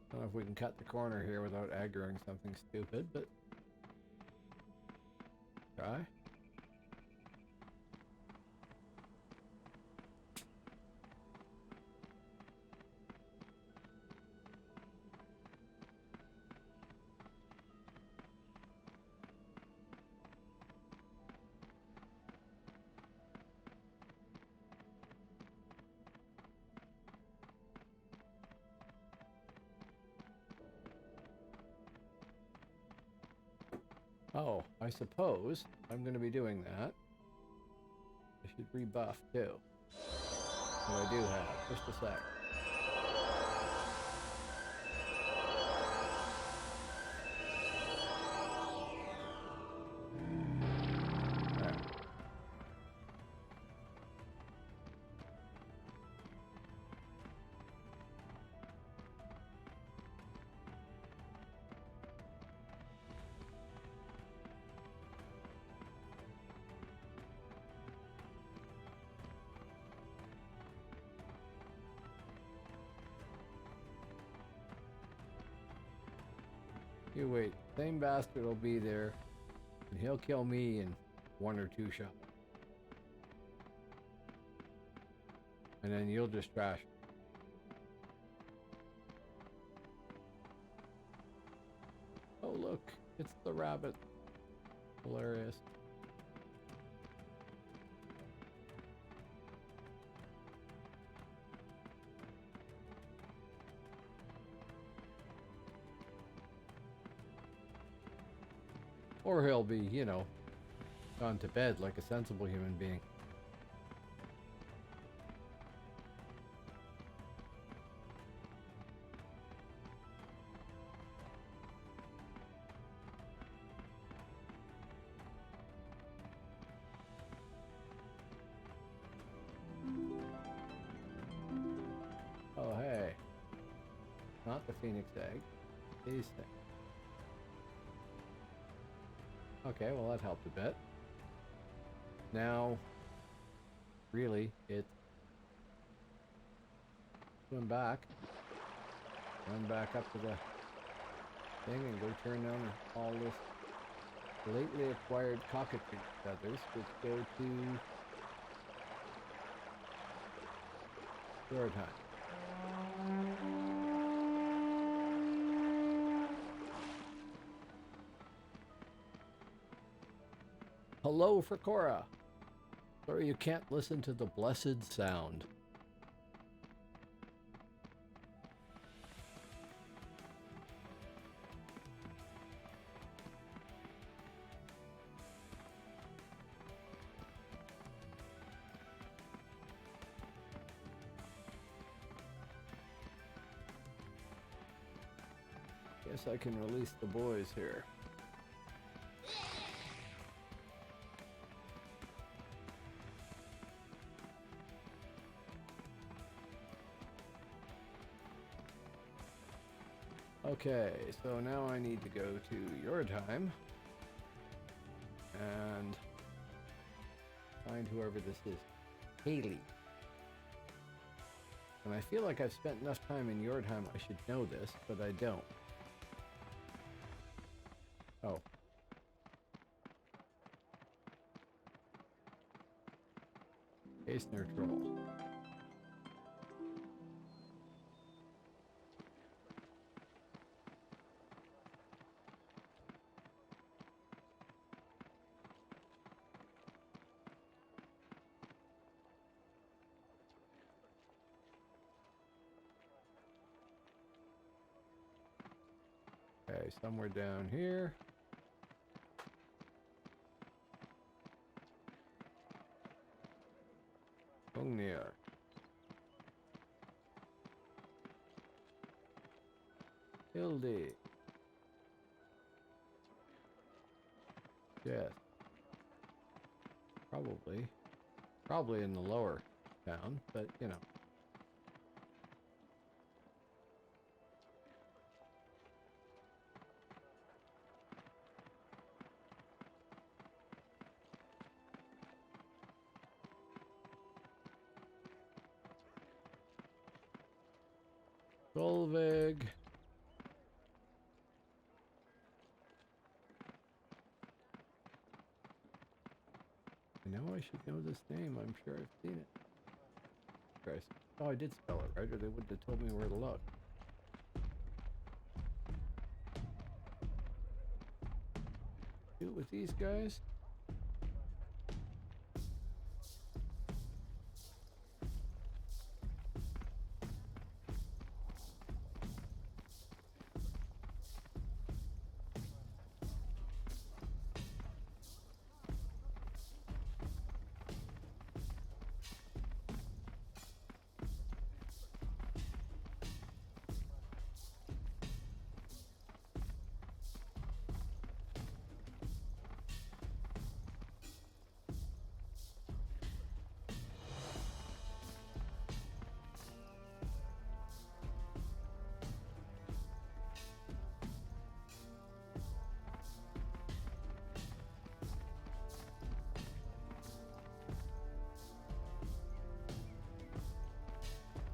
I don't know if we can cut the corner here without aggroing something stupid, but try. Oh, I suppose I'm going to be doing that. I should rebuff too. What I do have, just a sec. There. You wait, same bastard will be there, and he'll kill me in 1 or 2 shots. And then you'll just trash it. Oh look, it's the rabbit. Hilarious. Or he'll be, you know, Gone to bed like a sensible human being. Oh, hey. Not the phoenix egg. These things. Okay, well that helped a bit. Now, really, it's swim back. Run back up to the thing and go turn on all this lately acquired cockatoo feathers, which go to your time. Hello for Cora. Sorry you can't listen to the blessed sound. Guess I can release the boys here. Okay, so now I need to go to your time and find whoever this is. Haley. And I feel like I've spent enough time in your time, I should know this, but I don't. Oh. Case neutral. Okay, somewhere down here. Gungnir. Hildy. Yes. Probably in the lower town, but you know. Solveig. I know I should know this name. I'm sure I've seen it. Christ. Oh, I did spell it right, or they wouldn't have told me where to look. Do it with these guys.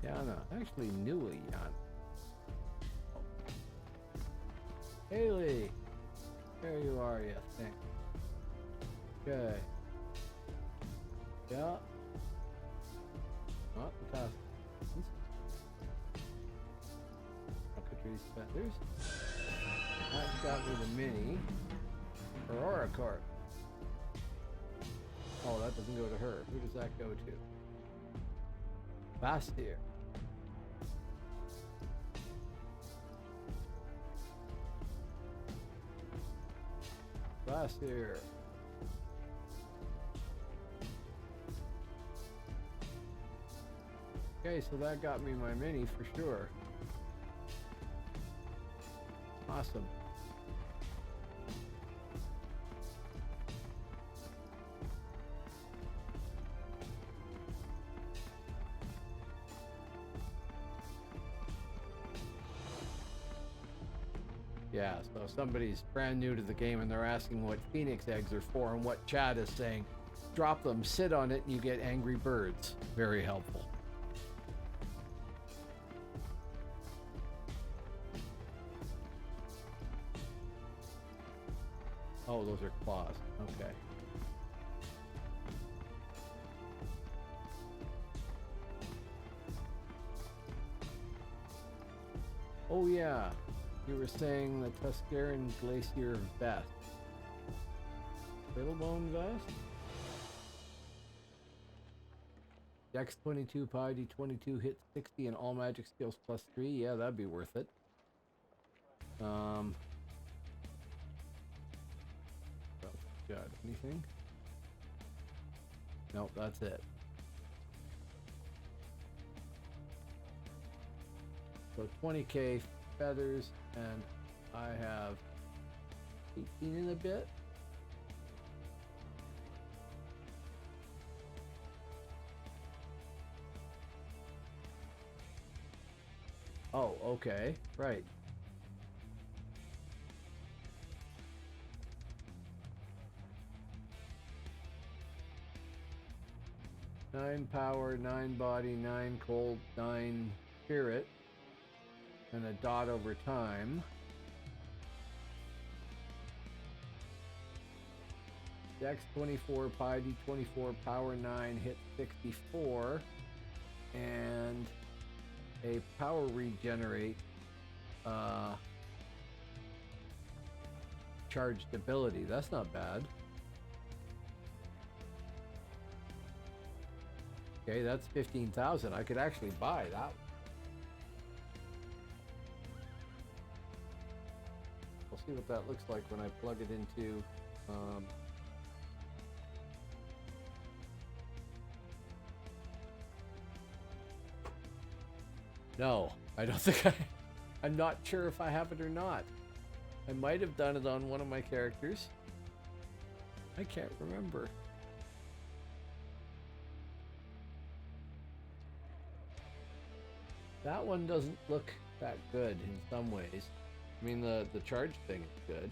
Yana, actually knew a Yana. Haley! There you are, you think. Okay. Yeah. Not the past. Cockatoo's feathers. That got me the mini. Aurora Corp. Oh, that doesn't go to her. Who does that go to? Bastir. Bastir. Okay, so that got me my mini for sure. Awesome. Yeah, so somebody's brand new to the game and they're asking what phoenix eggs are for, and what chat is saying, drop them, sit on it, and you get angry birds. Very helpful. Oh, those are claws. Okay. Oh yeah, you were saying the Tuscaran Glacier vest. Brittlebone vest? Dex 22, Pi D22, hit 60 and all magic skills +3. Yeah, that'd be worth it. Got anything? Nope, that's it. So 20k feathers, and I have 18 in a bit. Oh, okay, right. Nine power, 9 body, 9 cold, 9 spirit, and a dot over time. Dex 24, Pi D24, power 9, hit 64, and a power regenerate charged ability. That's not bad. Okay, that's 15,000. I could actually buy that. We'll see what that looks like when I plug it into no, I don't think I'm not sure if I have it or not. I might have done it on one of my characters. I can't remember. That one doesn't look that good in some ways. I mean, the charge thing is good,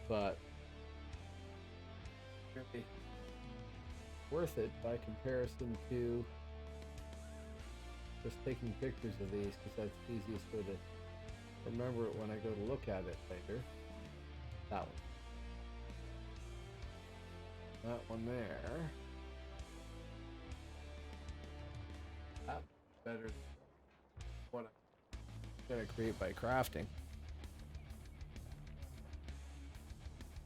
but really worth it by comparison to just taking pictures of these, because that's the easiest way to remember it when I go to look at it later. That one. That one there. That's better than what I'm gonna create by crafting.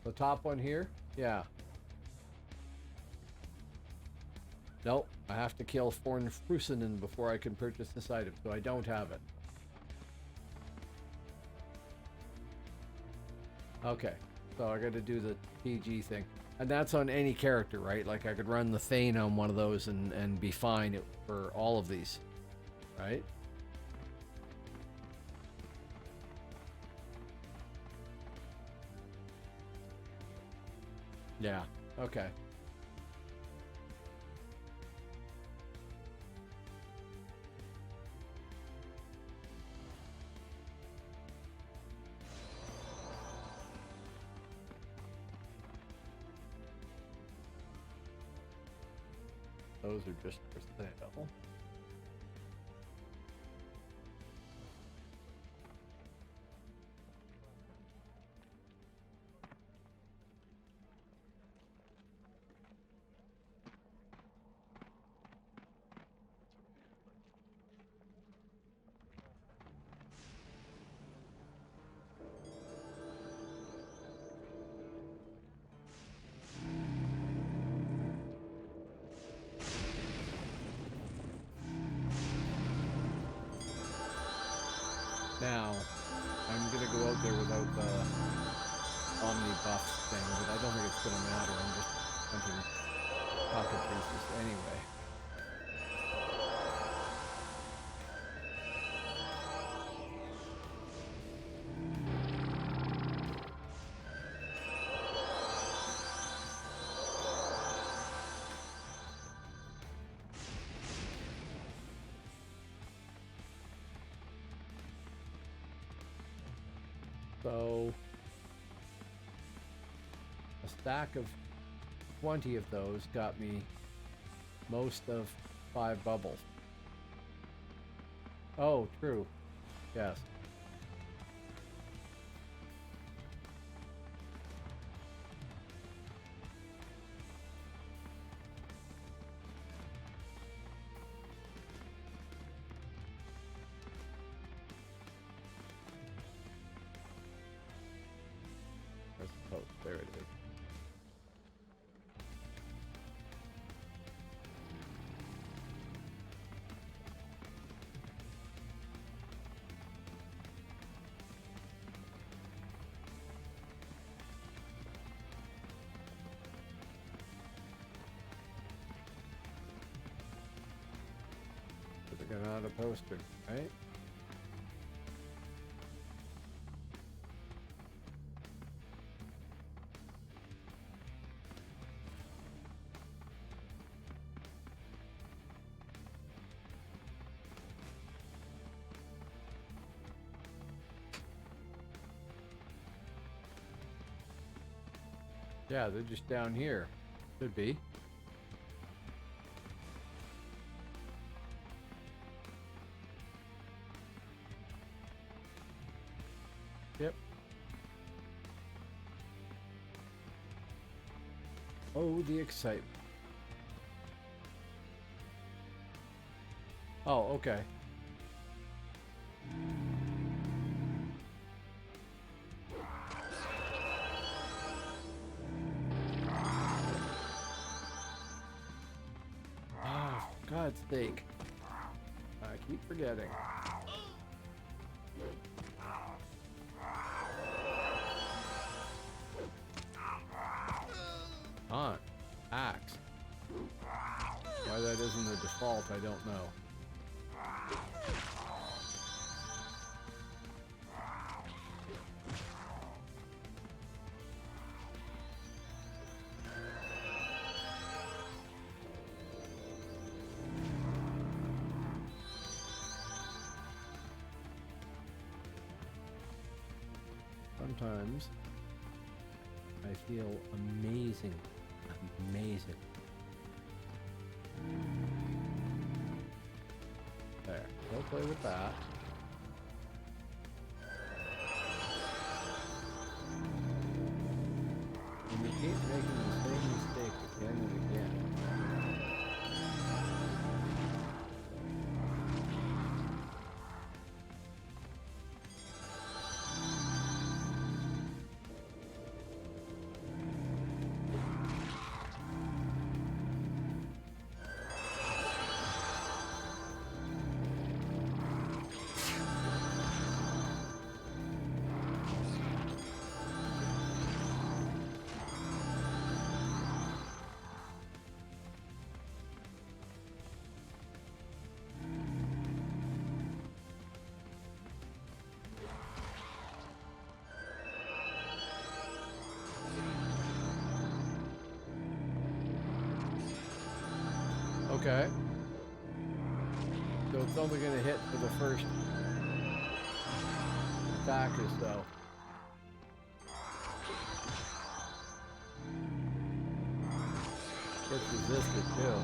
The top one here? Yeah. Nope, I have to kill Fornfrussenen before I can purchase this item, so I don't have it. Okay, so I gotta do the PG thing. And that's on any character, right? Like I could run the Thane on one of those and be fine for all of these, right? Yeah, okay. Those are just for sale. Now, I'm gonna go out there without the Omni buff thing, but I don't think it's gonna matter. I'm just hunting pocket pieces anyway. So a stack of 20 of those got me most of 5 bubbles. Oh, true. Yes. Oh, there it is. They're not a poster, right? Yeah, they're just down here. Could be. Yep. Oh, the excitement. Oh, okay. Ah, for God's sake. I keep forgetting. On. Axe. Why that isn't the default, I don't know. Sometimes I feel amazing. Amazing. There. Go play with that. And you keep making the same mistake again and again. Okay. So it's only going to hit for the first attack or so. It's resisted too.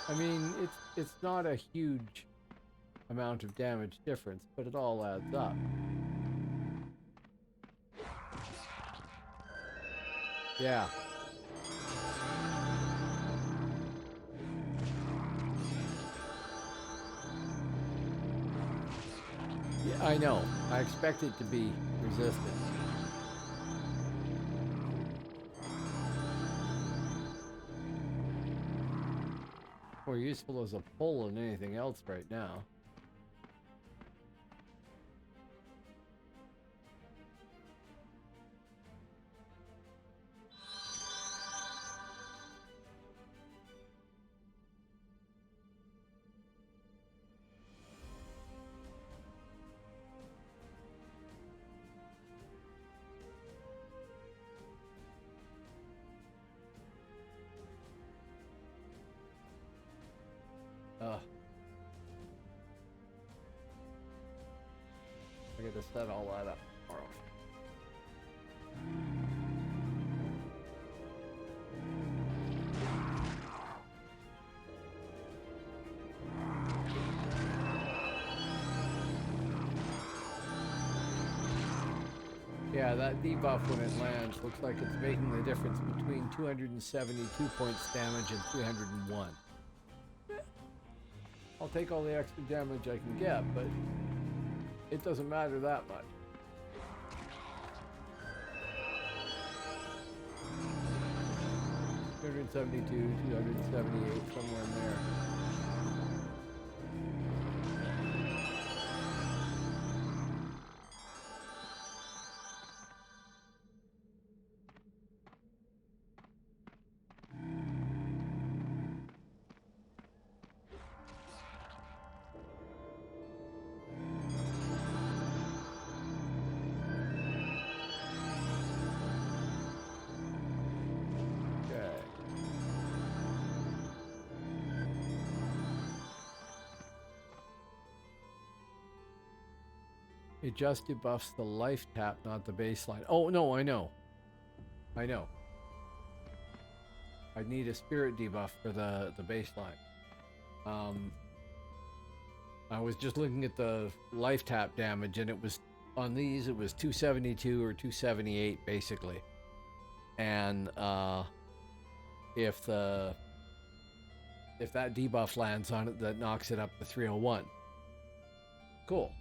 I mean, it's not a huge amount of damage difference, but it all adds up. Yeah. Yeah, I know. I expect it to be resistant. More useful as a pull than anything else right now. to set all that up tomorrow. Yeah, that debuff when it lands looks like it's making the difference between 272 points damage and 301. I'll take all the extra damage I can get, but it doesn't matter that much. $272, 278, somewhere in there. It just debuffs the life tap, not the baseline. Oh, no, I know. I know. I need a spirit debuff for the baseline. I was just looking at the life tap damage, and it was, on these, it was 272 or 278, basically. And if that debuff lands on it, that knocks it up to 301. Cool.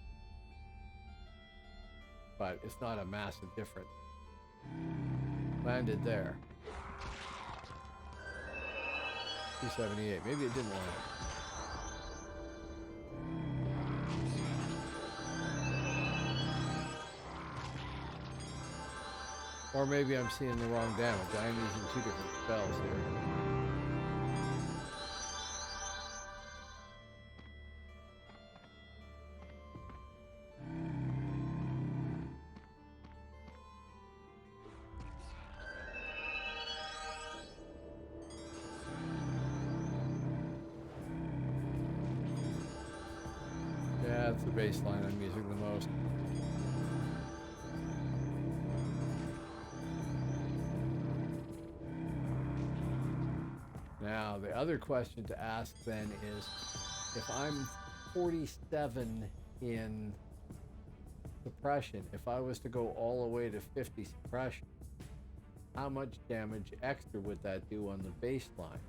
But it's not a massive difference. Landed there. 278. Maybe it didn't land. Or maybe I'm seeing the wrong damage. I am using two different spells here. That's the baseline I'm using the most. Now, the other question to ask then is, if I'm 47 in suppression, if I was to go all the way to 50 suppression, how much damage extra would that do on the baseline?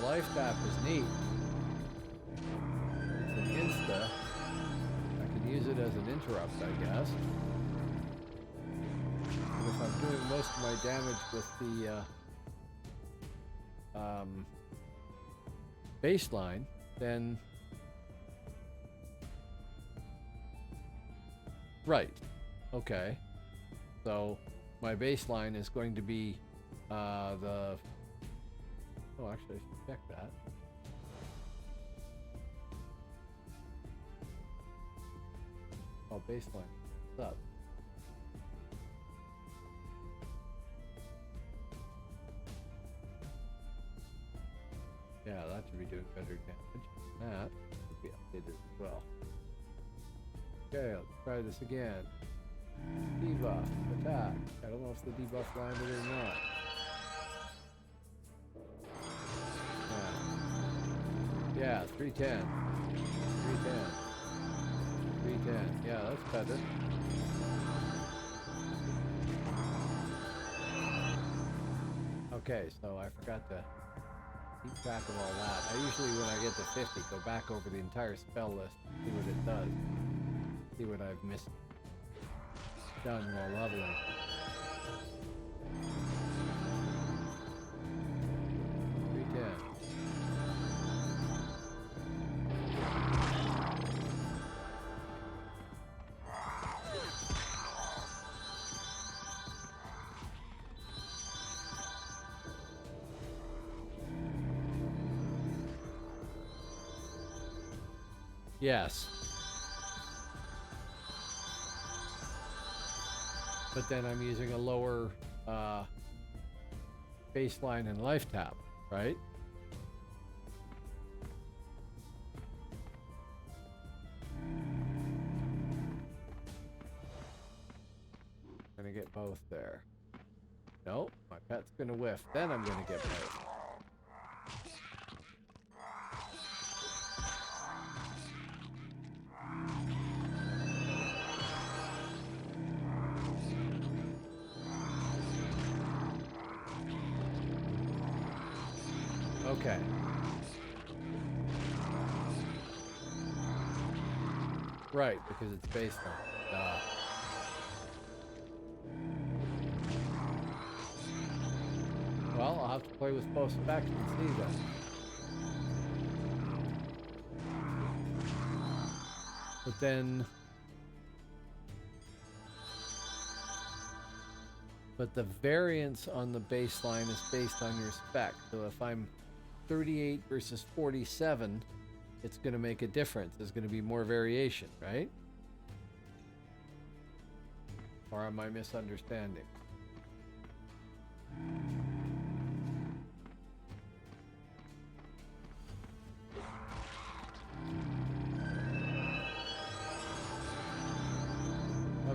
Life tap is neat. It's an insta. I can use it as an interrupt, I guess. And if I'm doing most of my damage with the baseline, then right. Okay. So my baseline is going to be the. Oh, actually, I should check that. Oh, baseline. What's up? Yeah, that should be doing better damage. That should be updated as well. Okay, let's try this again. Debuff, attack. I don't know if the debuff landed or not. Yeah, 310. 310. 310. Yeah, that's better. Okay, so I forgot to keep track of all that. I usually, when I get to 50, go back over the entire spell list, see what it does. See what I've missed done while leveling. Yes. but then I'm using a lower baseline and life tap, right? Gonna get both there. Nope, my pet's gonna whiff. Then I'm gonna get both. Okay. Right, because it's based on. Well, I'll have to play with both specs and see then. But then... But the variance on the baseline is based on your spec. So if I'm 38 versus 47, it's going to make a difference. There's going to be more variation, right? Or am I misunderstanding?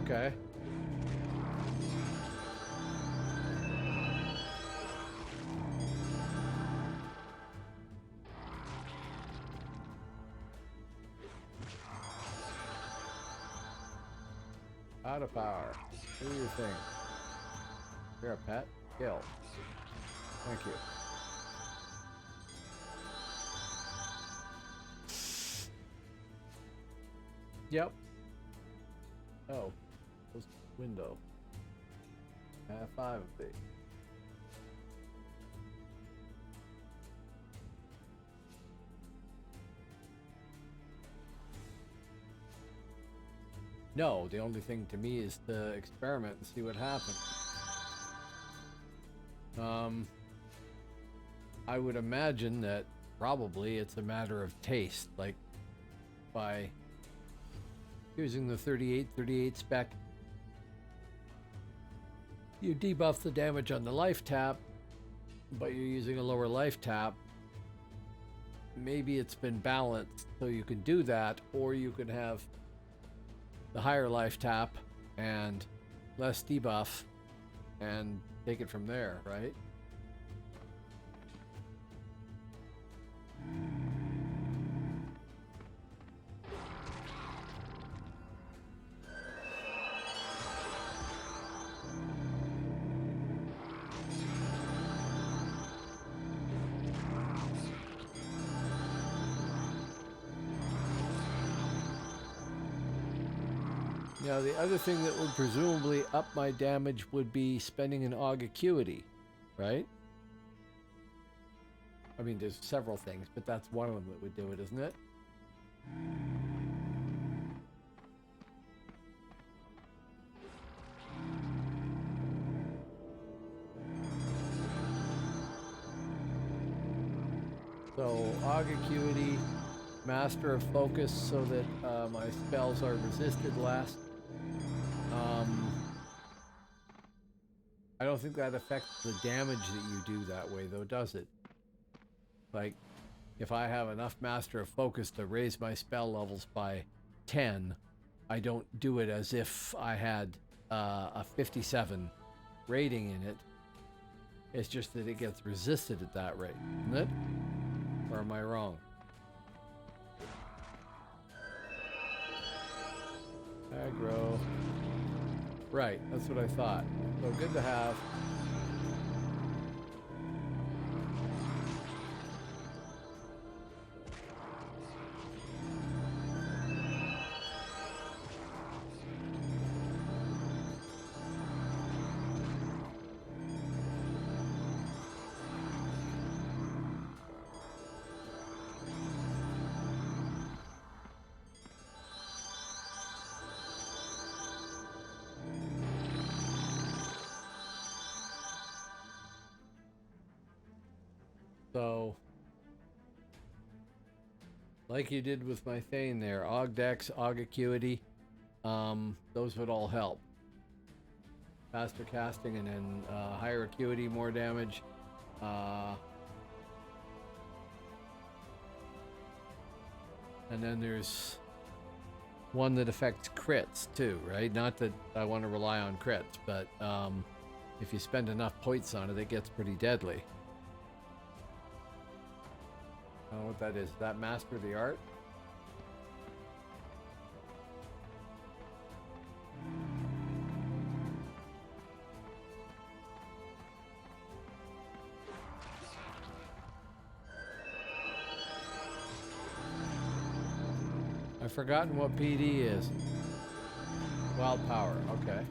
Okay. Out of power. Do your thing. You're a pet. Kill. Thank you. Yep. Oh. Close the window. I have 5 of these. No, the only thing to me is to experiment and see what happens. I would imagine that probably it's a matter of taste. Like, by using the 38 spec, you debuff the damage on the life tap, but you're using a lower life tap. Maybe it's been balanced so you can do that, or you could have the higher life tap and less debuff and take it from there, right? Now, the other thing that would presumably up my damage would be spending an AUG Acuity, right? I mean, there's several things, but that's one of them that would do it, isn't it? So, AUG Acuity, Master of Focus, so that my spells are resisted less. I don't think that affects the damage that you do that way, though, does it? Like, if I have enough Master of Focus to raise my spell levels by 10, I don't do it as if I had a 57 rating in it. It's just that it gets resisted at that rate, isn't it? Or am I wrong? Aggro. Right, that's what I thought. So good to have. So, like you did with my Thane there, AUG Dex, AUG Acuity, those would all help. faster casting, and then higher acuity, more damage. And then there's one that affects crits too, right? Not that I want to rely on crits, but if you spend enough points on it, it gets pretty deadly. I don't know what that is. Is that Master the Art? I've forgotten what PD is. Wild power, okay.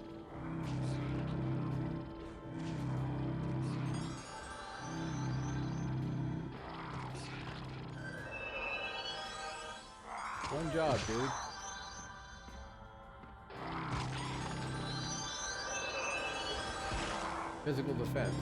One job, dude. Physical defense.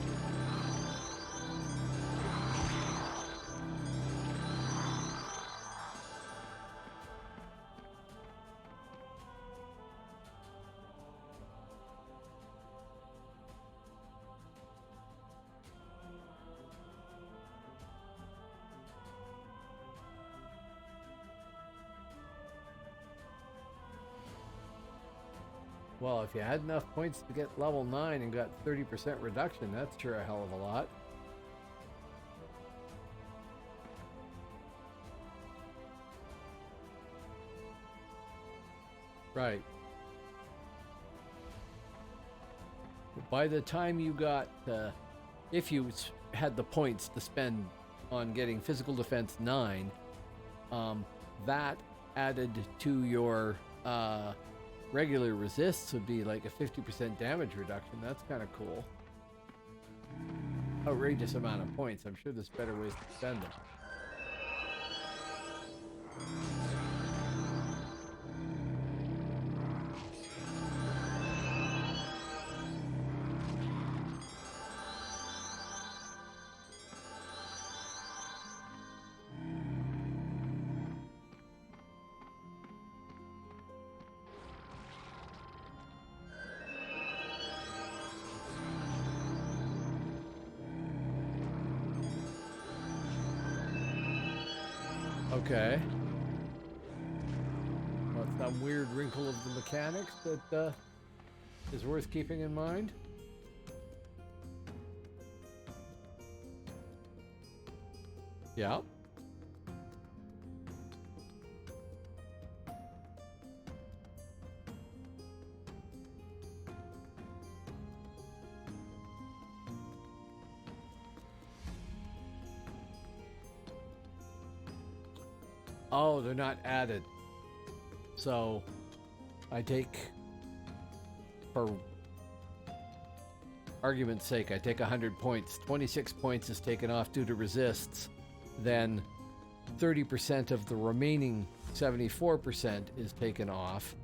Well, if you had enough points to get level 9 and got 30% reduction, that's sure a hell of a lot. Right. By the time you got, if you had the points to spend on getting physical defense 9, that added to your regular resists would be like a 50% damage reduction. That's kind of cool. Outrageous amount of points. I'm sure there's better ways to spend them. Okay. Well, some weird wrinkle of the mechanics that is worth keeping in mind. Yeah. Oh, they're not added. So I take, for argument's sake, I take 100 points. 26 points is taken off due to resists. Then 30% of the remaining 74% is taken off.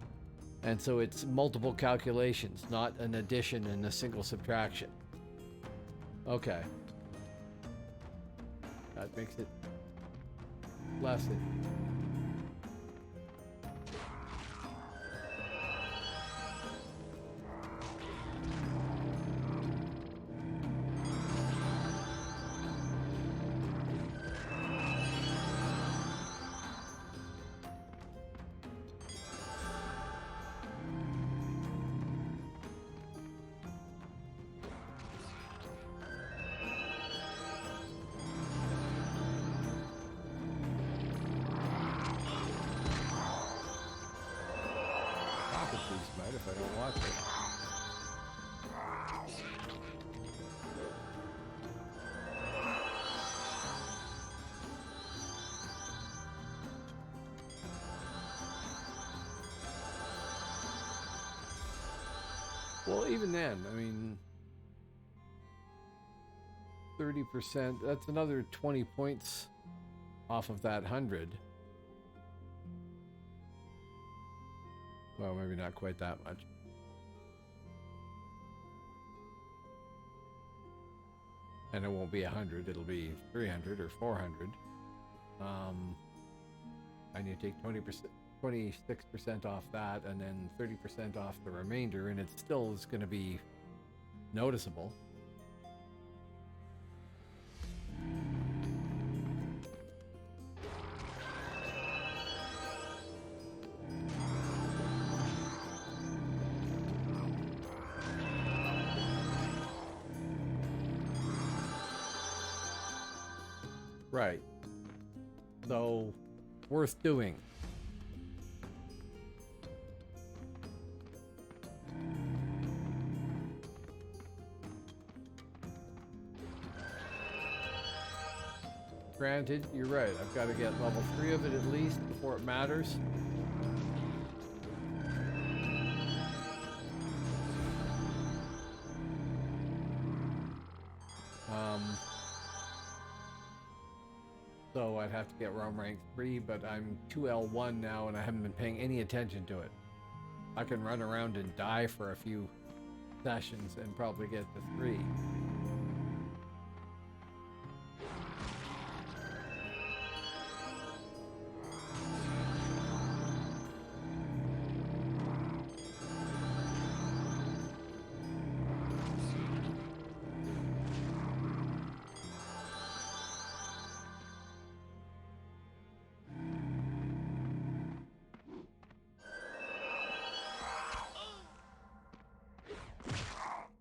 And so it's multiple calculations, not an addition and a single subtraction. Okay. That makes it less than. If I don't watch it. Well, even then, I mean, 30%, that's another 20 points off of that 100. Well, maybe not quite that much. And it won't be 100, it'll be 300 or 400. And you take 26% off that, and then 30% off the remainder, and it still is going to be noticeable. Right. So, worth doing. Granted, you're right. I've got to get level 3 of it at least before it matters. So I'd have to get ROM rank 3, but I'm 2L1 now and I haven't been paying any attention to it. I can run around and die for a few sessions and probably get to 3.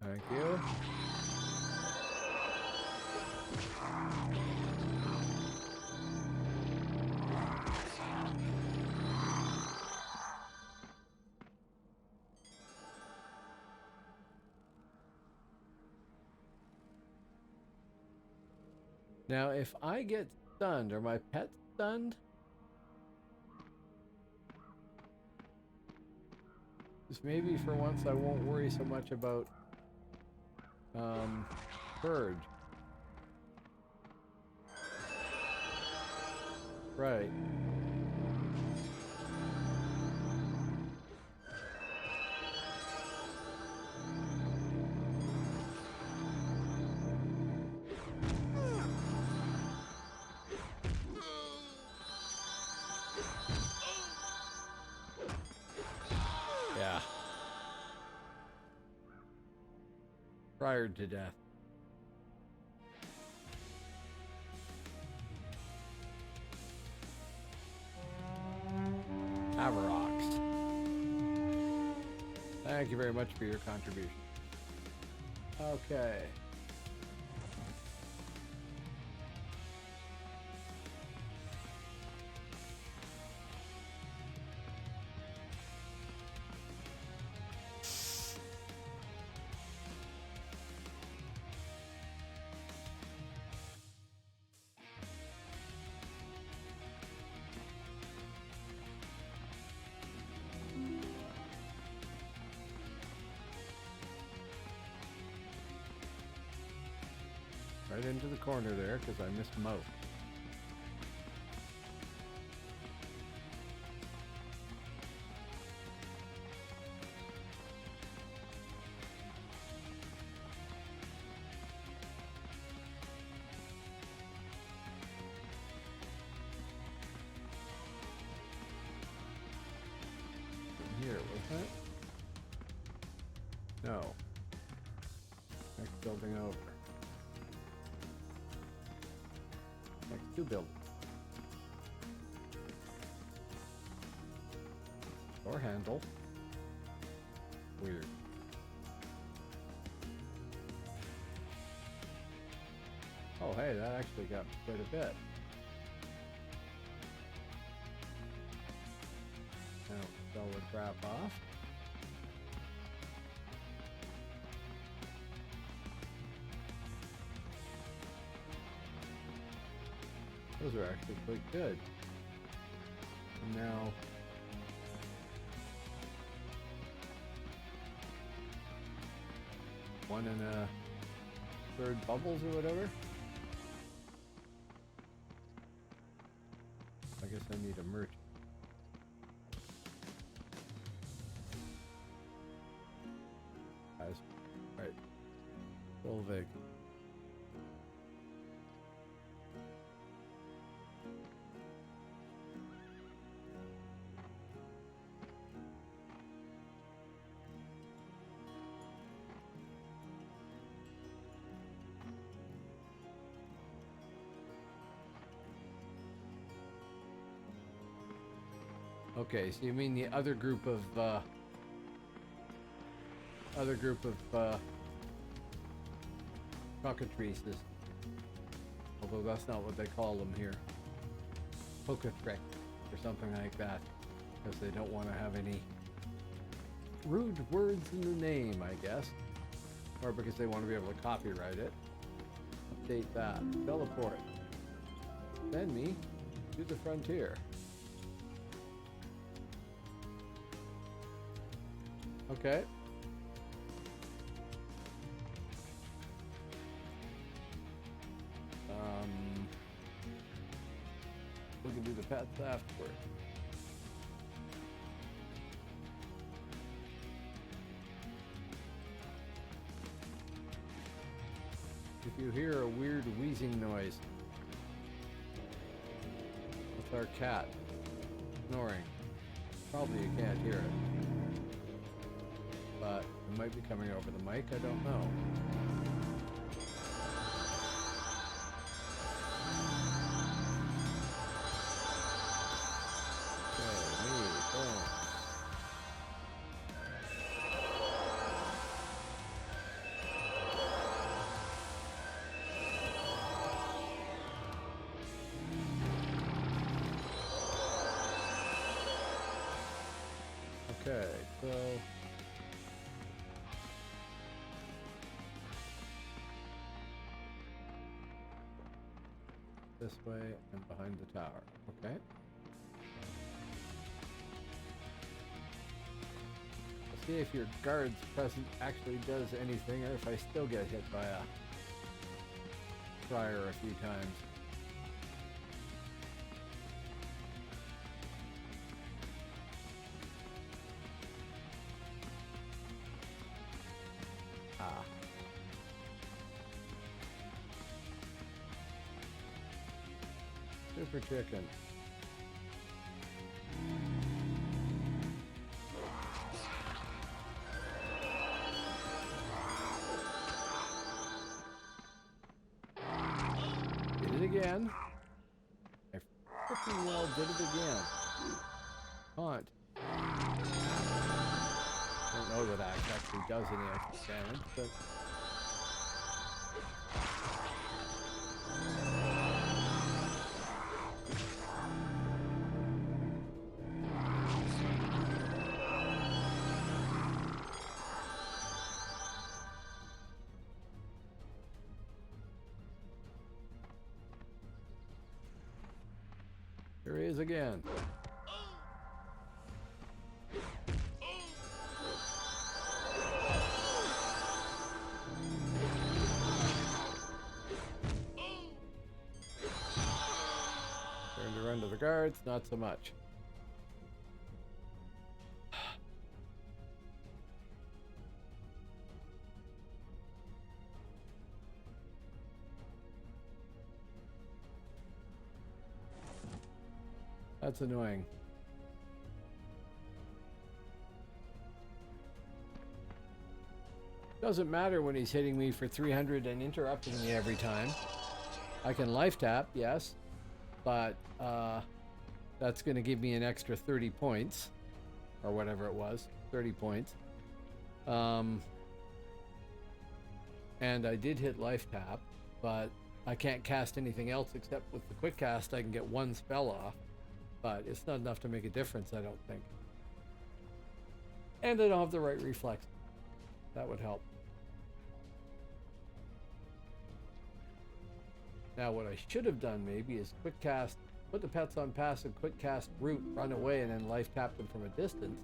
Thank you. Now, if I get stunned, are my pets stunned? Because maybe for once I won't worry so much about bird. Right. Yeah. Fired to death. Averox. Thank you very much for your contribution. Okay. Right into the corner there because I missed Mo. Here, wasn't it? No. Next building over. Next 2 buildings. Door handle. Weird. Oh, hey, that actually got quite a bit. Now, sell the crap off. Those are actually quite good. And now, one and a third bubbles or whatever. I guess I need a merchant. Guys, right. Full vig. Okay, so you mean the other group of cockatrices. Although that's not what they call them here. Cocatric or something like that. Because they don't want to have any rude words in the name, I guess. Or because they want to be able to copyright it. Update that. Teleport. Send me to the frontier. Okay. We can do the pets afterward. If you hear a weird wheezing noise, it's our cat snoring. Probably you can't hear it, but it might be coming over the mic, I don't know. Okay, so this way and behind the tower. Okay. Let's see if your guard's present actually does anything, or if I still get hit by a fryer a few times. Super chicken. Did it again. I freaking well did it again. Haunt. Don't know that axe actually does any extra damage, but here he is again. Turn to run to the guards, not so much. That's annoying. Doesn't matter when he's hitting me for 300 and interrupting me every time. I can life tap, yes, but that's going to give me an extra 30 points, or whatever it was, 30 points. And I did hit life tap, but I can't cast anything else except with the quick cast I can get one spell off. But it's not enough to make a difference, I don't think. And I don't have the right reflex. That would help. Now what I should have done maybe is quick cast, put the pets on passive, quick cast root, run away, and then life tap them from a distance.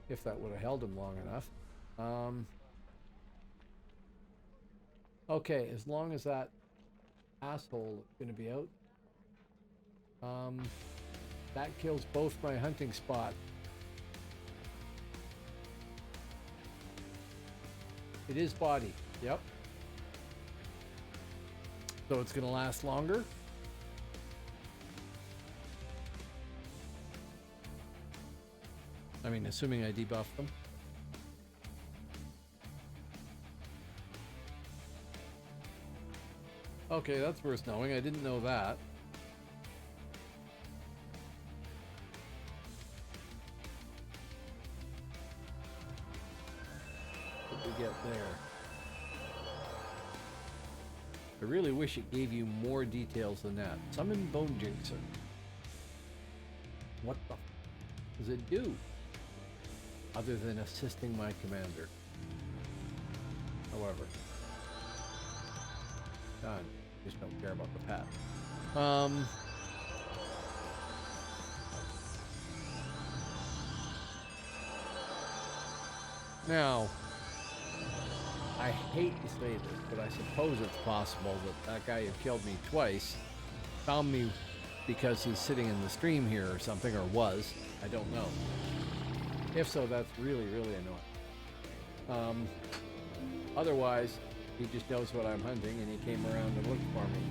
If that would have held him long enough. Okay, as long as that asshole is going to be out. That kills both my hunting spot. It is body, yep. So it's going to last longer. I mean, assuming I debuff them. Okay, that's worth knowing. I didn't know that. I really wish it gave you more details than that. Summon Bonedancer. What the f does it do? Other than assisting my commander. However. Done. Just don't care about the pet. Now, I hate to say this, but I suppose it's possible that that guy who killed me twice found me because he's sitting in the stream here or something, or was. I don't know. If so, that's really, really annoying. Otherwise, he just knows what I'm hunting and he came around and looked for me.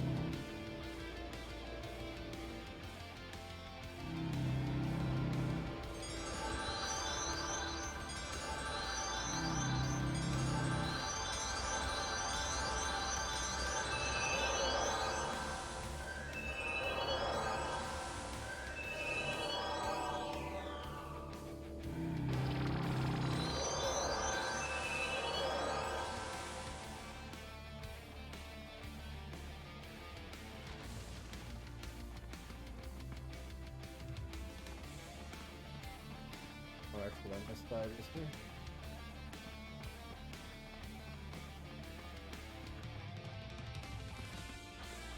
Oh, actually, I missed that, is here.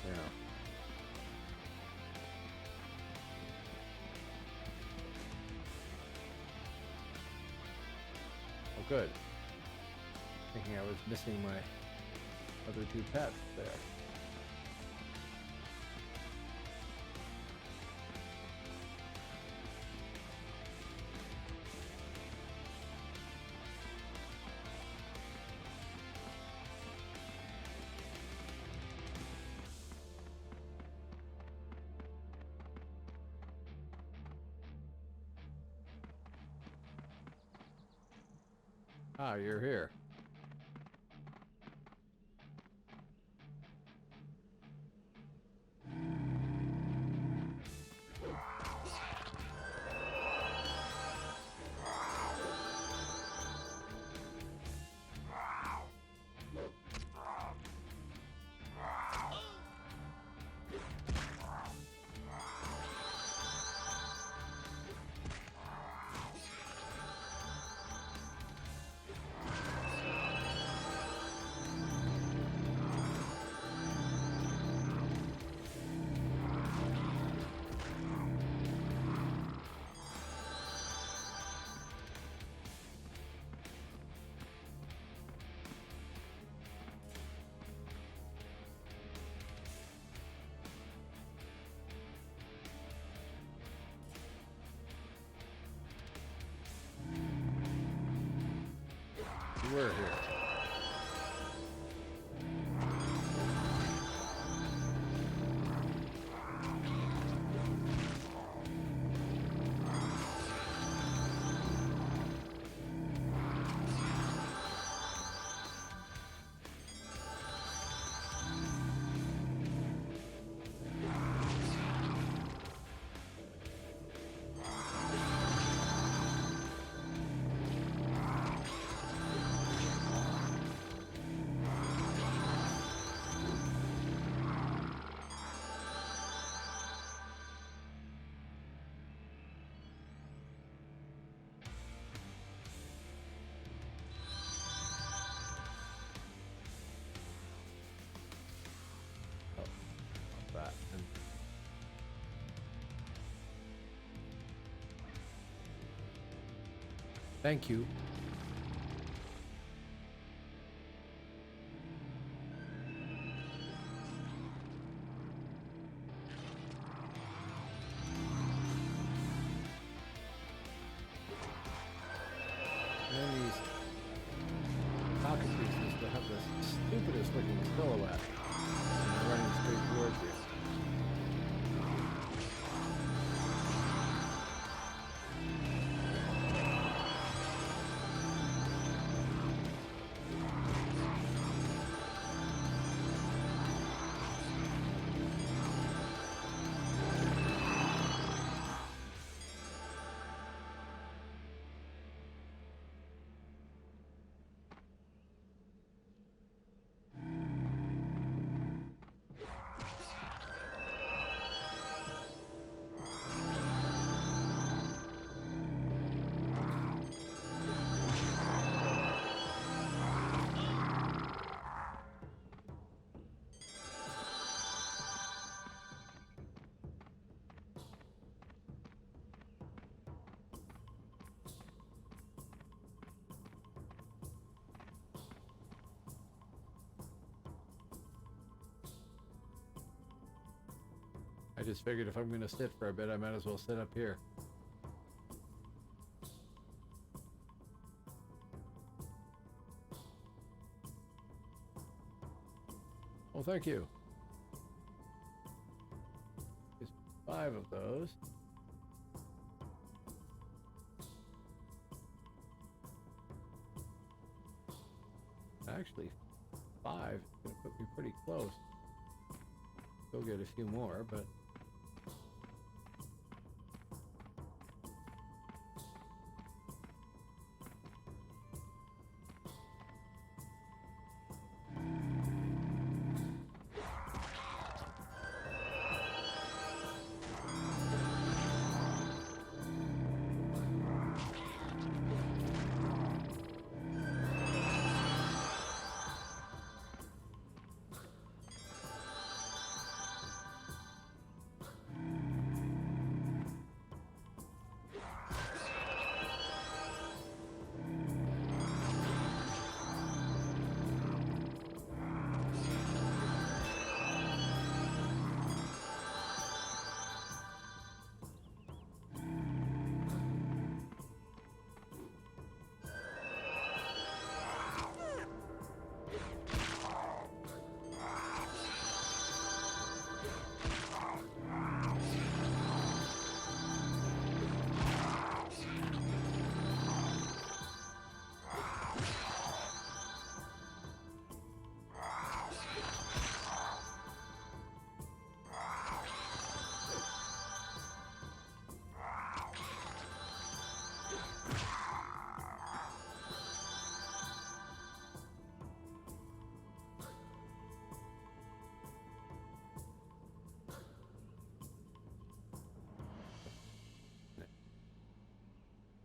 Yeah. Oh, good. Thinking I was missing my other two pets there. Ah, you're here. You were here. That. And thank you. And then these cockatrices that have the stupidest looking silhouette running straight towards you. just figured if I'm going to sit for a bit, I might as well sit up here. Well, thank you. There's 5 of those. Actually, 5 is going to put me pretty close. Go get a few more, but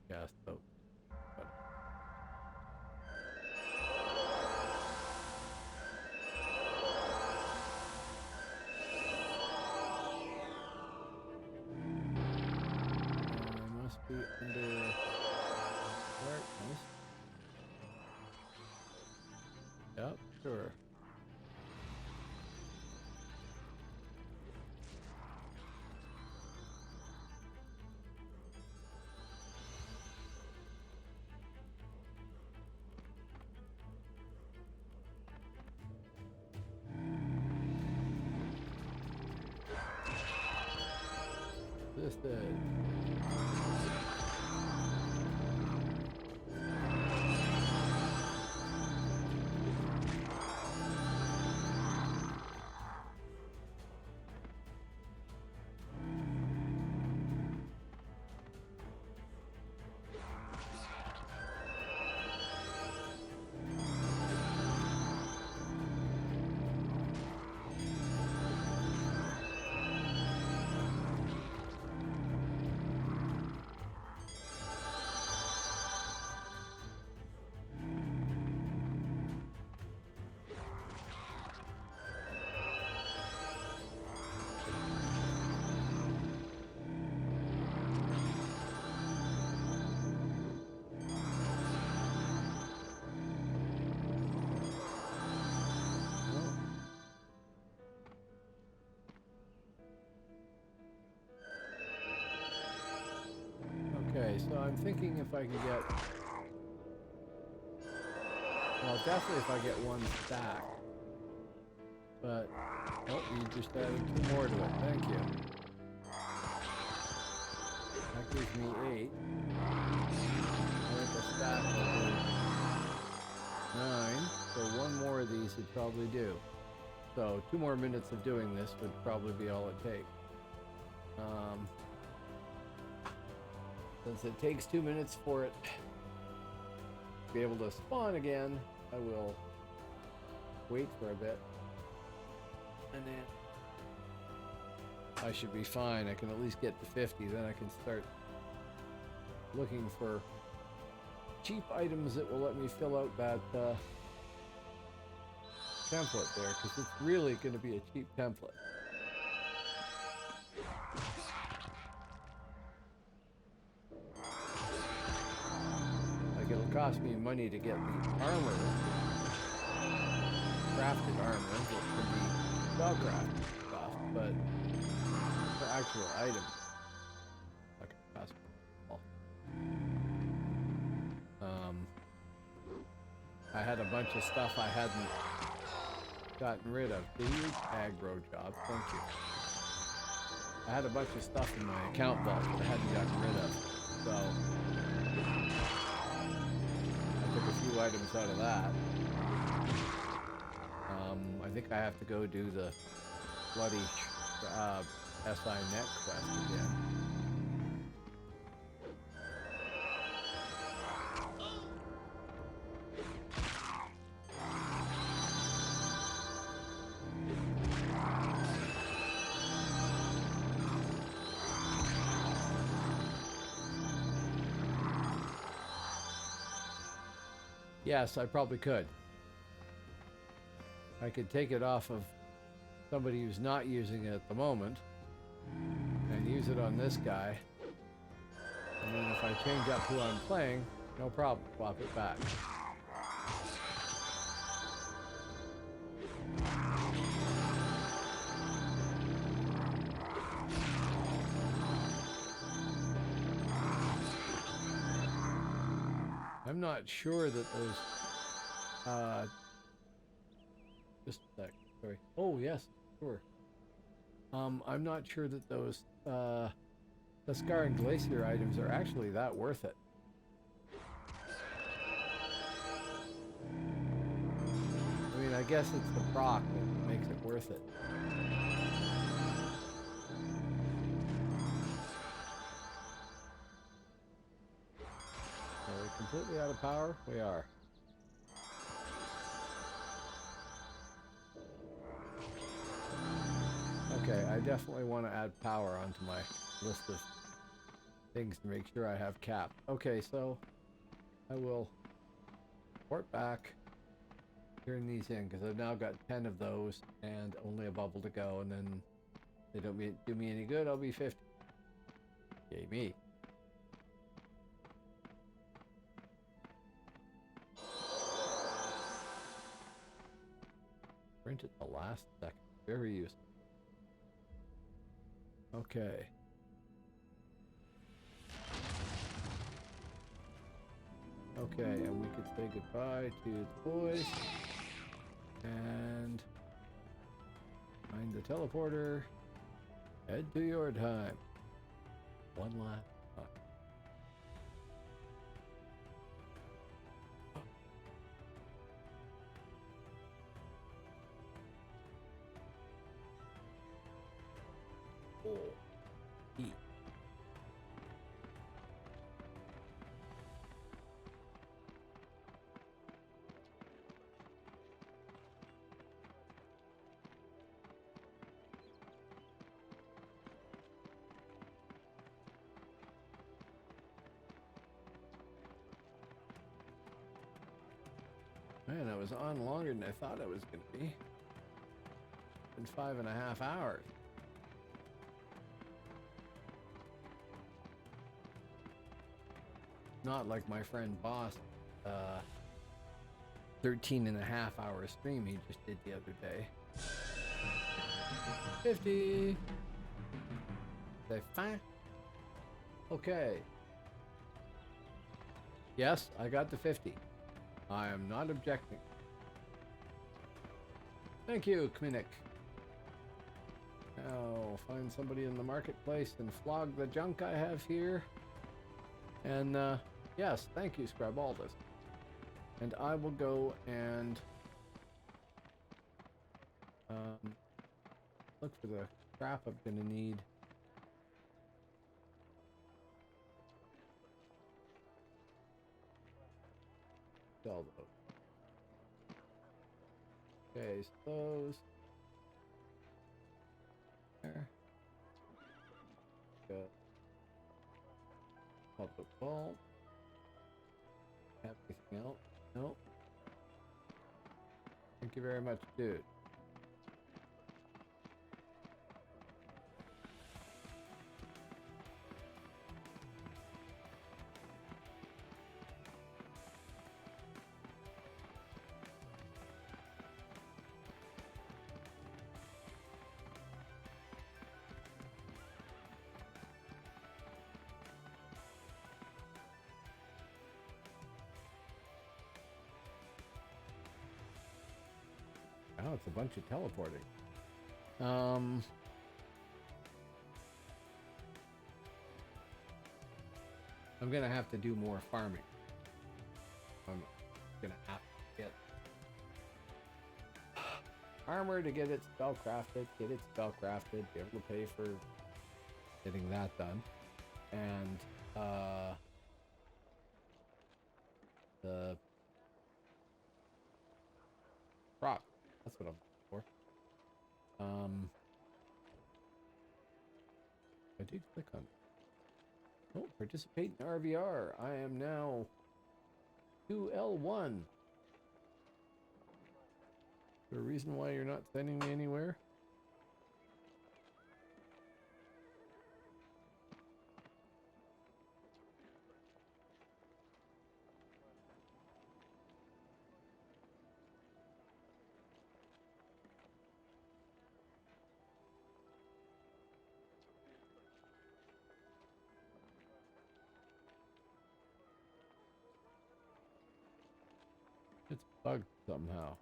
yeah, so. I must be under darkness. Yep, sure. This is. Okay, so I'm thinking if I can get, well, definitely if I get 1 stack, but, oh, you just added 2 more to it, thank you. That gives me 8. I think a stack will be 9, so 1 more of these would probably do. So 2 more minutes of doing this would probably be all it takes. Since it takes 2 minutes for it to be able to spawn again, I will wait for a bit. And then I should be fine. I can at least get to 50. Then I can start looking for cheap items that will let me fill out that template there, because it's really going to be a cheap template. Like, it'll cost me money to get the armor, crafted armor, which can be well crafted stuff, but actual items. Okay, pass. I had a bunch of stuff I hadn't gotten rid of. The huge aggro job, thank you. I had a bunch of stuff in my account vault that I hadn't gotten rid of, so I took a few items out of that. I think I have to go do the bloody SI Net quest again. Yes, I probably could. I could take it off of somebody who's not using it at the moment and use it on this guy. And then if I change up who I'm playing, no problem, swap it back. I'm not sure that those, just a sec, sorry. Oh, yes, sure. I'm not sure that those, Tuscar and Glacier items are actually that worth it. I mean, I guess it's the proc that makes it worth it. Are we completely out of power? We are. Okay, I definitely want to add power onto my list of things to make sure I have cap. Okay, so I will port back, turn these in, because I've now got 10 of those and only a bubble to go, and then they don't do me any good, I'll be 50. Yay me. Print at the last second. Very useful. Okay. Okay, and we could say goodbye to the boys. And find the teleporter. Head to your time. One last time. E. Man, I was on longer than I thought I was going to be. It's been 5.5 hours. Not like my friend Boss, 13.5 hour stream he just did the other day. 50. Say fine. Okay. Yes, I got the 50. I am not objecting. Thank you, Kminik. Now find somebody in the marketplace and flog the junk I have here. And yes, thank you, Scribaldus. And I will go and look for the crap I'm gonna need. Sell those. Okay, so those. There. Go. Public vault. Have anything else? Nope. Thank you very much, dude. Wow, it's a bunch of teleporting. I'm gonna have to do more farming. I'm gonna have to get armor to get it spell crafted, be able to pay for getting that done. And the prop. That's what I'm looking for. I did click on it. Oh, participate in RVR. I am now 2L1. Is there a reason why you're not sending me anywhere? It's bugged somehow.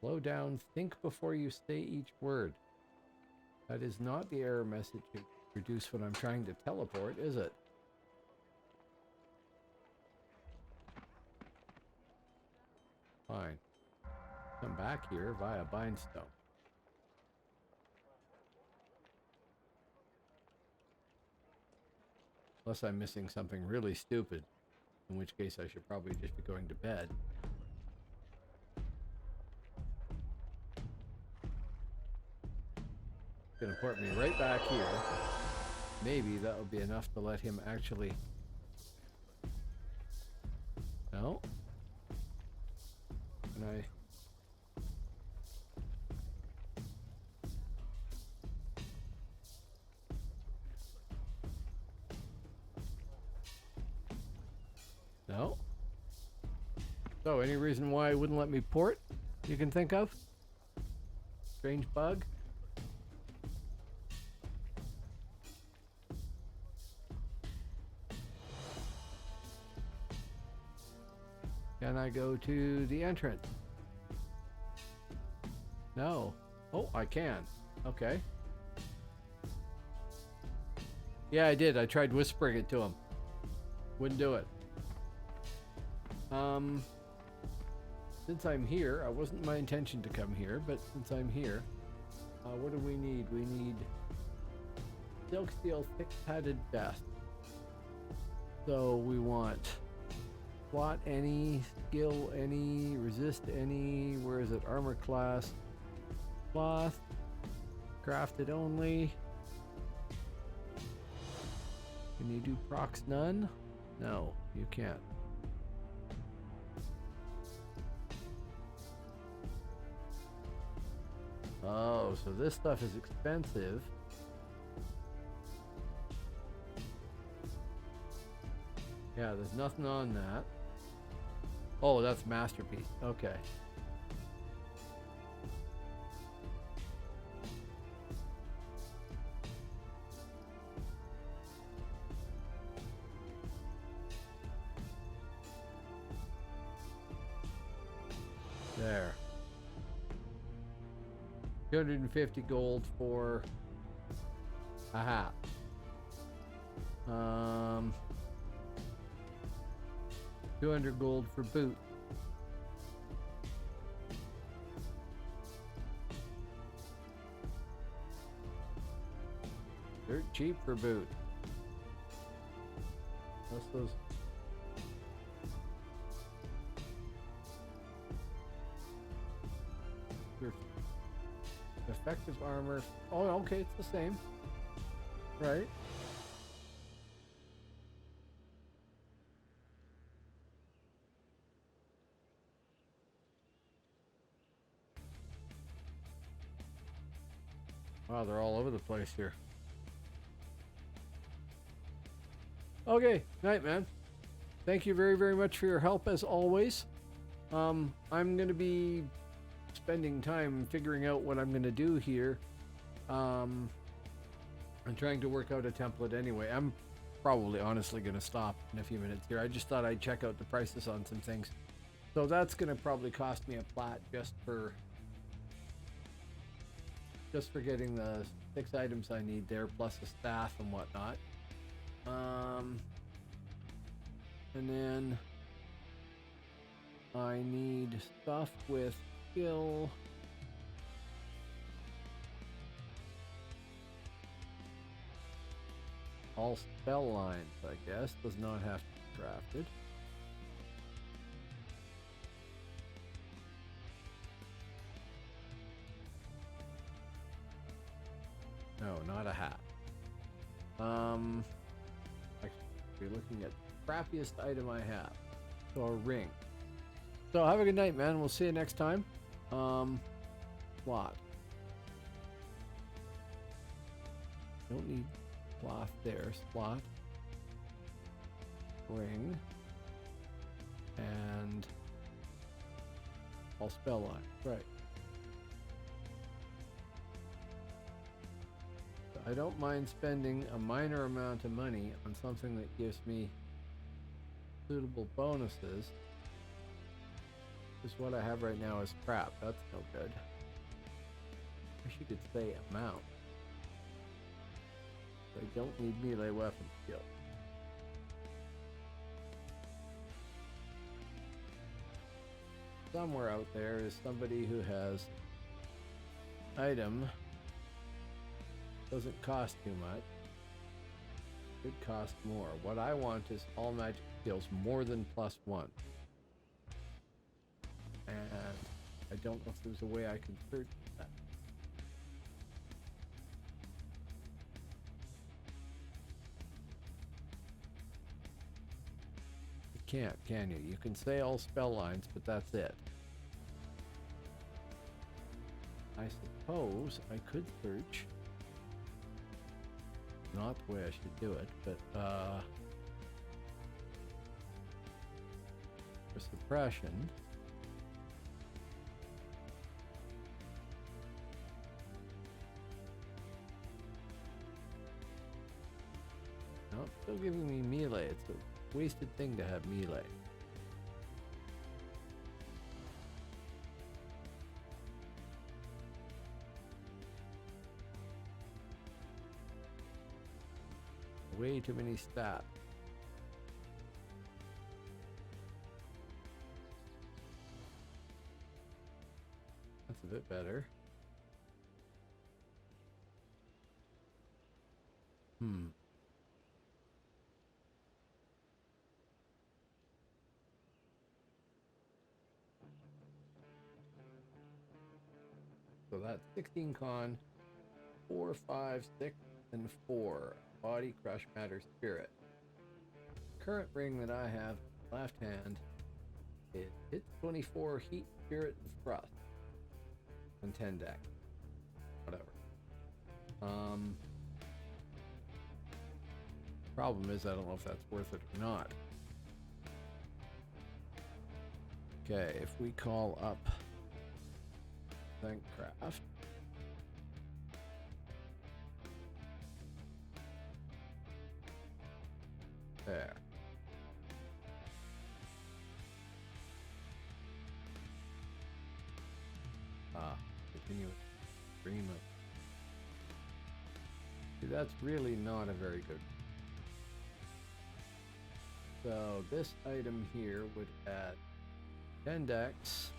Slow down, think before you say each word. That is not the error message to produce when I'm trying to teleport, is it? Fine. Come back here via bindstone. Unless I'm missing something really stupid, in which case I should probably just be going to bed. It's gonna port me right back here. Maybe that will be enough to let him actually... No? Can I... No? So, any reason why it wouldn't let me port you can think of? Strange bug? Can I go to the entrance? No. Oh, I can. Okay. Yeah, I did. I tried whispering it to him. Wouldn't do it. Since I'm here, it wasn't my intention to come here, but since I'm here, what do we need? We need silk steel thick padded vest. So we want slot any, skill any, resist any, where is it? Armor class, cloth, crafted only. Can you do procs none? No, you can't. Oh, so this stuff is expensive. Yeah, there's nothing on that. Oh, that's masterpiece. Okay. There. 250 gold for a hat. 200 gold for boot. Dirt cheap for boot. What's those? Effective armor. Oh, okay, it's the same. Right. Wow, they're all over the place here. Okay, night, man. Thank you very, very much for your help as always. I'm going to be spending time figuring out what I'm going to do here. I I'm trying to work out a template anyway. I'm probably honestly going to stop in a few minutes here. I just thought I'd check out the prices on some things. So that's going to probably cost me a plat just for getting the 6 items I need there, plus the staff and whatnot. And then I need stuff with skill. All spell lines, I guess, does not have to be drafted. No, not a hat. Actually, we're looking at the crappiest item I have. So a ring. So have a good night, man. We'll see you next time. Slot. Don't need cloth there. Slot. Ring. And all spell lines. Right. I don't mind spending a minor amount of money on something that gives me suitable bonuses. Just what I have right now is crap. That's no good. I wish you could say amount. I don't need melee weapon skill. Somewhere out there is somebody who has item. Doesn't cost too much. Could cost more. What I want is all magic skills more than +1. And I don't know if there's a way I can search that. You can't, can you? You can say all spell lines, but that's it. I suppose I could search. Not the way I should do it, but for suppression, no, it's still giving me melee. It's a wasted thing to have melee. Way too many stats. That's a bit better. So that's 16 con, 4, 5, 6, and 4. Body, crush, matter, spirit. Current ring that I have, left hand, it hits 24 heat, spirit, and thrust. And 10 deck. Whatever. Problem is, I don't know if that's worth it or not. Okay, if we call up Thankcraft. There. Continue stream of. See, that's really not a very good. So this item here would add 10 decks.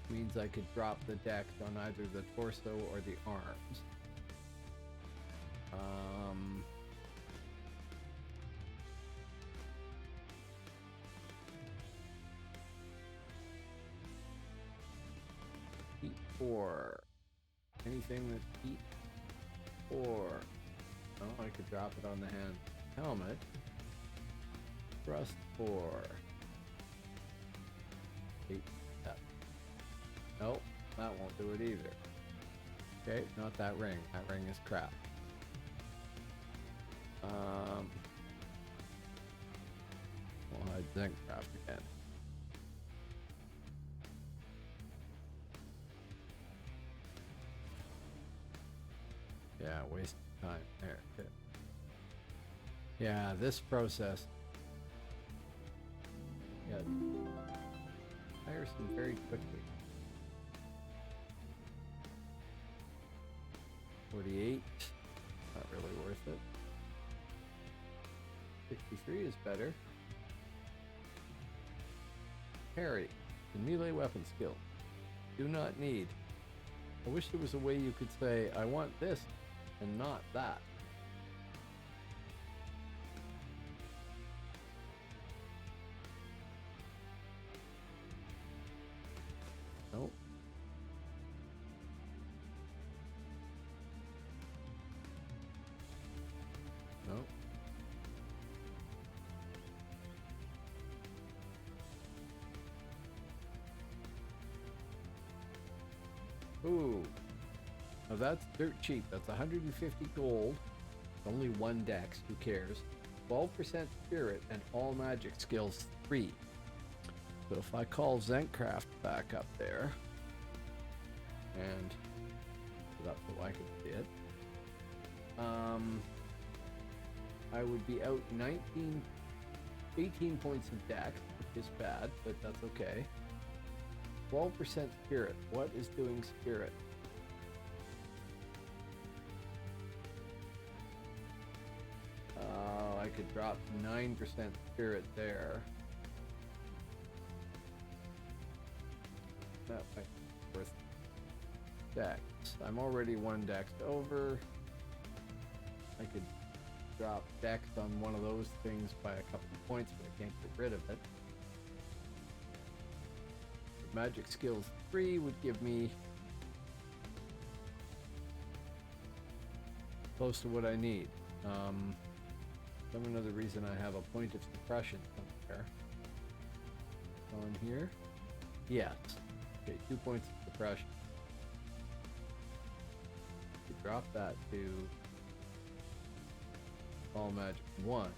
Means I could drop the decks on either the torso or the arms. Heat 4. Anything that's heat 4. Oh, I could drop it on the hand. Helmet. Thrust 4. 8. Nope, that won't do it either. Okay, not that ring. That ring is crap. We'll hide Thankcraft again. Yeah, waste of time there. Good. Yeah, this process. Yeah, tiresome very quickly. 48, not really worth it. 63 is better. Parry, the melee weapon skill. Do not need. I wish there was a way you could say, I want this and not that. Nope. Nope. Ooh. Now that's dirt cheap. That's 150 gold. Only one dex. Who cares? 12% spirit and all magic skills 3. So if I call Zencraft back up there and put it up so I can see it, I would be out 18 points of dex, which is bad, but that's okay. 12% spirit. What is doing spirit? I could drop 9% spirit there. That might be worth dex. I'm already 1 dex over. I could drop dex on one of those things by a couple of points, but I can't get rid of it. Magic skills 3 would give me close to what I need. Some another reason I have a point of suppression somewhere. On here? Yes. Okay, 2 points of suppression. You drop that to all magic 1,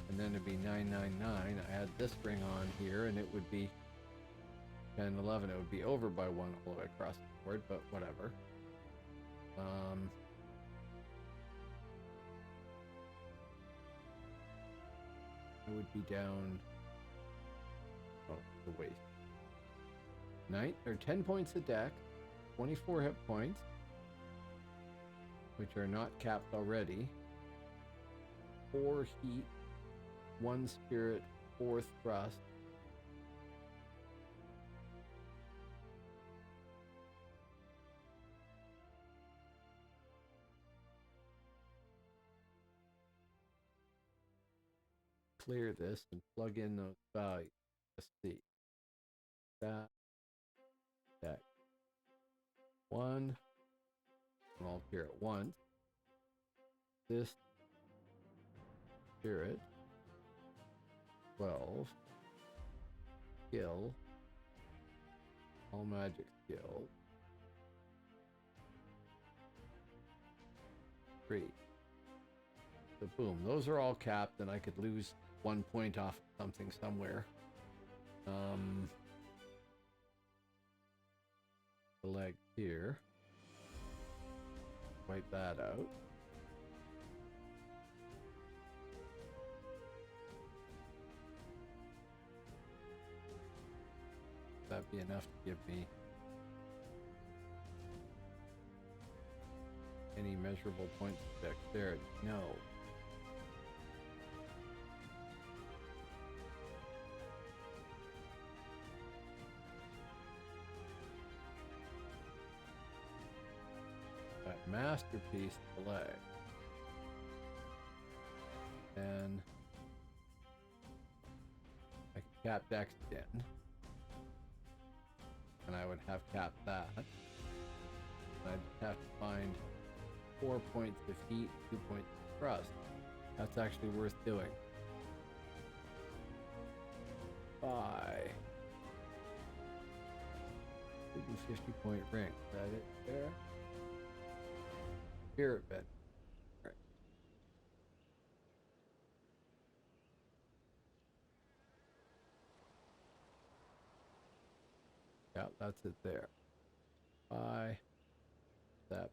and then it'd be 999. I add this ring on here, and it would be 10, 11. It would be over by 1 all the way across the board, but whatever. I would be down. Oh, the waste. 10 points of dex, 24 hit points, which are not capped already. 4 heat, 1 spirit, 4 thrust. Clear this and plug in those values. Let's see. That. 1. And I'll appear at once. This spirit. 12. Skill. All magic skill. 3. So boom, those are all capped, and I could lose 1 point off something somewhere. The leg here. Wipe that out. That'd be enough to give me any measurable points of dexterity. No. That masterpiece delay. And I can cap dex again. And I would have capped that. I'd have to find 4 points of heat, 2 points of thrust. That's actually worth doing. Bye. 50-point ring. Is that it there? Spirit bed. All right. Yeah, that's it there. Bye. That.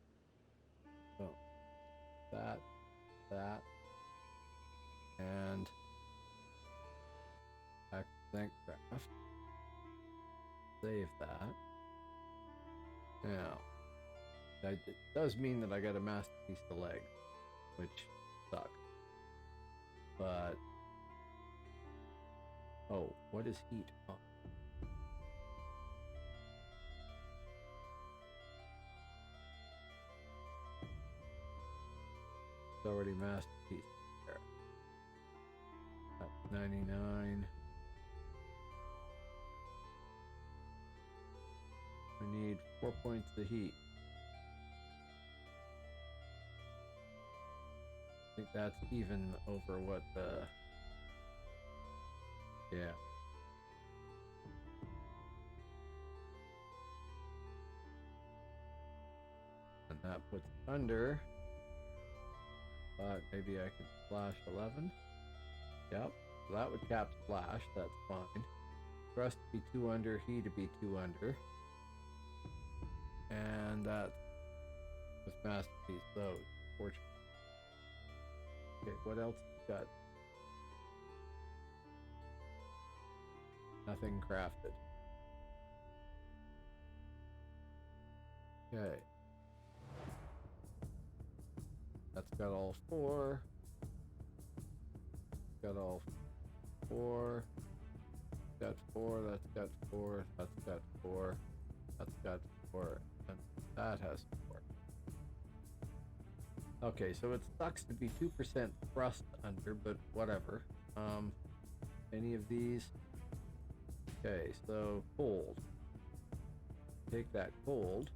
Oh. that. And back to Thankcraft. Save that. Now, it does mean that I got a masterpiece to leg, which sucks. But, oh, what is heat? Oh. It's already masterpiece there. That's 99. I need 4 points of heat. I think that's even over what the... Yeah. And that puts under... But maybe I could splash 11. Yep. So that would cap splash. That's fine. Thrust to be 2 under. He to be 2 under. And that was masterpiece. So, fortune. Okay, what else got? Nothing crafted. Okay. That's got all 4. Got all 4. Got 4. That's got 4. That's got 4. That's got 4. And that has 4. Okay, so it sucks to be 2% thrust under, but whatever. Any of these? Okay, so cold. Take that cold,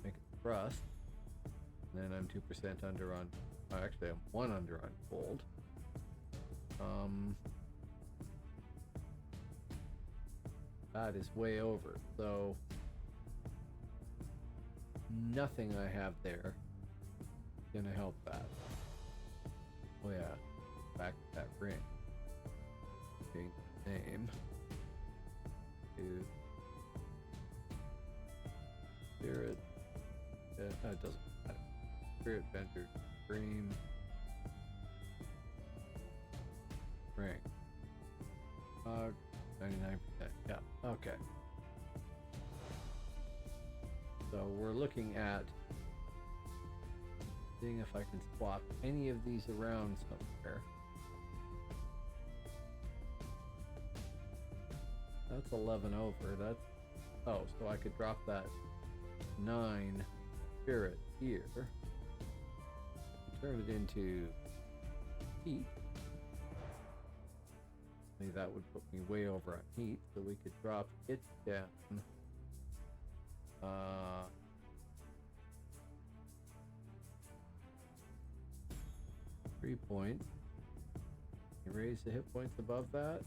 make it thrust, and then I'm 2% under on, actually I'm 1 under on cold. That is way over, so nothing I have there is gonna help that. Oh yeah, back to that ring. Change the name to Spirit. It doesn't matter. Spirit Vendor Dream Ring. 99%. Yeah. Okay. So we're looking at seeing if I can swap any of these around somewhere. That's 11 over. That's, oh, so I could drop that 9 spirit here. Turn it into heat. Maybe that would put me way over on heat, so we could drop it down. 3 points. You raise the hit points above that.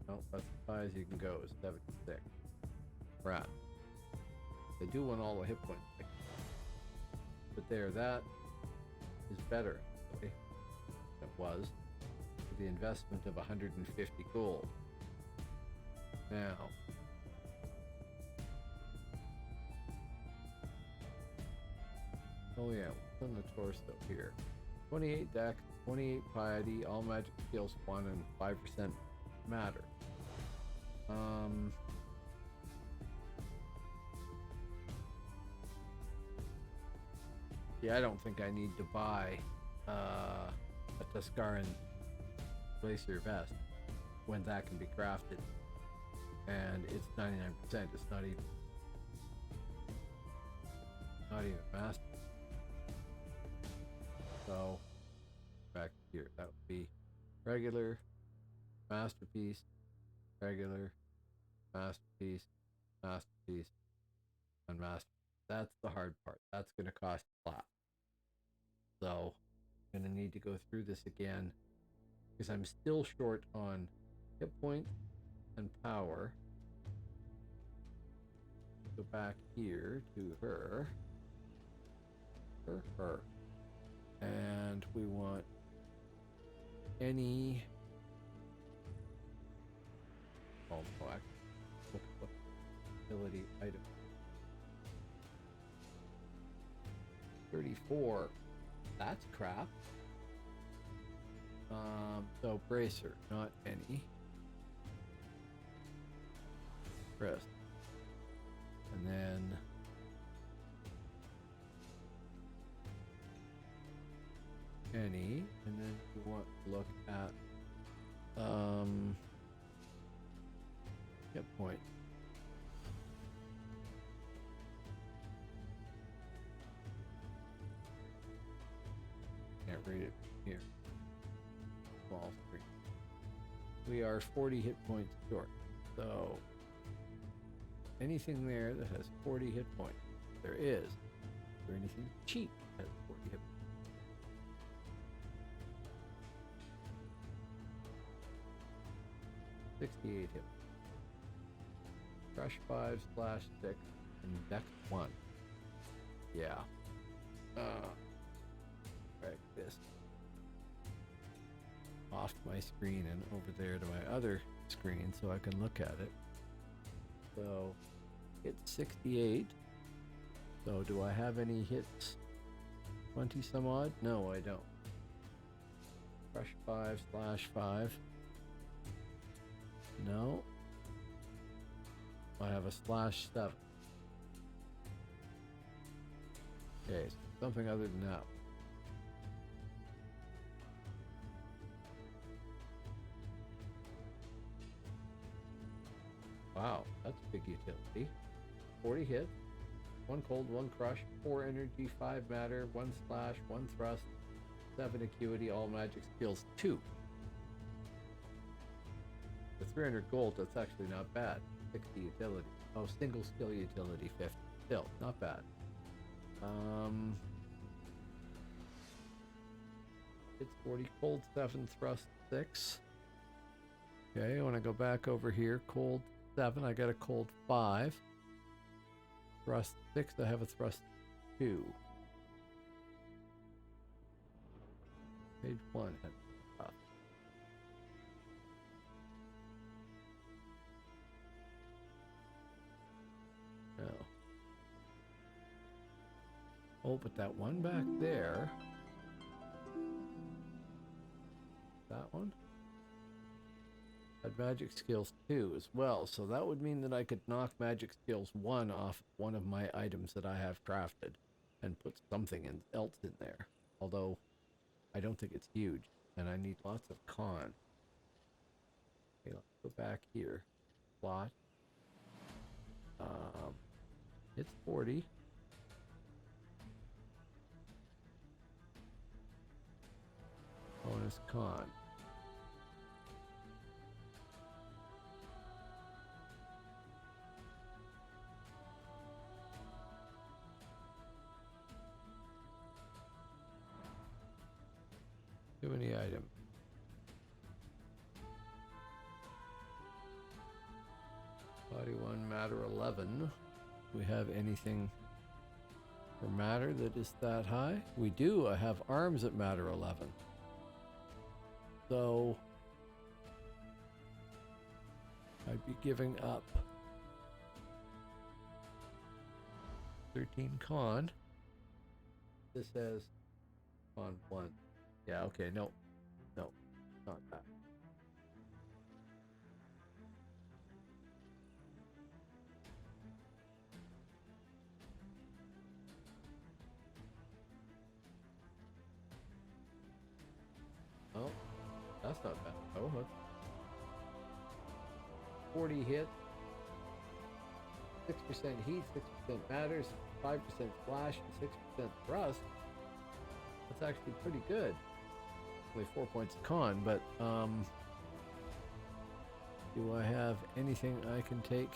No, that's as high as you can go, is 76. Right. They do want all the hit points. But there, that is better. Okay. It was. For the investment of 150 gold. Now. Oh yeah, what's on the torso here? 28 dex, 28 piety, all magic skills 1 and 5% matter. Yeah, I don't think I need to buy a Tuscaran Glacier vest when that can be crafted, and it's 99%. It's not even master. So back here, that would be regular, masterpiece, regular, masterpiece, masterpiece, and masterpiece. That's the hard part. That's going to cost a lot. So I'm going to need to go through this again because I'm still short on hit points and power. Go back here to her. And we want any... Oh, what ability item? 34. That's crap. So bracer, not any. Wrist. And then any, and then you want to look at hit point. Can't read it here. Small screen. We are 40 hit points short. So anything there that has 40 hit points, there is. Is there anything cheap that has 40 hit points? 68 hit. Crush 5/6 and deck 1. Yeah. Drag this off my screen and over there to my other screen so I can look at it. So it's 68. So do I have any hits? 20 some odd? No, I don't. Crush 5/5. No. I have a /7. Okay, so something other than that. Wow, that's big utility. 40 hit, 1 cold, 1 crush, 4 energy, 5 matter, 1 slash, 1 thrust, 7 acuity, all magic skills 2. For 300 gold, that's actually not bad. 60 utility. Oh, single skill utility 50. Still, not bad. It's 40, cold 7, thrust 6. Okay, when I go back over here, cold 7, I got a cold 5. Thrust 6, I have a thrust 2. Page 1 had tough. No. Oh, but that one back there. That one? Had magic skills 2 as well, so that would mean that I could knock magic skills 1 off one of my items that I have crafted and put something else in there. Although I don't think it's huge, and I need lots of con. Okay, let's go back here. Plot. It's 40. Bonus con. Too many items. Body 1, matter 11. Do we have anything for matter that is that high? We do. I have arms at matter 11. So I'd be giving up 13 con. This says con 1. Yeah, okay, no, not that. Oh, that's not bad. Oh, look. 40 hit, 6% heat, 6% matters, 5% flash, and 6% thrust. That's actually pretty good. Only 4 points of con, but do I have anything I can take?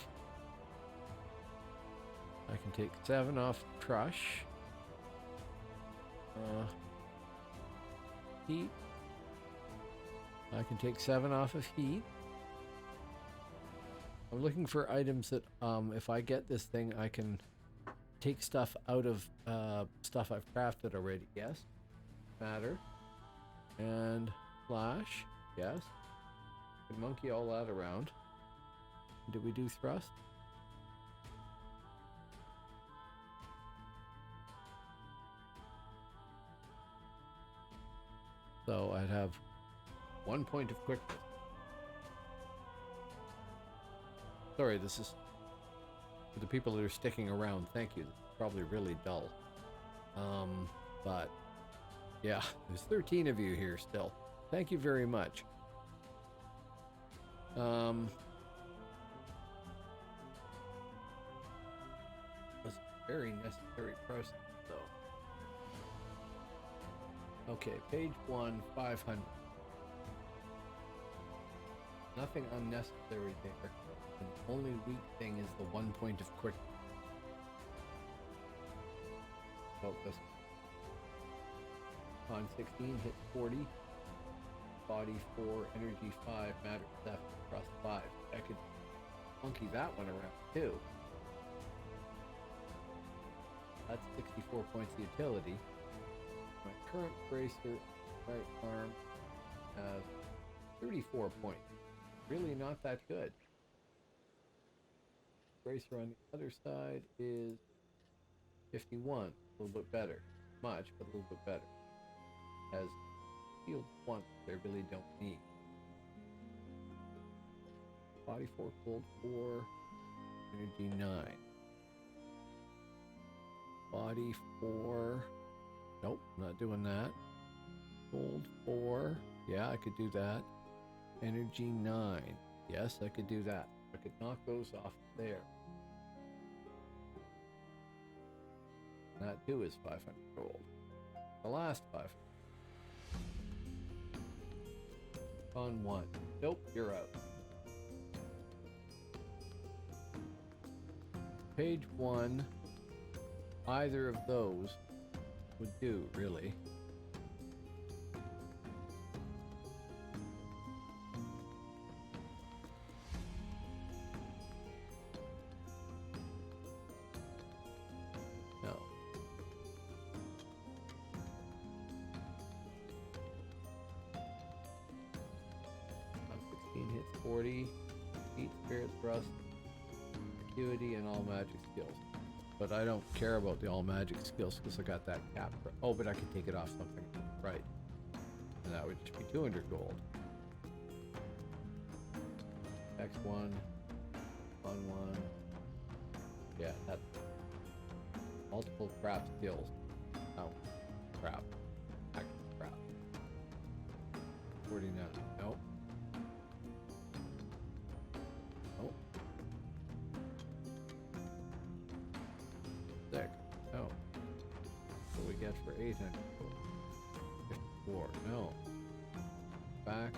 I can take 7 off crush. Heat. I can take 7 off of heat. I'm looking for items that, if I get this thing, I can take stuff out of stuff I've crafted already. Yes. Matter. And flash. Yes. Can monkey all that around. Did we do thrust? So I'd have 1 point of quickness. Sorry, this is for the people that are sticking around. Thank you. This is probably really dull. But yeah, there's 13 of you here still. Thank you very much. Was a very necessary process, though. Okay, page 1, 500. Nothing unnecessary there. The only weak thing is the 1 point of quick. Focus. Con 16 hits 40. Body 4, energy 5, matter 7, thrust 5. I could monkey that one around too. That's 64 points of utility. My current bracer right arm has 34 points. Really not that good. Bracer on the other side is 51. A little bit better. Much, but a little bit better. Has shield 1 they really don't need. Body 4, cold 4, energy 9. Body 4. Nope, not doing that. Cold 4. Yeah, I could do that. Energy 9. Yes, I could do that. I could knock those off there. That too is 500 gold. The last 500. On 1. Nope, you're out. Page 1. Either of those would do, really. No. On 16 hits 40. Heat, spirit, thrust, acuity, and all magic skills. But I don't care about the all magic skills because I got that cap. Oh, but I could take it off something. Right. And that would just be 200 gold. X1. On 1. Yeah, that's multiple crap skills. Oh, crap. Actual crap. 49. Nope. Nope. Sick. Oh. What do we get for 800? 54. No. Back.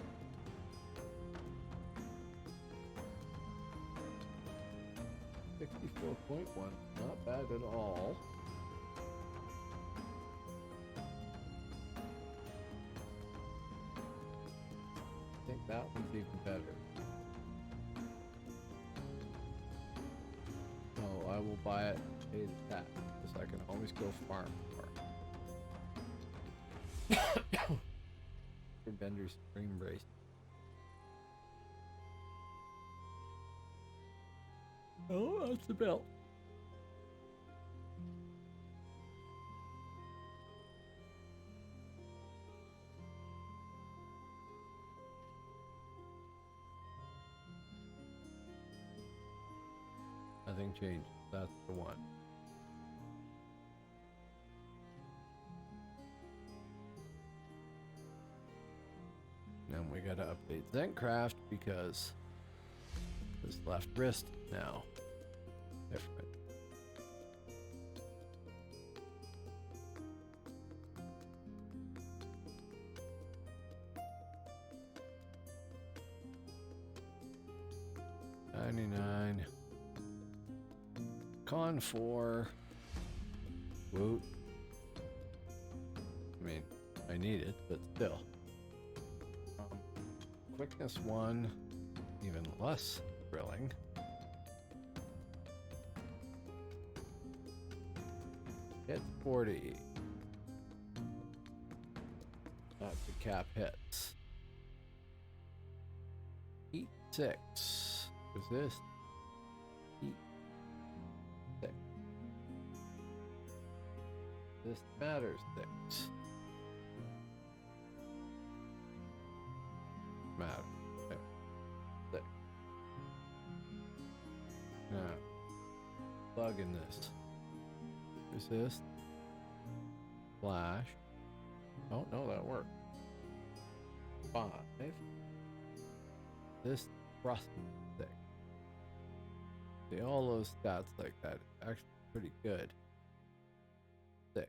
.1. Not bad at all. I think that one's even better. So I will buy it and pay the tax, because I can always go farm for Bender's Spring Brace. Oh, that's the belt. Nothing changed. That's the one. Now we gotta update Zencraft because this left wrist now different. $99. Con 4. Woot. I mean, I need it, but still. Quickness 1, even less thrilling. Hit 40. That's the cap hits. Heat 6. Resist. Heat 6. This matters 6. matter. There. 6. Now, plug in this. Resist. Flash. Oh, no, that worked. 5. This thrust 6. See, all those stats like that is actually pretty good. 6.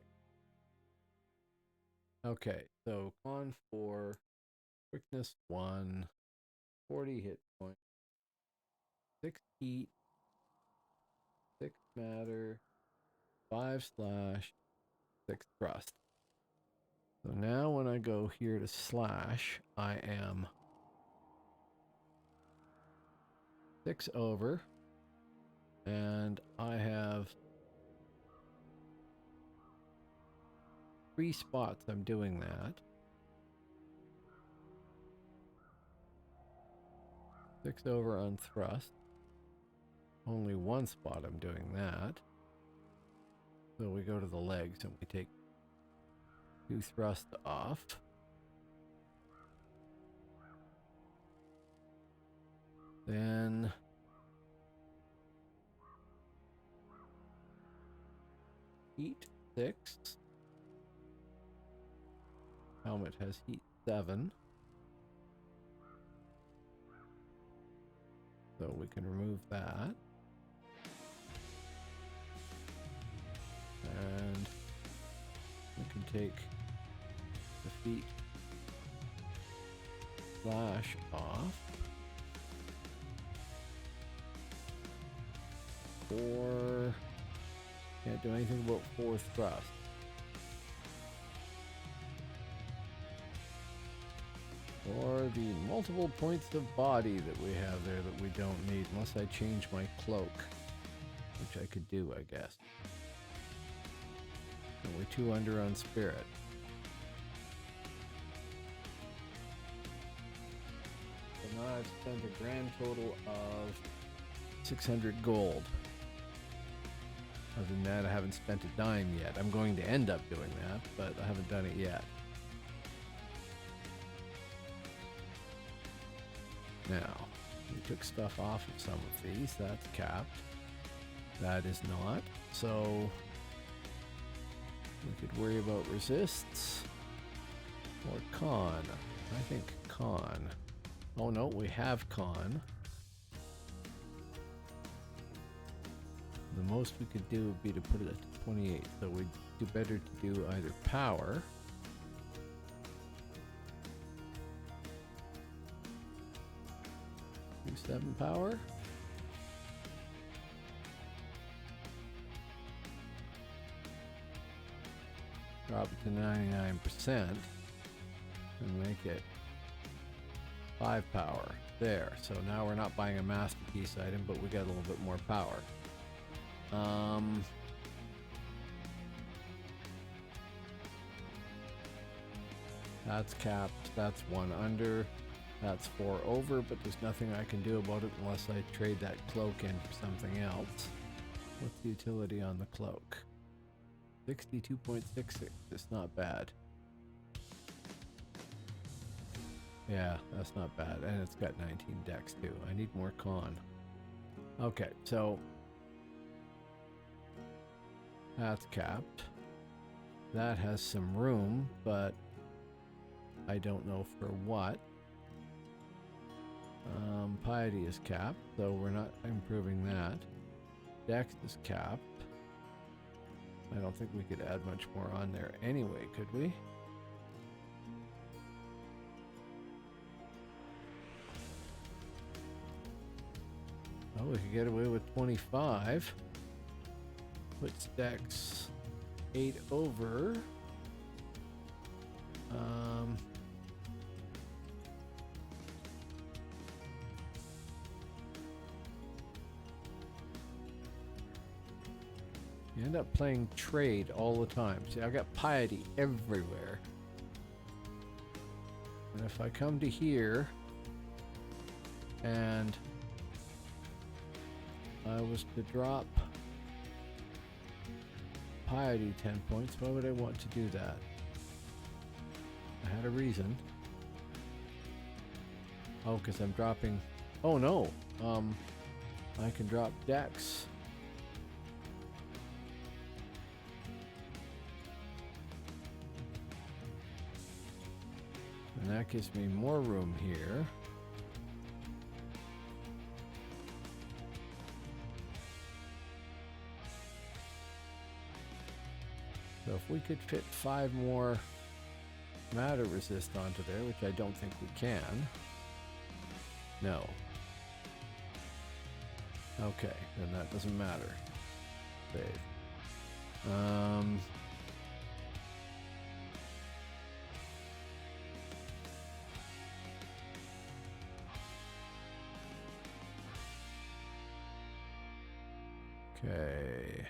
Okay, so con 4, quickness 1, 40 hit points, 6 heat, 6 matter, 5 slash, 6 thrust. So now when I go here to slash, I am 6 over, and I have 3 spots I'm doing that. 6 over on thrust. Only 1 spot I'm doing that. So we go to the legs and we take 2 thrust off. Then heat 6. Helmet has heat 7. So we can remove that. And we can take the feet slash off. 4. Can't do anything about 4 thrust. Or the multiple points of body that we have there that we don't need, unless I change my cloak, which I could do, I guess. And we're 2 under on spirit. So now I've spent a grand total of 600 gold. Other than that, I haven't spent a dime yet. I'm going to end up doing that, but I haven't done it yet. Now, we took stuff off of some of these. That's capped. That is not. So, we could worry about resists or con. I think con. Oh no, we have con. The most we could do would be to put it at 28. So we'd do better to do either power. Do 7 power. Drop it to 99% and make it 5 power. There. So now we're not buying a masterpiece item, but we got a little bit more power. That's capped. That's 1 under. That's 4 over, but there's nothing I can do about it unless I trade that cloak in for something else. What's the utility on the cloak? 62.66. It's not bad. Yeah, that's not bad. And it's got 19 dex too. I need more con. Okay, so that's capped. That has some room, but I don't know for what. Piety is capped, so we're not improving that. Dex is capped. I don't think we could add much more on there anyway, could we? Oh, we could get away with 25. Puts Dex 8 over. You end up playing trade all the time. See, I've got piety everywhere. And if I come to here and I was to drop piety 10 points, why would I want to do that? I had a reason. Oh, because I'm dropping. Oh no. I can drop decks. And that gives me more room here. So if we could fit 5 more matter resist onto there, which I don't think we can. No. Okay, then that doesn't matter. Save. Okay.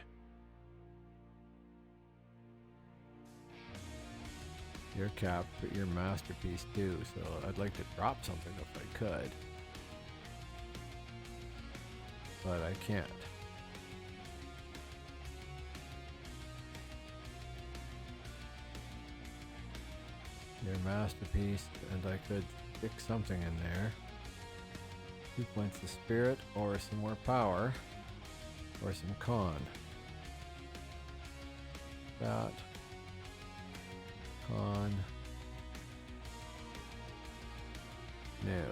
You're capped, but you're masterpiece too, so I'd like to drop something if I could. But I can't. Your masterpiece, and I could stick something in there. 2 points of spirit, or some more power, or some con. That. Con. No.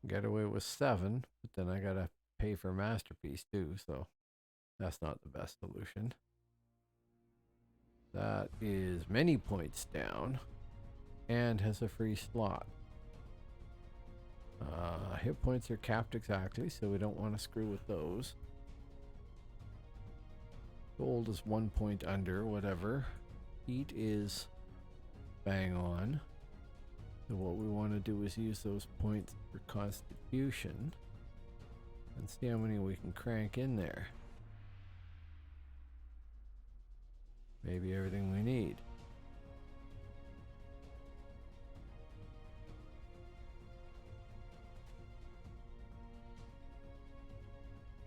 Get away with 7, but then I gotta pay for masterpiece too, so that's not the best solution. That is many points down and has a free slot. Hit points are capped exactly, so we don't want to screw with those. Gold is 1 point under, whatever. Heat is bang on. So what we want to do is use those points for constitution and see how many we can crank in there. Maybe everything we need.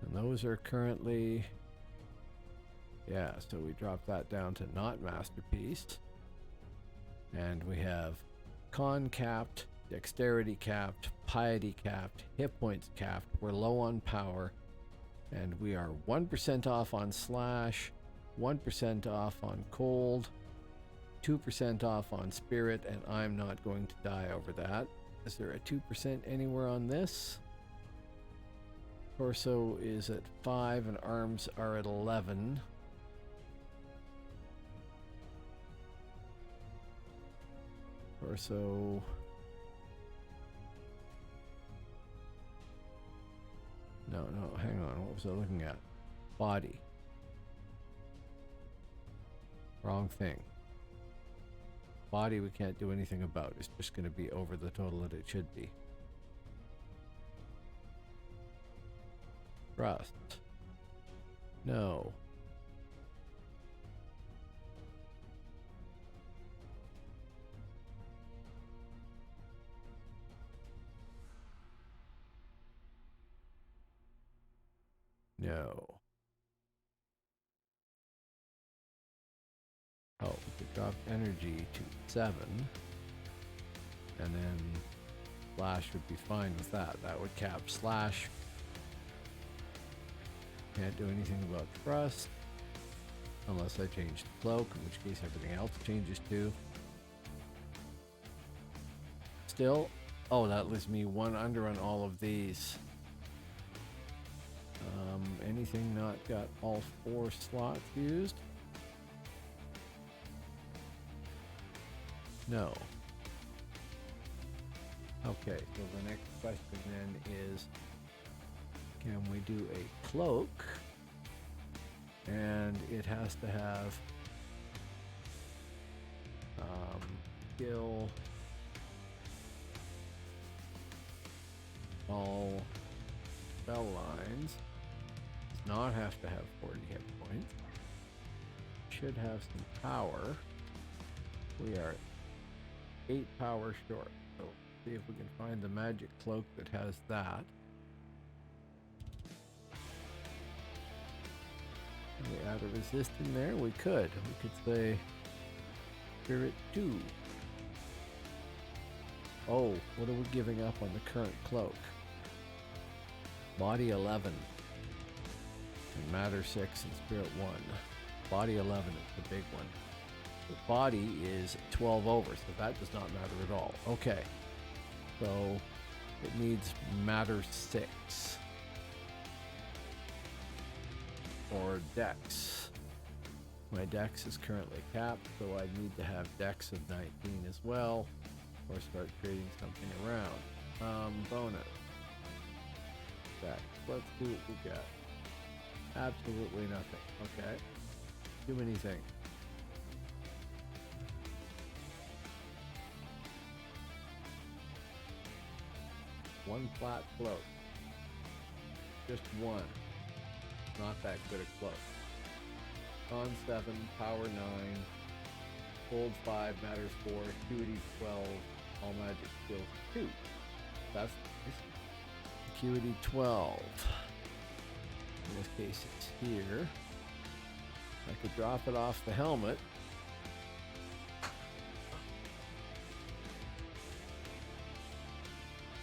And those are currently, yeah, so we drop that down to not masterpiece. And we have con capped, dexterity capped, piety capped, hit points capped. We're low on power, and we are 1% off on slash, 1% off on cold, 2% off on spirit, and I'm not going to die over that. Is there a 2% anywhere on this? Torso is at 5 and arms are at 11. Torso. No, hang on. What was I looking at? Body. Wrong thing. Body we can't do anything about. It's just going to be over the total that it should be. Trust. No. No. Oh, we could drop energy to 7. And then slash would be fine with that. That would cap slash. Can't do anything about trust. Unless I change the cloak, in which case everything else changes too. Still, oh, that leaves me 1 under on all of these. Anything not got all 4 slots used? No. Okay, so the next question then is, can we do a cloak? And it has to have skill all spell lines. Does not have to have 40 hit points. Should have some power. We are 8 power short. So see if we can find the magic cloak that has that. Can we add a resist in there? We could. We could say Spirit 2. Oh, what are we giving up on the current cloak? Body 11. And matter 6 and spirit 1. Body 11 is the big one. The body is 12 over, so that does not matter at all. Okay. So it needs matter 6. Or dex. My dex is currently capped, so I need to have dex of 19 as well. Or start creating something around. Bonus. Dex. Let's see what we got. Absolutely nothing. Okay. Too many things. One flat float. Just one. Not that good a cloak. Con 7, power 9, gold 5, matters 4, acuity 12, all magic skills 2. That's nice. Acuity 12. In this case, it's here. I could drop it off the helmet.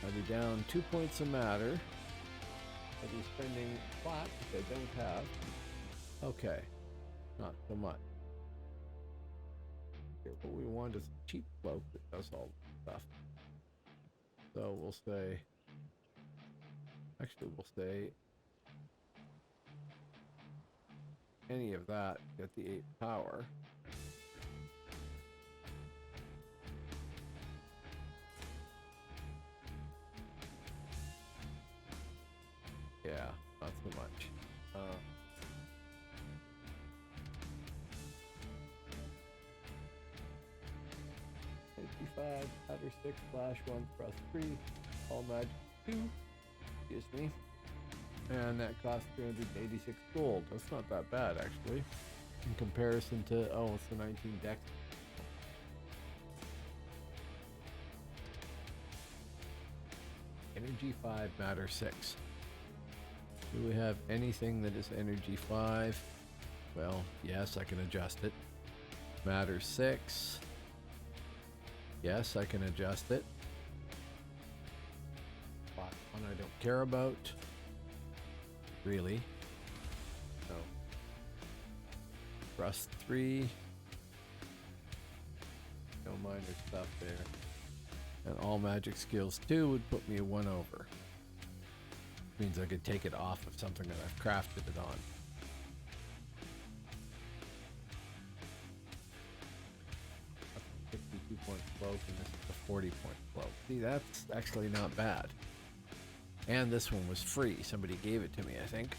I'd be down 2 points of matter. I'd be spending flat, which I don't have. Okay, not so much. Here, what we want is a cheap cloak that does all the stuff. So we'll say, actually we'll say any of that, get the 8 power. Yeah, not so much. 55, matter 6, flash 1, thrust 3, all magic 2. Excuse me. And that costs 386 gold. That's not that bad, actually. In comparison to, oh, it's the 19 dex. Energy 5, matter 6. Do we have anything that is energy 5? Well, yes, I can adjust it. Matter 6. Yes, I can adjust it. One I don't care about. Really. No. Thrust 3. No minor stuff there. And all magic skills 2 would put me a 1 over. Means I could take it off of something that I've crafted it on. That's a 62-point cloak, and this is a 40-point cloak. See, that's actually not bad. And this one was free. Somebody gave it to me, I think.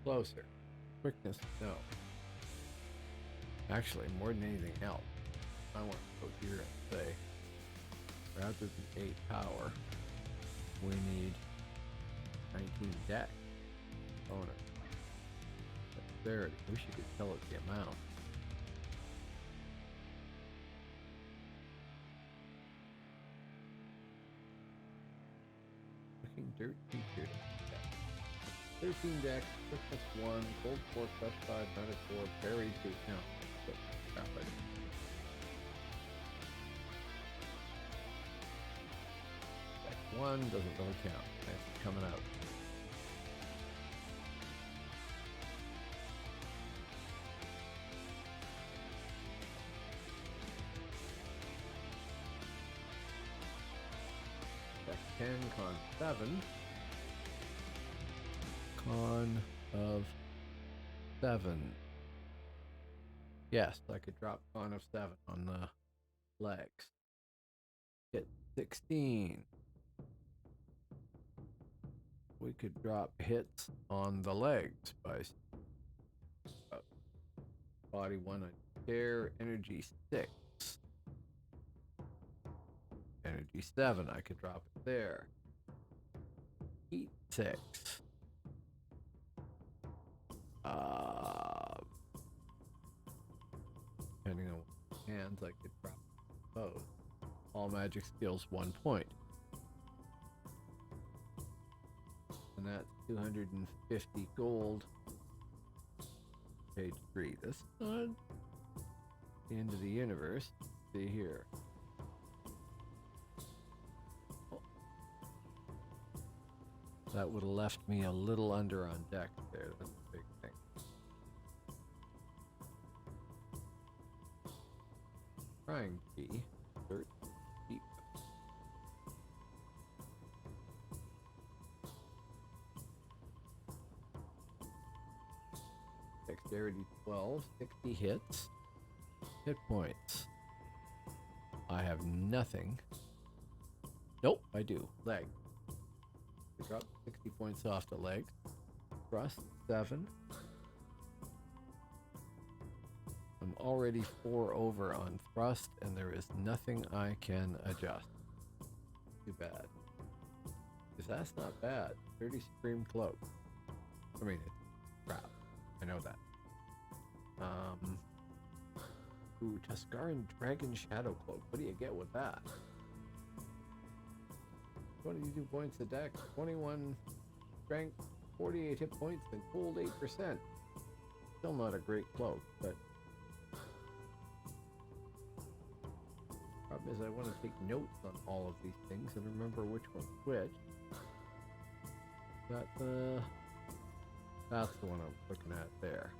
Closer. Quickness, no. Actually, more than anything else, I want to go here and say, rather than 8 power, we need 19 dex. Bonus. Dexterity. Wish you could tell it the amount. Looking dirt teacher. 13 dex, quickness 1, gold 4, plus 5, magic 4, parry 2. No, but crap, I didn't. Dex 1 doesn't really count. That's coming out. Dex 10, con 7. Con of 7. Yes, I could drop con of 7 on the legs. Hit 16. We could drop hits on the legs by body 1 on care, energy 6. Energy 7, I could drop it there. Heat 6. Depending on what hands, I could drop both. All magic skills 1 point. And that's 250 gold. page 3 this time. The end of the universe. See here. Oh. That would have left me a little under on deck there. That's a big thing. Trying to be dirt deep. Dexterity 12, 60 hits. Hit points. I have nothing. Nope, I do. Leg. I dropped 60 points off the leg. Thrust 7. I'm already 4 over on thrust, and there is nothing I can adjust. Too bad. Because that's not bad. 30 Supreme Cloak. I mean, it's crap. I know that. Ooh, Tuscaran Dragon Shadow Cloak. What do you get with that? 22 points of dex, 21 strength, 48 hit points, and cold 8%. Still not a great cloak, but problem is I want to take notes on all of these things and remember which one's which. That's the one I'm looking at there.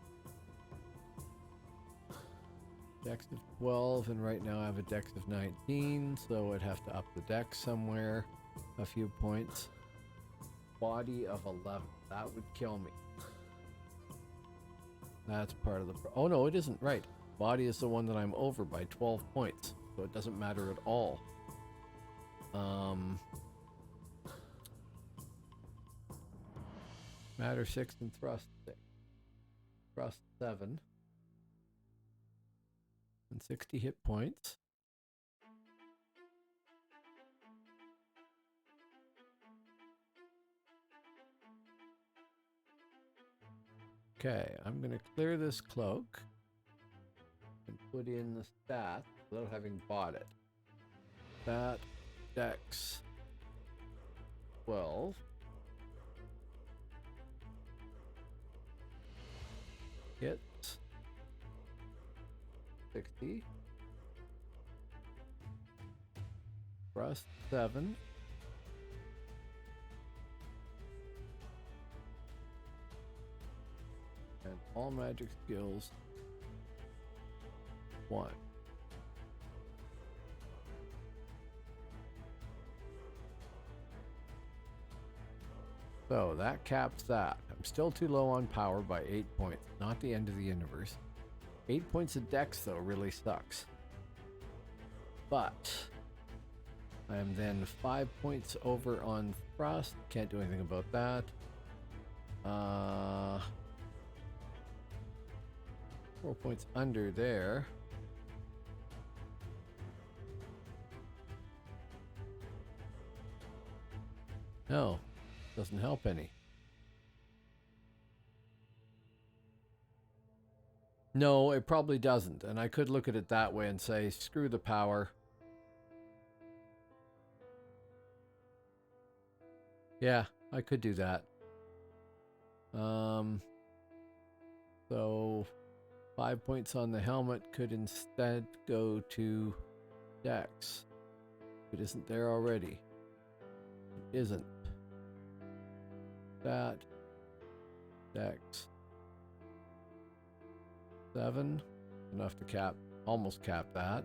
Dex of 12, and right now I have a dex of 19, so I'd have to up the dex somewhere a few points. Body of 11, that would kill me. That's part of the oh no, it isn't, right. Body is the one that I'm over by 12 points, so it doesn't matter at all. Matter 6 and thrust 6. Thrust 7. And 60 hit points. Okay, I'm going to clear this cloak and put in the stats without having bought it. That dex 12. Hits 60. Thrust 7. And all magic skills 1. So that caps that. I'm still too low on power by 8 points. Not the end of the universe. 8 points of dex though really sucks. But I am then 5 points over on thrust. Can't do anything about that. 4 points under there. No, doesn't help any. No, it probably doesn't. And I could look at it that way and say, screw the power. Yeah, I could do that. So 5 points on the helmet could instead go to dex. It isn't there already. It isn't. That dex 7, enough to cap, almost cap that.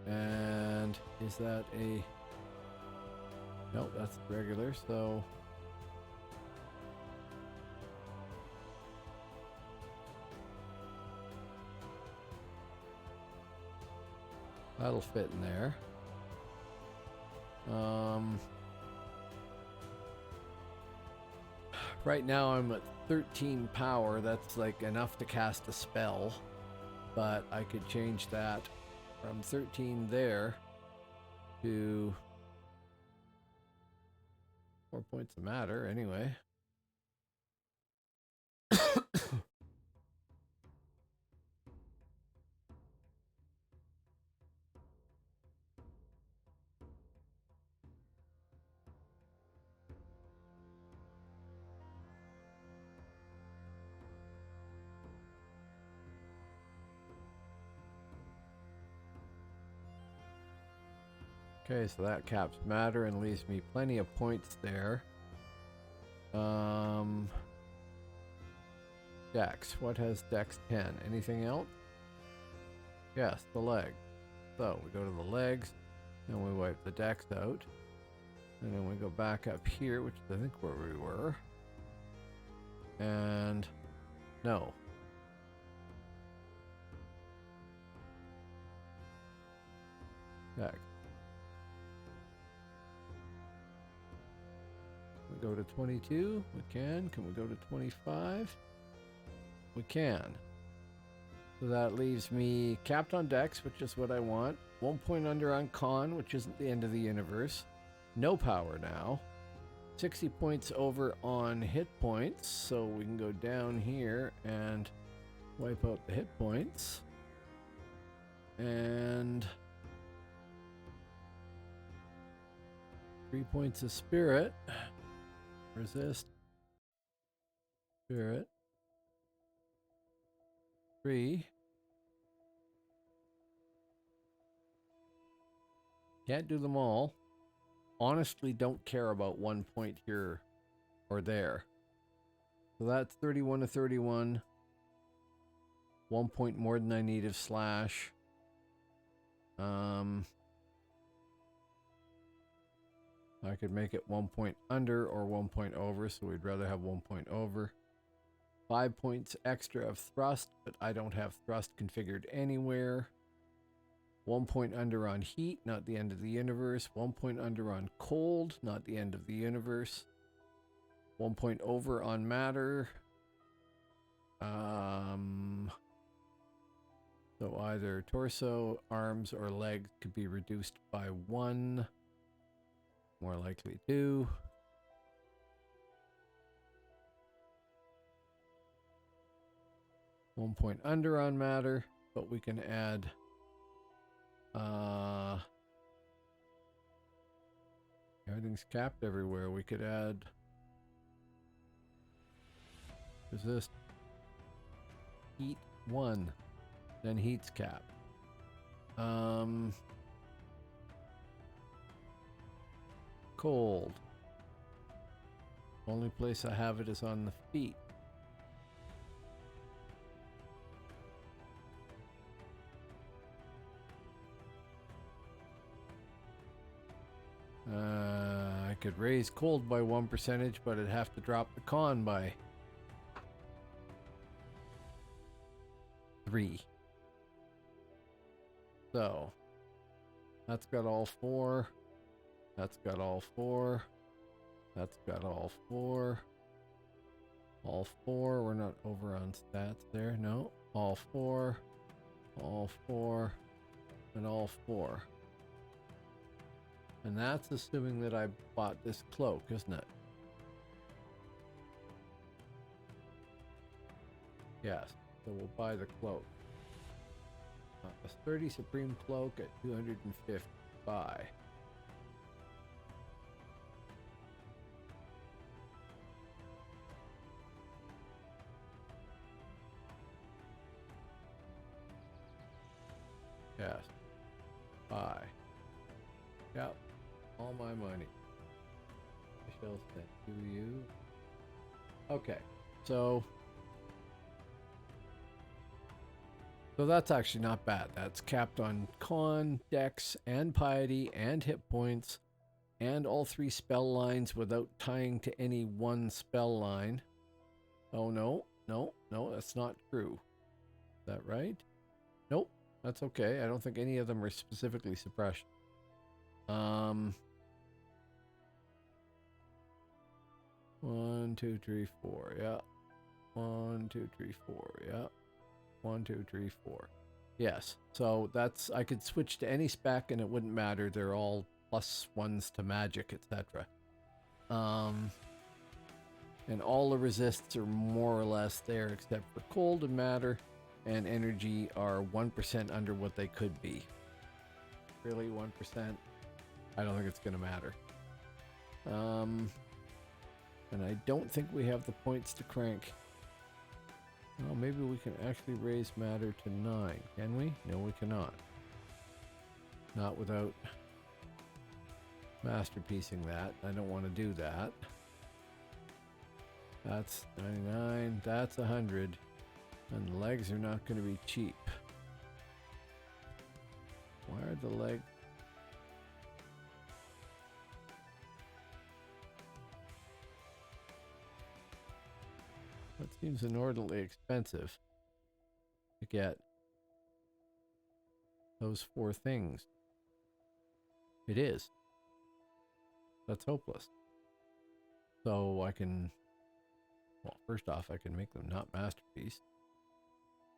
And is that a, nope, that's regular, so that'll fit in there. Right now I'm at 13 power. That's like enough to cast a spell, but I could change that from 13 there to 4 points of matter anyway. Okay, so that caps matter and leaves me plenty of points there. Dex. What has Dex 10? Anything else? Yes, the leg. So we go to the legs, and we wipe the Dex out. And then we go back up here, which is I think where we were. And no. Dex. We go to 22. We can. Can we go to 25? We can. So that leaves me capped on Dex, which is what I want. 1 point under on Con, which isn't the end of the universe. No power now. 60 points over on hit points, so we can go down here and wipe out the hit points. And 3 points of spirit. Resist. Spirit. 3. Can't do them all. Honestly, don't care about 1 point here or there. So that's 31 to 31. 1 point more than I need of slash. I could make it 1 point under or 1 point over, so we'd rather have 1 point over. 5 points extra of thrust, but I don't have thrust configured anywhere. 1 point under on heat, not the end of the universe. 1 point under on cold, not the end of the universe. 1 point over on matter. So either torso, arms, or legs could be reduced by 1. More likely 2. One point under on matter, but we can add everything's capped everywhere. We could add resist heat 1, then heat's capped. Cold. Only place I have it is on the feet. I could raise cold by 1%, but I'd have to drop the con by 3. So that's got all 4. That's got all 4. That's got all 4. All 4. We're not over on stats there. No. All 4. All 4. And all 4. And that's assuming that I bought this cloak, isn't it? Yes. So we'll buy the cloak. A sturdy supreme cloak at 250. Buy. Yes. Buy. Yep. All my money. I shall send to you. Okay. So that's actually not bad. That's capped on con, dex, and piety, and hit points, and all 3 spell lines without tying to any one spell line. Oh no, that's not true. Is that right? Nope. That's okay. I don't think any of them are specifically suppression. 1, 2, 3, 4. Yeah. 1, 2, 3, 4. Yeah. 1, 2, 3, 4. Yes. So that's, I could switch to any spec and it wouldn't matter. They're all +1s to magic, etc. And all the resists are more or less there except for cold and matter, and energy are 1% under what they could be. Really, 1%? I don't think it's going to matter. And I don't think we have the points to crank. Well, maybe we can actually raise matter to 9. Can we? No, we cannot. Not without masterpiecing that. I don't want to do that. That's 99. That's 100. And the legs are not going to be cheap. Why are the legs? That seems inordinately expensive to get those 4 things. It is. That's hopeless. So I can, well, first off, I can make them not masterpiece.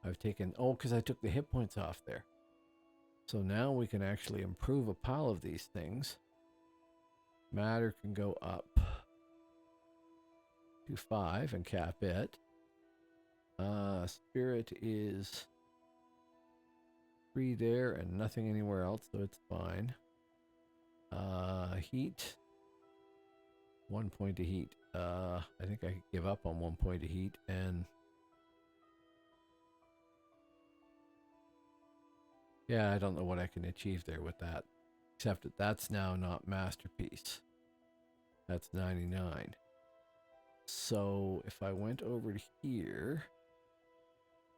I've taken, oh, because I took the hit points off there. So now we can actually improve a pile of these things. Matter can go up to 5 and cap it. Spirit is 3 there and nothing anywhere else, so it's fine. Heat. 1 point of heat. I think I could give up on 1 point of heat and yeah, I don't know what I can achieve there with that. Except that that's now not masterpiece. That's 99. So if I went over to here,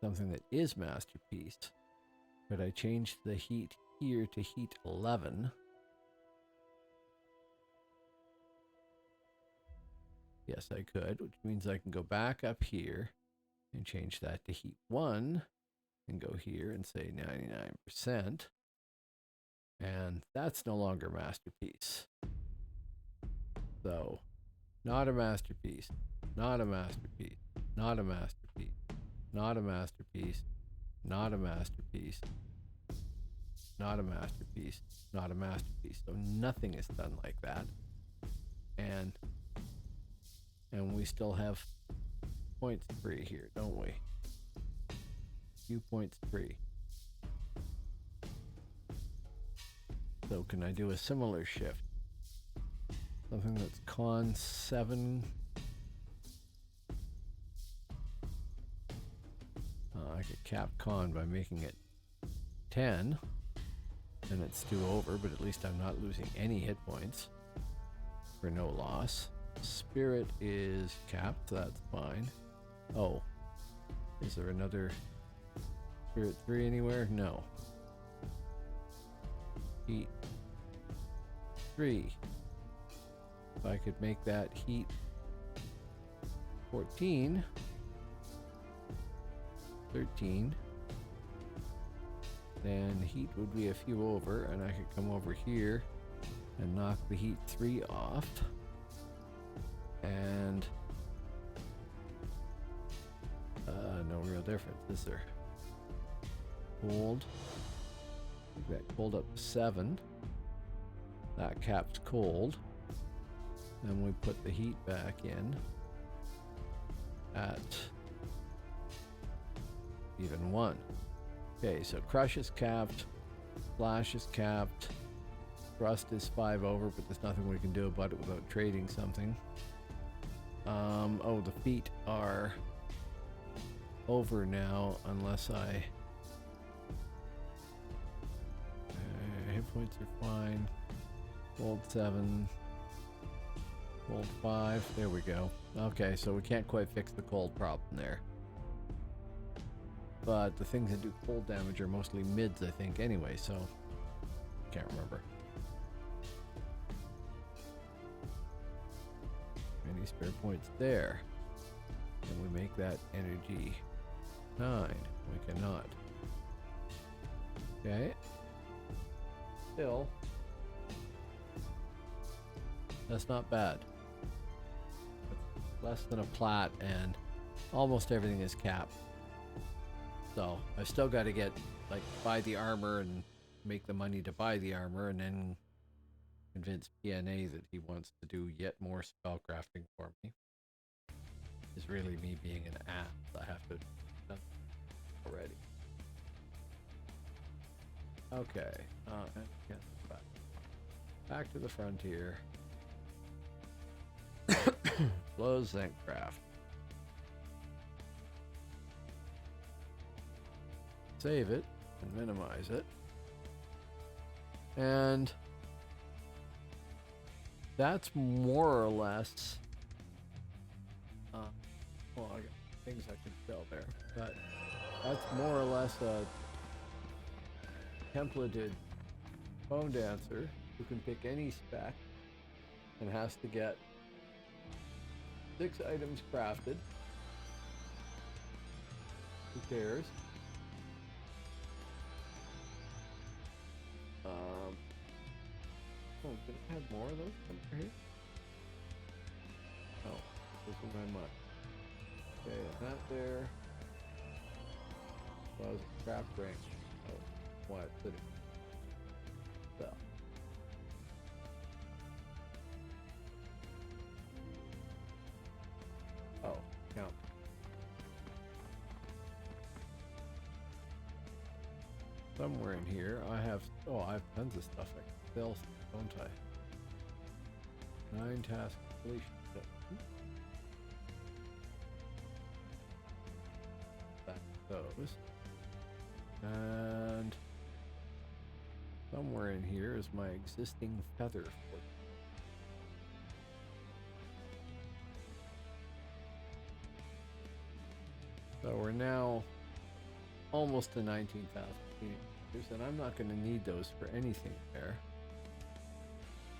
something that is masterpiece, could I change the heat here to heat 11? Yes, I could, which means I can go back up here and change that to heat 1 and go here and say 99%. And that's no longer masterpiece. So, not a masterpiece, not a masterpiece, not a masterpiece, not a masterpiece, not a masterpiece, not a masterpiece, not a masterpiece. So nothing is done like that. And we still have points free here, don't we? Few points free. So can I do a similar shift? Something that's con 7. I could cap con by making it 10. And it's 2 over, but at least I'm not losing any hit points for no loss. Spirit is capped, so that's fine. Oh, is there another Spirit 3 anywhere? No. Heat 3. If I could make that heat 14, 13, then heat would be a few over, and I could come over here and knock the heat 3 off. And no real difference, is there? Cold. That cold up to 7. That caps cold. Then we put the heat back in at even 1. Okay, so crush is capped, flash is capped, thrust is 5 over, but there's nothing we can do about it without trading something. Oh, the feet are over now unless I hit points are fine. Gold 7, gold 5, there we go. Okay, so we can't quite fix the cold problem there. But the things that do cold damage are mostly mids, I think, anyway, so can't remember. Any spare points there? Can we make that energy 9? We cannot. Okay. Still, that's not bad. That's less than a plat, and almost everything is capped. So I've still got to get, like, buy the armor and make the money to buy the armor, and then convince PNA that he wants to do yet more spellcrafting for me. It's really me being an ass. I have to do already. Okay. Back to the frontier. Close Zencraft. Save it and minimize it. And that's more or less. Well, I got things I can sell there, but that's more or less a templated Bonedancer who can pick any spec and has to get 6 items crafted. Who cares? Oh, did I have more of those over here? Oh, this is my money. Okay, that there was a craft ring. Oh, what did it? So. Oh, count. Somewhere in here, I have tons of stuff I can sell, don't I? 9 task completion. Those. And somewhere in here is my existing feather fort. So we're now almost to 19,000 meters, and I'm not going to need those for anything there.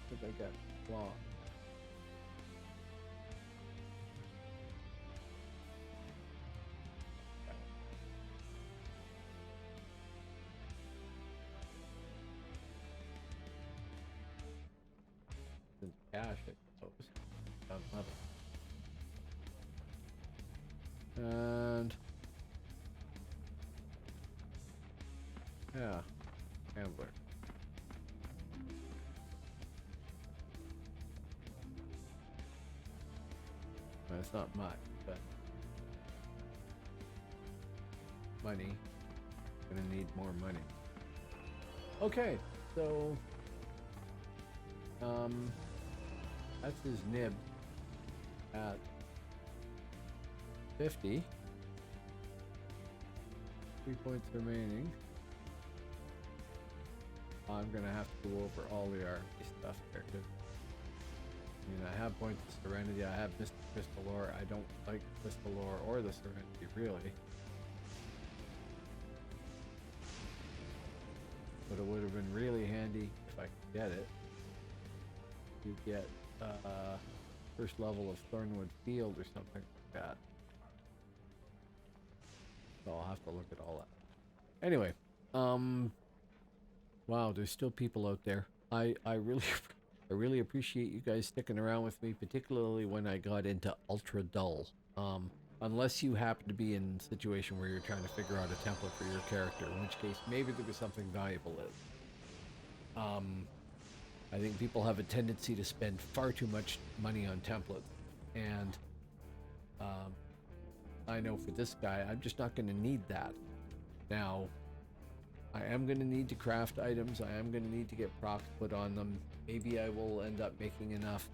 Because I got long. Cash, I suppose. Down level. And yeah, gambler. Well, it's not much, but money. Gonna need more money. Okay, so that's his nib at 50. 3 points remaining. I'm gonna have to go over all the RP stuff there too. I mean, I have points of Serenity, I have Mr. Crystal Lore. I don't like Crystal Lore or the Serenity really. But it would have been really handy if I could get it. You get first level of Thornwood Field or something like that. So I'll have to look at all that. Anyway, wow, there's still people out there. I really appreciate you guys sticking around with me, particularly when I got into Ultra Dull. Unless you happen to be in a situation where you're trying to figure out a template for your character, in which case maybe there was something valuable in it. I think people have a tendency to spend far too much money on templates, and I know for this guy, I'm just not going to need that. Now, I am going to need to craft items. I am going to need to get procs put on them. Maybe I will end up making enough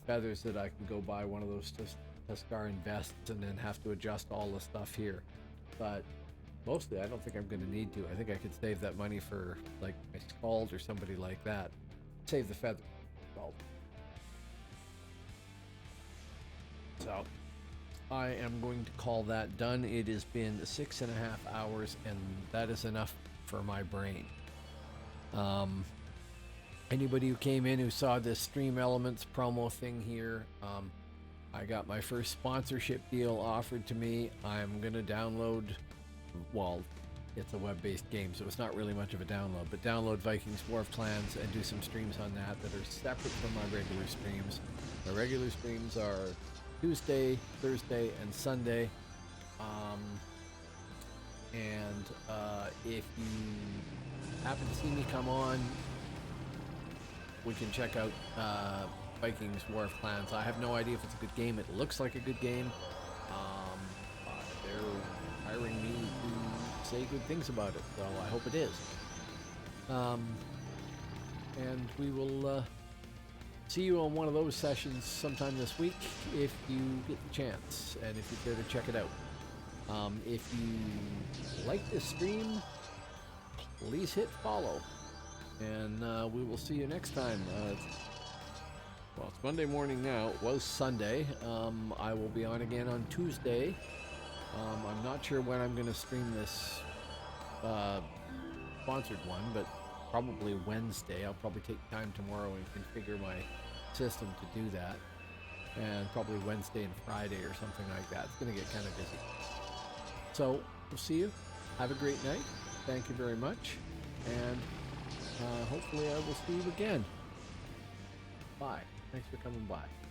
feathers that I can go buy one of those Tuscaran vests and then have to adjust all the stuff here. But mostly, I don't think I'm going to need to. I think I could save that money for like my Scald or somebody like that. Save the feather. So I am going to call that done. It has been 6.5 hours, and that is enough for my brain. Anybody who came in who saw this Stream Elements promo thing here, I got my first sponsorship deal offered to me. I'm going to download, well, it's a web-based game, so it's not really much of a download, but download Vikings War of Clans and do some streams on that are separate from my regular streams. My regular streams are Tuesday, Thursday, and Sunday. If you happen to see me come on, we can check out Vikings War of Clans. I have no idea if it's a good game. It looks like a good game. They're hiring me to say good things about it, so I hope it is. And we will see you on one of those sessions sometime this week if you get the chance, and if you care to check it out. If you like this stream, please hit follow. And we will see you next time. Well, it's Monday morning now. It was Sunday. I will be on again on Tuesday. I'm not sure when I'm going to stream this sponsored one, but probably Wednesday. I'll probably take time tomorrow and configure my system to do that. And probably Wednesday and Friday or something like that. It's going to get kind of busy. So, we'll see you. Have a great night. Thank you very much. And hopefully I will see you again. Bye. Thanks for coming by.